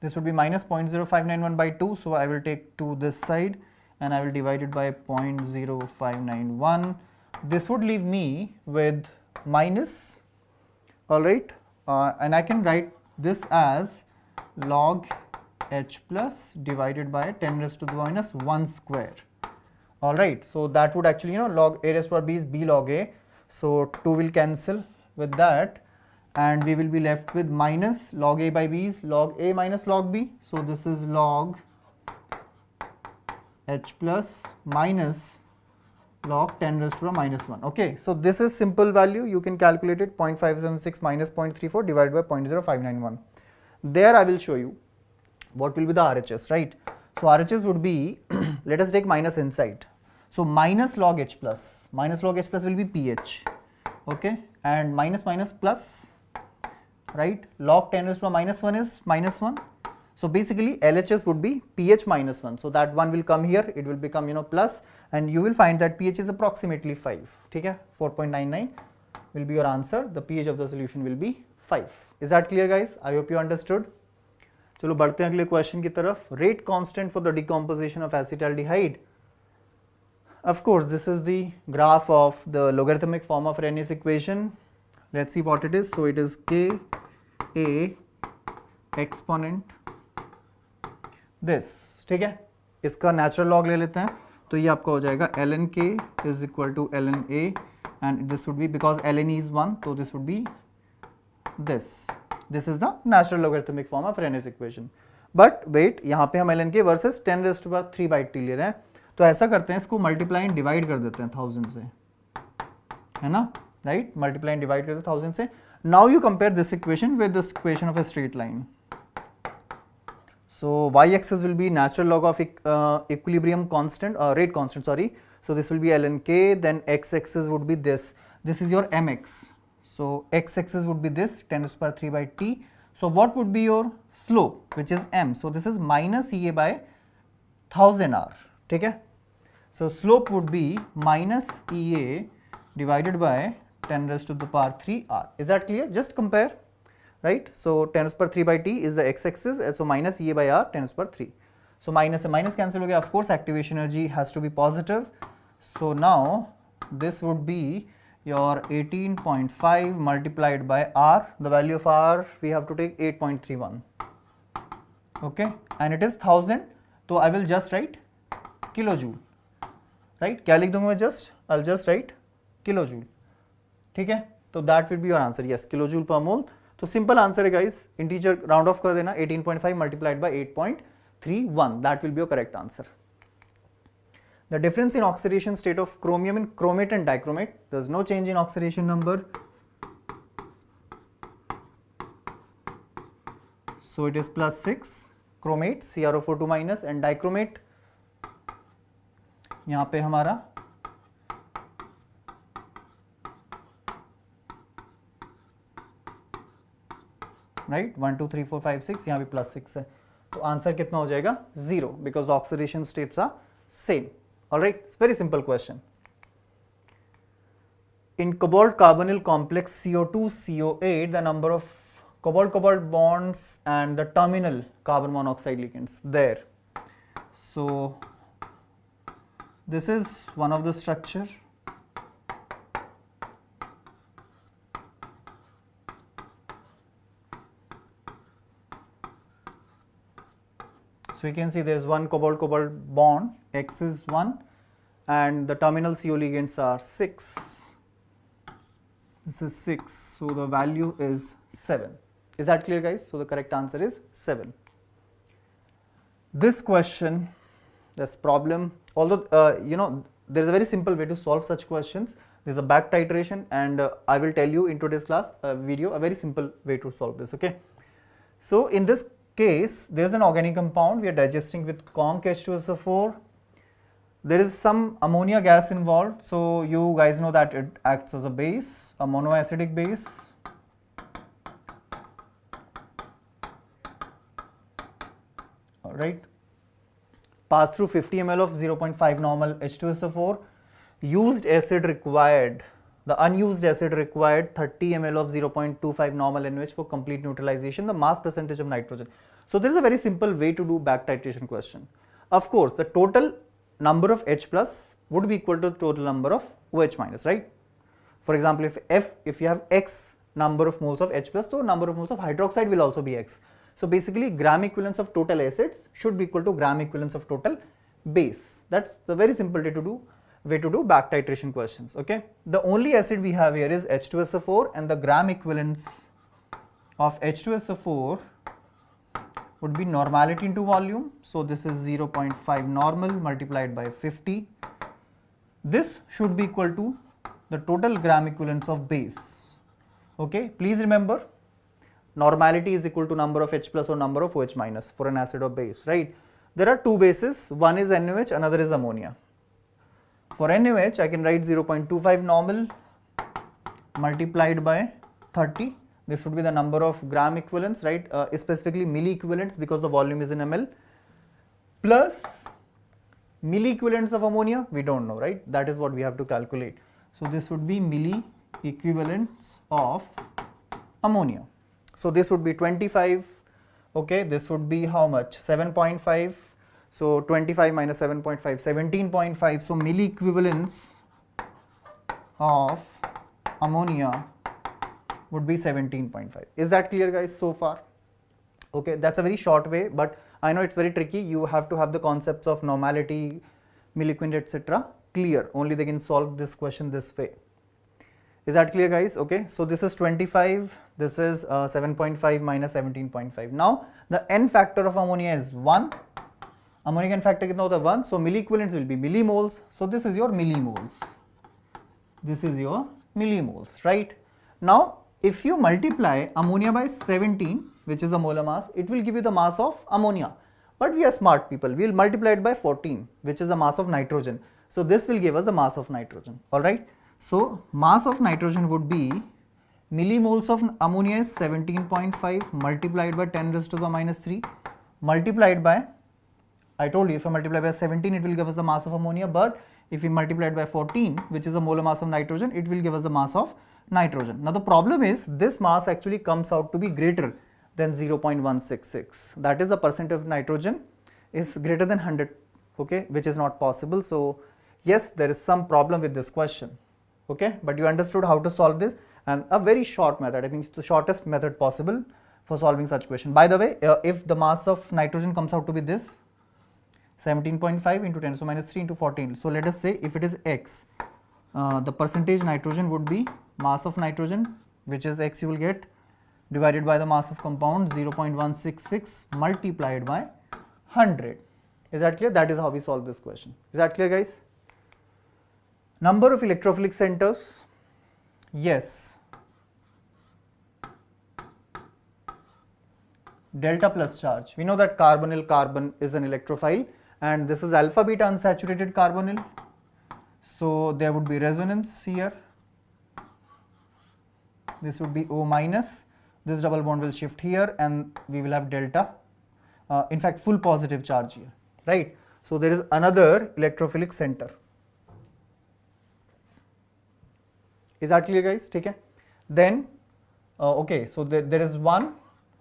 this would be minus 0.0591 by 2, so I will take 2 this side and I will divide it by 0.0591. This would leave me with minus, alright, and I can write this as log H plus divided by 10 raised to the minus 1 square. Alright, so that would actually, log A raised to the power B is B log A, so 2 will cancel with that and we will be left with minus log A by B is log A minus log B. So this is log H plus minus log 10 raised to the minus 1. Okay, so this is simple value, you can calculate it, 0.576 minus 0.34 divided by 0.0591. There I will show you what will be the RHS, right? So RHS would be, let us take minus inside. So minus log H plus will be pH, okay, and minus plus, right, log 10 raised to the minus 1 is minus 1. So basically LHS would be pH minus 1, so that 1 will come here, it will become plus, and you will find that pH is approximately 5, okay, 4.99 will be your answer. The pH of the solution will be 5. Is that clear guys? I hope you understood. चलो बढ़ते हैं अगले question की तरफ. Rate constant for the decomposition of acetaldehyde. Of course, this is the graph of the logarithmic form of Arrhenius equation. Let's see what it is. So it is Ka exponent this, ठीक है, इसका natural log ले लेते हैं, तो ये आपका हो जाएगा ln k is equal to ln a, and this would be, because ln e is 1, so this would be this. This is the natural logarithmic form of Arrhenius equation. But wait, यहाँ पे हम ln k versus 10 raised to the power 3 by t ले रहे हैं, तो ऐसा करते हैं, इसको multiply and divide कर देते हैं 1000 से, है ना, right? Multiply and divide कर देते हैं 1000 से. Now you compare this equation with this equation of a straight line. So y-axis will be natural log of equilibrium constant, rate constant, sorry. So this will be ln k, then x-axis would be this. This is your mx. So x-axis would be this, 10 raised to the power 3 by t. So what would be your slope, which is m? So this is minus Ea by 1000 r, ठीक है? So slope would be minus Ea divided by 10 raised to the power 3 r. Is that clear? Just compare, right? So 10 raised to the power 3 by t is the x-axis, so minus Ea by r 10 raised to the power 3. So minus and minus cancel हो गया. Of course, activation energy has to be positive. So now this would be your 18.5 multiplied by r. The value of r we have to take 8.31. Okay, and it is 1000. So I will just write kilojoule, right? क्या लिख दूंगा मैं just? I'll just write kilojoule. ठीक है? तो that will be your answer. Yes, kilojoule per mole. तो simple answer है guys. Integer round off कर देना. 18.5 multiplied by 8.31. That will be your correct answer. The difference in oxidation state of chromium in chromate and dichromate. There is no change in oxidation number. So it is plus 6. Chromate CrO4 minus and dichromate. यहाँ पे हमारा right 1 2 3 4 5 6, यहाँ भी plus 6 है, तो answer कितना हो जाएगा 0 because the oxidation states are same. All right, it's very simple question. In cobalt carbonyl complex CO2 CO8, the number of cobalt cobalt bonds and the terminal carbon monoxide ligands there. So this is one of the structure. So you can see there is one cobalt cobalt bond, X is 1, and the terminal CO ligands are 6. This is 6, so the value is 7. Is that clear guys? So the correct answer is 7. This question, this problem, although there is a very simple way to solve such questions. There is a back titration, and I will tell you in today's class video a very simple way to solve this. Okay. So in this case, there is an organic compound we are digesting with conc H2SO4. There is some ammonia gas involved, so you guys know that it acts as a base, a monoacidic base. Alright, pass through 50 ml of 0.5 normal H2SO4. Used acid required, the unused acid required 30 ml of 0.25 normal NaOH for complete neutralization, the mass percentage of nitrogen. So there is a very simple way to do back titration question. Of course, the total number of H plus would be equal to the total number of OH minus, right? For example, if you have X number of moles of H plus, so number of moles of hydroxide will also be X. So basically, gram equivalence of total acids should be equal to gram equivalence of total base. That's the very simple way to do back titration questions. Okay. The only acid we have here is H2SO4, and the gram equivalence of H2SO4 would be normality into volume. So this is 0.5 normal multiplied by 50. This should be equal to the total gram equivalence of base. Okay. Please remember, normality is equal to number of H plus or number of OH minus for an acid or base, right? There are two bases, one is NaOH, another is ammonia. For NaOH, I can write 0.25 normal multiplied by 30. This would be the number of gram equivalents, right? Specifically milli equivalents, because the volume is in ml, plus milli equivalents of ammonia, we don't know, right? That is what we have to calculate. So this would be milli equivalents of ammonia. So this would be 25, okay, this would be how much? 7.5, so 25 minus 7.5, 17.5, so milli equivalents of ammonia would be 17.5. Is that clear, guys, so far? Okay, that's a very short way, but I know it's very tricky. You have to have the concepts of normality, milli, etc. clear. Only they can solve this question this way. Is that clear, guys? Okay, so this is 25, this is 7.5 minus 17.5. Now, the n factor of ammonia is 1. Ammonia n factor is 1, so milli equivalents will be millimoles. So this is your millimoles. This is your millimoles, right? Now, if you multiply ammonia by 17, which is the molar mass, it will give you the mass of ammonia. But we are smart people, we will multiply it by 14, which is the mass of nitrogen. So this will give us the mass of nitrogen, alright? So mass of nitrogen would be, millimoles of ammonia is 17.5 multiplied by 10 raised to the minus 3 multiplied by, I told you if I multiply by 17 it will give us the mass of ammonia, but if we multiply it by 14, which is the molar mass of nitrogen, it will give us the mass of nitrogen. Now the problem is this mass actually comes out to be greater than 0.166. That is, the percent of nitrogen is greater than 100, okay, which is not possible. So yes, there is some problem with this question, okay, but you understood how to solve this, and a very short method, I think it's the shortest method possible for solving such question. By the way, if the mass of nitrogen comes out to be this, 17.5 into 10 to the minus 3 into 14. So let us say if it is x, the percentage nitrogen would be mass of nitrogen, which is x you will get, divided by the mass of compound 0.166 multiplied by 100. Is that clear? That is how we solve this question. Is that clear, guys? Number of electrophilic centers, yes, delta plus charge. We know that carbonyl carbon is an electrophile, and this is alpha beta unsaturated carbonyl. So there would be resonance here. This would be O minus. This double bond will shift here, and we will have delta. In fact, full positive charge here, right? So there is another electrophilic center. Is that clear, guys? Okay. Then, okay, so there is one,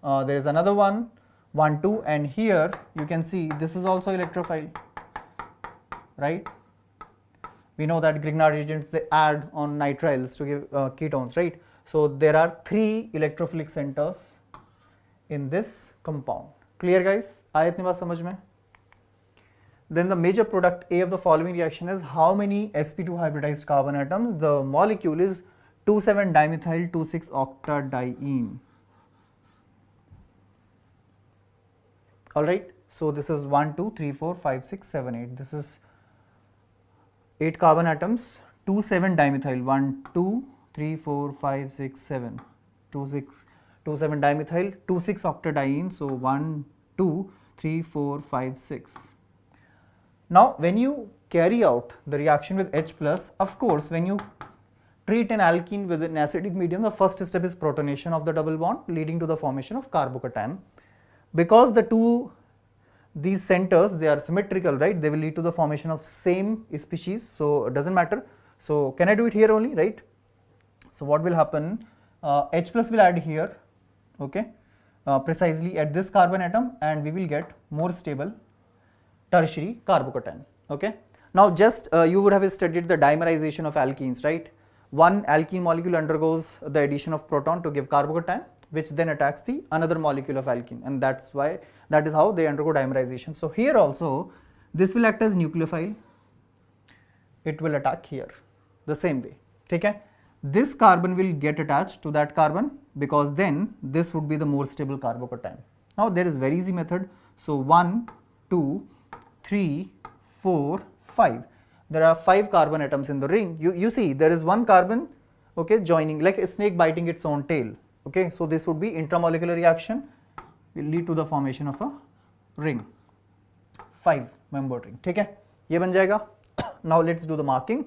there is another one, 1, 2, and here you can see this is also electrophile, right? We know that Grignard reagents, they add on nitriles to give ketones, right? So there are 3 electrophilic centers in this compound. Clear, guys? आया इतनी बात समझ में? Then the major product A of the following reaction is how many sp2 hybridized carbon atoms? The molecule is 2,7-dimethyl 2,6-octadiene. Alright, so this is 1, 2, 3, 4, 5, 6, 7, 8. This is 8 carbon atoms, 2 7 dimethyl, 1 2 3 4 5 6 7, 2 6 2 7 dimethyl, 2 6 octadiene, so 1 2 3 4 5 6. Now when you carry out the reaction with H plus, of course when you treat an alkene with an acidic medium, the first step is protonation of the double bond leading to the formation of carbocation. Because these centers, they are symmetrical, right? They will lead to the formation of same species, so it doesn't matter. So can I do it here only, right? So what will happen, H plus will add here, okay, precisely at this carbon atom, and we will get more stable tertiary carbocation, okay. Now just you would have studied the dimerization of alkenes, right? One alkene molecule undergoes the addition of proton to give carbocation, which then attacks the another molecule of alkene, and that is how they undergo dimerization. So here also this will act as nucleophile, it will attack here the same way, okay. This carbon will get attached to that carbon because then this would be the more stable carbocation. Now there is very easy method. So 1 2 3 4 5, there are 5 carbon atoms in the ring. You see there is one carbon, okay, joining like a snake biting its own tail, okay. So this would be intramolecular reaction, will lead to the formation of a ring, 5 membered ring, ठीक है, ये बन जाएगा. Now let's do the marking.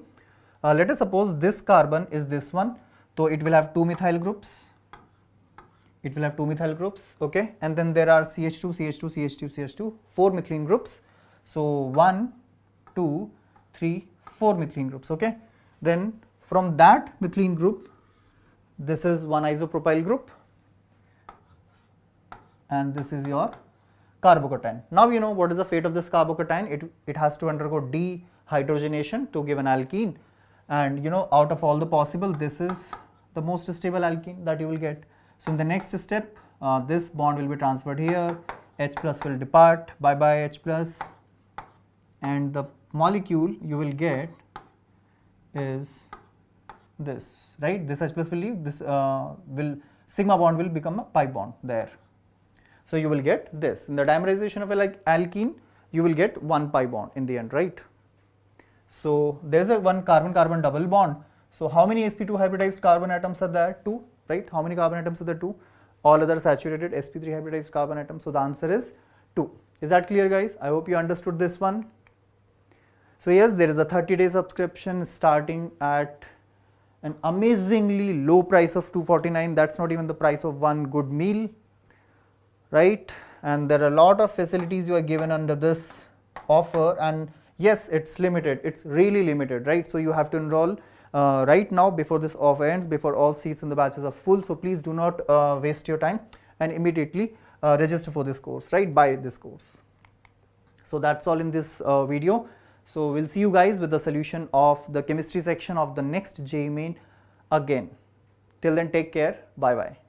Let us suppose this carbon is this one, so it will have 2 methyl groups, okay, and then there are CH2 CH2 CH2 CH2, 4 methylene groups. So 1 2 3 4 methylene groups, okay. Then from that methylene group, this is one isopropyl group and this is your carbocation. Now you know what is the fate of this carbocation. It has to undergo dehydrogenation to give an alkene, and you know, out of all the possible, this is the most stable alkene that you will get. So in the next step, this bond will be transferred here, H plus will depart, bye bye H plus, and the molecule you will get is this, right? This H plus will leave, this sigma bond will become a pi bond there. So you will get this. In the dimerization of a alkene, you will get one pi bond in the end, right? So there is a one carbon-carbon double bond. So how many sp2 hybridized carbon atoms are there? 2, right? How many carbon atoms are there? 2. All other saturated sp3 hybridized carbon atoms. So the answer is 2. Is that clear, guys? I hope you understood this one. So yes, there is a 30-day subscription starting at an amazingly low price of 249. That's not even the price of one good meal, right? And there are a lot of facilities you are given under this offer, and yes, it's limited, it's really limited, right? So you have to enroll right now before this offer ends, before all seats in the batches are full. So please do not waste your time and immediately register for this course, right? Buy this course. So that's all in this video. So we'll see you guys with the solution of the chemistry section of the next JEE Main again. Till then, take care. Bye bye.